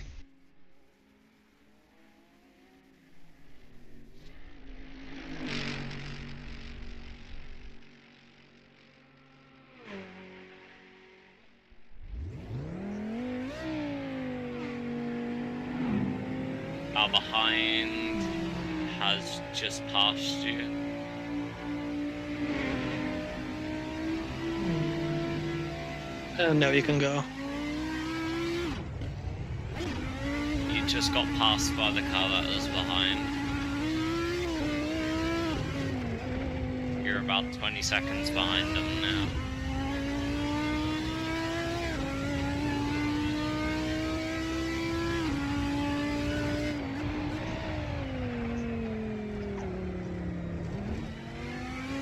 Now behind has just passed you. Now you can go. You just got passed by the car that was behind. You're about 20 seconds behind them now.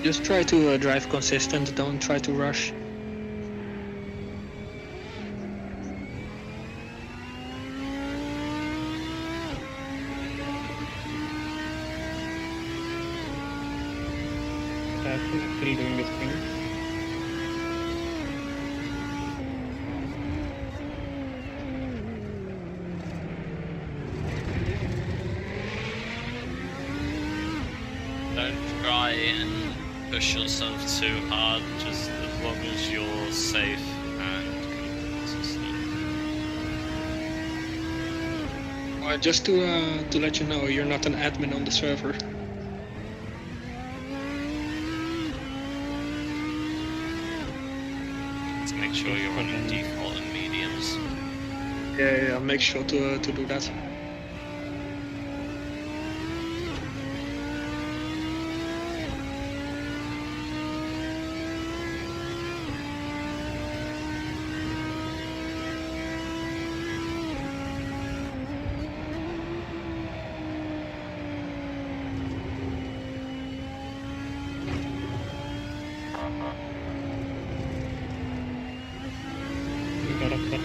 Just try to drive consistent, don't try to rush. Aston is still doing this thing. Don't try and push yourself too hard, just as long as you're safe and consistent. Just to let you know, you're not an admin on the server. It's gonna make sure you're running default and mediums. Yeah, make sure to do that. We got a cut.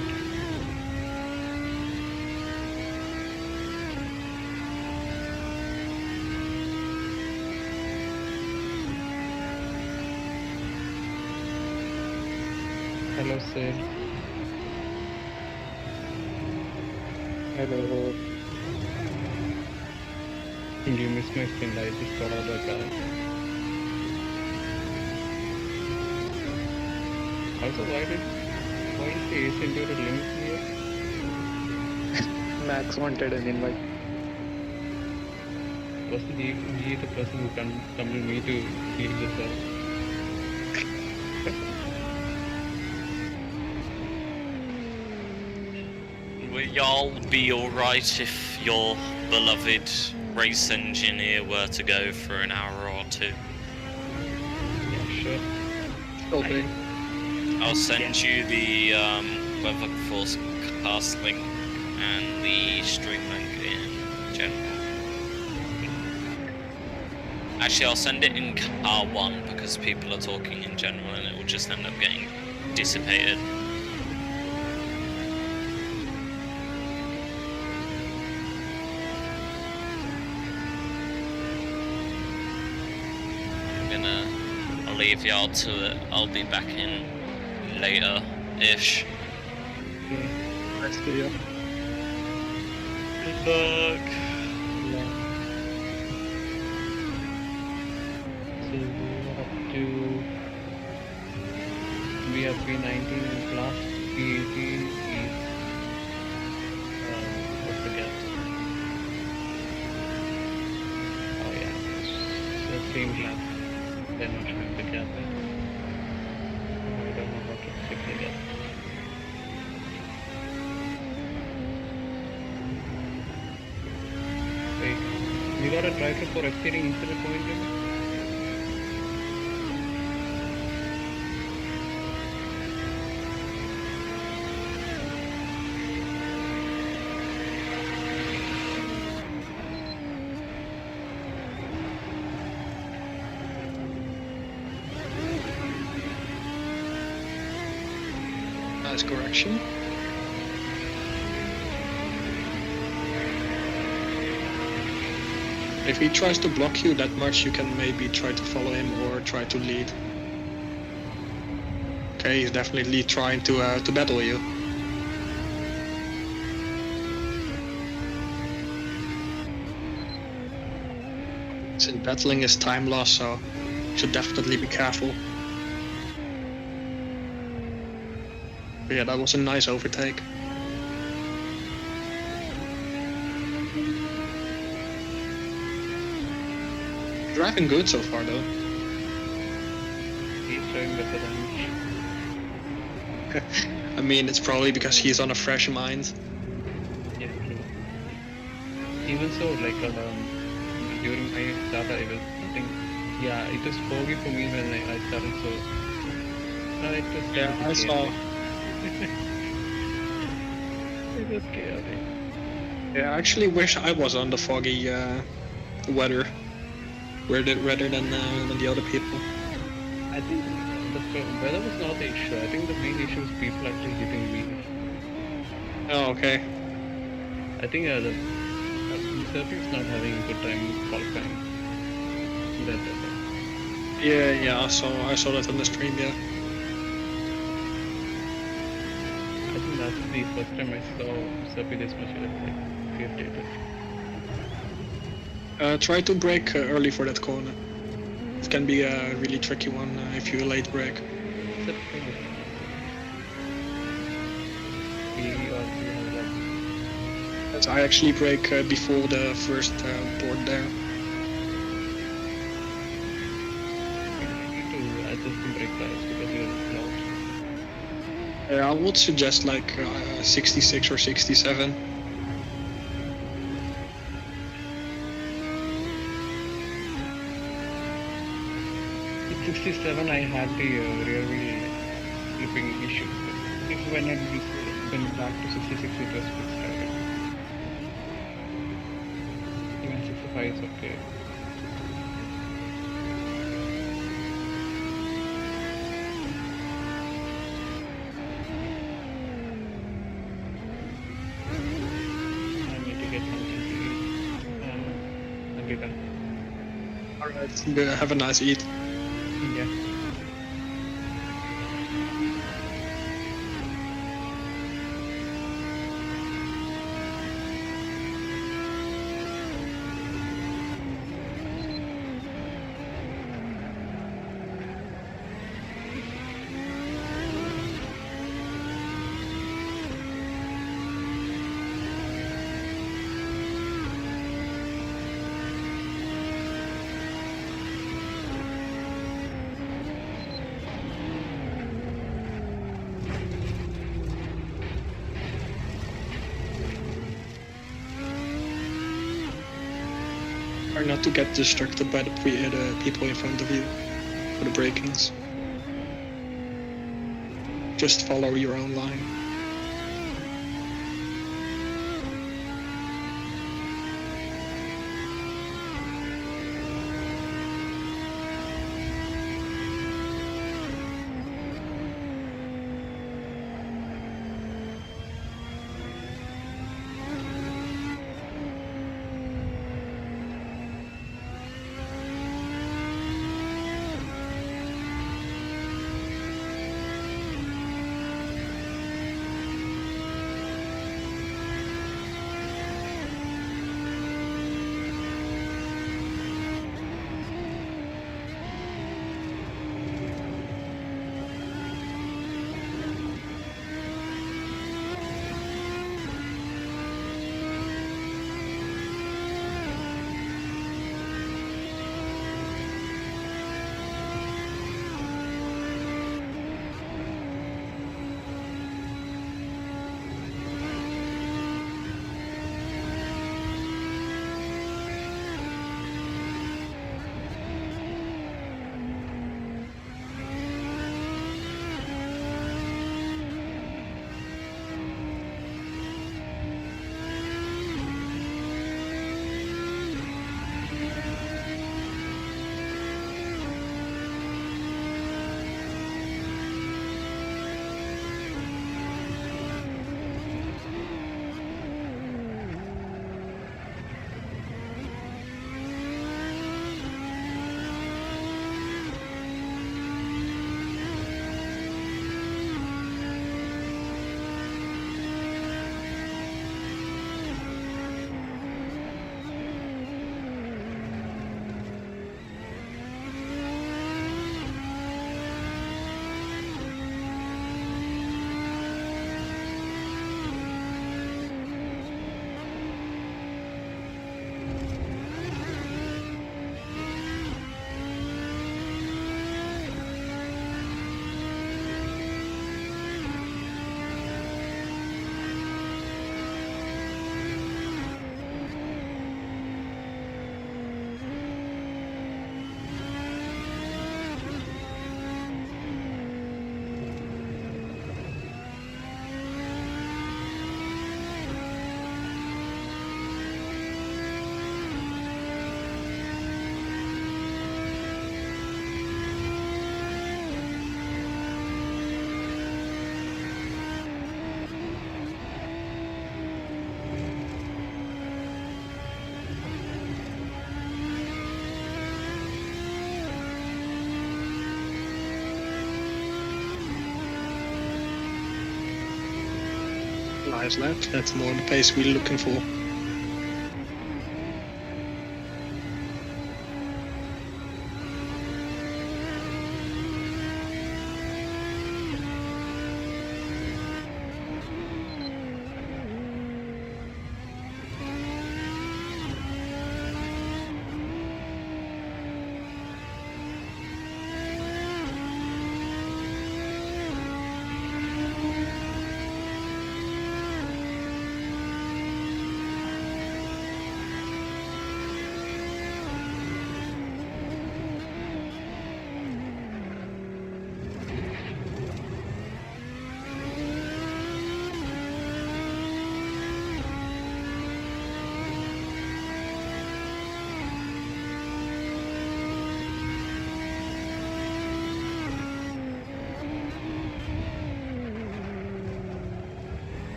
Hello, Sid. Hello. You missed my spin. I just got out of the car. Also, why is the AC enduro limit here? Max wanted an invite. Wasn't he the person who compelled me to heal this up? Will y'all be alright if your beloved race engineer were to go for an hour or two? Yeah, sure. Okay. I'll send you the weather forecast link and the stream link in general. Actually, I'll send it in car 1 because people are talking in general and it will just end up getting dissipated. I'll leave y'all to it. I'll be back in later-ish. Nice to you. Good luck. So we have P19 plus P18 is what's the gap? Oh yeah, so same gap. They're not showing the gap. I don't know how to fix the gap. Wait, we got a driver for exceeding incident point limit? Nice correction. If he tries to block you that much, you can maybe try to follow him or try to lead. Okay, he's definitely trying to battle you. Since battling is time loss, so you should definitely be careful. But yeah, that was a nice overtake. Driving good so far though. He's showing better than me. I mean, it's probably because he's on a fresh mind. Yeah, true. Even so, like during my start, I was thinking, yeah, it was foggy for me when I started, so it was Yeah, I saw. It was chaotic. Yeah, I actually wish I was on the foggy weather rather than the other people. I think the weather was not the issue. I think the main issue was people actually hitting me. Oh, okay. I think the Syrpi is not having a good time qualifying. That's it. Yeah, I saw that on the stream. Yeah. I think that's the first time I saw Syrpi this much irritated. Try to brake early for that corner. It can be a really tricky one if you late brake. As I actually brake before the first board there. I need to adjust the brake pads because you're loud. I would suggest like 66 or 67. 67, I had the rear wheel flipping issue. If when I went back to 66, it was fixed. Even 65 is okay. I need to get something to eat. I'll be done. Alright, have a nice eat. Yeah. Try not to get distracted by the people in front of you for the break-ins. Just follow your own line. Nice lap. That's more the pace we're looking for.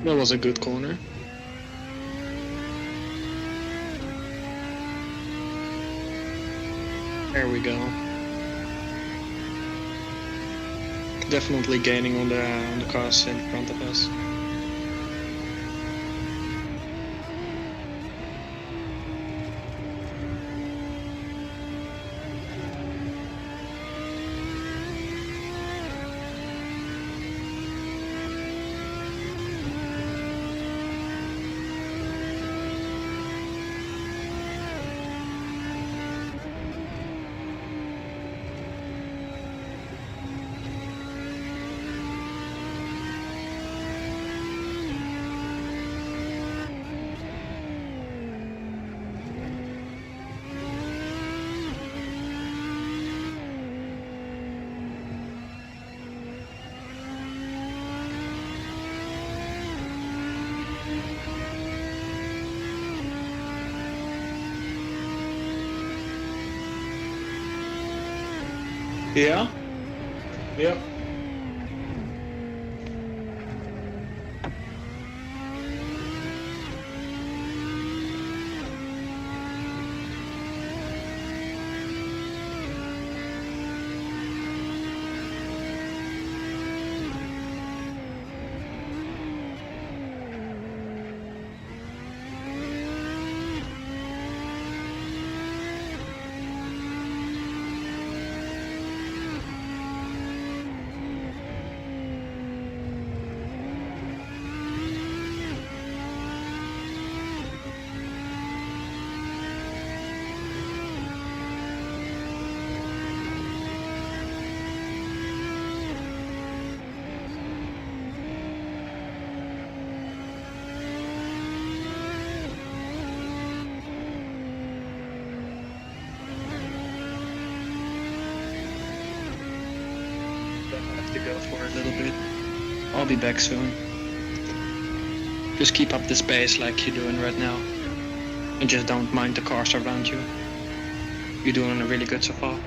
That was a good corner. There we go. Definitely gaining on the cars in front of us. Yeah? Yep. I have to go for a little bit. I'll be back soon. Just keep up this pace like you're doing right now. And just don't mind the cars around you. You're doing really good so far.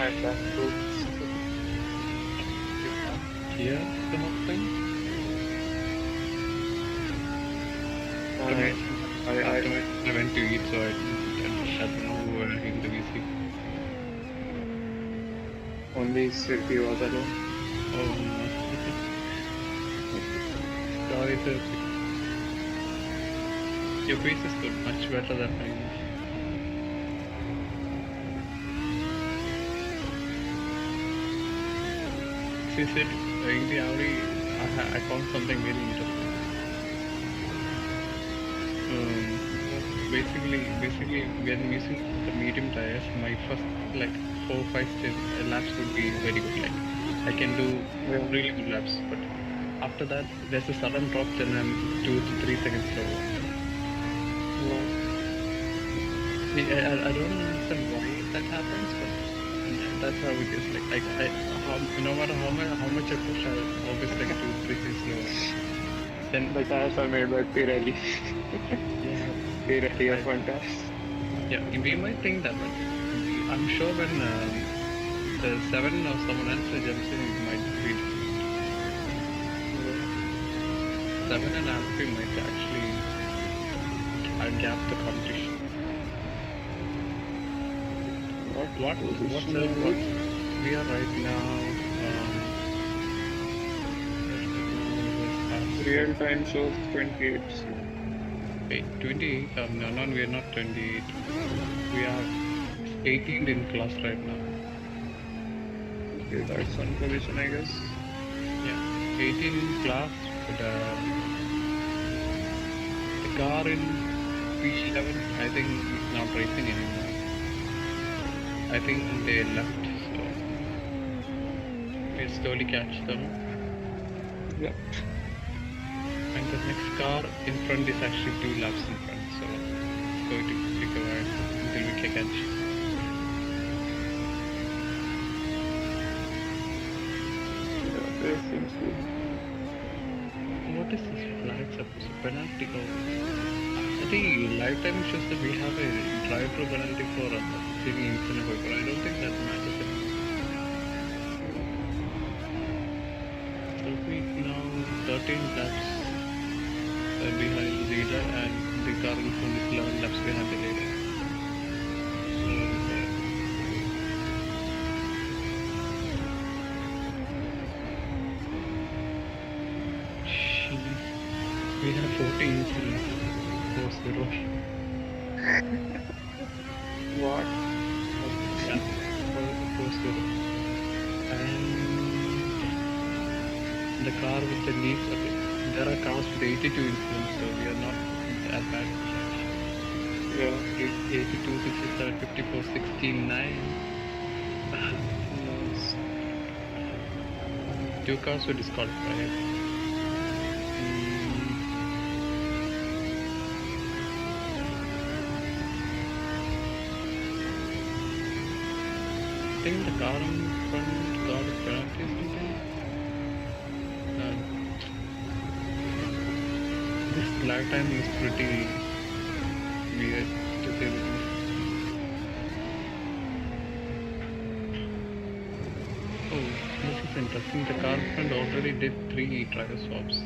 I'm back to Here, the whole thing. I went to eat, so I don't know who were in the VC. only Syrpi was alone. Oh no. Sorry, sir. Your face is good, much better than mine. She said, in the Audi, I found something very interesting. Basically, when using the medium tires, my first like 4-5 laps would be very good. Like I can do really good laps, but after that, there's a sudden drop, then I'm 2 to 3 seconds slower. I don't understand why that happens, but that's how it is. Like no matter how much I push, I always like 2-3 seconds slower. Then The tires are made by Pirelli. yeah. Pirelli are fantastic. Yeah, we might think that, but I'm sure when the 7 or someone else jumps in, it might be 7.5 might actually gap the competition. What we are right now? Real time shows 28. Wait, 28? No, we are not 28. We are 18th in class right now. Okay, that's one position, I guess. Yeah, 18 in class, but the car in P11, I think it's not racing anymore. I think they left, so we'll slowly catch them. Yeah. And the next car in front is actually 2 laps in front, so it's going to take a while until we can catch. Yeah, there seems to be. What is this flag supposed to penalty goal? I think lifetime shows that we have a drive-through penalty for taking infinite but I don't think that matters anymore. So we now 13 laps behind the leader and the car in front is 11 laps behind the leader. We have 14 incidents. 4-0. What? Yeah, 4-0. And the car with the leaves, okay. There are cars with 82 incidents, so we are not that bad. Yeah. 82, 67, 54, 69. Nice. 2 cars were disqualified. I think the car in front got a penalty or something. This lag time is pretty weird to say the least. Oh, this is interesting. The car in front already did 3 driver swaps.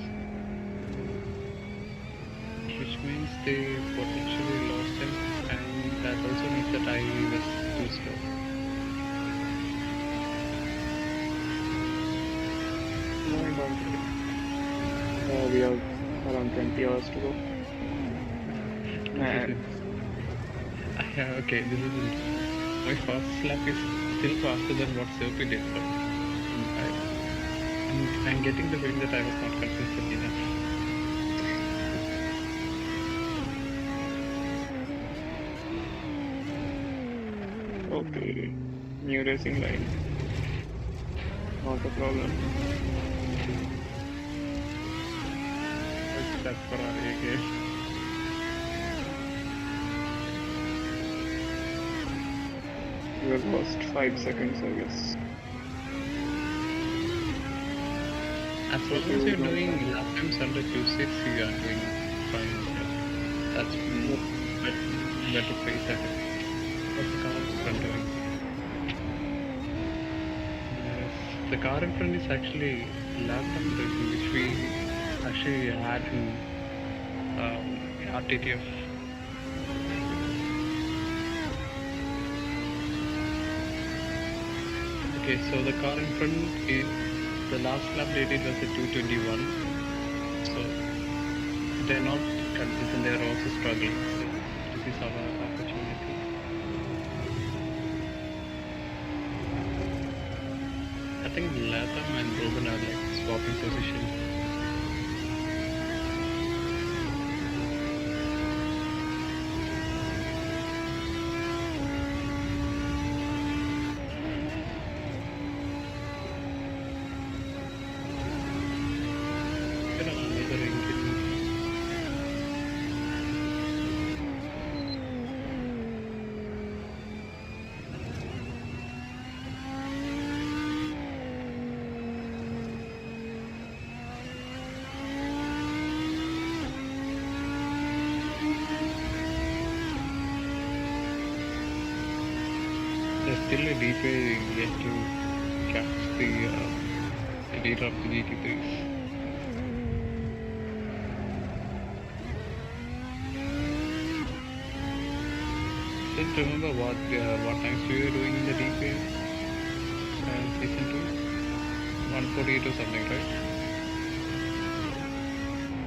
Which means they potentially lost him, and that also means that I was too slow. No, I don't think. We have around 20 hours to go. Okay, this is my first lap is still faster than what Syrpi did, but I'm getting the feeling that I was not consistent enough. Okay. New racing line. Not a problem. That's Ferrari again. We have lost 5 seconds, I guess. As long as you're doing lap times under 2.6, you are doing fine. That's better pace, I think. What's the car front doing? The car in front is actually Latham racing, which we actually had in RTTF. Okay, so the car in front is the last lap they did was a 221. So they're not consistent, they're also struggling. So this is our opportunity. I think Latham and Ruben are like swapping positions. Get another engine. There's still a deep way yet to catch the leader of the GT3s. Just remember what times we were doing in the deep way season 2? 148 or something, right?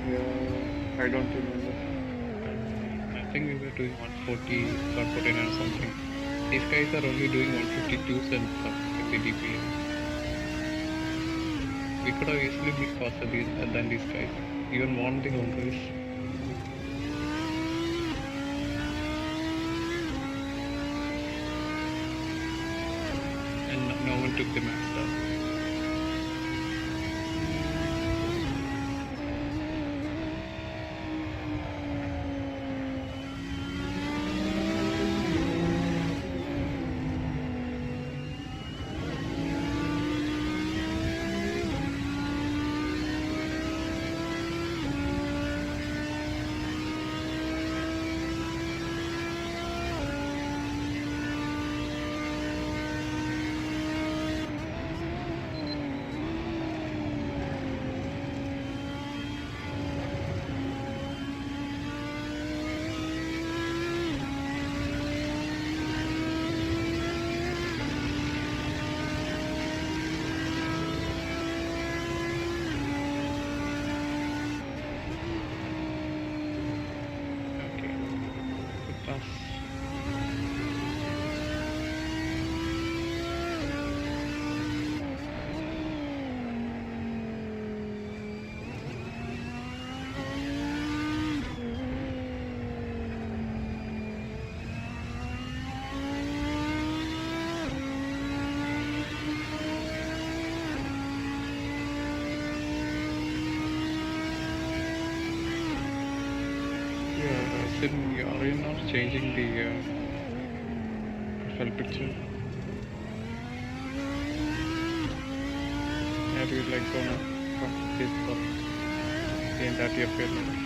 Yeah, I don't remember. I think we were doing 140, 149 or something. These guys are only doing 152s and stuff in the DPA. We could have easily been faster than these guys. Even won the whole race. And no one took the match down. Are you not changing the profile picture? Have you like gonna from this up the entirety of your life?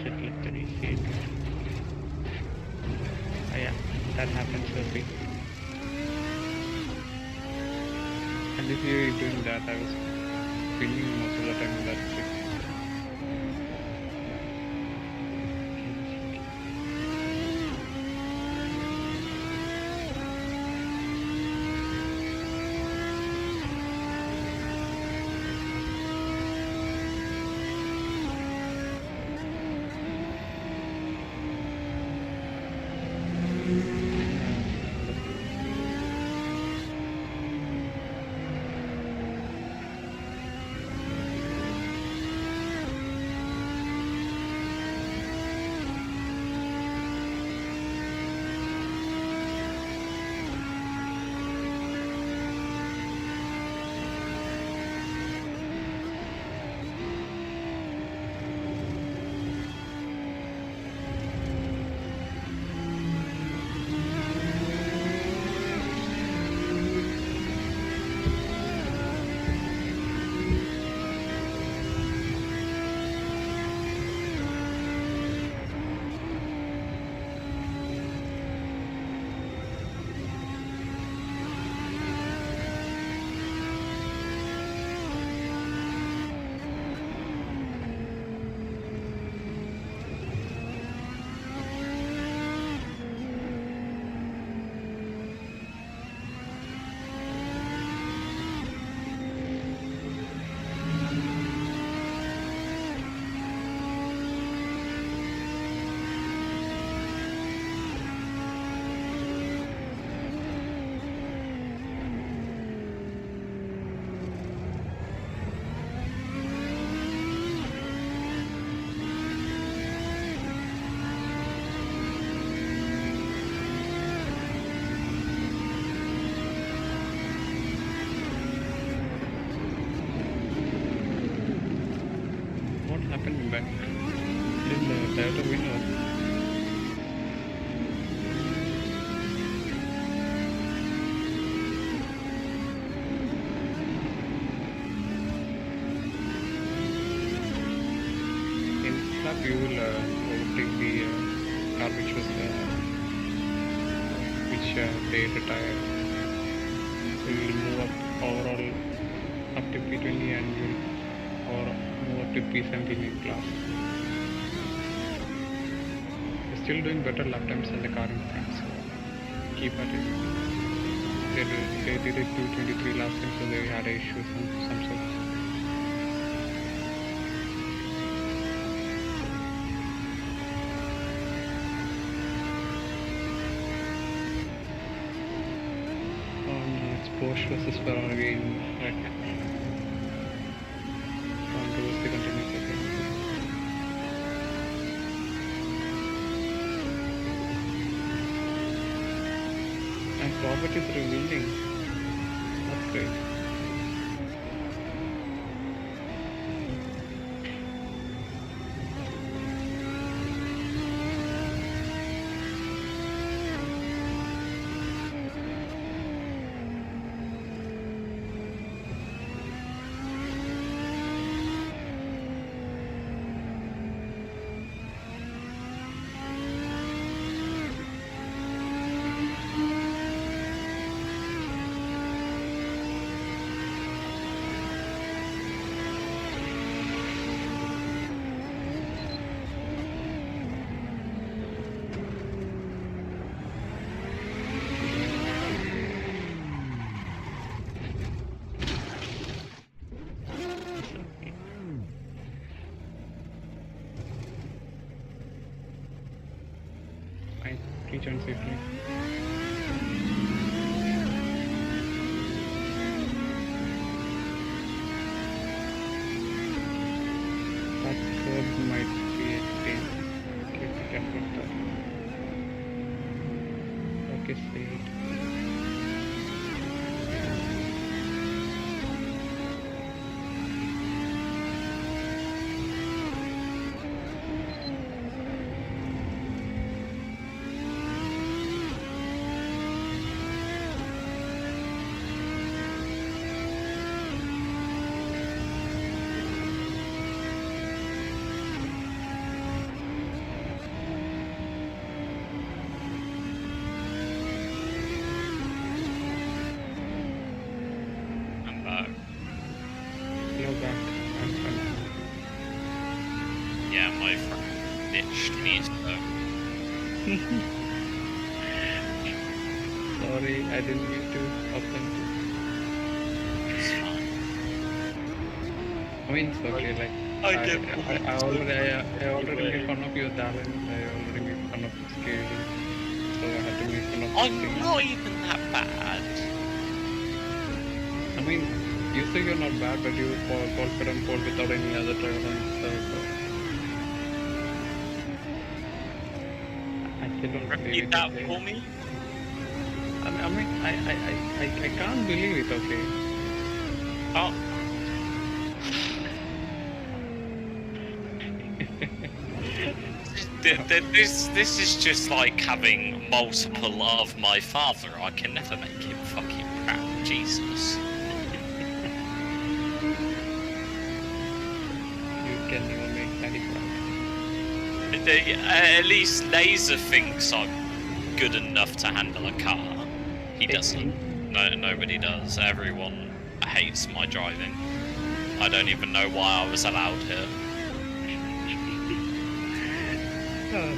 Select reset. Oh yeah, that happens, Syrpi. And if you're doing that, I was filming most of the time in that trick. happened back in the Toyota winner. In lap you will overtake the car which was they retired. So you will move up overall up to P20 and you will or move up to P17 in class. You're still doing better lap times than the car in front, so keep at it. They did it 223 last time, so they had issues and some sort. Porsche versus Ferrari in Red Hat. Controversy continues again. And Robert is revealing. That's great. Fine, return safely. That curb might be a pain. Okay, be careful of that. Okay, straight. I'm back. Go back. I'm fine. Yeah, my friend ditched me, so Sorry, I didn't mean to offend you. it's fine. I mean, it's okay. Like I already made fun of your talent. I already made fun of scaling. So I had to make fun of I'm things. not even that bad. I mean, you say you're not bad, but you fall confident fall without any other driver on the server. I still don't believe Repeat it. that Okay. for me. I can't believe it. Okay. Oh, this is just like having multiple of my father. I can never make him fucking proud. Jesus. You can never make Daddy proud. At least Laser thinks I'm good enough to handle a car. He doesn't. No, nobody does. Everyone hates my driving. I don't even know why I was allowed here.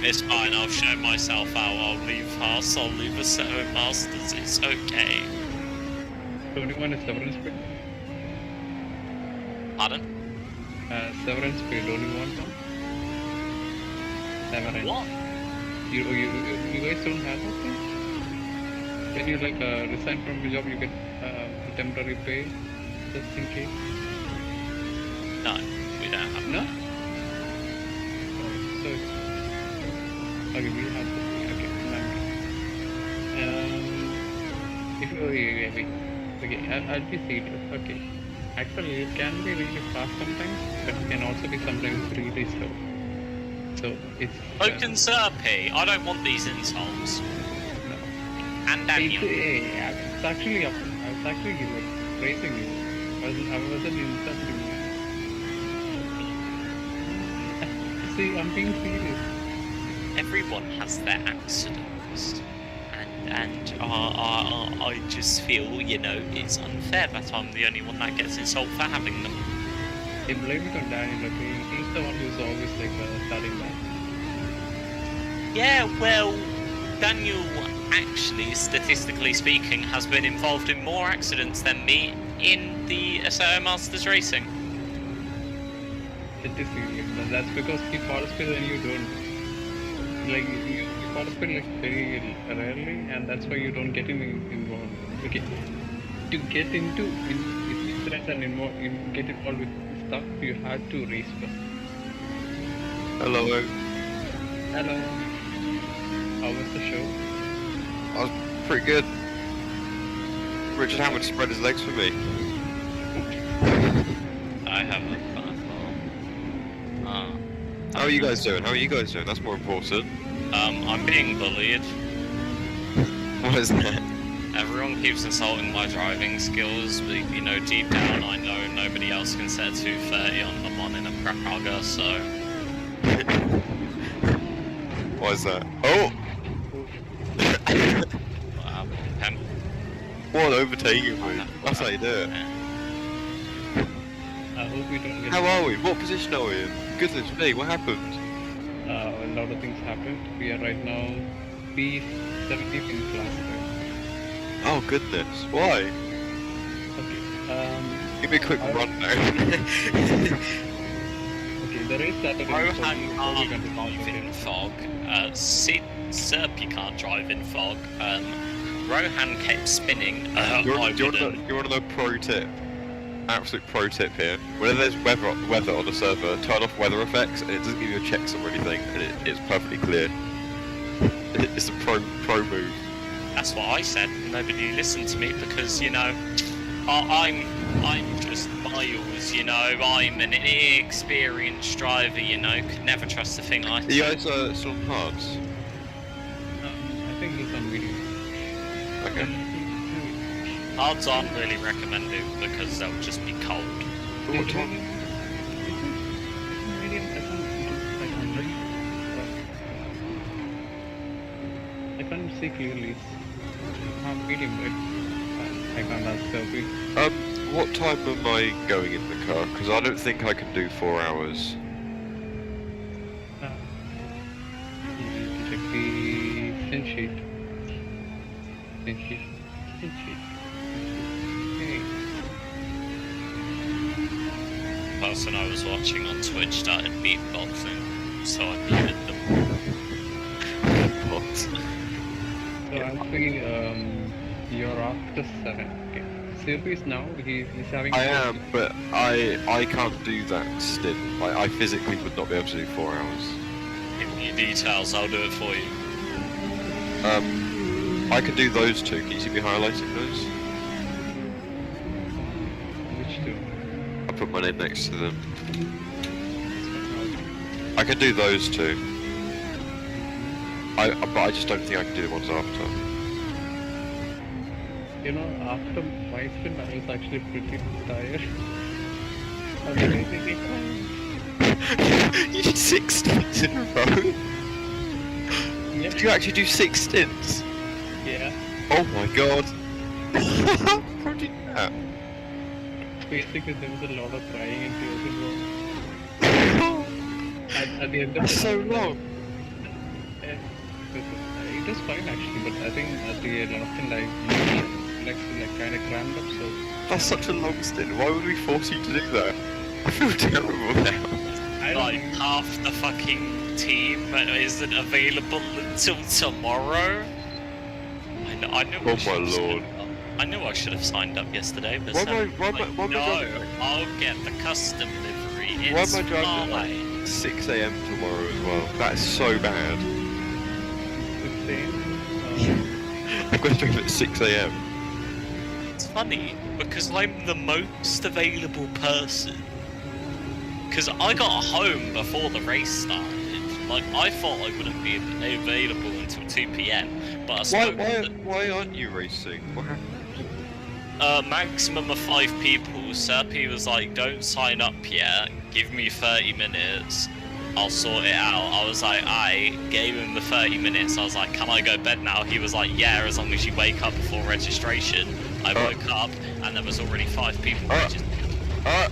It's fine, I'll show myself out. I'll leave Haarse, I'll leave a set of masters. It's okay. 21 is severance speed. Pardon? Severance speed. Don't you want one? Severance. What? You guys don't have that thing? When you like resign from your job, you get temporary pay, just in case. No, we don't have No. So it's okay. We have this thing. Okay, if wait. Okay, I'll be serious. Okay, Actually, it can be really fast sometimes, but it can also be sometimes really slow. So it's. Open Syrpi, I don't want these insults. No. And Daniel. It's actually up. I was actually like praising you. I wasn't insulting you. See, I'm being serious. Everyone has their accidents. And I just feel, you know, it's unfair that I'm the only one that gets insulted for having them. They blame it on Daniel, okay? He's the one who's always like starting that. Yeah, well, Daniel actually, statistically speaking, has been involved in more accidents than me in the SO Masters racing. Statistically, that's because he participates and you don't. Like, you participate like very rarely, and that's why you don't get involved. Okay, to get into incidents and get involved with stuff, you had to race first. Hello. Hello. How was the show? I was pretty good. Richard Hammond spread his legs for me. I haven't fun. How are you guys doing? That's more important. I'm being bullied. What is that? Everyone keeps insulting my driving skills, but you know, deep down I know nobody else can set 230 on the one in a Praga, so... What is that? Oh! What overtaking move? That's how you do it. I hope we don't get. How are we? What position are we in? Goodness me, what happened? A lot of things happened. We are right now P70 in class, right? Oh goodness, why? Okay. Give me a quick rundown. Okay, the race started. Rohan can't drive in fog. Syrpi can't drive in fog. Rohan kept spinning. Do you want to know pro tip? Absolute pro tip here. Whenever there's weather on the server, turn off weather effects and it doesn't give you a checksum or anything, and it's perfectly clear. It's a pro move. That's what I said. Nobody listened to me because, you know, I'm just miles, you know, I'm an inexperienced driver, you know, could never trust a thing like that. You guys are still on Haarse? I think he's on video. Okay. Hards aren't really recommended because they'll just be cold. What time? I can't see clearly. I'm medium, right? I can't ask Syrpi. What time am I going in the car? Because I don't think I can do 4 hours. You need to check the fin sheet. Fin sheet. Okay. The person I was watching on Twitch started beatboxing, so I muted them. What? So actually, you're after 7. Okay. Syrpi's now, he's having... I am, but I can't do that stint. I physically would not be able to do 4 hours. Give me your details, I'll do it for you. I can do those two. Can you see me highlighting those? Which two? I put my name next to them. I can do those two. But I just don't think I can do the ones after. You know, after my spin, I was actually pretty tired. I was really You did 6 stints in a row? Yeah. Did you actually do 6 stints? Yeah. Oh my god. How did you do that? Basically, there was a lot of crying and tears involved. At the end of That's the so long. It was fine actually, but I think at the last thing, like kind of crammed up, so... That's such a long stint. Why would we force you to do that? I feel terrible now. Like, half the fucking team isn't available until tomorrow? I knew Oh my lord. I knew I should have signed up yesterday, but Why no, am I driving? I'll get the custom livery. Why It's am I driving at fine. 6 AM tomorrow as well? That's so bad. 16. I'm going to drive at 6 AM. It's funny because I'm the most available person. Because I got home before the race started. Like, I thought I wouldn't be available until 2 p.m. But I spoke Why aren't you racing? What happened? Maximum of 5 people. Syrpi was like, don't sign up yet. Give me 30 minutes. I'll sort it out. I was like, I gave him the 30 minutes. I was like, can I go to bed now? He was like, yeah, as long as you wake up before registration. I woke up and there was already 5 people registered. Oh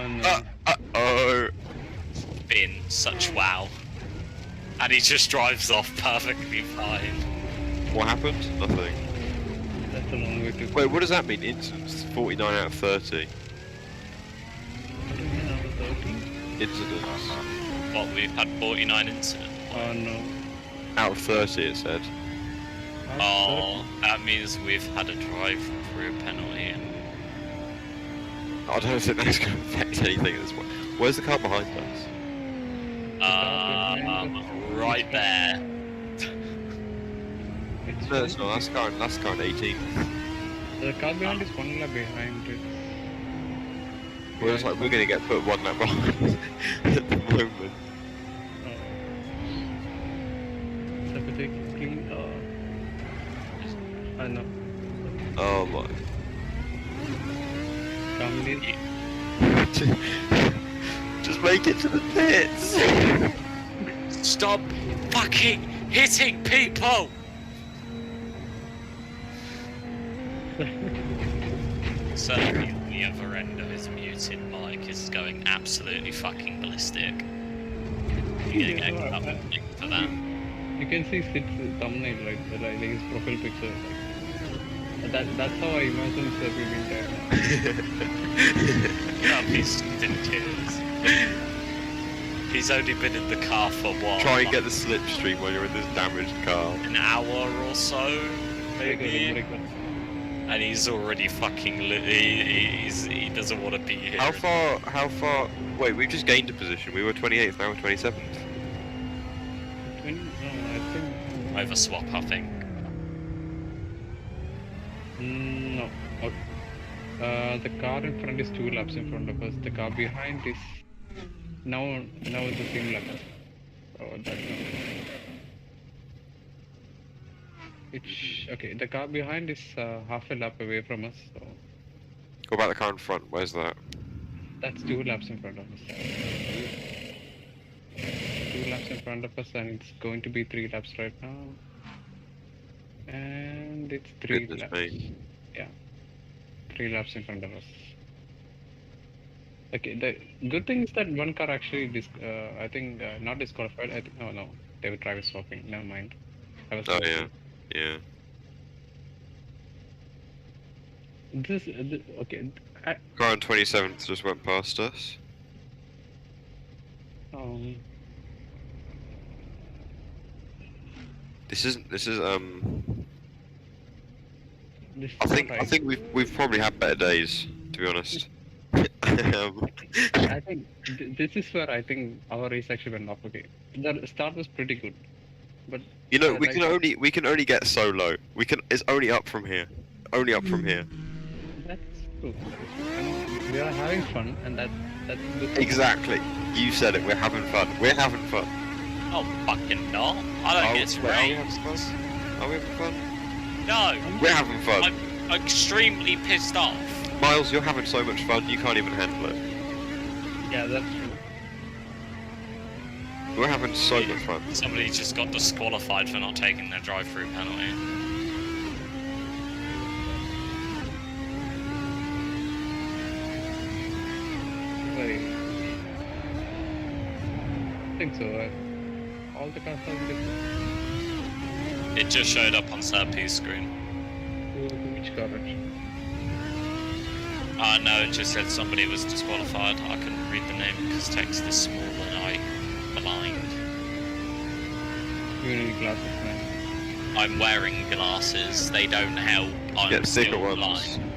no. Oh. It's been such wow. And he just drives off perfectly fine. What happened? Nothing. That's a long way to go. Wait, what does that mean? Incidents 49 out of 30. Incidents. What, we've had 49 incidents? Oh no. Out of 30, it said. Oh, that means we've had a drive-through penalty. I don't think that's going to affect anything at this point. Where's the car behind us? Right there. No, it's not. That's car 18. The car behind is 1 lap behind it. Well, it's like we're going to get put 1 lap behind at the moment. I know. Oh my. Come in. Just make it to the pits! Stop fucking hitting people! Certainly on the other end of his muted mic is going absolutely fucking ballistic. You're gonna get up for that. You can see Sid's thumbnail, right? Like his profile picture. That's how I imagine Syrpi being there. He's in tears. He's only been in the car for what? Try and get the slipstream when you're in this damaged car. An hour or so, maybe. Very good. And he's already fucking he doesn't want to be here. How far? Wait, we've just gained a position. We were 28th, now we're 27th. No, I think. Over swap, I think. No. Okay. The car in front is 2 laps in front of us. The car behind is now it's the same lap. Oh, that's not. It's okay. The car behind is half a lap away from us. So What about the car in front? Where's that? that's 2 laps in front of us. 2 laps in front of us, and it's going to be 3 laps right now. And it's 3 Goodness laps. me. Yeah, 3 laps in front of us. Okay, the good thing is that one car actually, I think, not disqualified. I think, oh no, they were driver swapping. Never mind. I was Oh yeah, yeah. Okay. Car on 27th just went past us. This is This I think right. I think we've probably had better days, to be honest. I think this is where I think our race actually went off. Okay, the start was pretty good, but You know, we like- can only get so low. It's only up from here. Only up from here. That's true. I mean, we are having fun, and that's good. Exactly. You said it. We're having fun. We're having fun. Oh, fucking not. I don't get to Are we race. having fun? Are we having fun? No. We're having fun. I'm extremely pissed off. Miles, you're having so much fun, you can't even handle it. Yeah, that's true. We're having so much fun. Somebody just got disqualified for not taking their drive-through penalty. Right. I think so. All the cars are different. It just showed up on Syrpi's screen. Which car actually? No, it just said somebody was disqualified. I couldn't read the name because text is small and I'm blind. You need glasses, man. I'm wearing glasses. They don't help. I'm Get thicker still ones. blind.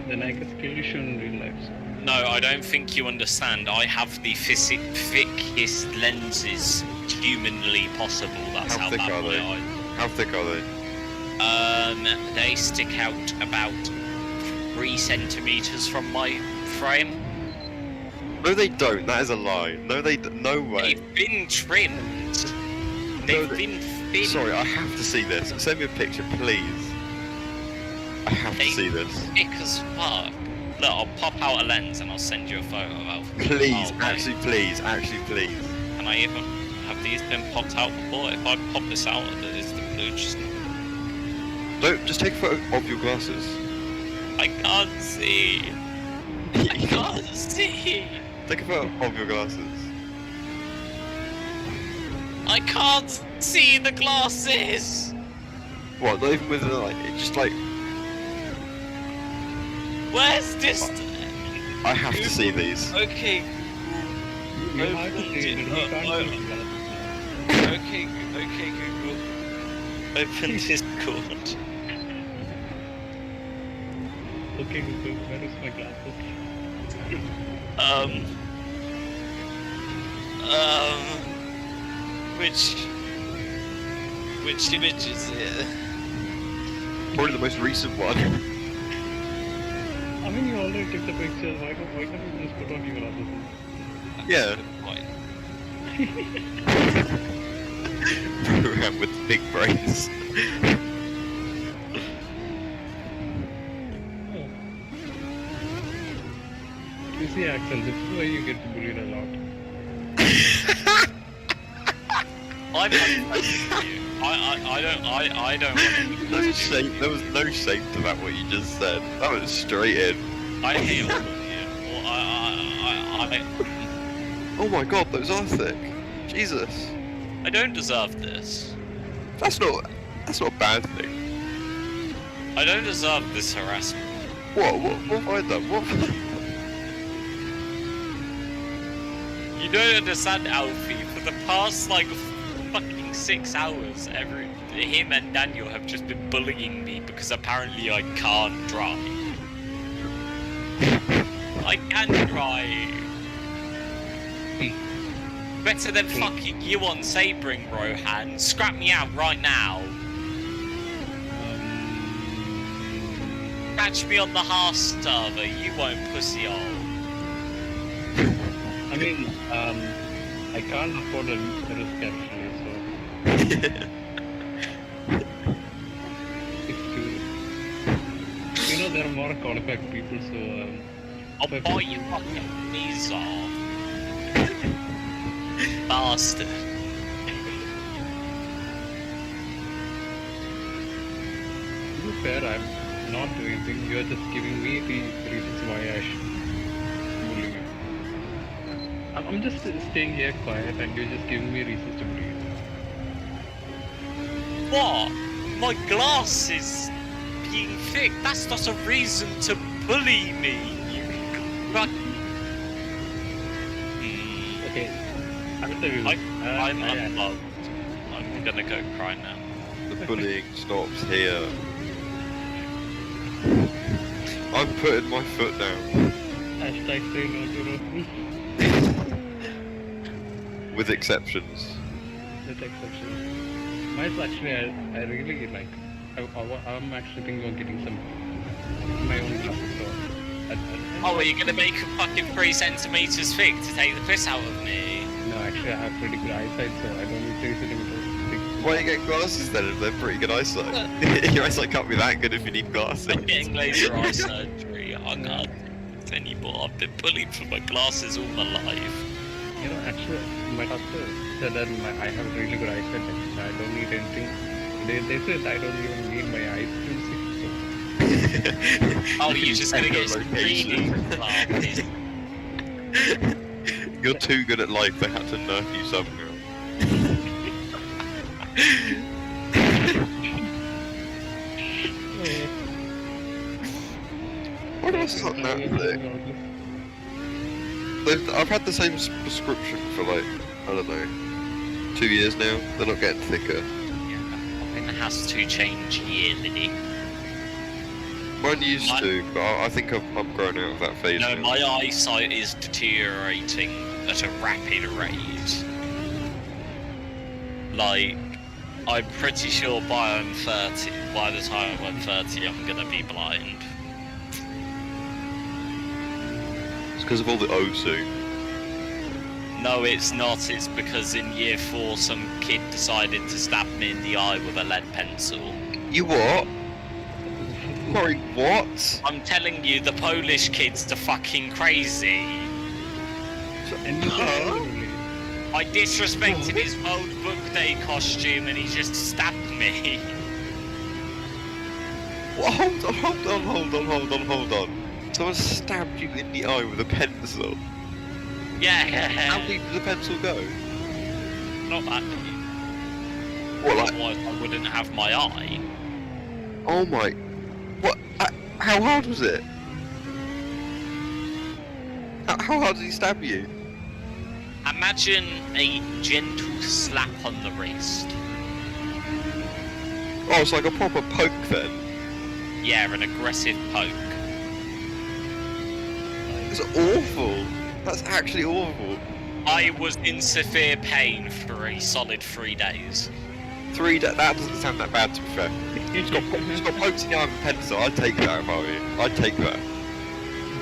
Then I guess kill you in real life. No, I don't think you understand. I have the thickest lenses humanly possible. That's How how thick bad are my they? eyes. How thick are they? They stick out about 3 centimeters from my frame. No, they don't. That is a lie. No, no way. They've been trimmed. They've been thinned. Sorry, I have to see this. Send me a picture, please. I have to see this. Thick as fuck. Look, I'll pop out a lens and I'll send you a photo of. Please, Oh, actually, please, please. Can I even have these been popped out before? If I pop this out, is the blue just? Don't just take a photo of your glasses. I can't see. I can't see. Take a photo of your glasses. I can't see the glasses. What? Not even with the light. It's just like Where's this? I have to see these. Okay. You have to see it. He can't see Okay, Google. Open Discord. Okay, Google, where is my glasses? Which image is it? Probably the most recent one. I mean, you already took the picture. Why can't you just put on your glasses? Yeah. Fine. Program with big brains. You see, Axel, this is why you get bullied a lot. I'm unfriending you. I don't want to. No shame. There was no shame to that. What you just said. That was straight in. I hate all of you. Oh my god, those are thick. Jesus. I don't deserve this. That's not a bad thing. I don't deserve this harassment. What have I done? What? You don't understand, Alfie. For the past like fucking 6 hours, him and Daniel have just been bullying me because apparently I can't drive. I can drive. Better than fucking you on Sebring, Rohan. Scrap me out right now. Catch me on the Haarse server. You won't pussy hole. I mean, I can't afford a risk actually, so it's too. You know, there are more qualified people, so. I'll buy your fucking knees off. Bastard. To be fair, I'm not doing anything. You're just giving me the reasons why I should bully you. I'm just staying here quiet, and you're just giving me reasons to bully you. What? My glass is being thick. That's not a reason to bully me. You fuck. Okay. I'm unloved. I'm gonna go cry now. The bullying stops here. I'm putting my foot down. Hashtag say no to road. With exceptions. With exception. Mine's actually, I really like. I'm actually thinking of getting some my own glasses. So. Oh, are you gonna make a fucking 3 centimeters thick to take the piss out of me? No, actually, I have pretty good eyesight, so I don't need 3 centimeters. Why are you getting glasses then if they're pretty good eyesight? Your eyesight can't be that good if you need glasses. I'm getting laser eye surgery. I can't do this anymore. I've been bullied for my glasses all my life. You know, actually, my doctor said that I have really good eyesight. And I don't need anything. They said I don't even need my eyes to see. So. Oh, you're just gonna get some reading glasses. You're too good at life, they had to nerf you somehow. Why do I suck that thick? I've had the same prescription for like, I don't know, 2 years now. They're not getting thicker. Yeah, it has to change yearly. Mine used to, but I think I'm growing out of that phase No, now. my eyesight is deteriorating at a rapid rate. Like, I'm pretty sure by the time I'm 30, I'm gonna be blind. It's because of all the O2. No, it's not. It's because in year 4, some kid decided to stab me in the eye with a lead pencil. You what? Sorry, what? I'm telling you, the Polish kids are fucking crazy. And you Huh? I disrespected his old book day costume and he just stabbed me. What? Hold on. Someone stabbed you in the eye with a pencil. Yeah. How deep did the pencil go? Not that deep. What, like? Otherwise I wouldn't have my eye. Oh my... What? How hard was it? How hard did he stab you? Imagine a gentle slap on the wrist. Oh, it's like a proper poke then. Yeah, an aggressive poke. It's awful. That's actually awful. I was in severe pain for a solid 3 days. 3 days? That doesn't sound that bad to be fair. It's got pokes in the eye with a pencil. I'd take that if I were you. I'd take that.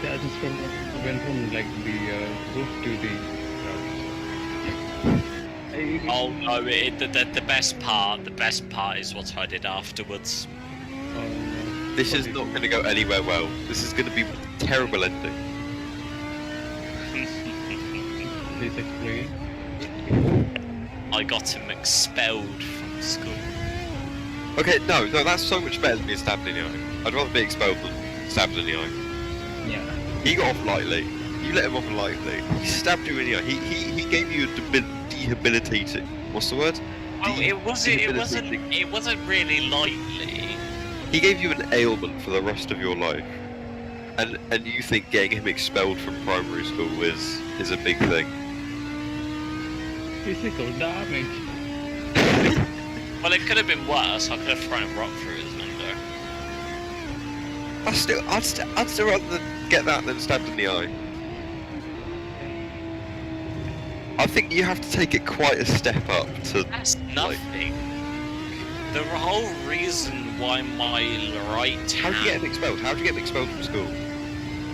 Yeah, I just went from like the roof to the. Oh no! The best part is what I did afterwards. This is not going to go anywhere well. This is going to be a terrible ending. Please explain. I got him expelled from school. Okay, no, that's so much better than being stabbed in the eye. I'd rather be expelled than stabbed in the eye. Yeah. He got off lightly. You let him off lightly. He stabbed you in the eye. He gave you a debilitating. What's the word? Oh, it wasn't really lightly. He gave you an ailment for the rest of your life, and you think getting him expelled from primary school is a big thing? Physical damage. Well, it could have been worse. I could have thrown a rock through his window. I'd still rather than get that than stabbed in the eye. I think you have to take it quite a step up to. That's nothing. The whole reason why my right How'd you get him hand... expelled? How'd you get him expelled from school?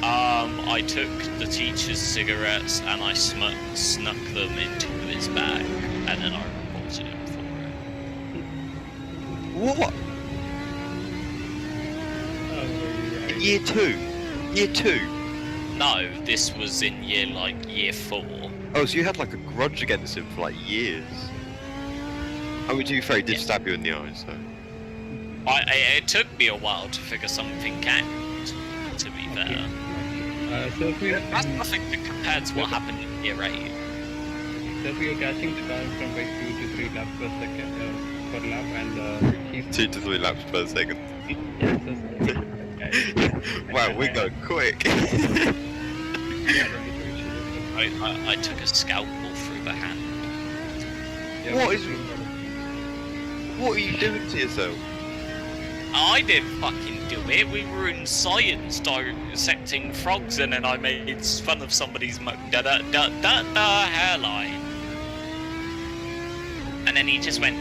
I took the teacher's cigarettes and I snuck them into his bag, and then I reported him for it. What? Year 2? Year 2? No, this was in year 4. Oh, so you had like a grudge against him for like years. I mean, to be fair, he did stab you in the eye, so. It took me a while to figure something out, to be fair. So if we That's nothing compared to what happened in year 8. So we are catching the car from like 2 to 3 laps per second per lap, and he's 2 to 3 laps per second. Yes, Wow, we go quick. I took a scalpel through the hand. What are you doing to yourself? I didn't fucking do it. We were in science dissecting frogs, and then I made fun of somebody's hairline. And then he just went.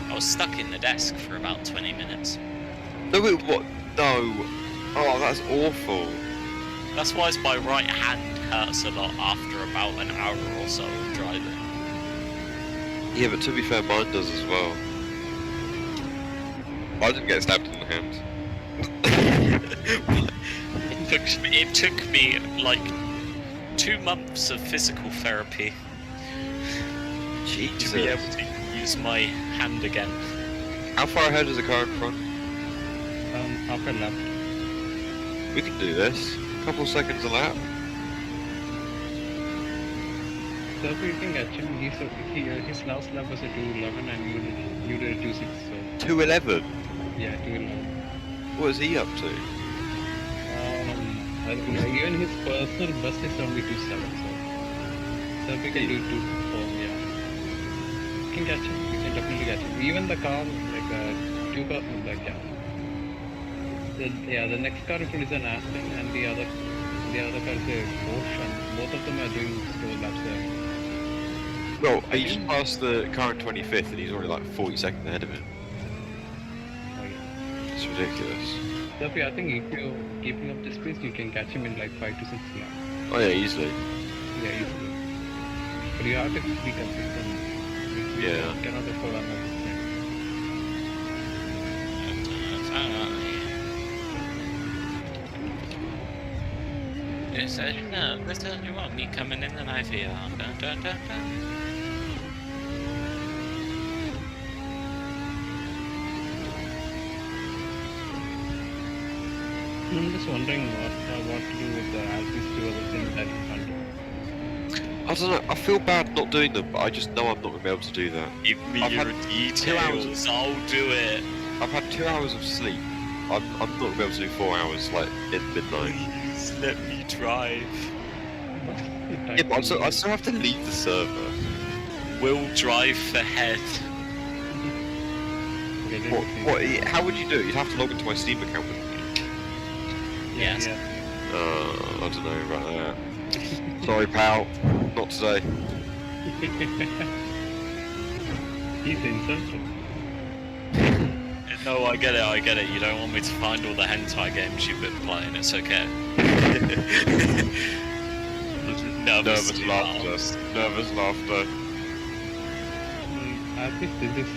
I was stuck in the desk for about 20 minutes. No, wait, what? No. Oh, that's awful. That's why my right hand hurts a lot after about an hour or so of driving. Yeah, but to be fair, mine does as well. I didn't get stabbed in the hand. It took me like 2 months of physical therapy Jesus. to be able to use my hand again. How far ahead is the car in front? half a lap. We can do this. A couple seconds a lap. So if you can catch him, his last lap was a 2:11 and you did a 2:6. So 2:11. yeah, 2:11. What is he up to? I don't know, even his personal best is only 2:7. So if we can do 2:4, yeah. You can catch him. You can definitely catch him. Even the car, like two cars, like the next car is an Aston, and the other car is a Porsche, and both of them are doing slow laps there. Well, he just passed the current 25th and he's already like 40 seconds ahead of him. Oh, yeah. It's ridiculous. Syrpi, I think if you're keeping up this pace, you can catch him in like 5 to 6 laps. Oh yeah, easily. Yeah, easily. But you have to be consistent. You Yeah. cannot afford another mistake. This is you want me coming in and I feel. Dun, dun, dun, dun. I'm just wondering what to do with these two other things that you can't do. I don't know, I feel bad not doing them, but I just know I'm not going to be able to do that. Give me I've your had 2 details, I'll do it. I've had 2 hours of sleep. I'm not going to be able to do 4 hours, like, in midnight. Please let me drive. Yeah, but I still have to leave the server. We'll drive for head. What, how would you do it? You'd have to log into my Steam account, wouldn't you? Yes. Yeah. I don't know about that. Sorry, pal. Not today. He's insulted. No, I get it. You don't want me to find all the hentai games you've been playing, it's okay. Nervous laughter. Nervous laughter. At least this is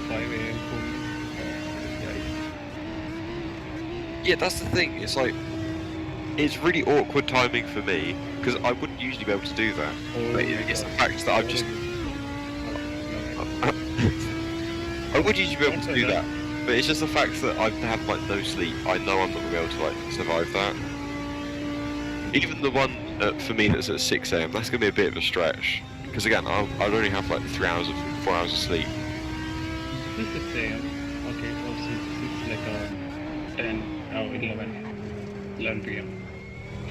5 AM for me. Yeah, that's the thing. It's like, it's really awkward timing for me because I wouldn't usually be able to do that. Oh, But it's the fact that I've just. I would usually be able to do that, but it's just the fact that I've had like no sleep. I know I'm not gonna be able to like survive that. Even the one for me that's at 6 AM, that's gonna be a bit of a stretch. Because again, I'd only have like 4 hours of sleep. This is 6 AM. Okay, so it's like 10 or 11 PM.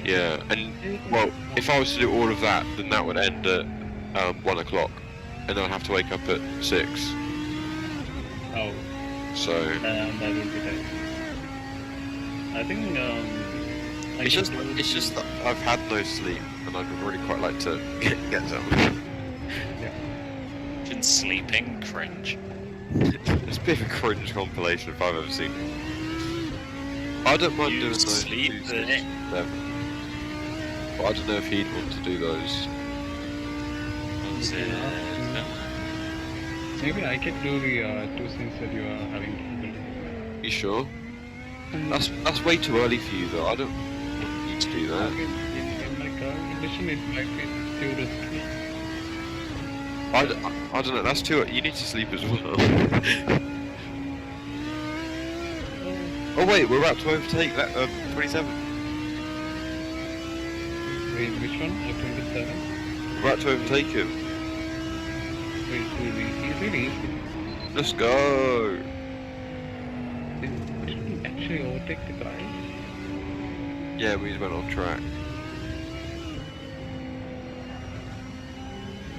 Yeah, and well, if I was to do all of that, then that would end at 1 o'clock, and then I'd have to wake up at 6. Oh, So that will be tight. I think it's just that I've had no sleep, and I'd really quite like to get some. Been sleeping, cringe. It's a bit of a cringe compilation if I've ever seen it. I don't mind You doing those sleep 2, 6, 7. But I don't know if he'd want to do those. maybe I can do the 2 scenes that you are having difficulty. You sure? That's way too early for you though. I don't want you to do that. In my current condition, it might be too risky. I don't know. That's too. You need to sleep as well. Oh wait, we're about to overtake that 27. Wait, which one? 27? We're about to overtake him. Wait, he's really easy. Let's go. Did he actually overtake the guy? Yeah, we just went off track.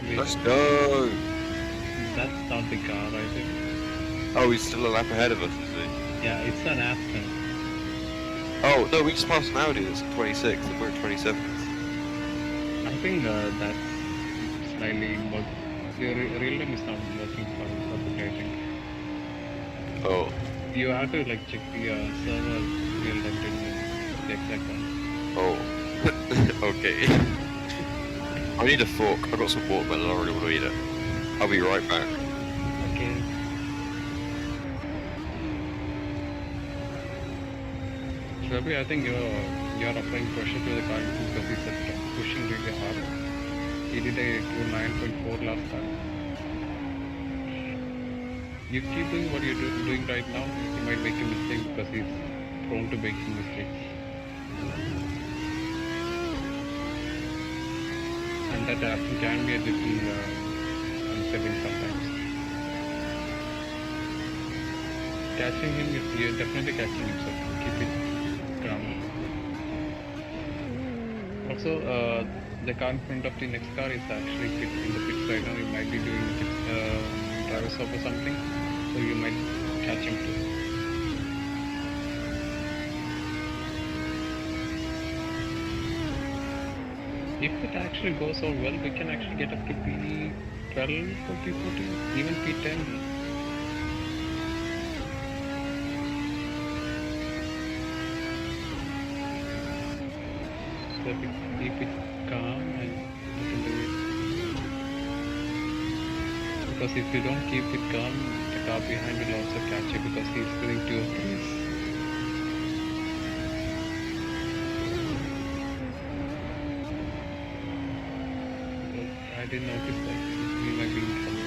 Wait, Let's go. that's not the car, I think. Oh, he's still a lap ahead of us, isn't he? Yeah, it's an Aston. Oh no, we just passed an Audi that's at 26th and we're at 27th. I think that's slightly more. The real time is not working for the I think. Oh. You have to like check the server real time to the exact one. Oh. Okay. I need a fork. I've got some watermelon. I really want to eat it. I'll be right back. Okay. Syrpi, I think you're applying pressure to the car because he's pushing really hard. He did a 9.4 last time. You keep doing what you're doing right now, you might make a mistake because he's prone to making mistakes. And that can be a little unsettling sometimes. Catching him, you're definitely catching him, so keep it calm. Also, the car in front of the next car is actually in the pits right now. You might be doing driver stop or something, so you might catch him too. If it actually goes all well, we can actually get up to P12 or P14, even P10. So if we keep it calm and we can do it. Because if you don't keep it calm, the car behind will also catch you because he's doing 2 or 3s. I didn't notice that we might be in trouble.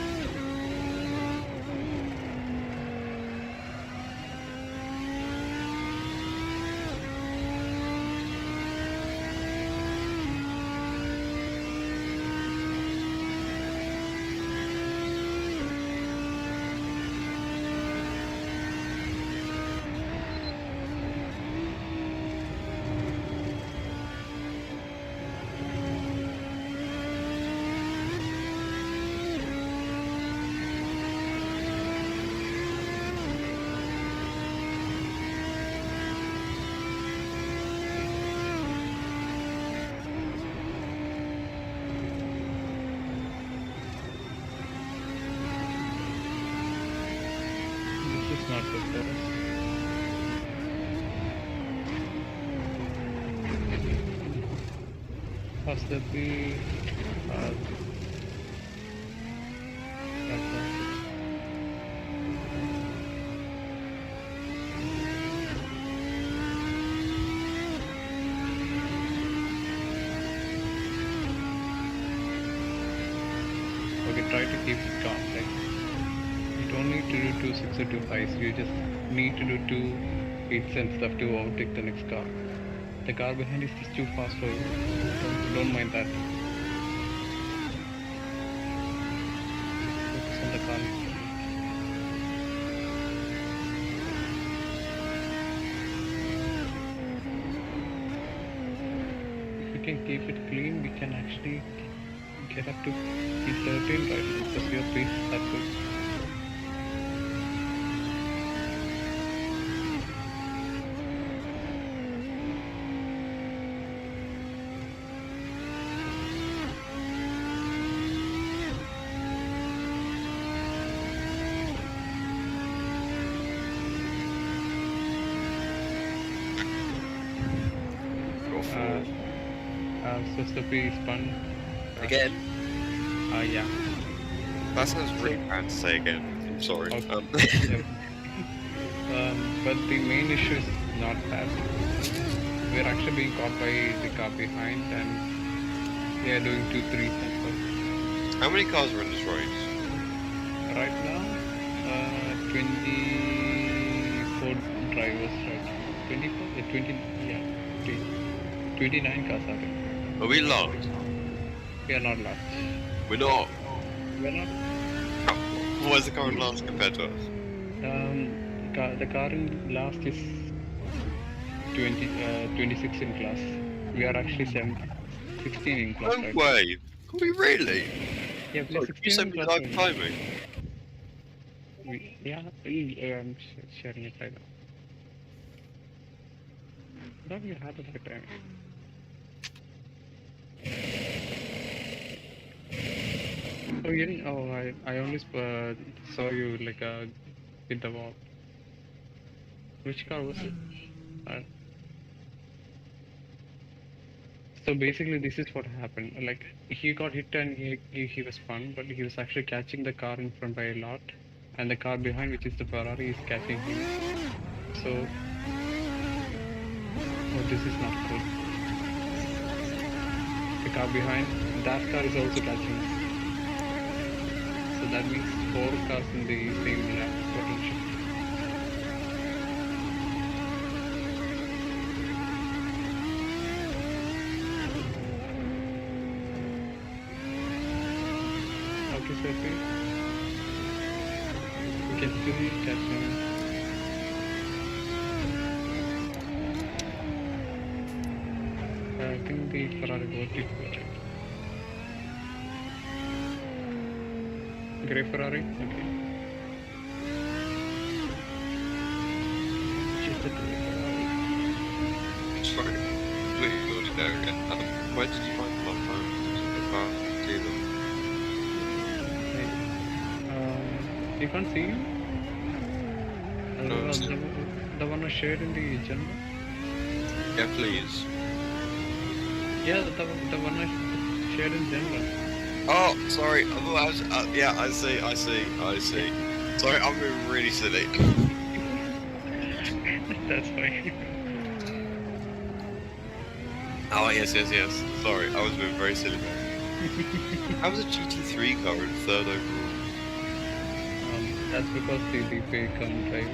This is not good for us. Possibly, okay, try to keep it calm. Like, you don't need to do 2.6 or 2.5s. You just need to do 2.8s and stuff to overtake the next car. The car behind is just too fast for you. Don't mind that. Focus on the car. If we can keep it clean, we can actually get up to P13 right now because your pace is that good. Go for it. So Syrpi spun. Again? Yeah. That sounds really bad to say again. I'm sorry. Okay. But the main issue is not that. We're actually being caught by the car behind and they are doing 2-3 and stuff. How many cars are in this race? Right now, 24 drivers, right? 24? 20, yeah, 29 cars are there. Are we last? We are not last. We're not. We're not. Why is the car in last compared to us? The car in last is 26 in class. We are actually 16 in class, No right? way! Are we really? Yeah, we are Oh, 16 you sent in me class. live timing. I'm sharing it right now. Don't you have it right time? Oh, you didn't? Oh, I only saw you like hit the wall. Which car was it? So basically, this is what happened. Like he got hit and he was spun, but he was actually catching the car in front by a lot, and the car behind, which is the Ferrari, is catching him. So, oh, this is not good. The car behind, that car is also catching. So that means 4 cars in the same lap potential. Okay, Syrpi. We can still catch him. I think the Ferrari got it right. Grey Ferrari? Okay. Just the grey Ferrari. Sorry. Completely ignored it there again. Where did you find the love You can't see him? No, I'm seeing- The one I shared in the general? Yeah, please. Yeah, the one I shared in general. Oh, sorry. Yeah, I see. Sorry, I'm being really silly. That's fine. Oh, yes. Sorry, I was being very silly. How was a GT3 car in third overall? That's because the DP can't drive.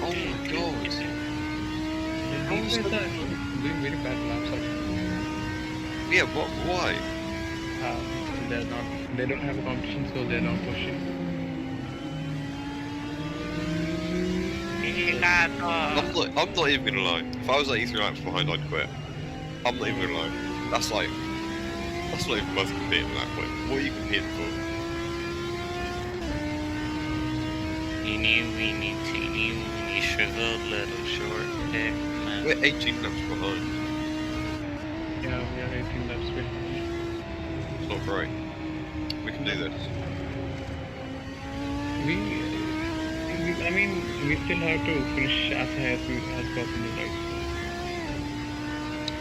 Oh my god. The How is DPs that- are doing very bad laps. Yeah, why? They don't have a competition, so they're not pushing. I'm not even gonna lie. If I was like 3 laps behind, I'd quit. I'm not even gonna lie. That's not even worth competing at that point. What are you competing for? Teeny weeny, shriveled little short hair man. We're 18 laps behind. Yeah, we are 18 laps behind. It's not great. We can do this. I mean, we still have to finish as high as possible, right?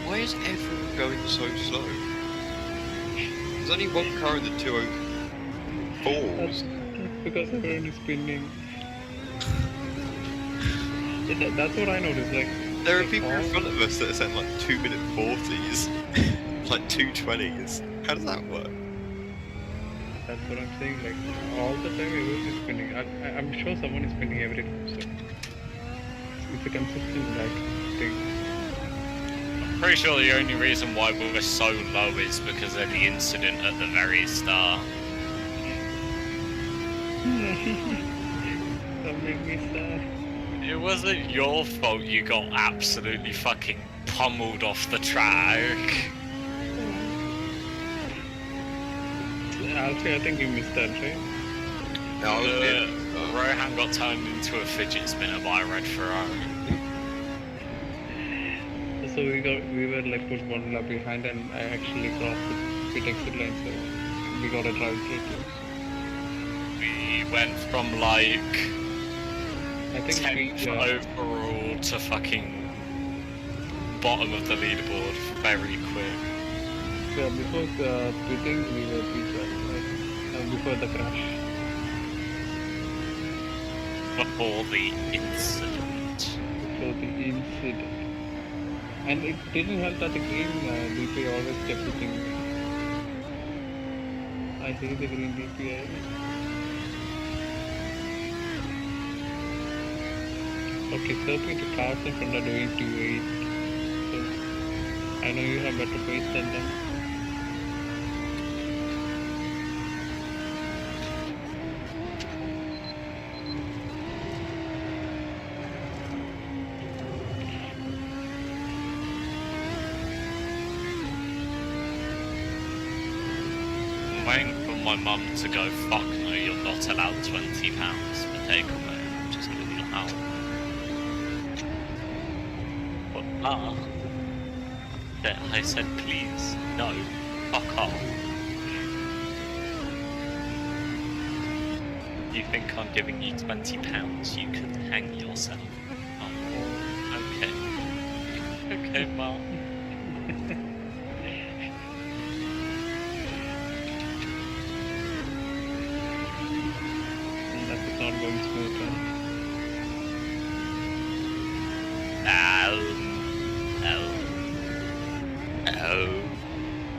Why is everyone going so slow? There's only one car in the 204s. Because everyone is spinning. That's what I noticed. Like There are like people in all- front of us that are saying like 2-minute 40s, like 220s. How does that work? That's what I'm saying. Like all the time, everyone is spinning. I'm sure someone is spinning every time. So it's a consistent like thing. Pretty sure the only reason why we're so low is because of the incident at the very start. That made me sad. It wasn't your fault you got absolutely fucking pummeled off the track. Alfie, I think you missed that, right? No, I was being, Rohan got turned into a fidget spinner by a red Ferrari. So we were like put one lap behind, and I actually crossed the pit exit line, so we got a drive through. We went from like I think 10th overall to fucking bottom of the leaderboard very quick. before the pitting, we were before the crash. Before the incident. Before the incident. And it didn't help that the green DP always kept hitting me. I hate the green DP. Okay, Syrpi, the cars in front are doing 2.8. So I know you have better pace than them. I'm waiting for my mum to go, fuck no, you're not allowed £20 for takeaway. I'm just gonna be like, oh. But, that I said, please, no, fuck off. You think I'm giving you £20, you could hang yourself. Oh, okay. Okay, Mum. That is not going smooth, huh?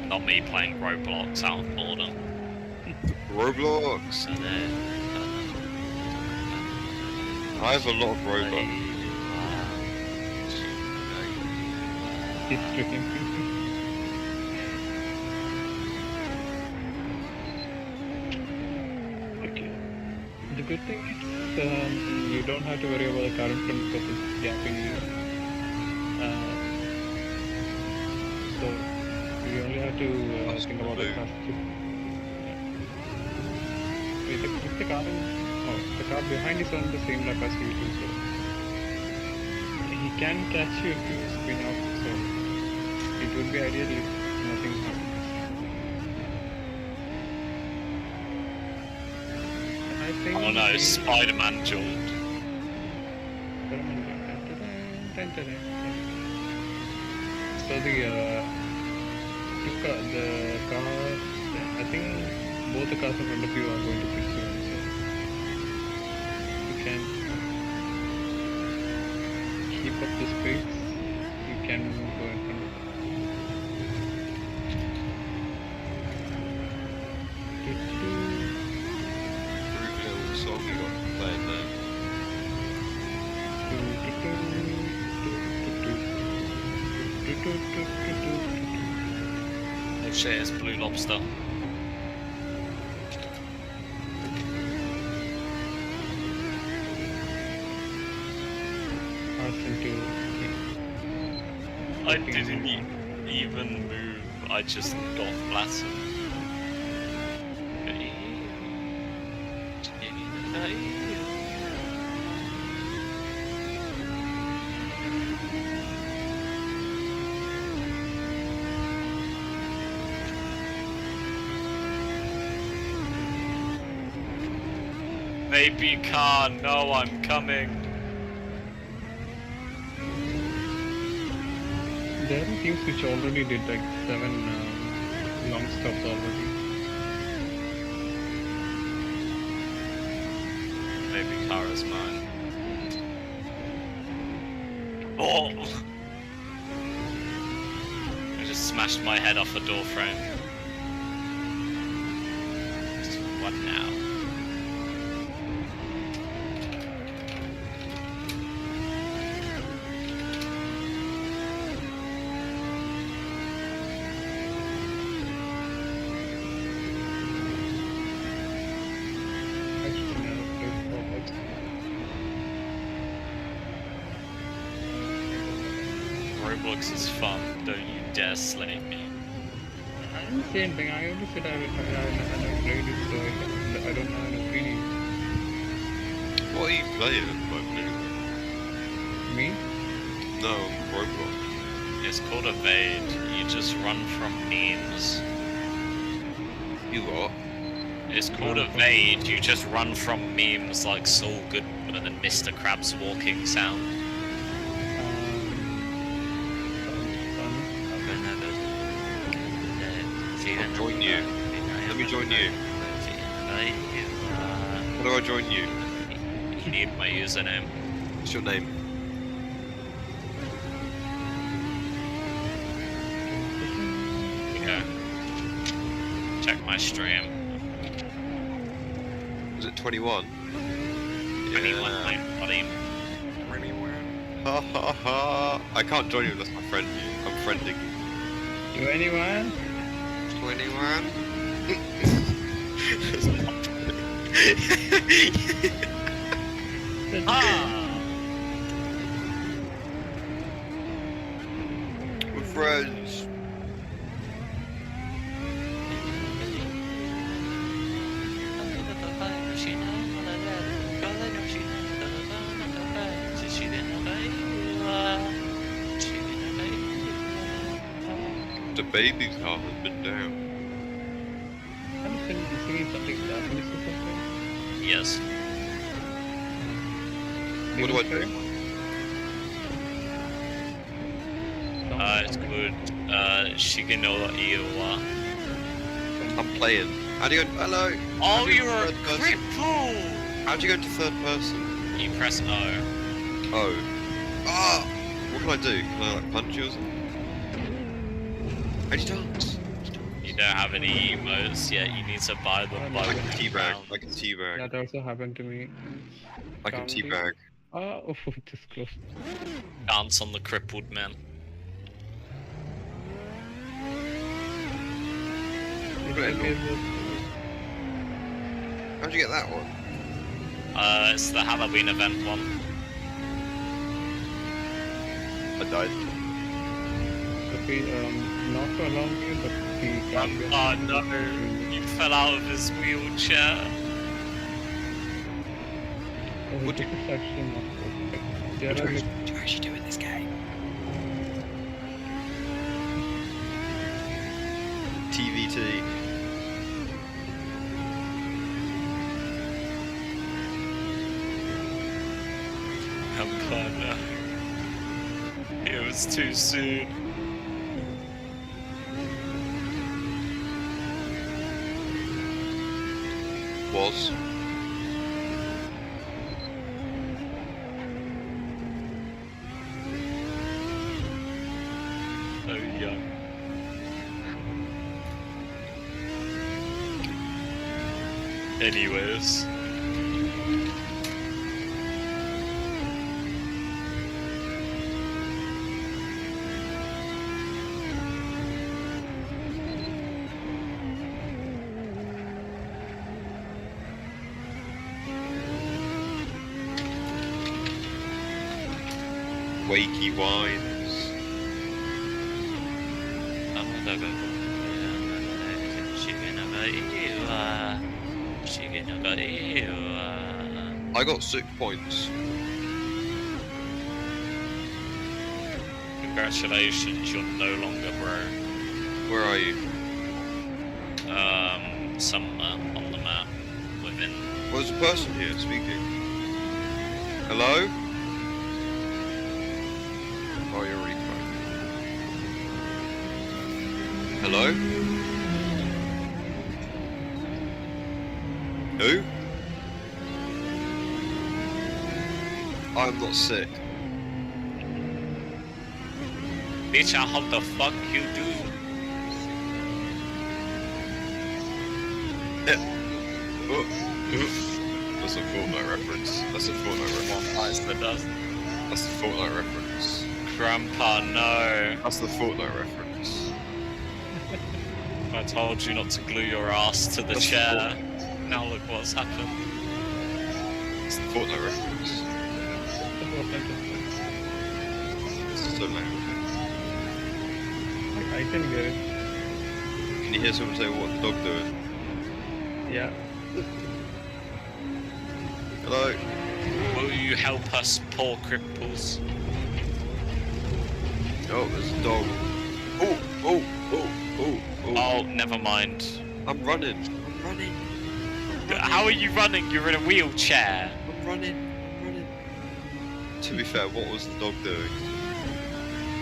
Not me playing Roblox out of boredom. Roblox! So there. I have a lot of Roblox. He's tricking. Okay. The good thing is you don't have to worry about the car in front because it's gapping you. So you only have to think about the car. Wait, if the car the car behind is on the same lap as you do, so he can catch you if you spin off. So it would be ideal if nothing happens. think. Oh no, Spider-Man joined. So the cars, I think both the cars in front of you are going to pit soon, so you can keep up the speed. You can go in front of them. Groovy little song you got playing there. Oh shit, it's Blue Lobster. I didn't even move, I just got flattened. Baby car, no, I'm coming. There are teams which already did like 7 long stops already. Baby car is mine. Oh! I just smashed my head off a door frame. What now? Roblox is fun, don't you dare slay me. I didn't say anything, I only said I never played it, so I don't have an opinion. What are you playing at the moment anyway? Me? No, Roblox. It's called Evade. You just run from memes. You what? It's called Evade. You just run from memes like Saul Goodman and Mr. Krabs walking sound. I'll join you. Let me join you. How do I join you? You need my username. What's your name? Okay. Check my stream. Was it 21? Anyone like buddy? Ha ha ha! I can't join you unless I friend you. I'm friending you. 21? 21? Ah! We're friends. The baby's heart has been down. I'm singing something Japanese or something. Yes. What do I do? It's good. Shigeno Iwa. I'm playing. How do you go? Hello. Oh, you're a third person? cripple! How do you go to third person? You press O. Oh. Ah! What can I do? Can I like punch you or something? How do you dance? You don't have any emotes yet. You need to buy them by I can walking teabag. around. I can teabag. That also happened to me. I can teabag. Oh, just close. Dance on the crippled man. How'd you get that one? It's the Halloween event one. I died. Not to allow me, but the Oh no, you fell out of his wheelchair. What is actually not perfect. There are like, What do you actually do in this game? TVT. number, no. It was too soon. Was. So young. Anyways. Wakey wines. I got 6 points. Congratulations, you're no longer bro. Where are you? Somewhere on the map. Within. Well, there's a person here speaking. Hello? Oh, you're already fine. Hello? Who? I'm not sick. Bitch, how the fuck you do? That's a Fortnite reference. That's a Fortnite reference. That's the Fortnite reference. Grandpa, no. That's the Fortnite reference. I told you not to glue your ass to the That's chair. Now look what's happened. It's the Fortnite reference. It's so loud. I can get it. Can you hear someone say what the dog doing? Yeah. Hello? Will you help us, poor cripples? Oh, there's a dog. Oh, oh, oh, oh, oh. Oh, never mind. I'm running. I'm running. How are you running? You're in a wheelchair. I'm running. I'm running. To be fair, what was the dog doing?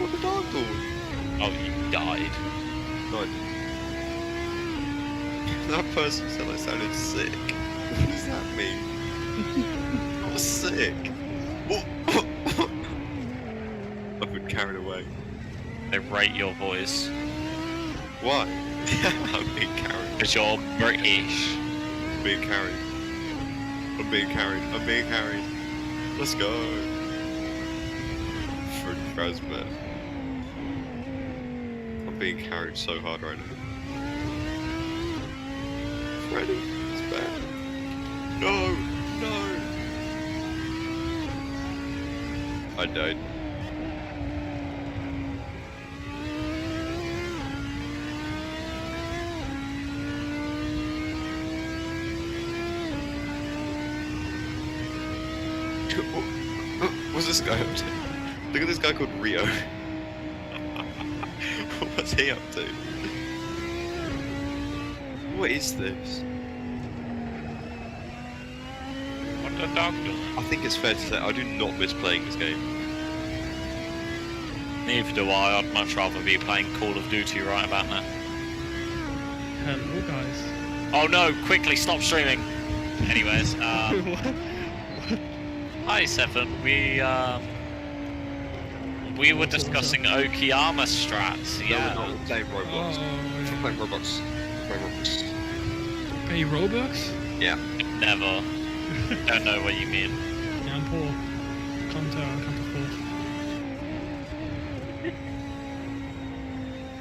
What the dog doing? Oh, you died. No, I didn't. That person said I sounded sick. What does that mean? I'm sick. I've been carried away. They rate your voice. Why? I'm being carried. Because you're British. I'm being carried. I'm being carried. I'm being carried. Let's go. Freddy Fazbear. I'm being carried so hard right now. Freddy, it's bad. No, no. I died. What's this guy up to? Look at this guy called Rio. What's he up to? What is this? What the dog doing? I think it's fair to say I do not miss playing this game. Neither do I. I'd much rather be playing Call of Duty right about now. Hello, guys. Oh no! Quickly stop streaming. Anyways, hi Seven. We were discussing Okayama strats. Yeah. No, we're not playing Roblox. We're playing Roblox. Playing Roblox. Pay Robux? Yeah. Never. Don't know what you mean. Ja, een Pool. Kant Pool.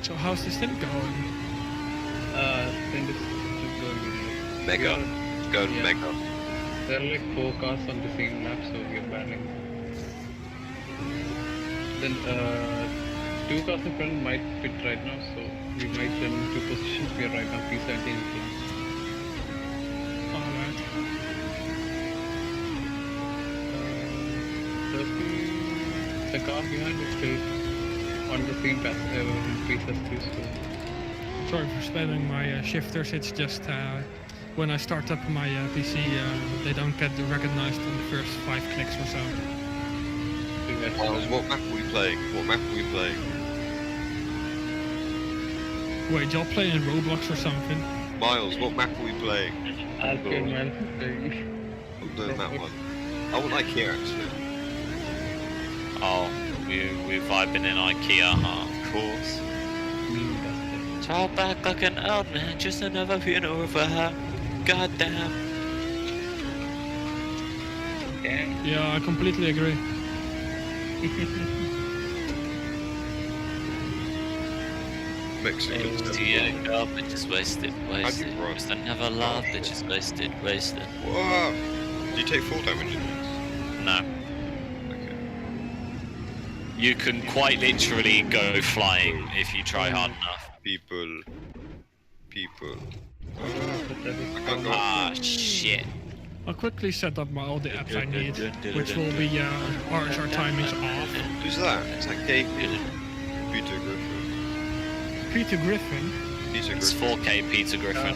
So how's this thing going? Then this is going good. Mega. Go to Yeah. Mega. There are like 4 cars on the same lap, so we're battling. Then 2 cars in front might fit right now, so we might turn 2 positions. We are right now P17 in front. Alright. The car behind is still on the same path, P2, so Sorry for spelling my shifters, it's just when I start up my PC, they don't get recognized in the first 5 clicks or so. Miles, what map are we playing? What map are we playing? Wait, y'all playing Roblox or something? Miles, what map are we playing? Alpine man. I'm doing that one. I want IKEA actually. Oh, we're vibing in IKEA, huh? Of course. Talk back like an old man, just another funeral for her. Goddamn. Yeah, I completely agree. Mexican stuff. Yeah, girl, bitches wasted, wasted. run? Just another love, bitches wasted, wasted. Whoa! Do you take full damage in this? No. Okay. You can quite literally go flying if you try hard enough. People. I can't go Ah, shit. I'll quickly set up all the apps I need, which will be RSR timings off. Who's that? It's that gay Peter Griffin. Peter Griffin. Peter It's Griffin. 4K Peter Griffin.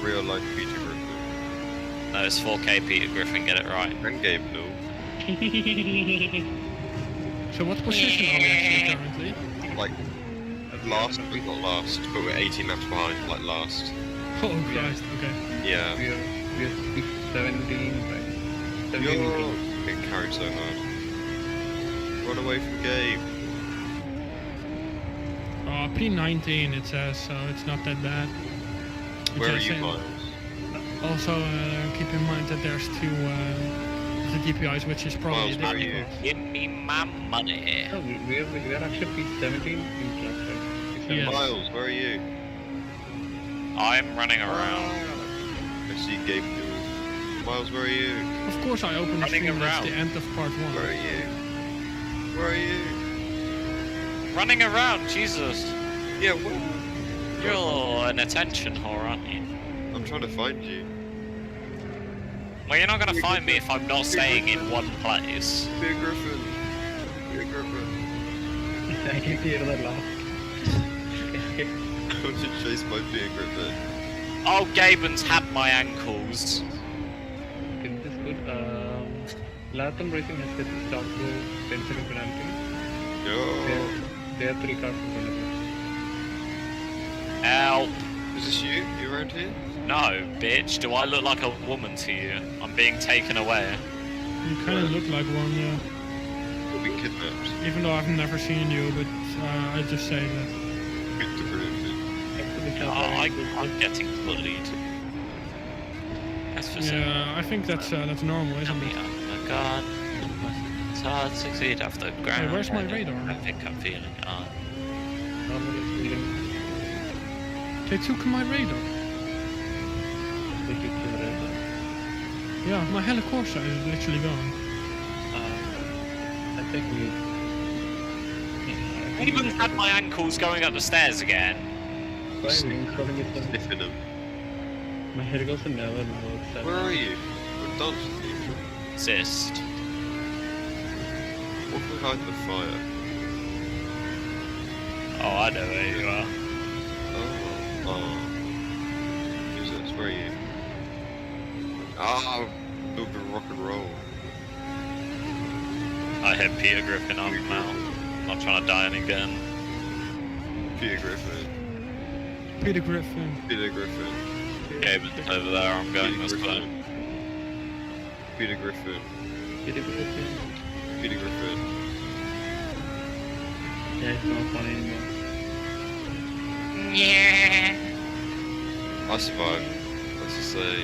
Real life Peter Griffin. No, it's 4K Peter Griffin, get it right. And Gabe no. So what position are we actually currently? Like last, but not last. But we're 18 laps behind, like last. Oh Christ, okay. Yeah. We are 17, right? 17. Yo, getting carried so hard. Run away from Gabe. P19 it says, so it's not that bad. It Where are just you, say- Miles? Also, keep in mind that there's two the DPIs, which is probably Miles, where are you? difficult. Give me my money. No, we are actually P17 in class, right? Yes. Miles, where are you? I'm running around. I see Gabe doing. Miles, where are you? Of course I open the Running stream, that's around. the end of part 1. Where are you? Where are you? Running around, Jesus. Yeah, what? You're an attention whore, aren't you? I'm trying to find you. Well, you're not gonna find me if I'm not staying in one place. Peter Griffin. Peter Griffin. I can hear the laugh. I want to chase my Peter Griffin. Oh, Gaben's had my ankles. Is this good? Latham Racing has set the start to 10-second penalty. Yo. There are 3 cars in front of us. Help. Is this you? You around here? No, bitch. Do I look like a woman to you? I'm being taken away. You kind of look like one, yeah. We'll be kidnapped. Even though I've never seen you, but I just say that. Peter Griffin. I'm getting bullied. That's for certain. Yeah, I think that's normal, isn't Oh it? my god. It's hard to succeed off the ground. where's my radar? I think I'm feeling on. They took my radar. Yeah, my Helicorsa is literally gone. I think we. Gaben's had my ankles going up the stairs again. Sniffing them. My head goes never works. Where are you? We're done with you. Assist. What behind the fire? Oh, I know where you are. Oh. Who's this? Where are you? Oh, build the rock and roll. I hit Peter Griffin on the mouth. Not trying to die again. Peter Griffin. Peter Griffin. Peter Griffin. Gaben's over there. I'm going this way. Peter Griffin. Peter Griffin. Peter Griffin. Yeah, it's not funny anymore. I survived. Let's just say.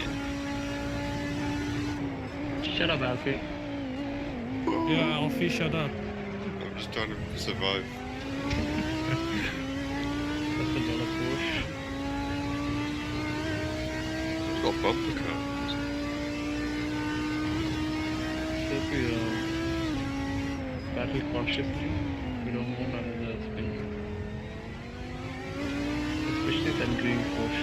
Shut up, Alfie. Yeah, Alfie, shut up. I'm just trying to survive. That's a lot of push. I've got bumper cars. Syrpi, battle cautiously. We don't want another spin. Especially that green push.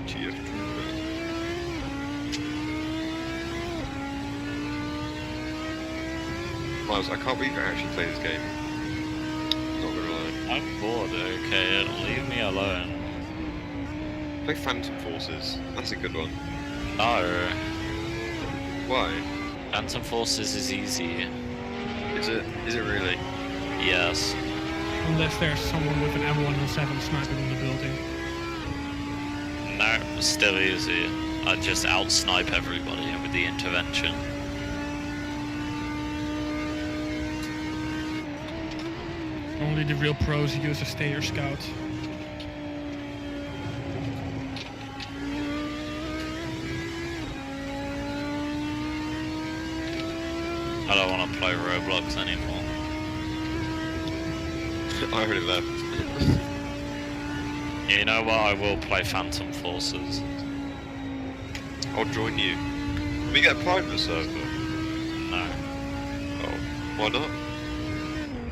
GF Miles, I can't believe I actually play this game. Not gonna lie. I I'm bored, okay? Leave me alone. Play Phantom Forces. That's a good one. No. Why? Phantom Forces is easy. Is it really? Yes. Unless there's someone with an M107 sniping on the building. No, it's still easy. I just out-snipe everybody with the intervention. Only the real pros use a Stayer Scout. I don't want to play Roblox anymore. I already left. You know what? I will play Phantom Forces. I'll join you. Can we get a private server? No, Oh, why not?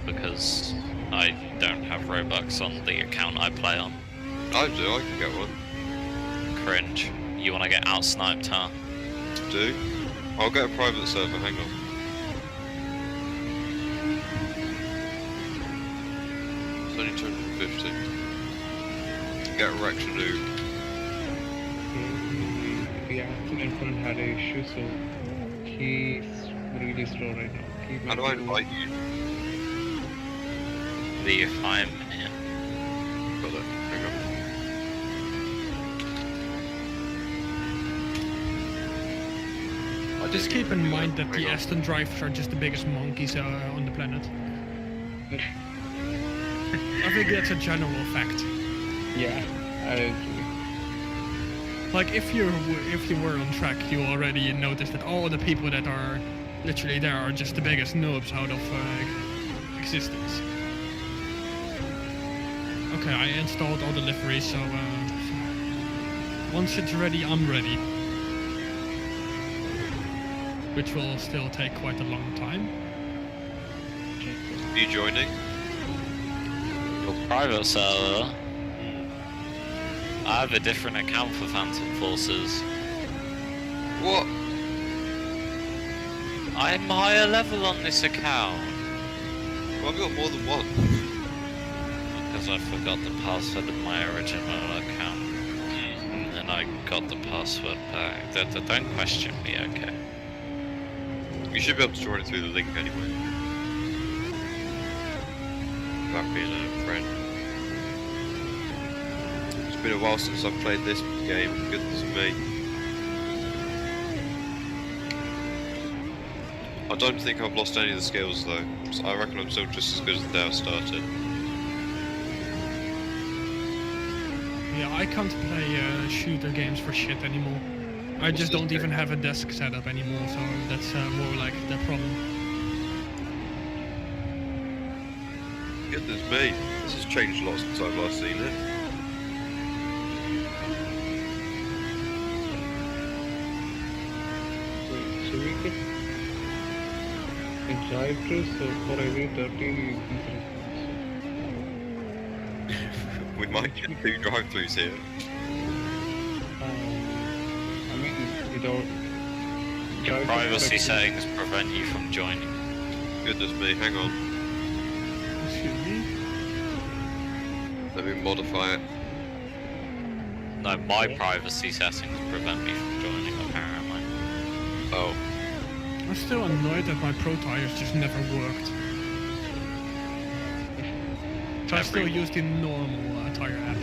because I don't have Robux on the account I play on. I do, I can get one. Cringe. You want to get out-sniped, huh? Do? I'll get a private server, hang on. It's only 250. Get a Rexadu. The accident friend had a issue, so he's really slow right now. How do I invite you? The 5 minute. Got it, hang on. Just keep in mind that the Aston drivers are just the biggest monkeys on the planet. I think that's a general fact. Yeah, I agree. Like if you were on track, you already noticed that all the people that are literally there are just the biggest noobs out of existence. Okay, I installed all the liveries, so once it's ready, I'm ready. Which will still take quite a long time. Are you joining? Your private server? I have a different account for Phantom Forces. What? I'm higher level on this account. Well, I've got more than one. Because I forgot the password of my original account. And then I got the password back. Don't question me, okay? You should be able to join it through the link anyway. Without being a friend. It's been a while since I've played this game, goodness me. I don't think I've lost any of the skills though. So I reckon I'm still just as good as the day I started. Yeah, I can't play shooter games for shit anymore. I just don't even have a desk set up anymore, so that's more like the problem. Goodness me, this has changed a lot since I've last seen it. So we could drive throughs for every 30 incidents. We might get 2 drive-thrus here. I mean, without Your drive privacy throughs, settings prevent you from joining. Goodness me, hang on. Excuse me? Let me modify it. No, my privacy settings prevent me from joining, apparently. Oh. I'm still annoyed that my Pro Tires just never worked. So I still use the normal tire app.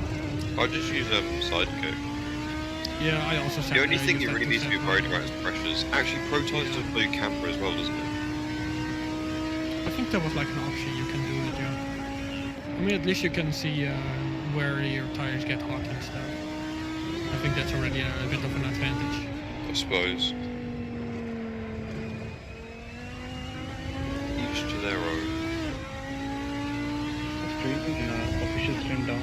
I just use Sidekick. Yeah, I also The only thing use you that really need to be set worried about is pressures. Actually, Pro Tires does blue camber as well, doesn't it? I think there was like an option you can do it, yeah. I mean, at least you can see where your tires get hot and stuff. I think that's already a bit of an advantage. I suppose. Each to their own. official stream down.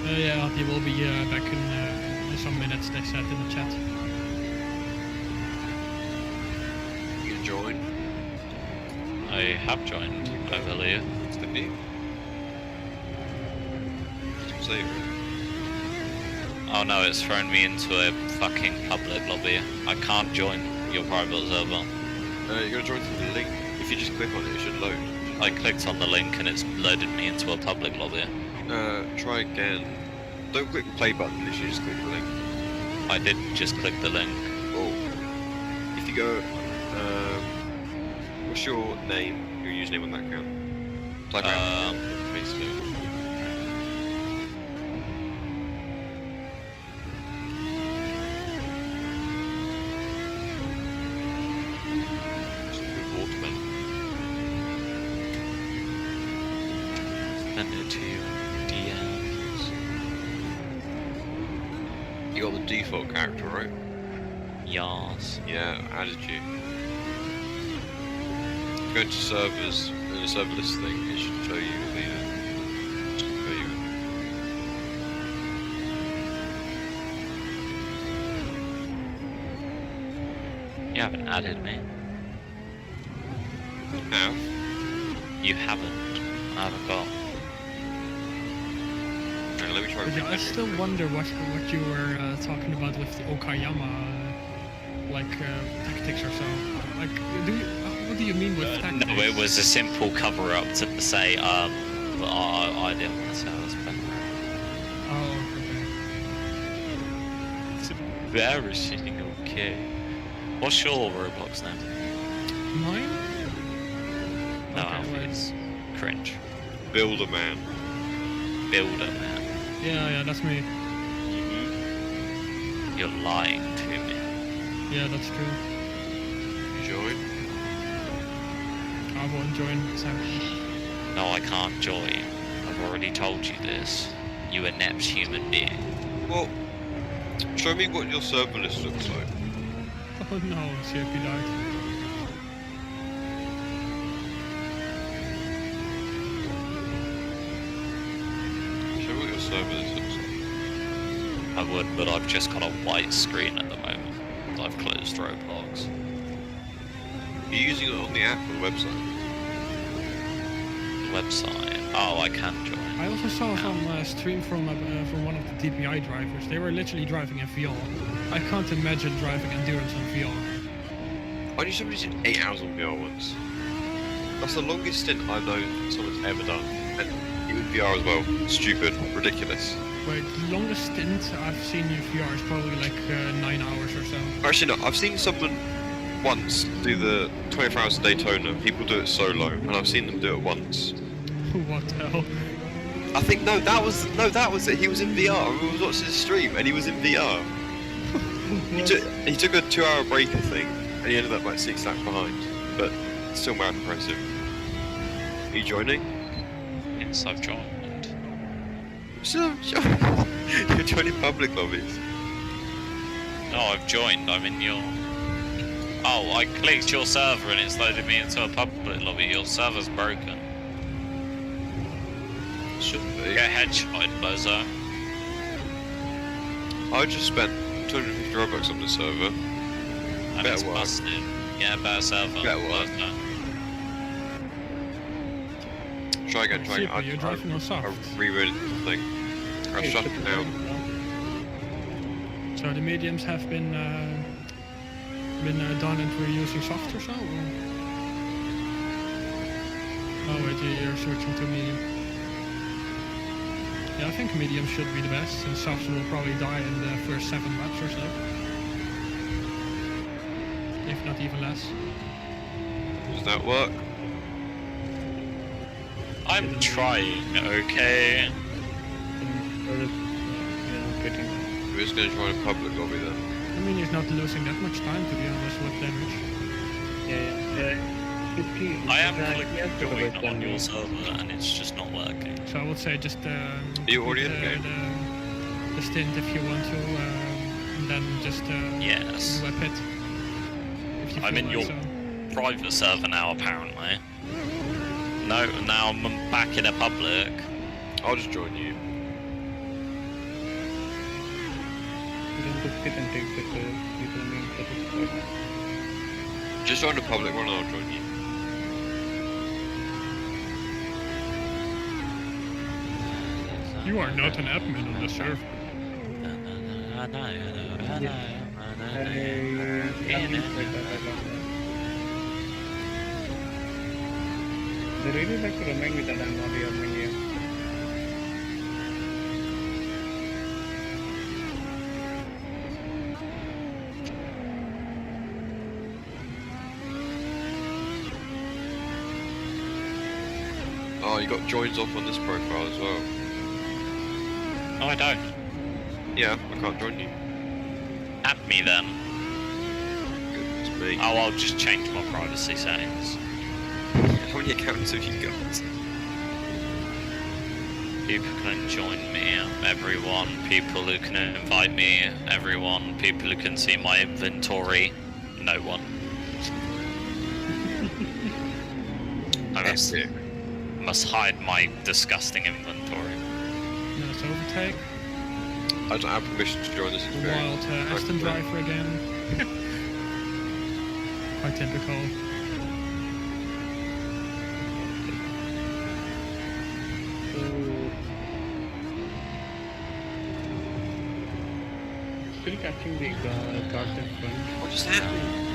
Yeah, he will be back in some minutes, they said in the chat. You can join. I have joined, I believe. Have you? Save it. Oh no, it's thrown me into a fucking public lobby. I can't join your private server. You're gonna join through the link. If you just click on it, it should load. I clicked on the link and it's loaded me into a public lobby. Try again. Don't click the play button, literally just click the link. I did just click the link. Oh. If you go, what's your name, your username on that account? Type out. Basically. Send it to your DMs. You got the default character, right? Yas. Yeah, added you. Go to servers, and the server list thing, it should show you the, show you. You haven't added me. Have? You haven't. I haven't got. Hang on, let me try. But yeah, I remembering. still wonder what you were talking about with the Okayama, tactics or so. Like, what do you mean with tactics? No, it was a simple cover up to say, I didn't want to say I was better. Oh, okay. It's embarrassing, okay. What's your Roblox name? Mine? No, Okay, wait. it's cringe. Build a man. Builder, man. Yeah, that's me. You're lying to me. Yeah, that's true. You join? I won't join, so. No, I can't join. I've already told you this. You inept human being. Well, show me what your server list looks like. Oh no, Syrpi died. Show me what your server list looks like. I would, but I've just got a white screen at the moment. I've closed Roblox. Are you using it on the app or the website? Website. Oh, I can join. I also saw some stream from one of the DPI drivers. They were literally driving in VR. I can't imagine driving endurance on VR. I knew somebody did 8 hours on VR once. That's the longest stint I've known someone's ever done. And even VR as well. Stupid. Ridiculous. Wait, the longest stint I've seen in VR is probably like 9 hours or so. Actually, no. I've seen someone once do the 24 hours of Daytona. People do it solo, and I've seen them do it once. What the hell? I think that was it. He was in VR. We was watching his stream, and he was in VR. He took a 2-hour break, I think, and he ended up like 6 laps behind. But still mad impressive. Are you joining? Yes, I've joined. Still, you're joining public lobbies. No, I've joined. I'm in your... Oh, I clicked your server and it's loaded me into a public lobby. Your server's broken. Shouldn't be. Get headshot, bozo. I just spent 250 Robux on the server. And Better it's work. busted. Yeah, better server. Better work. bozo. Try again. Syrpi, you're driving on I soft. reread the thing. I shut it down. So the mediums have been done and we're using soft or so? Or? Oh wait, you're switching to medium. Yeah, I think medium should be the best, and soft will probably die in the first 7 laps or so. If not even less. Does that work? I'm trying, okay? We're just gonna join a public lobby then. I mean, he's not losing that much time to be honest with damage. I am clicking join on your server and it's just not working. So I would say just Are you already in the game? the stint if you want to, and then just Yes. web it. If you I'm feel in like your so. private server now, apparently. No, now I'm back in a public. I'll just join you. Just join the public one and I'll join you. You are not an admin on the server. They really like to remind me that I'm not a Armenian. Oh, you got joins off on this profile as well. Oh, I don't. Yeah, I can't join you. Add me then. Goodness me. Oh, I'll just change my privacy settings. How many accounts have you got? People can join me, everyone. People who can invite me, everyone. People who can see my inventory, no one. Must hide my disgusting inventory. Nice overtake. I don't have permission to join this experience. Wild Aston driver again. Quite typical. Still catching the cars in front. What just happened?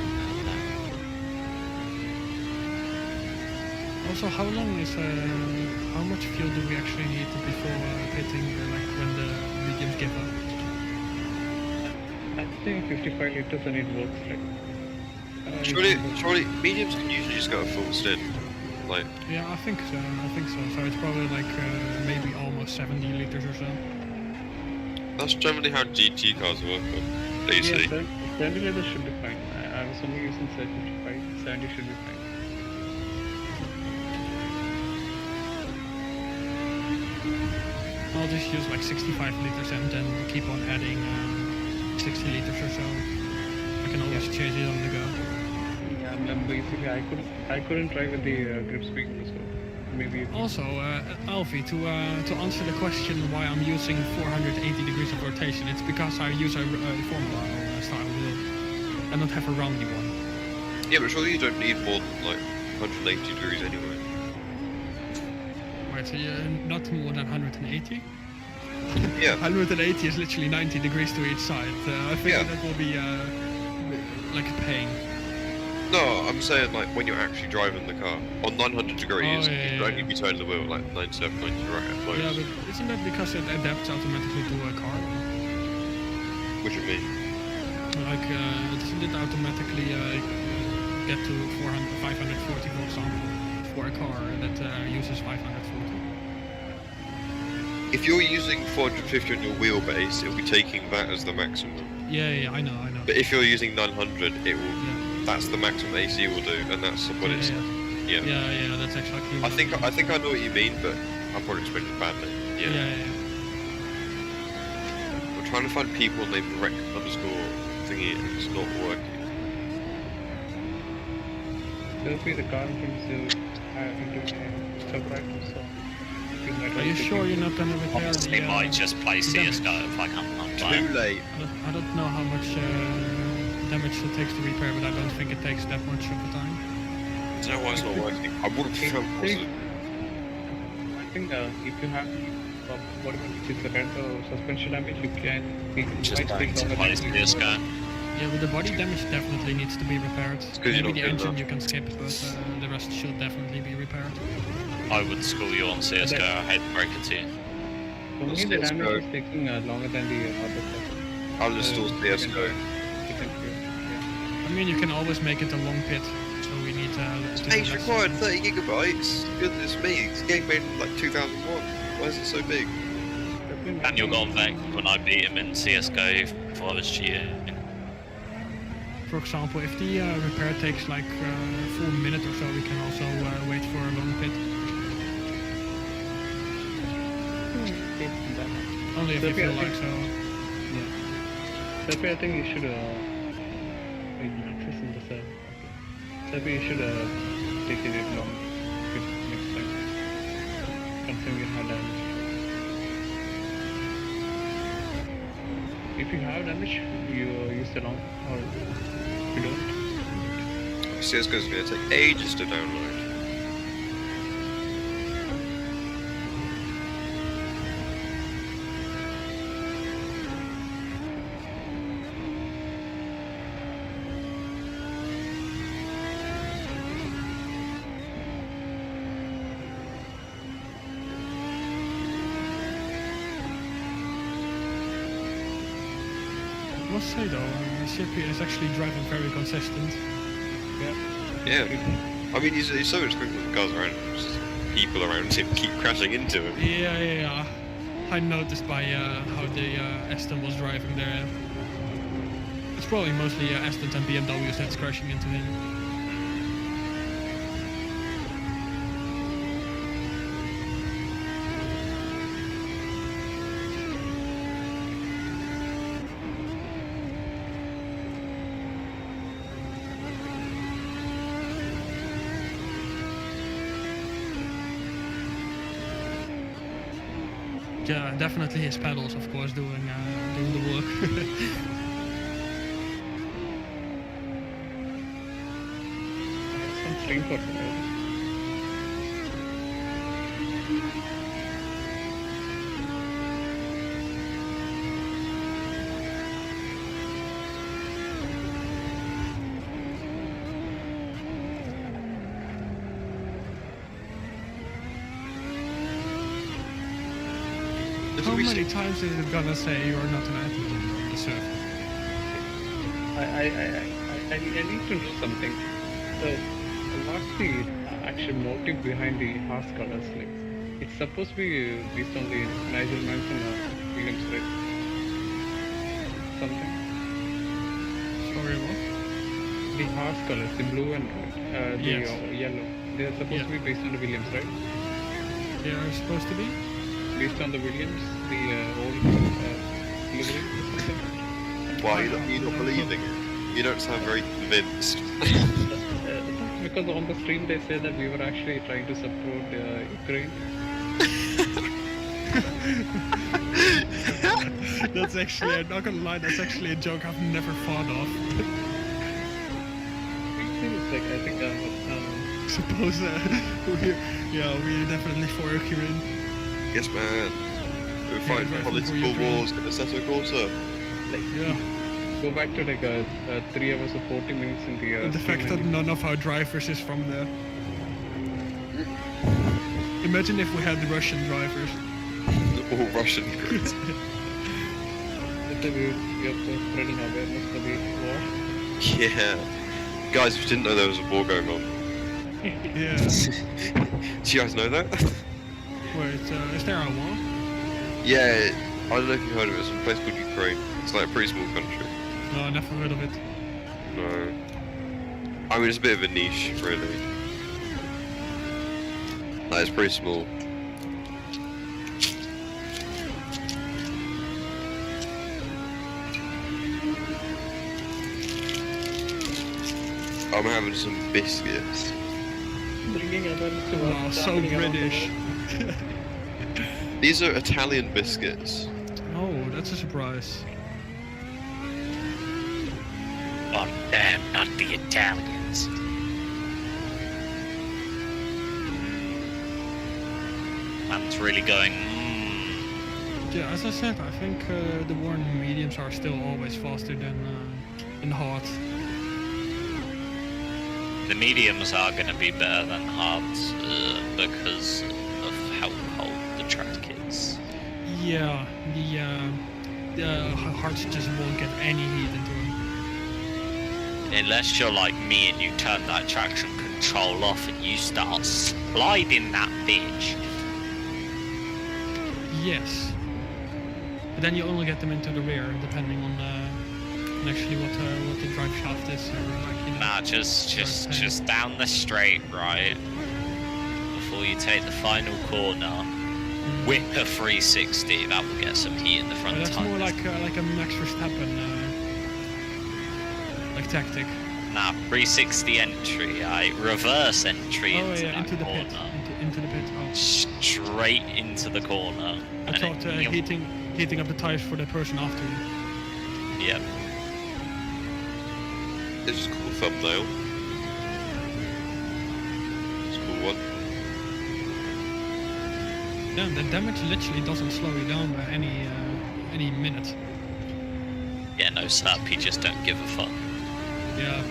Also, how long is how much fuel do we actually need before pitting? Like when the mediums give up? I think 55 liters and it works. Like, Surely, mediums can usually just go a full stint. Like, Yeah, I think so. So it's probably like maybe almost 70 liters or so. that's generally how GT cars work on DC. yeah, 70 liters should be fine. I was only using 55, 70 should be fine. I'll just use like 65 liters and then keep on adding 60 liters or so. I can always change it on the go. Yeah, and basically I couldn't try with the grip speed, so maybe. You can- Also, Alfie, to answer the question why I'm using 480 degrees of rotation, it's because I use a Formula style wheel. I don't have a roundy one. Yeah, but surely you don't need more than like 180 degrees anyway. Right, so not more than 180? Yeah. 180 is literally 90 degrees to each side. I think Yeah. that will be like a pain. No, I'm saying like when you're actually driving the car on 900 degrees, Oh, yeah, you yeah, should only yeah. be turning the wheel like 97, 90 right at most. Yeah, but isn't that because it adapts automatically to a car? What do you mean? Like, doesn't it automatically get to 540, for example, for a car that uses 540? If you're using 450 on your wheelbase, it'll be taking that as the maximum. Yeah, I know. But if you're using 900, it will. Yeah. That's the maximum AC will do, and that's what it's. Yeah. Yeah, that's exactly. I think I know what you mean, but I'm probably explaining it badly. Yeah. We're trying to find people named rec underscore thingy, and it's not working. Syrpi, the car brings into subtractor, so. Are you sure you're not gonna repair Honestly, the? might just play CSGO if I can't play. Too late. I don't know how much damage it takes to repair, but I don't think it takes that much of the time. I don't know why it's not working. I would have felt positive. I think if you have whatever which is the red suspension damage, you can. Just going to play CSGO. Yeah, but the body damage definitely needs to be repaired. 'cause you're Maybe not the good engine enough. you can skip, but the rest should definitely be repaired. I would school you on CSGO, I hate to break it to you. For me, the damage is taking longer than the other stuff. I'll install CSGO. I mean, you can always make it a long pit, so we need to. Space required 30 gigabytes. Goodness me, this game made in like 2001. Why is it so big? Daniel got vexed when I beat him in CSGO if I was cheating. For example, if the repair takes like a full minute or so, we can also wait for a long pit. Only if you feel like so. Yeah. Syrpi, I think you should. Access in the cell. Syrpi, you should take it long next time. Considering you have damage. If you have damage, you use the long, or you don't. CSGO's gonna take ages to download. must say though, Syrpi is actually driving very consistent. Yeah. I mean, he's so much quicker than the cars around him. Just people around him keep crashing into him. Yeah. I noticed by how the Aston was driving there. It's probably mostly Astons and BMWs that's crashing into him. Yeah, definitely his pedals, of course, doing the work. Some stream for How many times is it gonna say you are not an athlete on the server? I need to know something. So, what's the actual motive behind the Haarse colors? Like, it's supposed to be based on the Nigel Mansell Williams, right? Something. Sorry, what? The Haarse colors, the blue and red, the Yes. yellow. They're supposed to be based on the Williams, right? They are supposed to be? Based on the Williams, the old livery or something. Why you're not believing it? You don't sound very convinced. Because on the stream they said that we were actually trying to support Ukraine. That's actually, I'm not gonna lie, that's actually a joke I've never thought of. It's like, I think Suppose we're definitely for Ukraine. Yes, man. We're fighting right, political for Ukraine. wars in the Seto Corsa. Yeah. go back to like 3 hours or 40 minutes in the The fact that none of our drivers is from there. Imagine if we had the Russian drivers. All Russian goods. we are spreading awareness for the war. Yeah. Guys, we didn't know there was a war going on. Yeah. Do you guys know that? Wait, is there a war? Yeah, I don't know if you heard of it. It's a place called Ukraine. It's like a pretty small country. No, never heard of it. No. I mean, it's a bit of a niche, really. Like, it's pretty small. I'm having some biscuits. Bringing awareness to Wow, what's so happening around the British. world. These are Italian biscuits. Oh, that's a surprise. Oh, damn, not the Italians. Man's really going, Yeah, as I said, I think the Warren mediums are still always faster than the hard. The mediums are going to be better than hards because of how cold the track is. Yeah, the hearts just won't get any heat into them. Unless you're like me and you turn that traction control off and you start sliding that bitch. Yes. But then you only get them into the rear, depending on actually what the drive shaft is. Nah, just down the straight, right? Before you take the final corner, whip a 360. That will get some heat in the front That's tires. more like a Max Verstappen like tactic. Nah, 360 entry, reverse entry Oh into yeah, that into the corner. pit. Into the pit. Oh. Straight into the corner. I and thought then heating up the tires for the person after you. Yep. This is a cool thumbnail. It's a cool one. Yeah, the damage literally doesn't slow you down by any minute. Yeah, no Syrpi, just don't give a fuck. Yeah.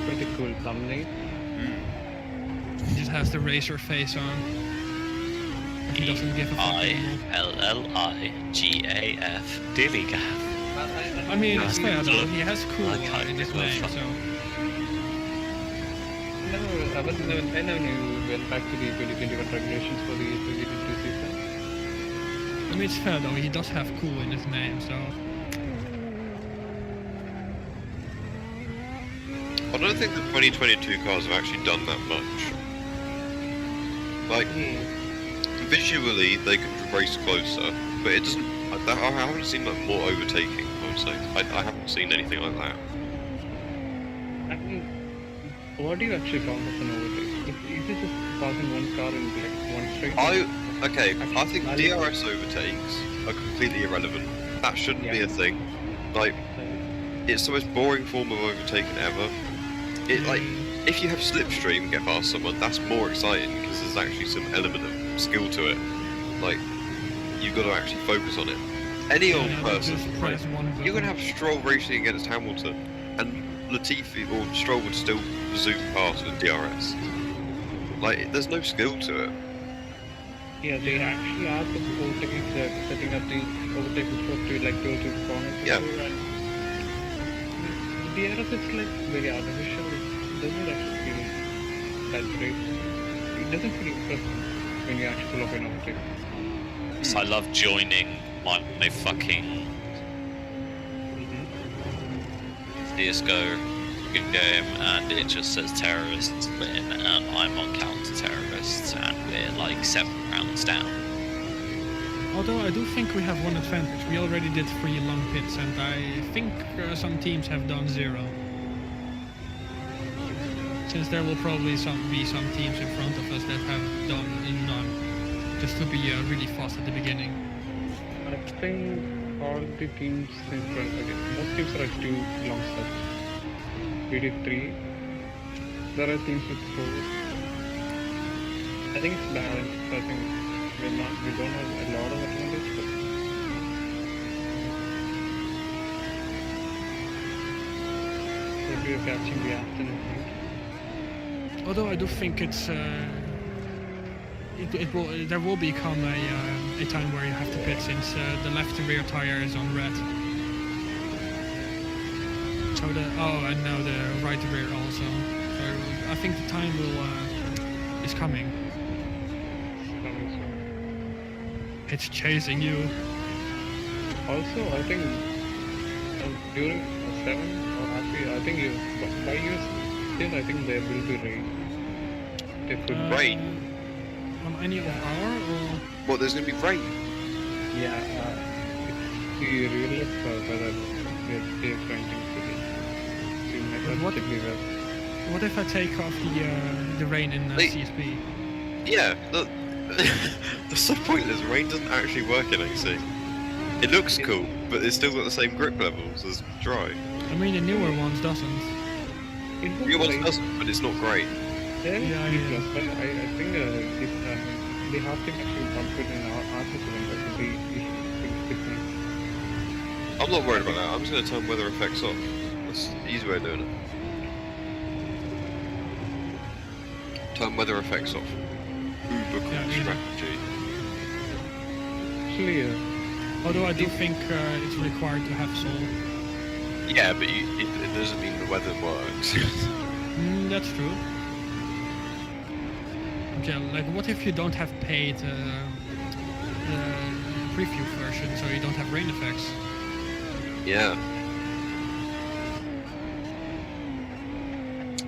Pretty cool thumbnail. He just has the racer face on. if he doesn't give a fuck anymore. DILLIGAF. Dillygaff. I mean, it's fair though. He has cool I can't in his do it. name, so. I never knew we went back to the 2021 regulations for the 2022 season. I mean, it's fair though. He does have cool in his name, so. I don't think the 2022 cars have actually done that much. Like, visually they can race closer, but it doesn't. I haven't seen like more overtaking. I would say I haven't seen anything like that. I mean, what do you actually count as an overtake? Is it just passing one car in like one straight? I think DRS overtakes are completely irrelevant. That shouldn't be a thing. Like, it's the most boring form of overtaking ever. Like, if you have slipstream and get past someone, that's more exciting because there's actually some element of skill to it. Like, you've got to actually focus on it. Any old person, right? You're gonna have Stroll racing against Hamilton, and Latifi or Stroll would still zoom past with DRS. Like, there's no skill to it. Yeah, they actually are the overtaking, setting up the overtaking supposed to like go to the corner. Yeah. The DRS is like very artificial. It doesn't actually feel that great. It doesn't feel impressive when you actually pull up an overtake. So I love joining my fucking CSGO game, and it just says terrorists win, and I'm on counter-terrorists, and we're like 7 rounds down. Although I do think we have one advantage. We already did 3 long pits, and I think some teams have done 0. Since there will probably be some teams in front of us that have done none, just to be really fast at the beginning. I think all the teams in front, okay, most teams are at 2 long sets. We did 3. There are teams with 4. I think it's balanced. I think we don't have a lot of advantage, but we are catching the afternoon. Although I do think it's there will become a time where you have to pit since the left rear tire is on red. So and now the right rear also. So I think the time is coming. It's chasing you. Also, I think during 7 or Haarse, I think by years still, I think there will be rain. There could be rain. On any of our or? What? There's gonna be rain. Yeah, it's the real weather. They're trying to What if I take off the rain in CSP? Yeah, look, that's so pointless. Rain doesn't actually work in AC. It looks cool, but it's still got the same grip levels as dry. I mean, the newer ones doesn't. Newer ones doesn't, but it's not great. Yeah, but I think they have to actually compete in Haarse event. I'm not worried about that. I'm just going to turn weather effects off. That's the easy way of doing it. Turn weather effects off. Uber cool strategy. Actually, although I do think it's required to have soul. Yeah, but it doesn't mean the weather works. That's true. Okay, like what if you don't have paid preview version, so you don't have rain effects? Yeah.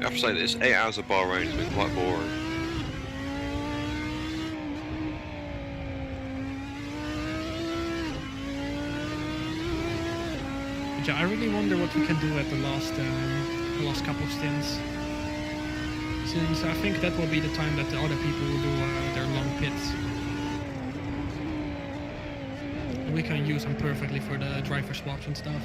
I have to say this 8 hours of Bahrain has been quite boring. Yeah, I really wonder what we can do at the last couple of stints. Since I think that will be the time that the other people will do their long pits. And we can use them perfectly for the driver swaps and stuff.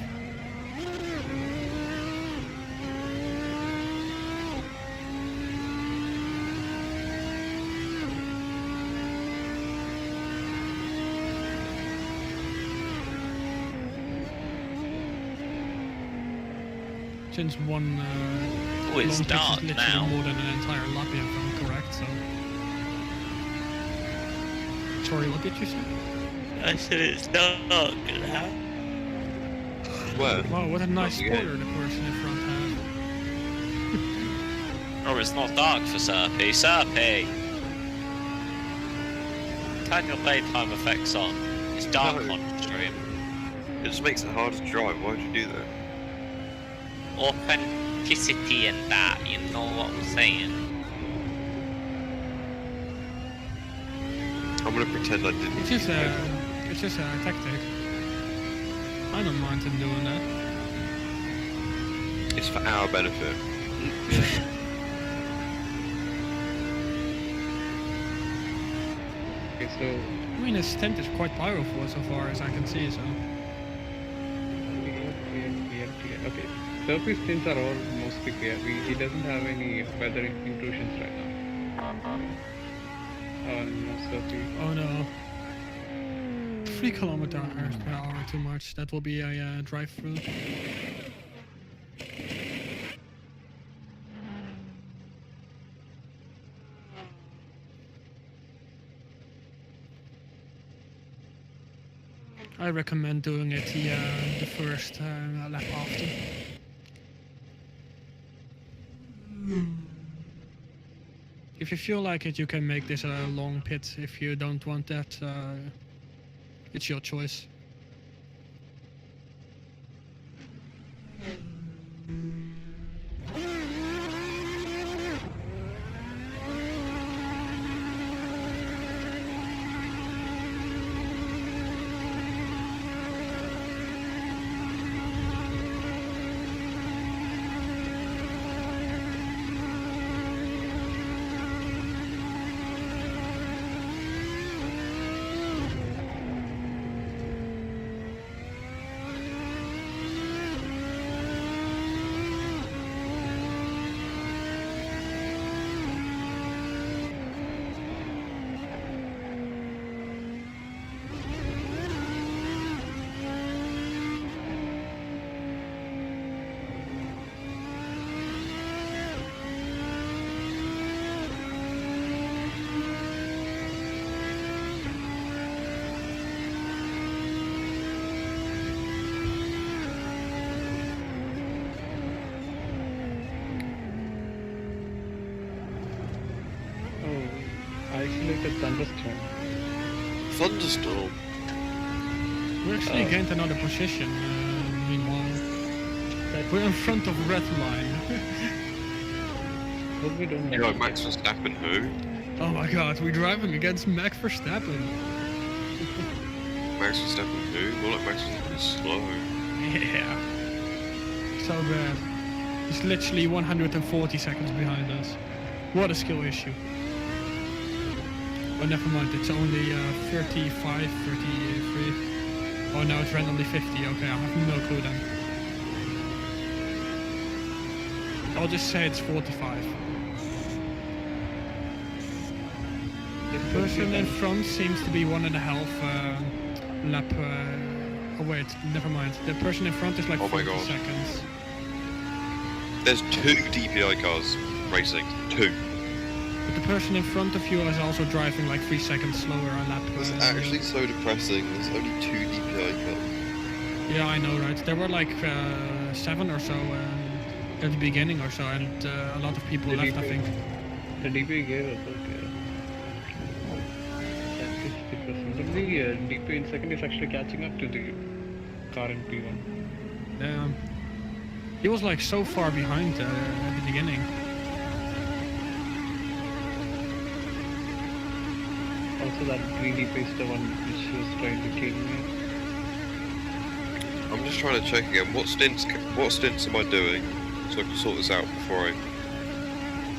Since one long it's pitch dark is literally now. more than an entire lap, if I'm correct, so... Sorry, what did you say? I said it's dark now. Where? Wow, what a nice Not the game. spoiler the person in front has. Oh, it's not dark for Syrpi. Syrpi! Turn your daytime effects on. It's dark No. on stream. It just makes it harder to drive. Why would you do that? Authenticity and that, you know what I'm saying? I'm gonna pretend I didn't. It's just a tactic. I don't mind him doing that. It's for our benefit. Okay, so I mean, his tent is quite powerful so far as I can see, so. clear. Okay, surface things are all mostly clear. He doesn't have any weather intrusions right now. Oh no, Syrpi. Oh no. 3 kilometers per hour too much. That will be a drive-through. I recommend doing it the first lap after. If you feel like it, you can make this a long pit. If you don't want that, it's your choice. Isolated thunderstorm. Thunderstorm. We actually gained another position, meanwhile. We're in front of red line. Hope we don't You know, Max Verstappen who? Oh my god, we're driving against Max Verstappen. Max Verstappen who? More like Max Verstappen is slow. Yeah. So bad. He's literally 140 seconds behind us. What a skill issue. Oh, never mind, it's only 35, 33. Oh no, it's randomly 50. Okay, I have no clue then. I'll just say it's 45. The person in front seems to be 1.5 lap. Oh wait, never mind. The person in front is like Oh my 40 God. seconds. There's 2 DPI cars racing. 2. But the person in front of you is also driving like 3 seconds slower a lap. It's actually so depressing. There's only 2 DPI cars. Yeah, I know, right? There were like 7 or so at the beginning or so, and a lot of people The left, I DP think. The DP gave us, okay. That is depressing. But the DP in second is actually catching up to the car in P1. He was like so far behind at the beginning. Also that green DP is the one which was trying to kill me. I'm just trying to check again. What stints am I doing so I can sort this out before I,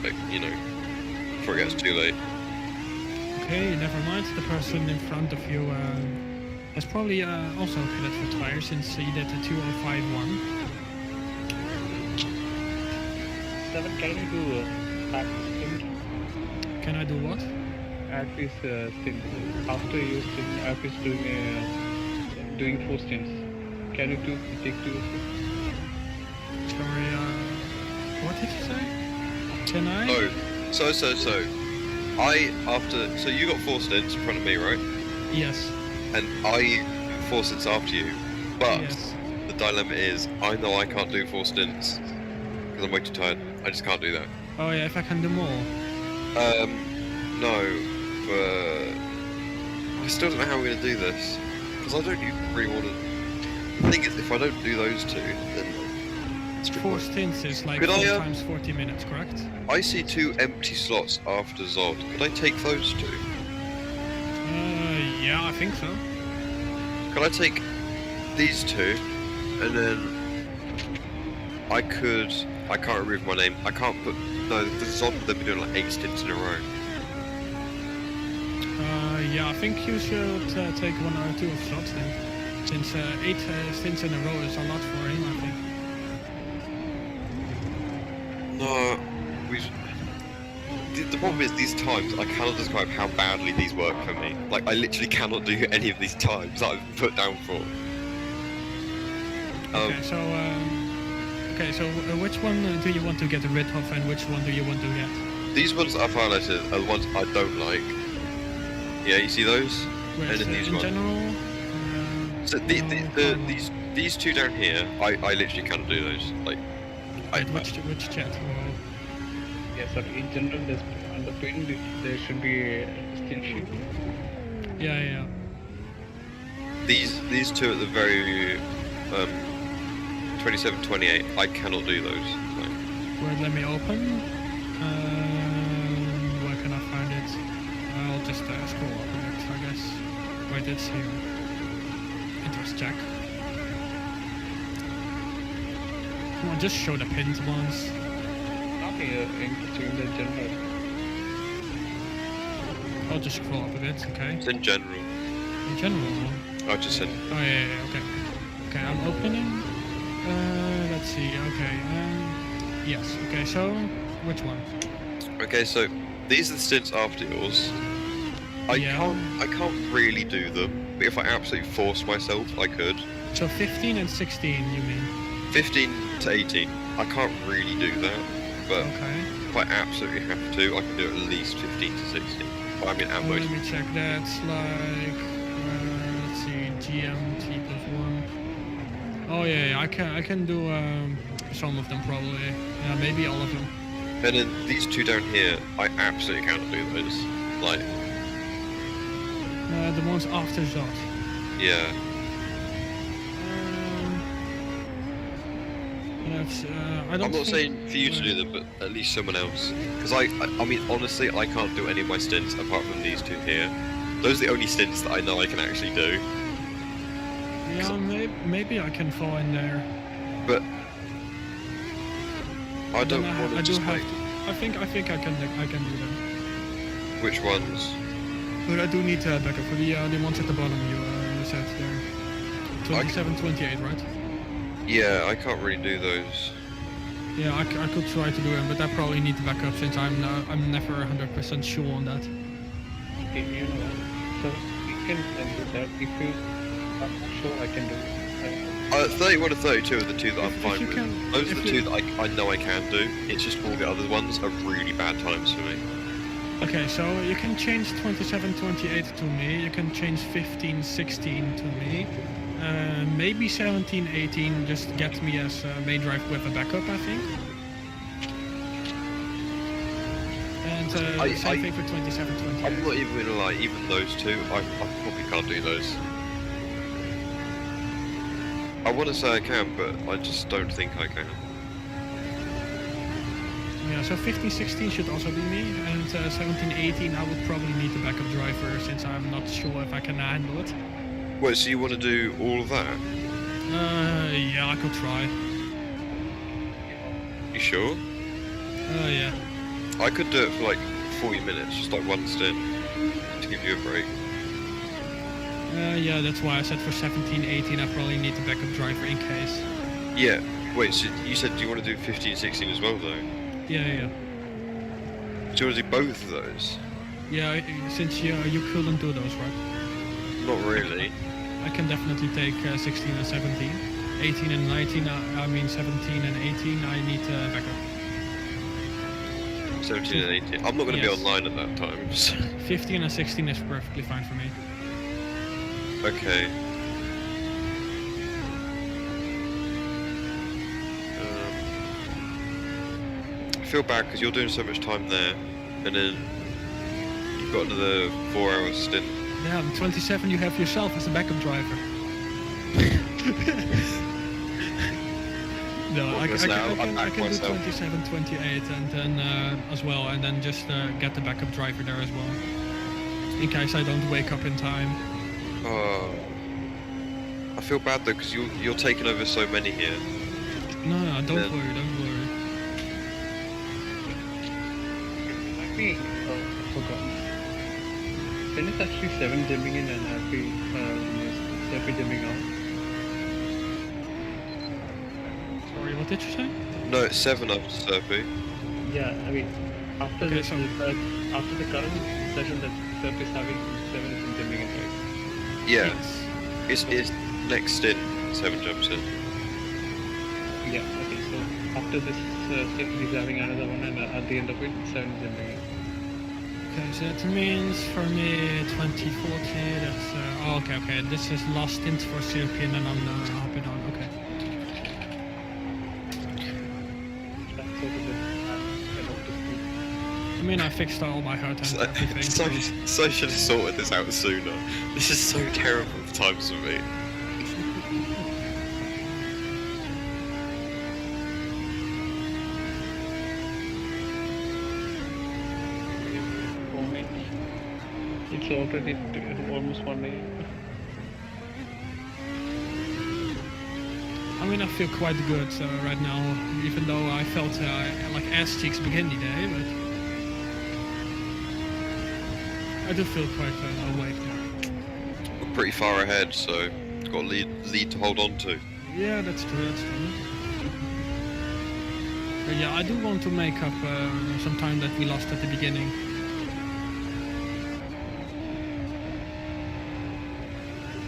like, you know, before it gets too late. Okay, never mind. The person in front of you has probably also pitted for tires since he did a 2051. 7, can you do back stint? Can I do what? Alfie's stint. After you stint, Alfie's doing 4 stints. Can you take 2? Sorry, what did you say? Can I? So you got 4 stints in front of me, right? Yes. and I 4 stints after you, but Yes. the dilemma is I know I can't do 4 stints because I'm way too tired. I just can't do that. Oh yeah, if I can do more. No, but I still don't know how we're gonna do this because I don't really want to. The thing is, if I don't do those 2, then it's 4 stints is like Could 4 I, times 40 minutes, correct? I see 2 empty slots after Zod. Could I take those 2? Yeah, I think so. Could I take these 2, and then I can't remove my name. I can't put. No, the Zod would then be doing like 8 stints in a row. Yeah, I think you should take 1 or 2 of shots then. Since 8 stints in a row is a lot for him, I think. No, the problem is these times, I cannot describe how badly these work for me. Like, I literally cannot do any of these times that I've put down for. Okay, so which one do you want to get rid of and which one do you want to get? These ones that I've highlighted are the ones I don't like. Yeah, you see those? Whereas, And then these in ones. general... So these 2 down here, I literally cannot do those. Like, which chat? Yeah, sorry. In general, there's on the pin there should be a stint sheet. Yeah. These 2 at the very 27, 28, I cannot do those. Like, Wait, let me open. Where can I find it? I'll just scroll up a bit, I guess. Wait, it's here. Interest check. Come on, just show the pins once. Nothing interesting in the general. I'll just scroll up a bit, okay? it's in general. In general, I just said. oh yeah, okay. Okay, I'm opening. Let's see, okay. Yes, okay, so which one? Okay, so these are the stints after yours. I can't really do them, but if I absolutely forced myself, I could. So 15 and 16, you mean? 15 to 18, I can't really do that, but Okay. if I absolutely have to, I can do at least 15 to 16. But I mean, at most. Let me check. That's like let's see, GMT plus 1. Oh yeah, I can do some of them probably. Yeah, maybe all of them. And then these 2 down here, I absolutely cannot do those. Like, The ones after Zod. yeah. That's I don't. I'm not think- saying for you to do them, but at least someone else. Because I mean, honestly, I can't do any of my stints apart from these 2 here. Those are the only stints that I know I can actually do. Yeah, maybe I can fall in there. But I don't Then want I to do just have like. I think I can do them. Which ones? But I do need backup for the ones at the bottom you said there. 27, 28, right? Yeah, I can't really do those. Yeah, I could try to do them, but I probably need to back up since I'm never 100% sure on that. Okay, you know what? So you can do that if you are not sure. I can do it. 31 and 32 are the 2 that I'm If fine you with. can- Those are if the 2 you- that I know I can do. It's just all the other ones are really bad times for me. Okay, so you can change 27, 28 to me. You can change 15, 16 to me. Maybe 17, 18 just get me as main drive with a backup, I think. And same thing for 27, 28. I'm not even gonna lie, even those 2, I probably can't do those. I want to say I can, but I just don't think I can. Yeah, so 15, 16 should also be me, and 17, 18 I would probably need the backup driver since I'm not sure if I can handle it. Wait, so you want to do all of that? Yeah, I could try. You sure? Yeah. I could do it for like 40 minutes, just like one stint, to give you a break. Yeah, that's why I said for 17, 18 I probably need the backup driver in case. Yeah, wait, so you said you want to do 15, 16 as well though? Yeah. Do you want to do both of those? Yeah, since you couldn't do those, right? Not really. I can definitely take 16 and 17. 18 and 19, I mean 17 and 18, I need backup. 17 and 18. I'm not going to be Yes. online at that time. So. 15 and 16 is perfectly fine for me. Okay. I feel bad because you're doing so much time there, and then you've got another 4 hours stint. Yeah, 27 you have yourself as a backup driver. No, Well, I because now I'm can back do myself. 27, 28 and then as well, and then just get the backup driver there as well. In case I don't wake up in time. Oh. I feel bad though because you're taking over so many here. No, don't Then- worry, don't worry. Happy, I forgot. Then it's actually 7 jumping in and Happy, Syrpi jumping out. Sorry, what did you say? No, it's 7 after Syrpi. Yeah, I mean, after Okay, this, so- after the current session that Syrpi is having, 7 is jumping in, right? Yeah, it's next stint 7 jumps in. Yeah, okay, so after this stint, he's having another one, and at the end of it, 7 is jumping in. Okay, so that means for me 2040, that's... oh, okay, this is last stint for Syrpi and then I'm hopping on, okay. That's sort of the end of the speed. I mean, I fixed all my hard times and everything. So should have sorted this out sooner. This is so terrible of times for me. It's already almost 1 AM. I mean, I feel quite good right now, even though I felt like ass cheeks beginning the day, but I do feel quite awake now. We're pretty far ahead, so got a lead to hold on to. Yeah, that's true, that's true. But yeah, I do want to make up some time that we lost at the beginning.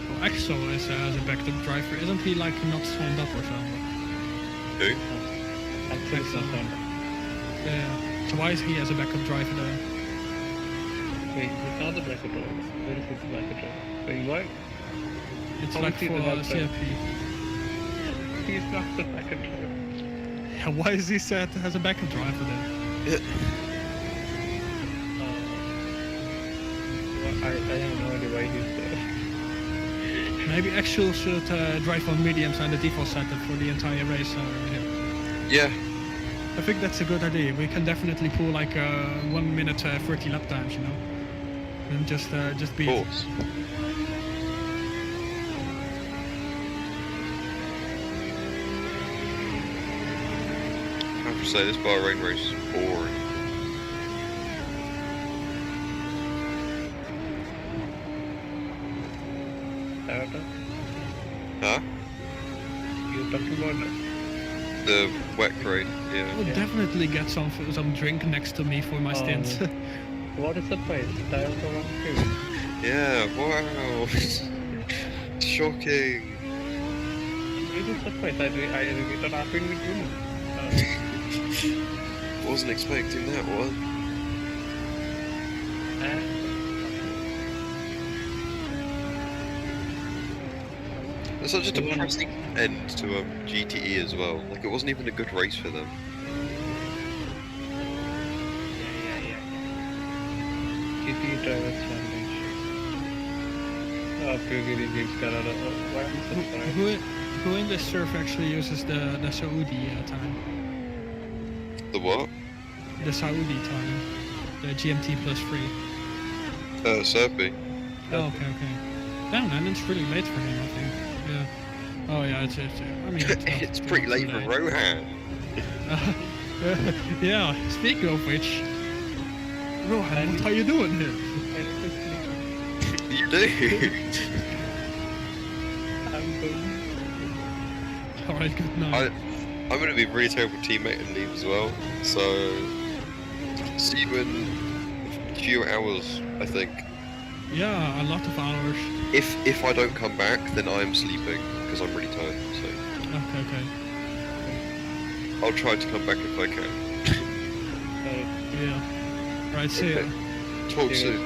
Well, Axel is as a backup driver, isn't he like not signed up or something? Who? Axel is not on. Yeah. So why is he as a backup driver there? Wait, he's not the backup driver. Where is his backup driver? Wait, what? It's How like is he for the backup driver? Syrpi. He's not the backup driver. Yeah, why is he set as a backup driver then? I have no idea why he's there. Maybe Axel should drive on mediums and the default setup for the entire race. Yeah. I think that's a good idea. We can definitely pull like 1 minute 30 lap times, you know, and just beat. Of course. I have to say, this Bahrain race is boring. Toyota? Huh? You're talking about The wet crate, yeah. I would definitely get some drink next to me for my stints. what is the price? Toyota 150. Yeah, wow. Shocking. It is the price. I really thought I've been with you. Wasn't expecting that one. It's such a depressing end to GTE as well. Like, it wasn't even a good race for them. GT Drivers Championship. Really gives Canada. Why am I surprised? Who in this surf actually uses the Saudi time? The what? The Saudi time, the GMT +3. Syrpi. Oh, okay. Damn, man, it's really late for him, I think. Yeah. Oh yeah, it's I mean, It's pretty late for Rohan. yeah. Speaking of which, Rohan, what are you doing here? You do. I'm good. All right, good night. I'm going to be a really terrible teammate and leave as well. So, see you in a few hours, I think. Yeah, a lot of hours. If I don't come back, then I am sleeping because I'm really tired. So Okay. I'll try to come back if I can. Yeah. Right. See ya. Talk soon.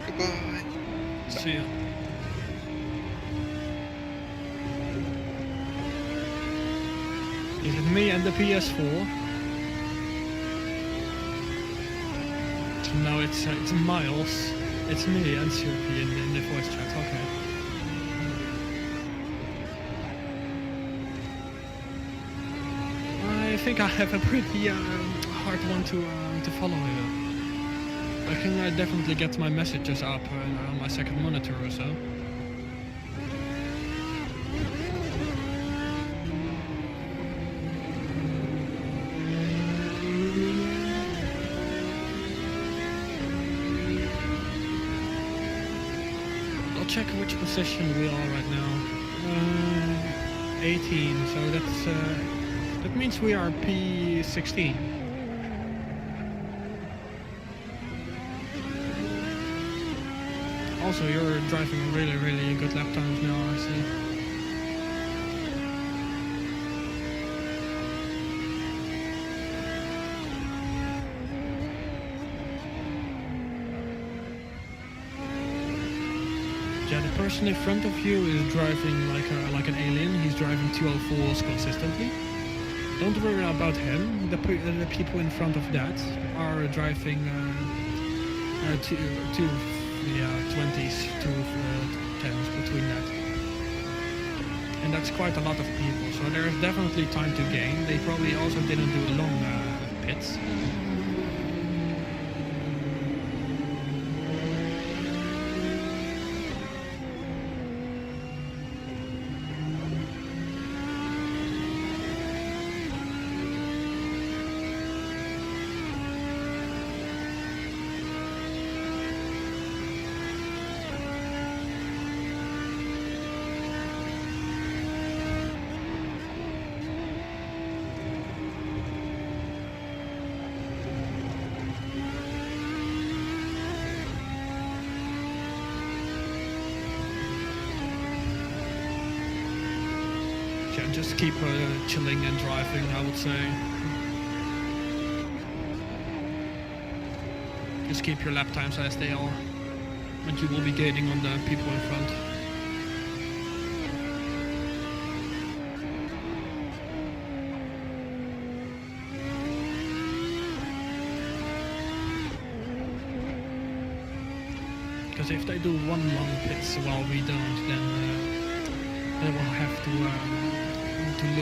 Goodbye. See ya. Is it me and the PS4? No, it's Miles. It's me and Syrpi in the voice chat. Okay. I think I have a pretty hard one to follow here. I can definitely get my messages up on my second monitor or so. I'll check which position we are right now. 18, so that means we are P16. Also, you're driving really good lap times now, I see. Yeah, the person in front of you is driving like an alien. He's driving 204s consistently. Don't worry about him. The people in front of that are driving 20s to 10s between that. And that's quite a lot of people, so there's definitely time to gain. They probably also didn't do long pits. Yeah, just keep chilling and driving, I would say. Just keep your lap times as they are, and you will be gaining on the people in front. Because if they do one long pits while we don't, then they will have to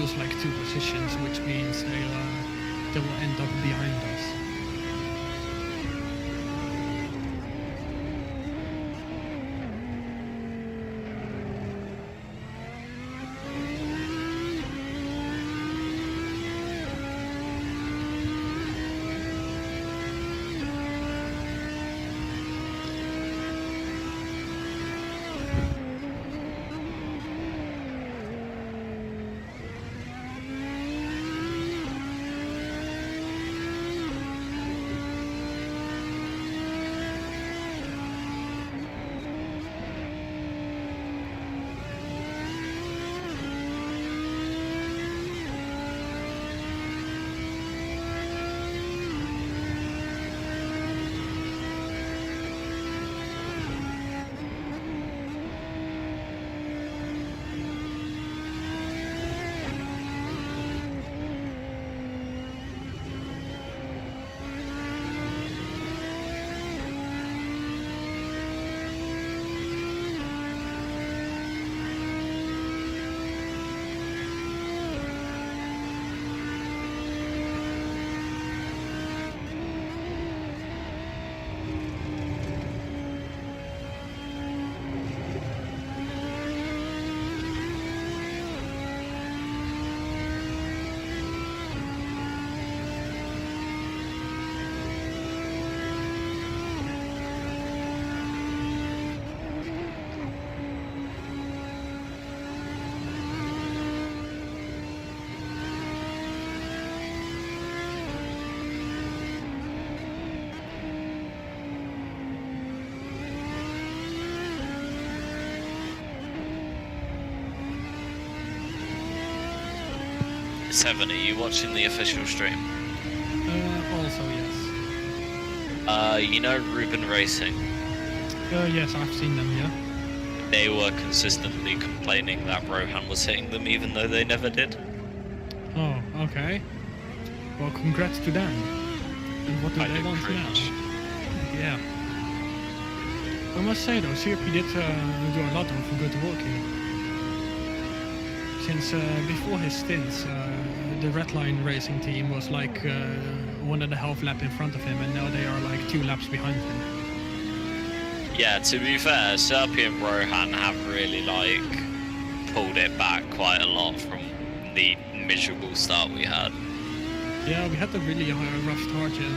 lose like 2 positions, which means they will end up behind us. Seven, are you watching the official stream? Also, yes. You know Ruben Racing? Yes, I've seen them, yeah. They were consistently complaining that Rohan was hitting them, even though they never did. Oh, okay. Well, congrats to them. And what do I they do want cringe. now? Yeah. I must say though, Syrpi did do a lot of good work here. Since before his stints, the Red Line racing team was like 1.5 lap in front of him, and now they are like 2 laps behind him. Yeah, to be fair, Syrpi and Rohan have really pulled it back quite a lot from the miserable start we had. Yeah, we had a really rough start, yeah.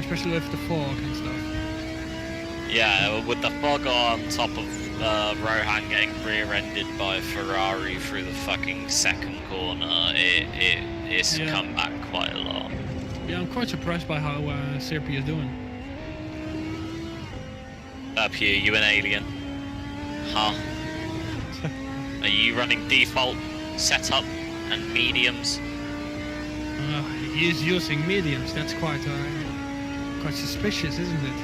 Especially with the fog and stuff. Yeah, with the fog on top of Rohan getting rear-ended by a Ferrari through the fucking second corner, it's come back quite a lot. Yeah, I'm quite surprised by how Syrpi is doing. Up here, you an alien? Huh? Are you running default setup and mediums? He is using mediums. That's quite suspicious, isn't it?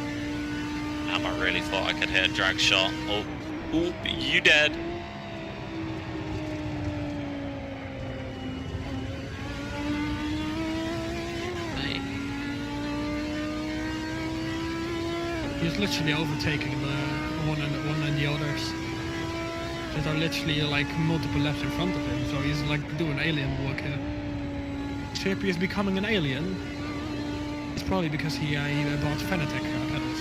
Damn, I really thought I could hit a drag shot. Oh, you dead. Hey. He's literally overtaking the one and the others that are literally like multiple laps in front of him. So he's like doing alien work here. Syrpi is becoming an alien. It's probably because he bought Fanatec pedals.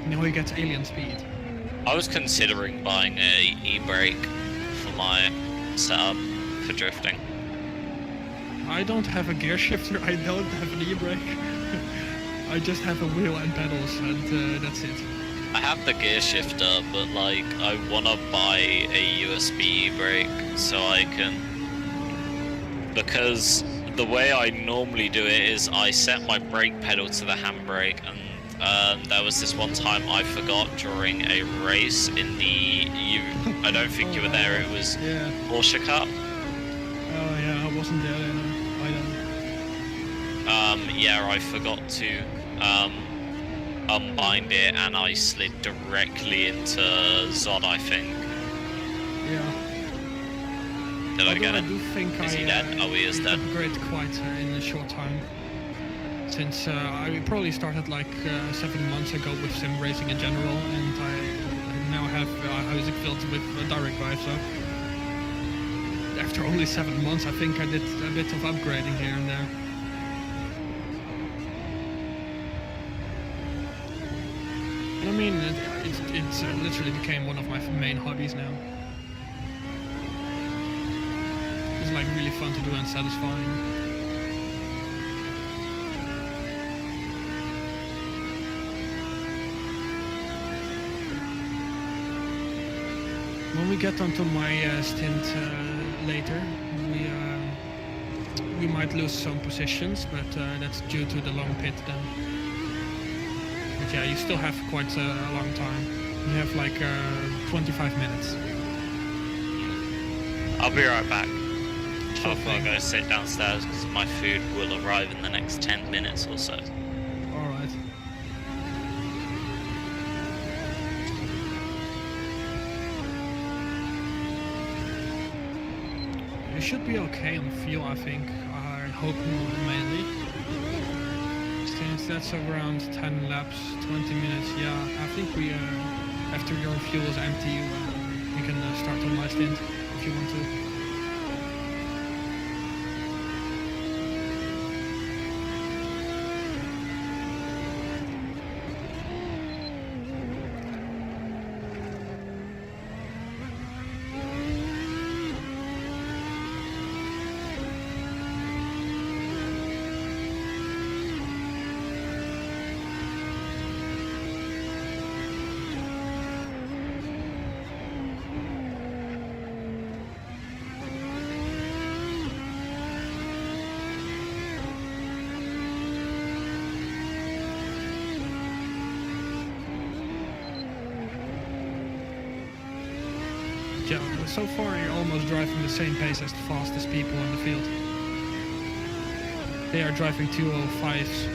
Now he gets alien speed. I was considering buying a e-brake for my setup for drifting. I don't have a gear shifter, I don't have an e-brake. I just have a wheel and pedals, and that's it. I have the gear shifter, but like I wanna buy a USB e-brake so I can, because the way I normally do it is I set my brake pedal to the handbrake, and there was this one time I forgot during a race in the I don't think you were there. It was Haarse Cup. Oh yeah, I wasn't there then. Yeah, I forgot to unbind it, and I slid directly into Zod, I think. Yeah. Did I get it? I do think is he dead? Oh, he is dead. Upgraded quite in a short time. Since I probably started like 7 months ago with sim racing in general, and I now have Haarse built with direct drive, so after only 7 months I think I did a bit of upgrading here and there. And I mean, it's literally became one of my main hobbies now. It's like really fun to do and satisfying. When we get onto my stint later, we might lose some positions, but that's due to the long pit then. But yeah, you still have quite a long time. You have like 25 minutes. I'll be right back. I'll go sit downstairs because my food will arrive in the next 10 minutes or so. Alright. You should be okay on fuel, I think. I hope mainly. Since that's around 10 laps, 20 minutes, yeah, I think we, after your fuel is empty, we can start on my stint if you want to. Yeah, so far you're almost driving the same pace as the fastest people in the field. They are driving 205s.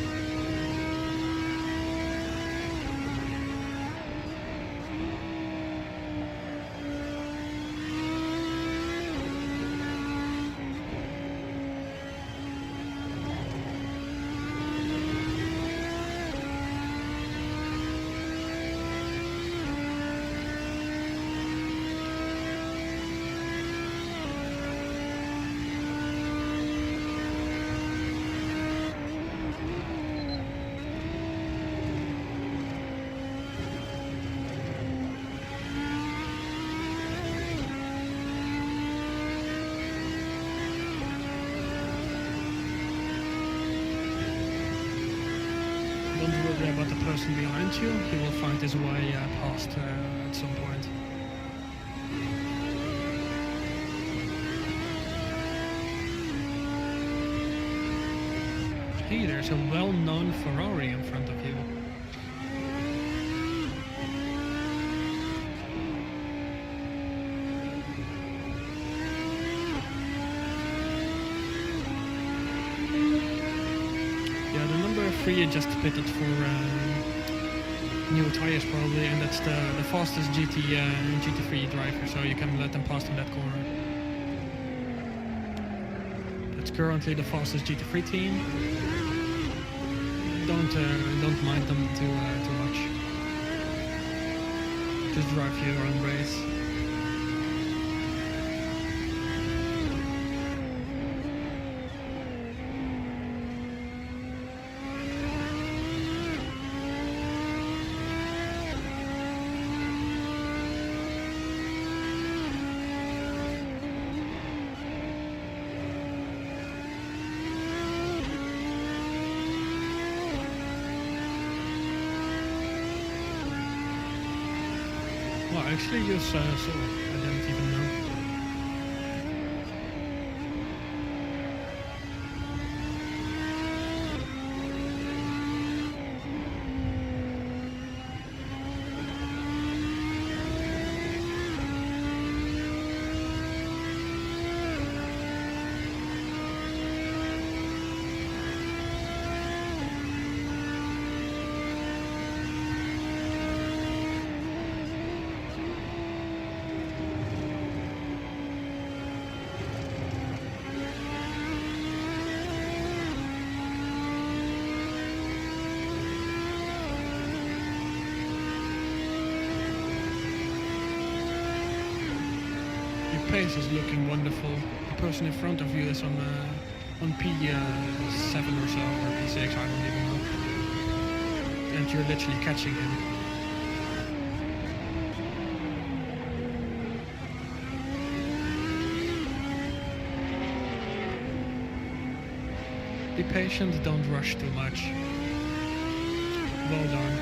Don't worry about the person behind you. He will find his way past at some point. Hey, there's a well-known Ferrari in front of you. Yeah, the number 3 just pitted for new tires probably, and that's the fastest GT3 driver, so you can let them pass in that corner. That's currently the fastest GT3 team. Don't mind them too much. Just drive your own race. Well, actually, you saw. I didn't even know. Pace is looking wonderful. The person in front of you is on P7 or so, or P6, I don't even know. And you're literally catching him. Be patient, don't rush too much. Well done.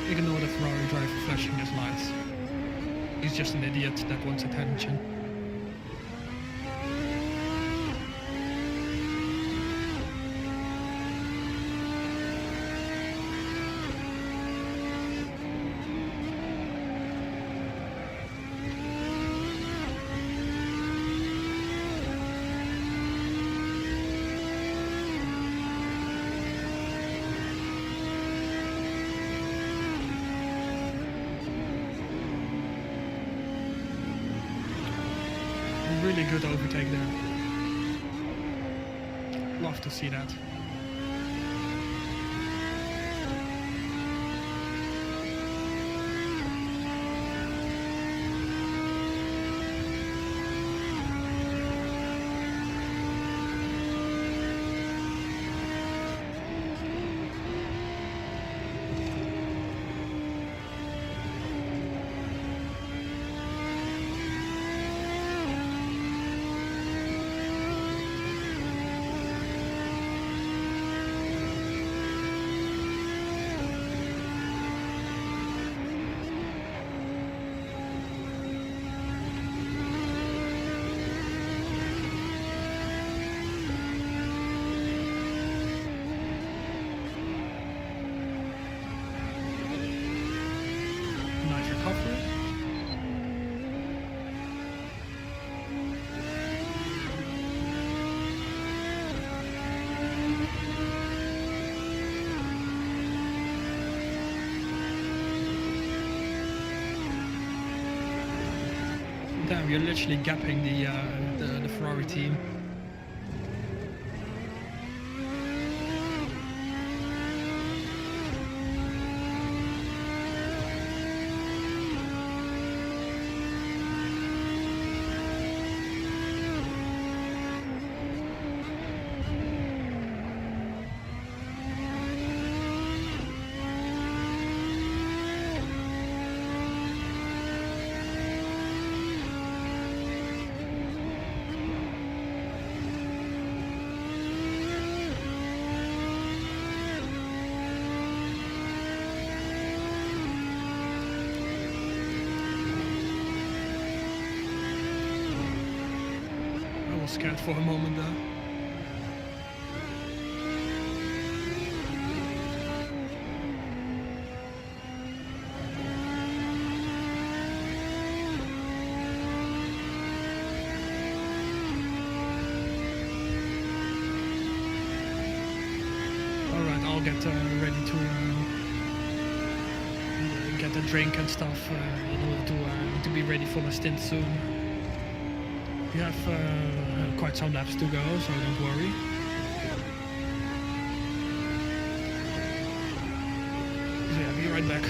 Ignore the Ferrari driver flashing his lights. He's just an idiot that wants attention. Really good overtake there. Love to see that. Damn, you're literally gapping the Ferrari team. scared for a moment there. Alright, I'll get ready to get a drink and stuff in order to be ready for my stint soon. We have quite some laps to go, so don't worry. So yeah, be right back.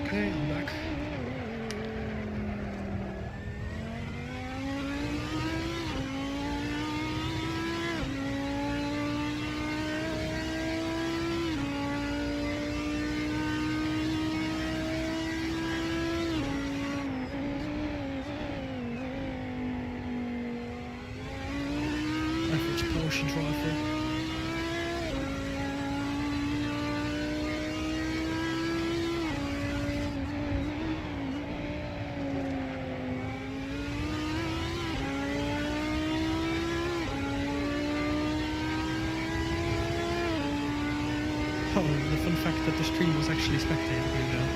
Okay, I'm back. Average Porsche driver. Oh, the fun fact that the stream was actually spectated really well.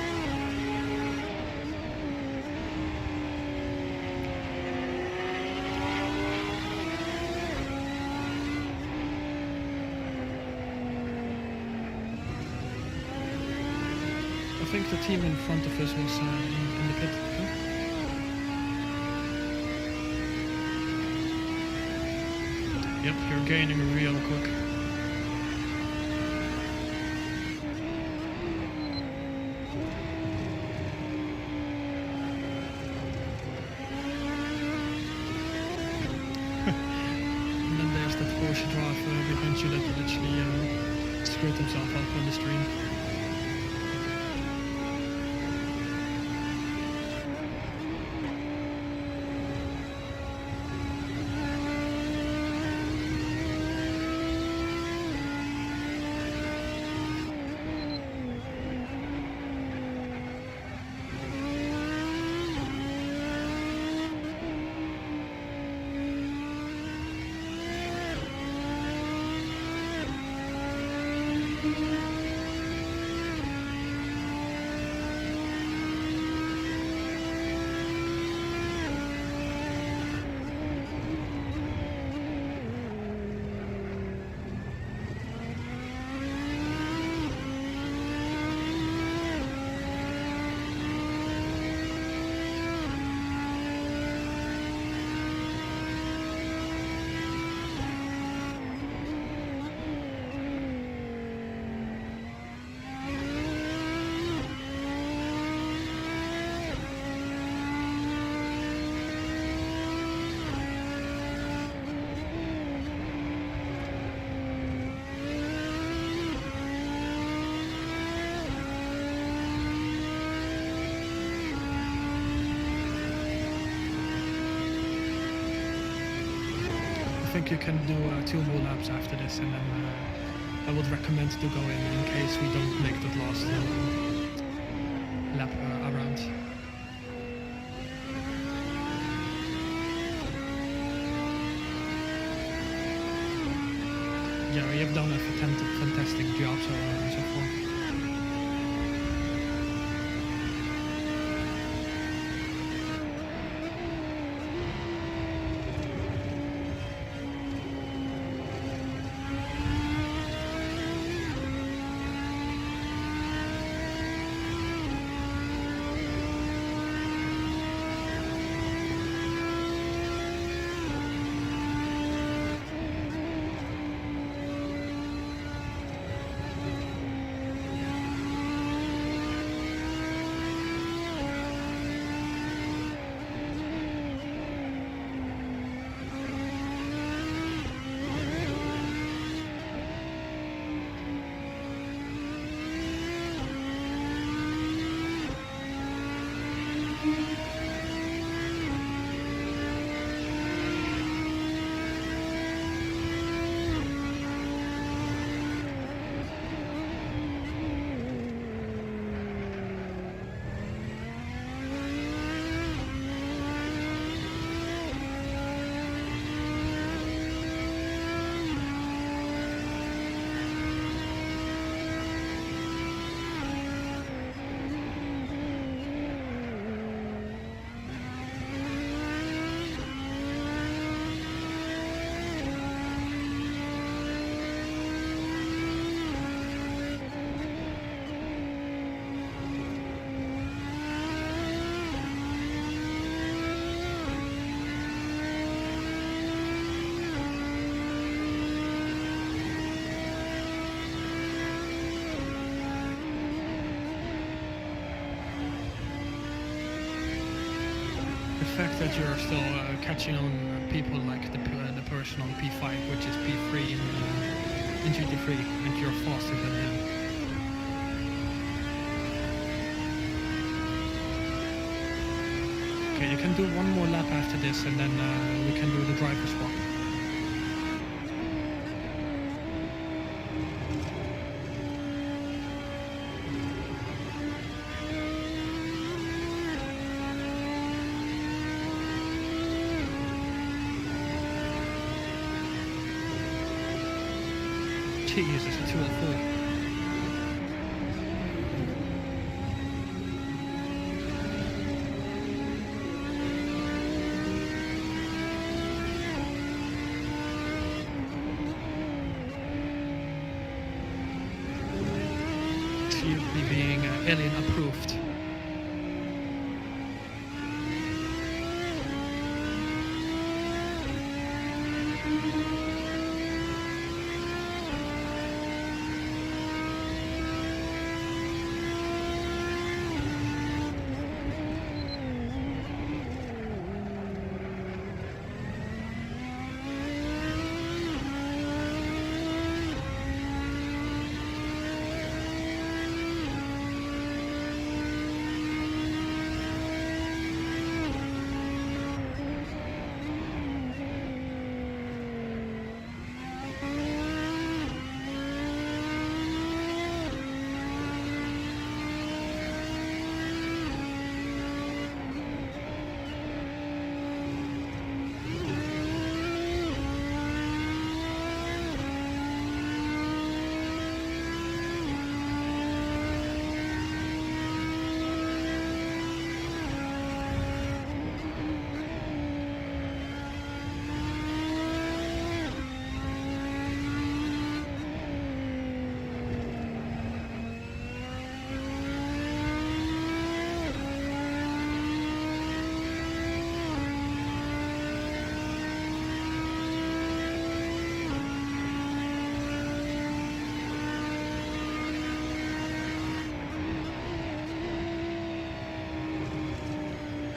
I think the team in front of us was in the pit. Huh? Yep, you're gaining real quick. And then there's that Porsche driver behind you that literally screwed himself up on the stream. think you can do 2 more laps after this, and then I would recommend to go in case we don't make that last lap around. Yeah, you've done a fantastic job so far. The fact that you're still catching on people like the person on P5, which is P3 in GT3, and you're faster than him. Okay, you can do 1 more lap after this, and then we can do the driver swap. Jesus, it's 204. Syrpi being alien approved.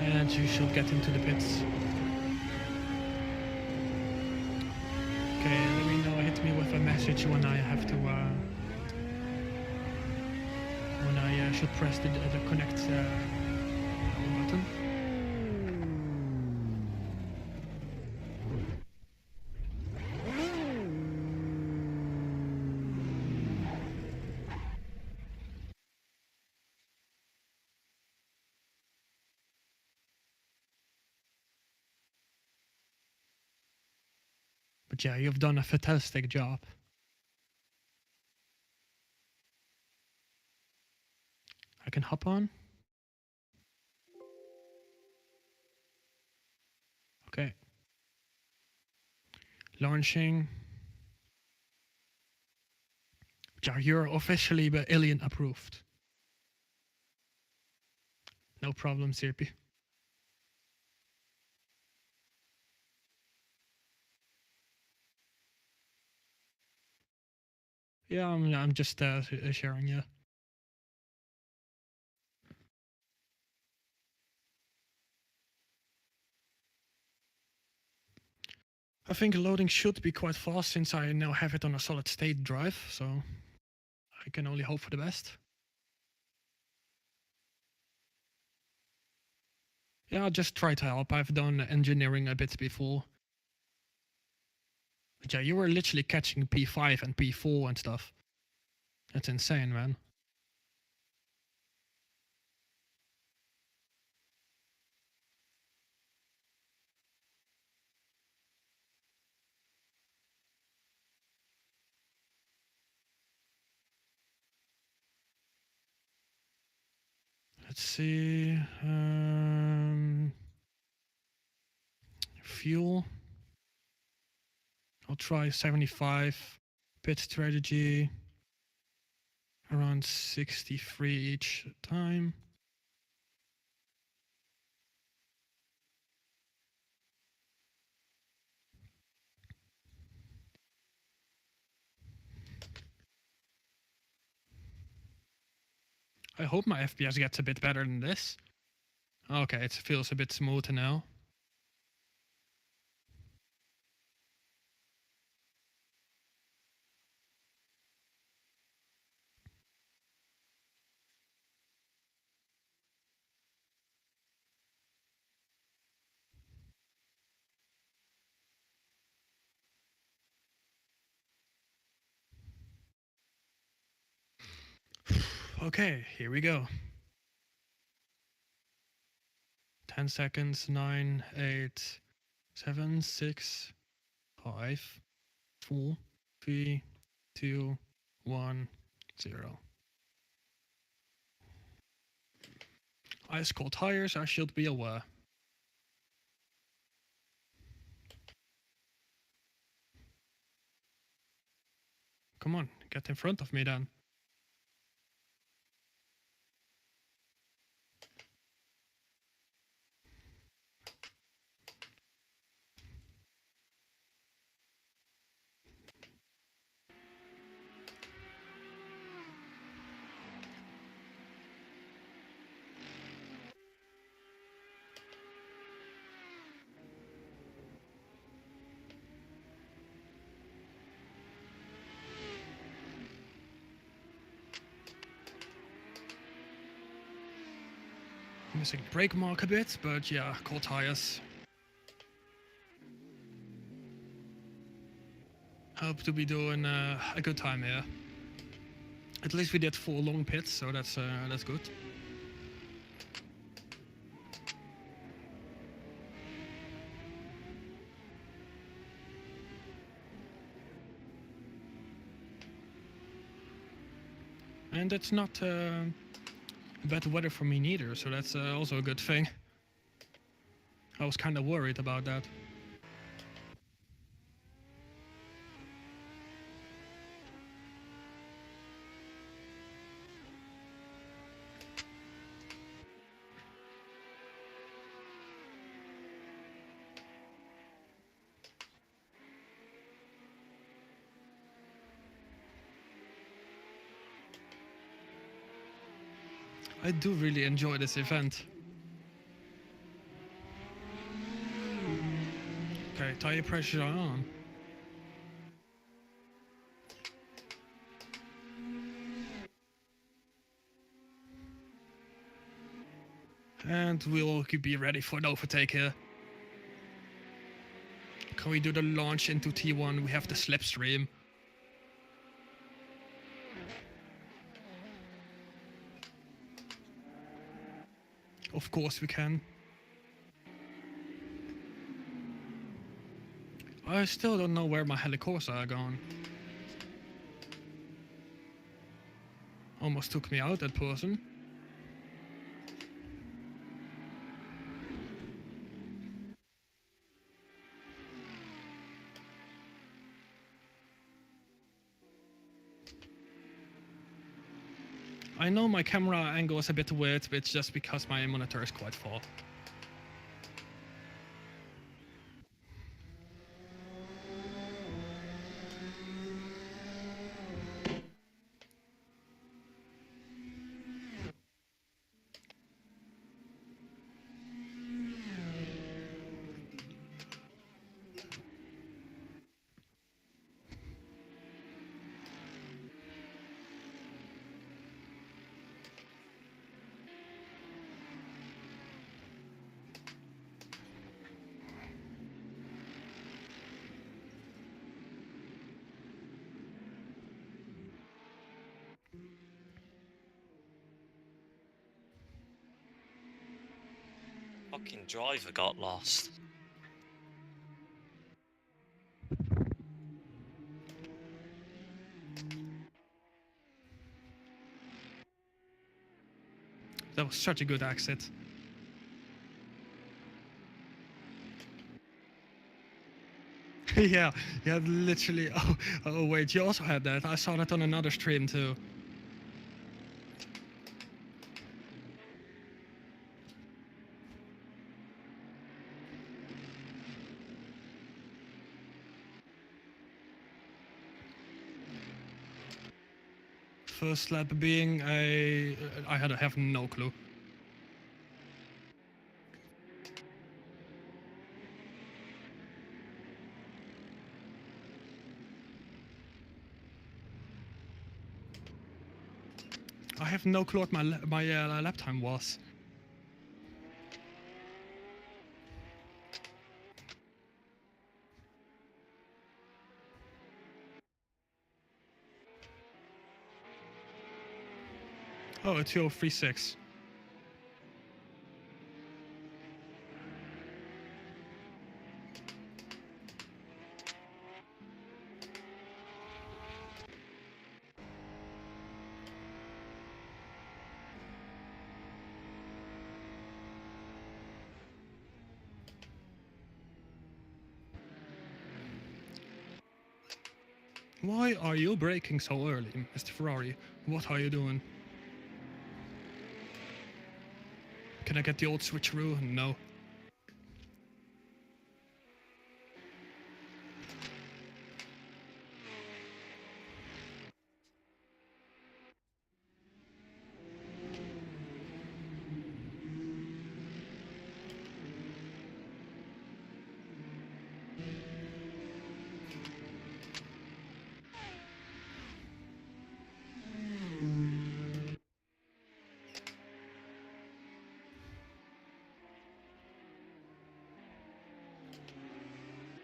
And you should get into the pits. Okay, let me know. Hit me with a message when I have to. When I should press the connect button. But yeah, you've done a fantastic job. I can hop on. Okay. Launching. Yeah, you're officially alien approved. No problem, Syrpi. Yeah, I'm just sharing, yeah. I think loading should be quite fast since I now have it on a solid state drive, so I can only hope for the best. Yeah, I'll just try to help. I've done engineering a bit before. But yeah, you were literally catching P5 and P4 and stuff. That's insane, man. Let's see. Fuel. I'll try 75. Pit strategy. Around 63 each time. I hope my FPS gets a bit better than this. Okay, it feels a bit smoother now. Okay, here we go. 10 seconds, 9, 8, 7, 6, 5, 4, 3, 2, 1, 0. Ice cold tires, I should be aware. Come on, get in front of me then. Missing brake mark a bit, but yeah, cold tires. Hope to be doing a good time here. At least we did 4 long pits, so that's good. And it's not bad weather for me neither, so that's also a good thing. I was kind of worried about that. I do really enjoy this event. Okay, tire pressure on. And we'll be ready for an overtake here. Can we do the launch into T1? We have the slipstream. Of course we can. I still don't know where my helicopters are going. Almost took me out, that person. I know my camera angle is a bit weird, but it's just because my monitor is quite full. Fucking driver got lost. That was such a good exit. yeah, literally. Oh, wait, you also had that. I saw that on another stream too. First lap being I have no clue. I have no clue what my lap time was. Oh, a 2036. Why are you braking so early, Mr. Ferrari? What are you doing? Can I get the old switcheroo? No.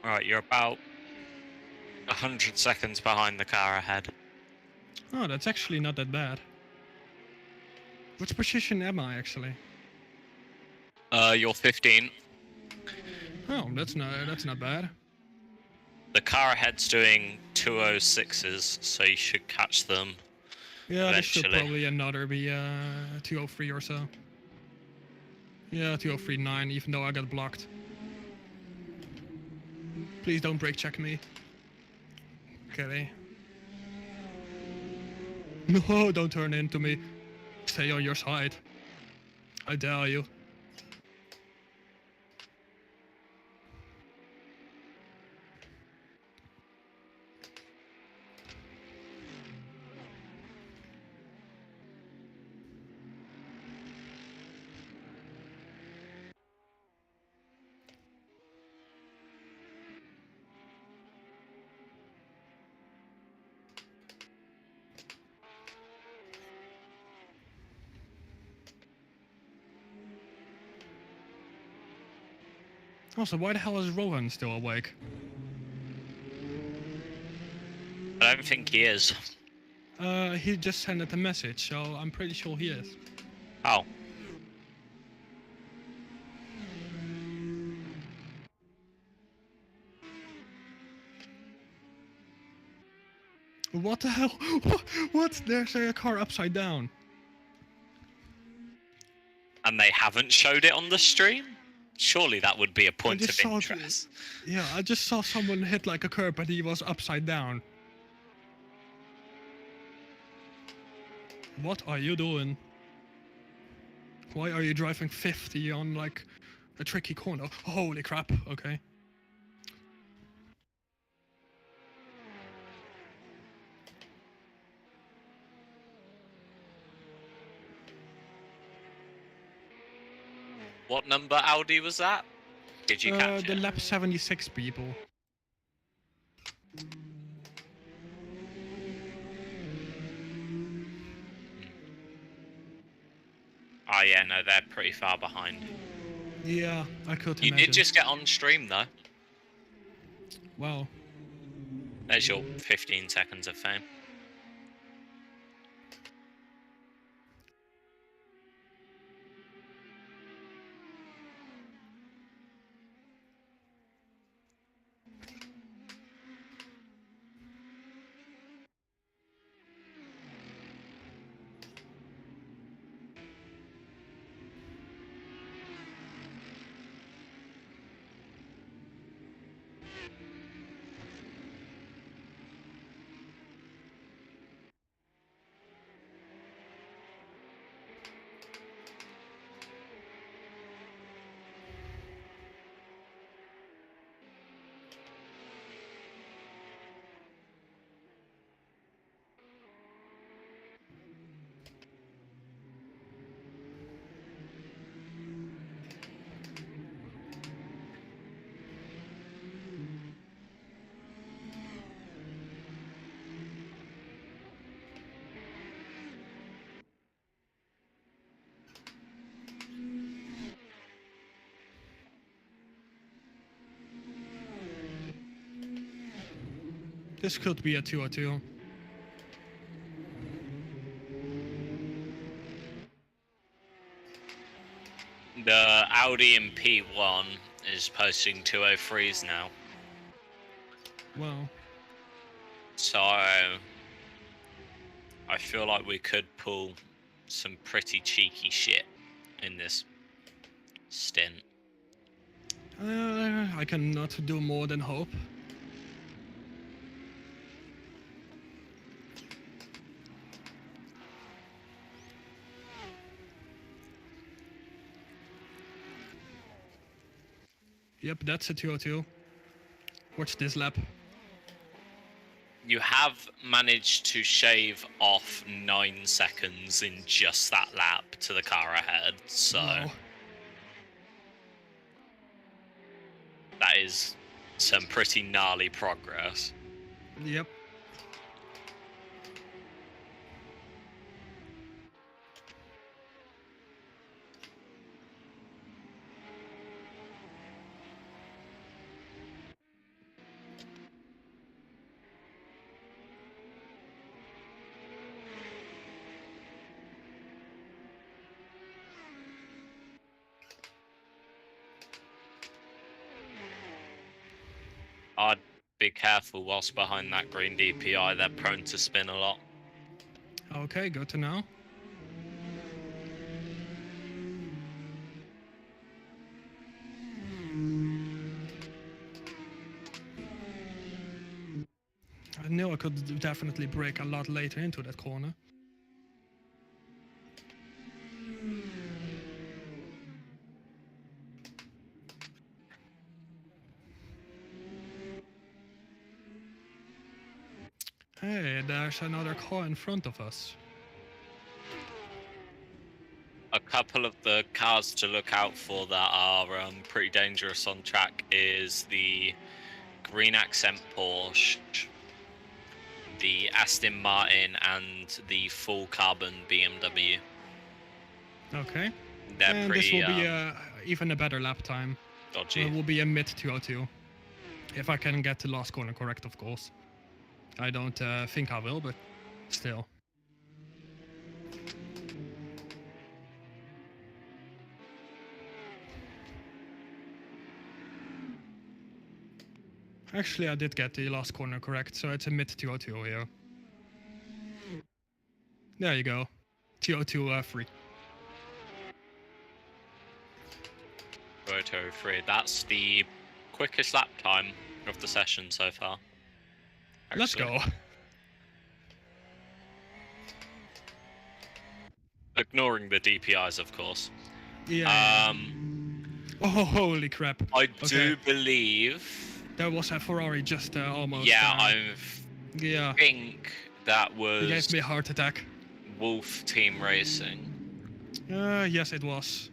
Alright, you're about 100 seconds behind the car ahead. Oh, that's actually not that bad. Which position am I actually? You're 15. Oh, that's not bad. The car ahead's doing 206s, so you should catch them Yeah, this should eventually. probably another be 203 or so. Yeah, 203.9, even though I got blocked. Please don't brake check me. Okay. No, don't turn into me. Stay on your side. I dare you. Also, why the hell is Rohan still awake? I don't think he is. He just sent a message, so I'm pretty sure he is. Oh. What the hell? What? There's a car upside down. And they haven't showed it on the stream? Surely that would be a point of just saw it- interest. Yeah, I just saw someone hit like a curb, but he was upside down. What are you doing? Why are you driving 50 on like a tricky corner? Holy crap, okay. What number Audi was that? Did you catch The it? lap 76 people. Oh yeah, no, they're pretty far behind. Yeah, I could You imagine. did just get on stream though. Wow. There's your 15 seconds of fame. This could be a 202. The Audi in P1 is posting 203s now. Wow. So I feel like we could pull some pretty cheeky shit in this stint. I cannot do more than hope. Yep, that's a 202. Watch this lap. You have managed to shave off 9 seconds in just that lap to the car ahead, so Wow. that is some pretty gnarly progress. Yep. I'd be careful whilst behind that green DPI, they're prone to spin a lot. Okay, good to know. I knew I could definitely brake a lot later into that corner. Hey, there's another car in front of us. A couple of the cars to look out for that are pretty dangerous on track is the green accent Porsche, the Aston Martin, and the full carbon BMW. Okay. They're And pretty this will be even a better lap time. dodgy. It will be a mid 202. If I can get the last corner correct, of course. I don't think I will, but still. Actually, I did get the last corner correct, so it's a mid 202 here. There you go. TO2 free. Photo 3. That's the quickest lap time of the session so far. Let's Actually. go. Ignoring the DPIs, of course. Yeah. Oh, holy crap. I Okay. do believe. There was a Ferrari just almost. Yeah, Yeah. think that He was gave me a heart attack. Wolf Team Racing. Yes, it was.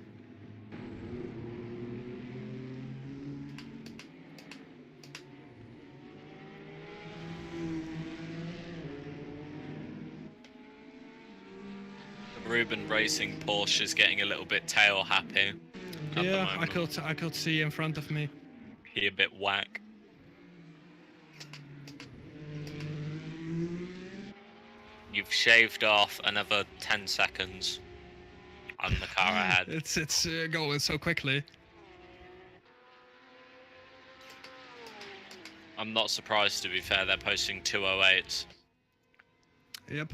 Ruben Racing Porsche is getting a little bit tail happy. At the Yeah, moment. I could see in front of me. He a bit whack. You've shaved off another 10 seconds on the car ahead. It's going so quickly. I'm not surprised, to be fair. They're posting 208s. Yep.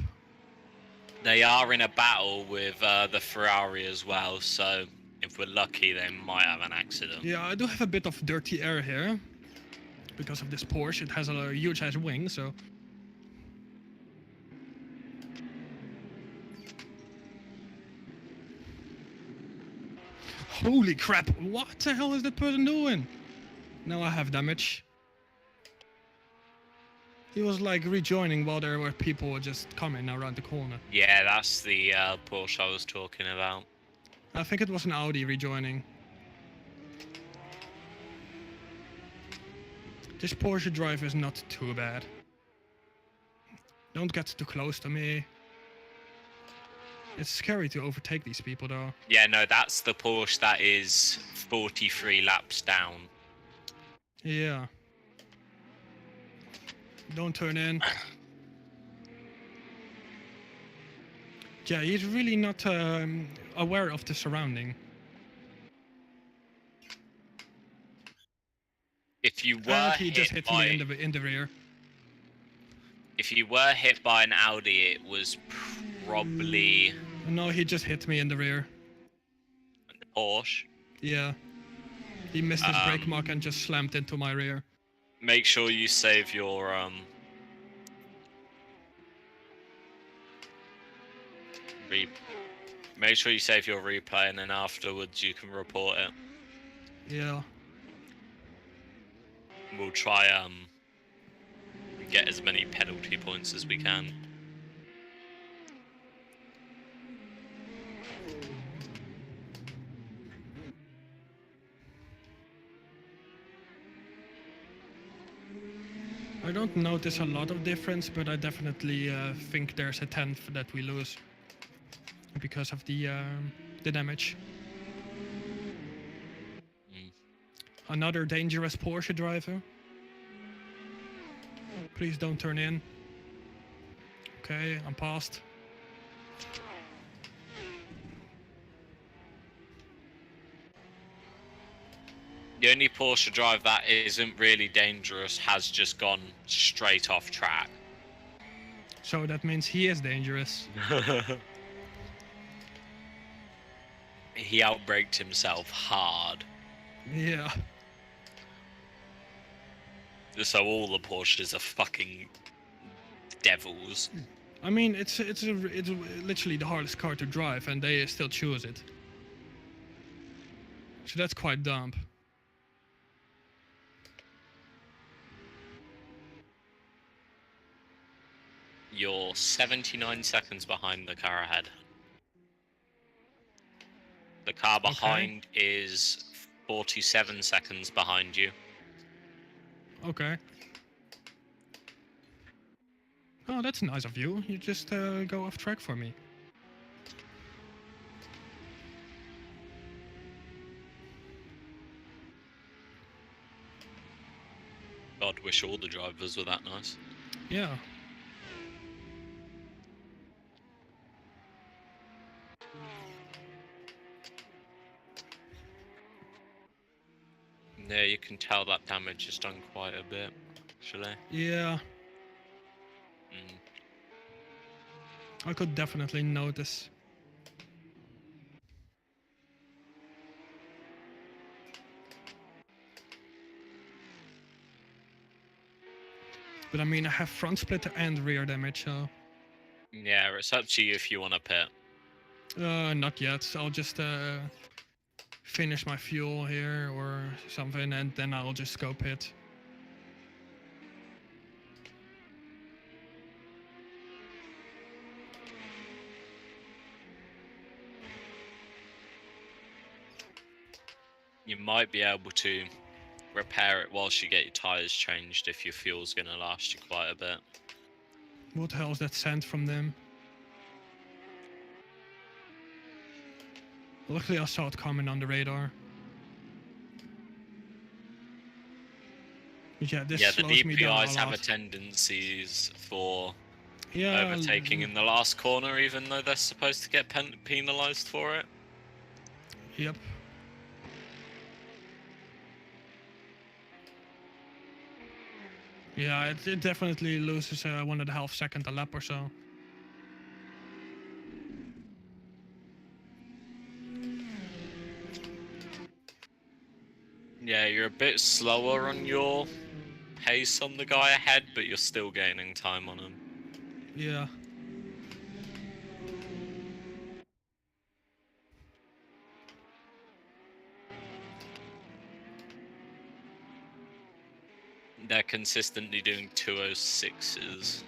They are in a battle with the Ferrari as well, so if we're lucky, they might have an accident. Yeah, I do have a bit of dirty air here. Because of this Porsche, it has a huge ass wing, so... Holy crap, what the hell is that person doing? Now I have damage. He was like rejoining while there were people just coming around the corner. Yeah, that's the Porsche I was talking about. I think it was an Audi rejoining. This Porsche drive is not too bad. Don't get too close to me. It's scary to overtake these people though. Yeah, no, that's the Porsche that is 43 laps down. Yeah. Don't turn in. Yeah, he's really not aware of the surrounding. If you were And he just hit hit by, me in the rear. if you were hit by an Audi, it was probably No, he just hit me in the rear. a Porsche. Yeah. He missed his brake mark and just slammed into my rear. Make sure you save your make sure you save your replay, and then afterwards you can report it. Yeah. We'll try get as many penalty points as we can. I don't notice a lot of difference, but I definitely think there's a 10th that we lose because of the damage. Another dangerous Porsche driver. Please don't turn in. Okay, I'm past. The only Porsche drive that isn't really dangerous has just gone straight off track. So that means he is dangerous. He outbraked himself hard. Yeah. So all the Porsches are fucking devils. I mean, it's literally the hardest car to drive, and they still choose it. So that's quite dumb. You're 79 seconds behind the car ahead. The car behind is 47 seconds behind you. Okay. Oh, that's nice of you. You just go off track for me. God, wish all the drivers were that nice. Yeah. Yeah, you can tell that damage has done quite a bit, actually. Yeah. I could definitely notice. But I mean, I have front splitter and rear damage, so... Yeah, it's up to you if you want to pit. Not yet. I'll just finish my fuel here or something, and then I'll just go pit. You might be able to repair it whilst you get your tyres changed if your fuel's going to last you quite a bit. What the hell is that scent from them? Luckily I saw it coming on the radar. But yeah, this Yeah, the slows me down DPIs a have a lot. tendencies for Yeah, overtaking in the last corner, even though they're supposed to get penalised for it. Yep. Yeah, it definitely loses 1.5 seconds a lap or so. Yeah, you're a bit slower on your pace on the guy ahead, but you're still gaining time on him. Yeah. They're consistently doing 206s.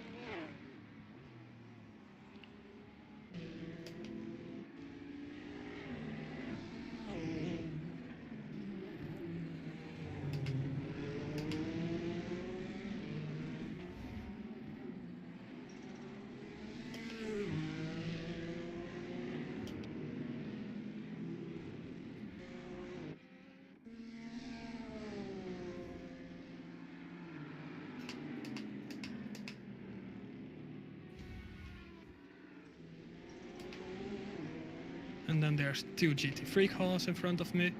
And then there's 2 GT3 cars in front of me.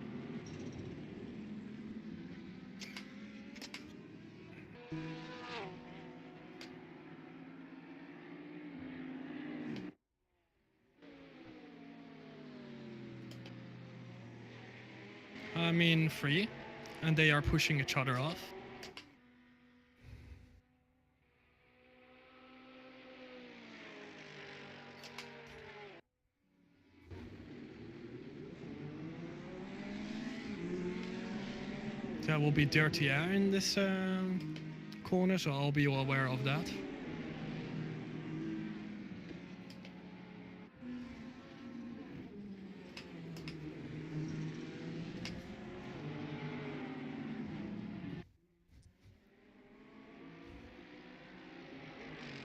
I mean 3, and they are pushing each other off. There will be dirty air in this corner, so I'll be aware of that.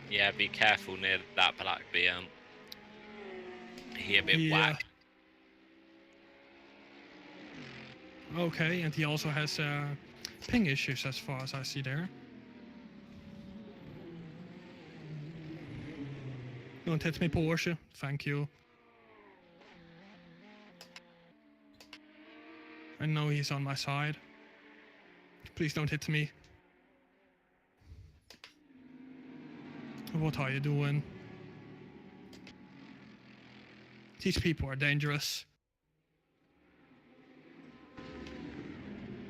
Yeah, be careful near that black BM. He a bit Yeah. whack. Okay, and he also has ping issues as far as I see there. Don't hit me, Porsche. Thank you. I know he's on my side. Please don't hit me. What are you doing? These people are dangerous.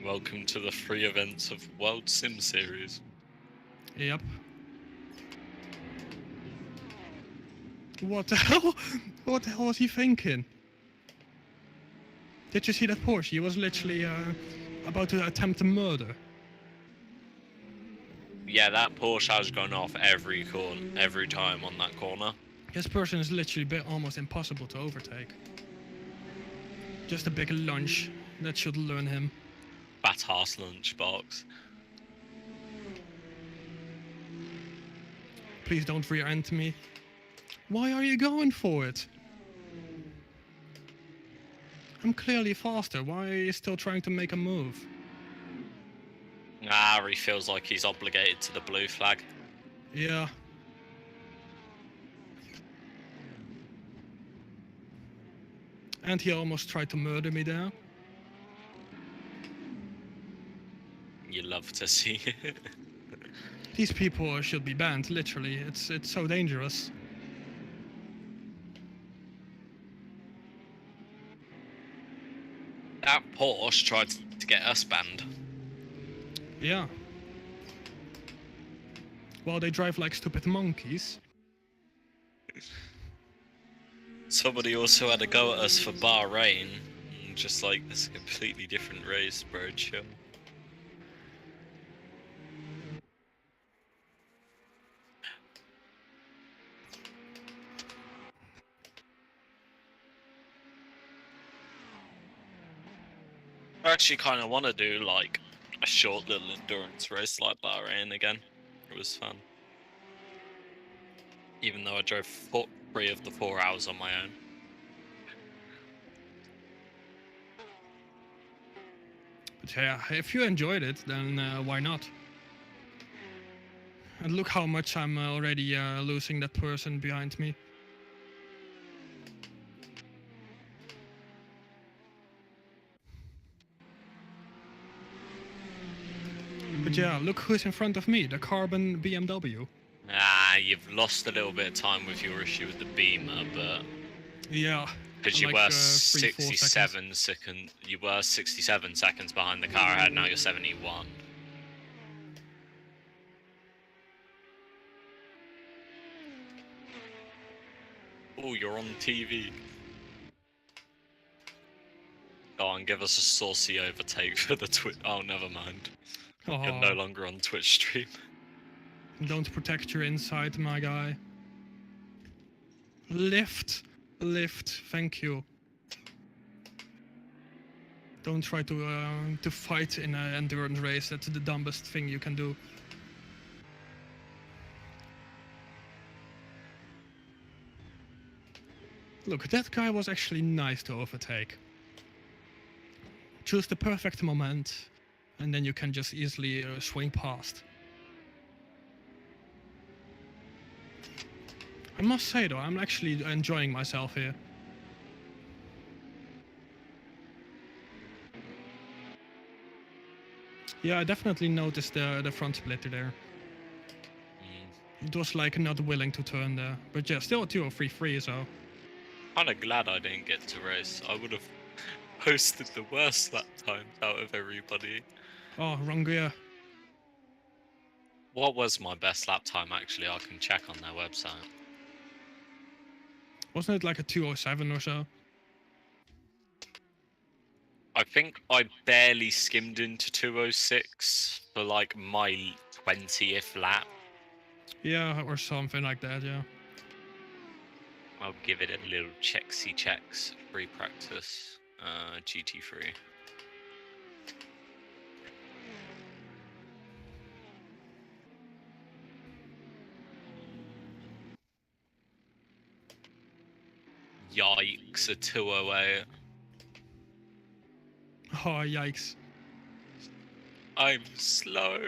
Welcome to the free events of World Sim Series. Yep. What the hell? What the hell was he thinking? Did you see that Porsche? He was literally about to attempt a murder. Yeah, that Porsche has gone off every time on that corner. This person is literally almost impossible to overtake. Just a big lunge. That should learn him. Fat Haarse lunchbox. Please don't rear end me. Why are you going for it? I'm clearly faster. Why are you still trying to make a move? Ah, he feels like he's obligated to the blue flag. Yeah. And he almost tried to murder me there. You love to see it. These people should be banned, literally. It's so dangerous. That Porsche tried to get us banned. Yeah. Well, they drive like stupid monkeys. Somebody also had a go at us for Bahrain. Just like, this is a completely different race, bro. Chill. I actually kind of want to do like a short little endurance race like Bahrain again. It was fun. Even though I drove 3 of the 4 hours on my own. But yeah, if you enjoyed it, then why not? And look how much I'm already losing that person behind me. But yeah, look who's in front of me, the carbon BMW. Ah, you've lost a little bit of time with your issue with the Beamer, but Yeah. because you like, were 3-4 seconds. you were 67 seconds behind the car ahead. Now you're 71. Oh, you're on TV. Go on, give us a saucy overtake for the Twitch. Oh, never mind. You're no Oh, longer on Twitch stream. don't protect your inside, my guy. Lift, thank you. Don't try to fight in an endurance race. That's the dumbest thing you can do. Look, that guy was actually nice to overtake. Choose the perfect moment, and then you can just easily swing past. I must say though, I'm actually enjoying myself here. Yeah, I definitely noticed the front splitter there. It was like not willing to turn there, but yeah, still a 203.3, so. Kinda glad I didn't get to race. I would have posted the worst lap times out of everybody. Oh, wrong gear. What was my best lap time actually? I can check on their website. Wasn't it like a 207 or so? I think I barely skimmed into 206 for like my 20th lap. Yeah, or something like that, yeah. I'll give it a little checksy checks. Free practice. GT3. Yikes, a 208. Oh, yikes. I'm slow.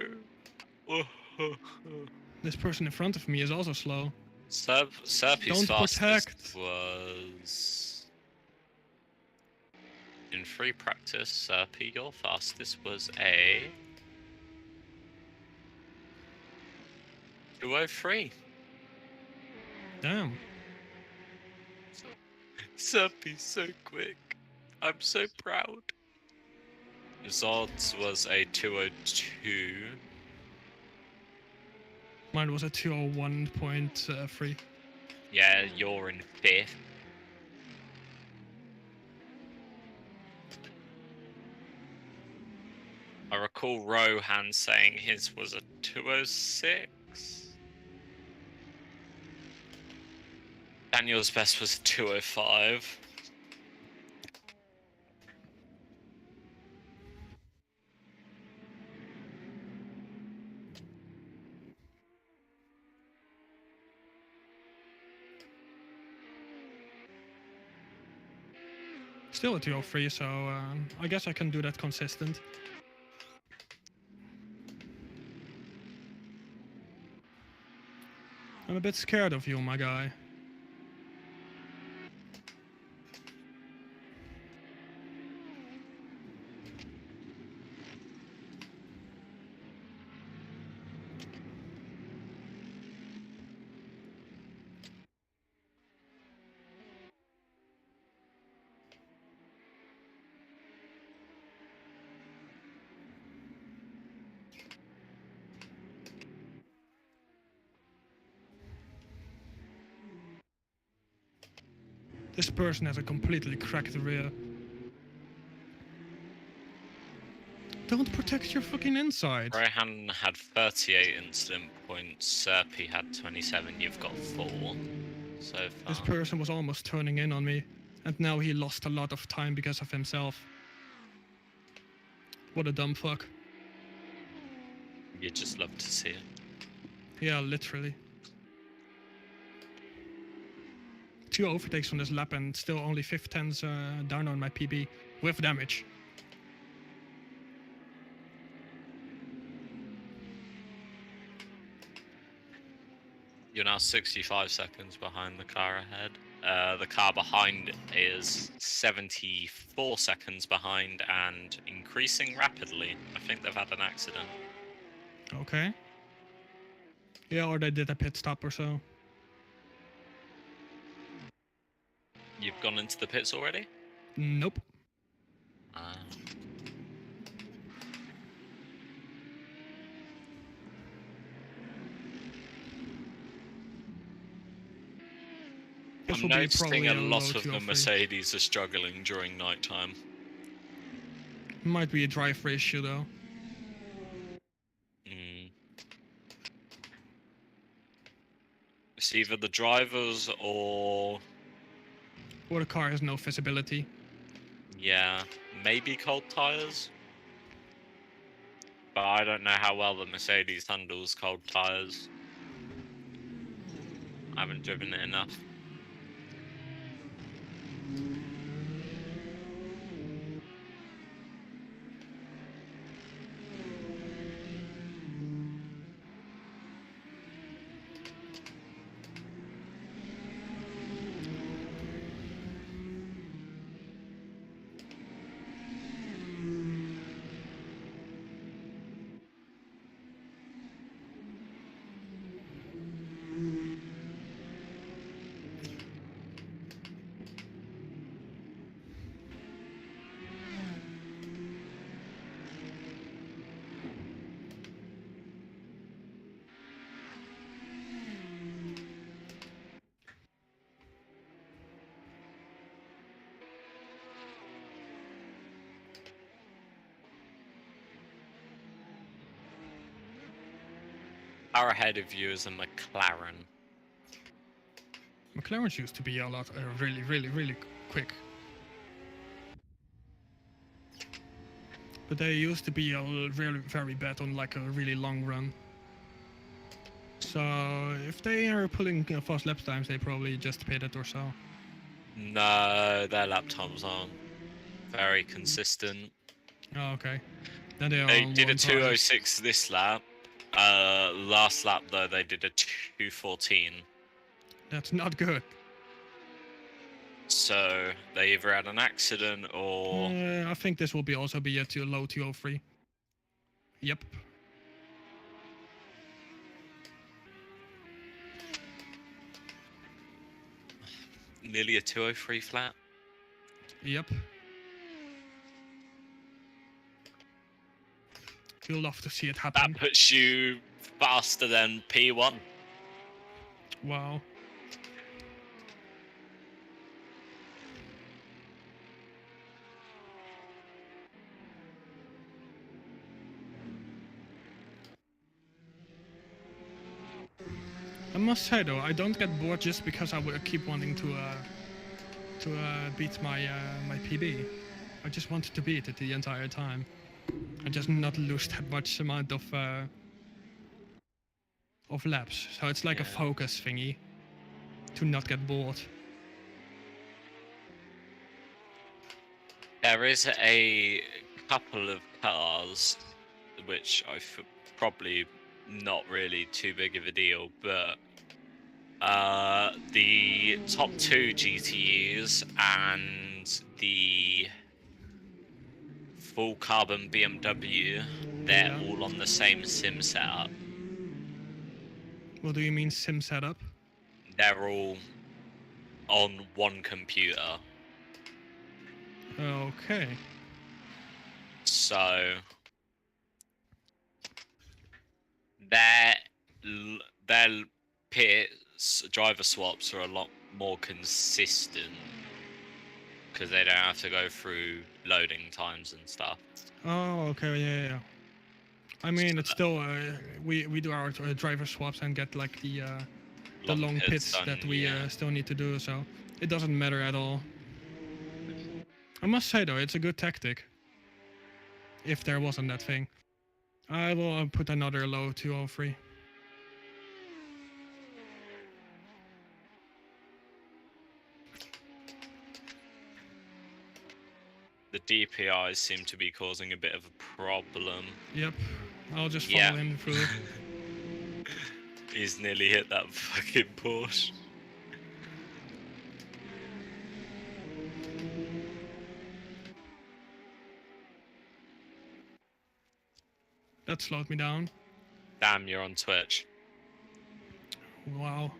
This person in front of me is also slow. Syrpi's Don't fastest protect. was... In free practice, Syrpi, your fastest was a... 203. Damn. Syrpi's so quick. I'm so proud. Zod's was a 202. Mine was a 201.3. Yeah, you're in 5th. I recall Rohan saying his was a 206. Daniel's best was a 205. Still a 203, so I guess I can do that consistent. I'm a bit scared of you, my guy. This person has a completely cracked rear. Don't protect your fucking inside. Rohan had 38 incident points. Syrpi had 27. You've got 4 so far. This person was almost turning in on me, and now he lost a lot of time because of himself. What a dumb fuck. You just love to see it. Yeah, literally. 2 overtakes on this lap and still only 5/10 down on my PB with damage. You're now 65 seconds behind the car ahead. The car behind is 74 seconds behind and increasing rapidly. I think they've had an accident. Okay. Yeah, or they did a pit stop or so. You've gone into the pits already? Nope. Ah. This I'm will be noticing probably a low lot of the 203. Mercedes are struggling during nighttime. Might be a drive issue though. It's either the drivers or the car has no visibility. yeah, maybe cold tires. But I don't know how well the Mercedes handles cold tires. I haven't driven it enough. Far ahead of you is a McLaren. McLarens used to be a lot, really quick. But they used to be very bad on like a really long run. So if they are pulling fast lap times, they probably just pit it or so. No, their lap times aren't very consistent. Oh, okay. Then they are They on did a one 206 this lap. Last lap though they did a 214. That's not good. So they either had an accident or I think this will be also be a low 203. Yep. nearly a 203 flat. Yep. You'll love to see it happen. That puts you faster than P1. Wow. I must say though, I don't get bored just because I will keep wanting to beat my my PB. I just wanted to beat it the entire time, and just not lose that much amount of laps. So it's like a focus thingy to not get bored. There is a couple of cars which probably not really too big of a deal, but the top two GTEs and the full carbon BMW, they're all on the same sim setup. What do you mean sim setup? They're all on one computer. Okay. So their pits driver swaps are a lot more consistent because they don't have to go through loading times and stuff. Oh, okay, yeah. I mean, it's still we do our driver swaps and get like the long pits done, that we yeah. still need to do, so it doesn't matter at all. I must say though, it's a good tactic. If there wasn't that thing, I will put another low 203. The DPIs seem to be causing a bit of a problem. Yep, I'll just follow him through. He's nearly hit that fucking Porsche. That slowed me down. Damn, you're on Twitch. Wow.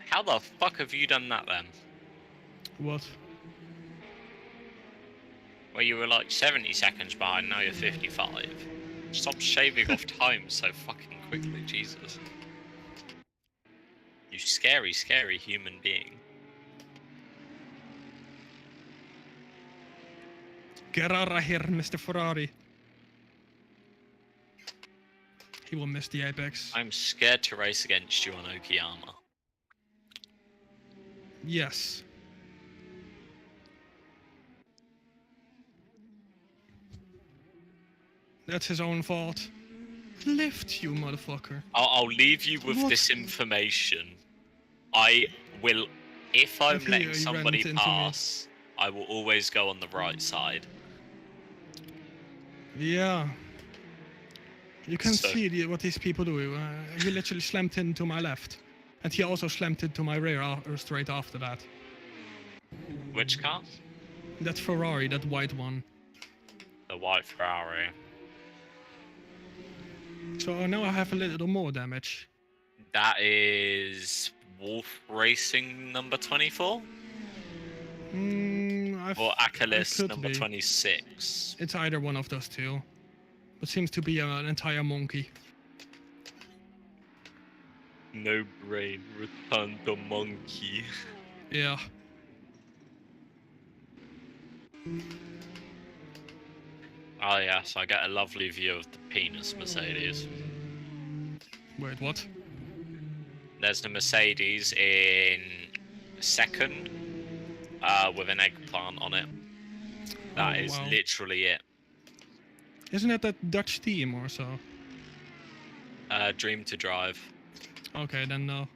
How the fuck have you done that then? What? Well, you were like 70 seconds behind, now you're 55. Stop shaving off time so fucking quickly, Jesus. You scary, scary human being. Get out of here, Mr. Ferrari. He will miss the apex. I'm scared to race against you on Okayama. Yes. That's his own fault. Lift, you motherfucker. I'll leave you with What? this information. I will, if I'm If he letting ran somebody into me. pass, I will always go on the right side. Yeah. You can So- see what these people do. He literally slammed into my left. And he also slammed into my rear straight after that. Which car? That Ferrari, that white one. The white Ferrari. So now I have a little more damage. That is Wolf Racing number 24? Or Achilles could number be. 26? It's either one of those two. But seems to be an entire monkey. No brain, return the monkey. Yeah. Oh yes, I get a lovely view of the penis Mercedes. Wait, what? There's the Mercedes in second, with an eggplant on it. That is wow. literally it. Isn't it that Dutch team or so? Dream to Drive. Okay, then no.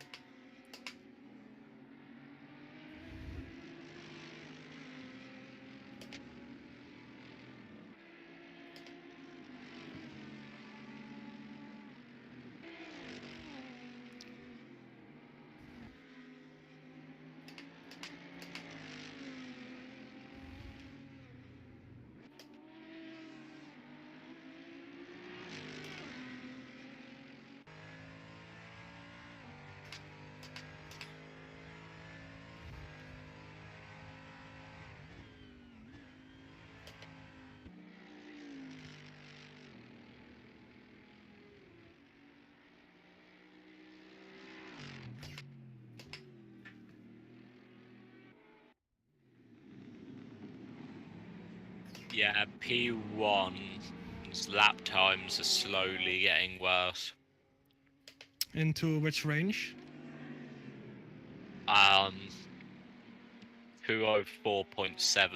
Yeah, P1's lap times are slowly getting worse. Into which range? 204.7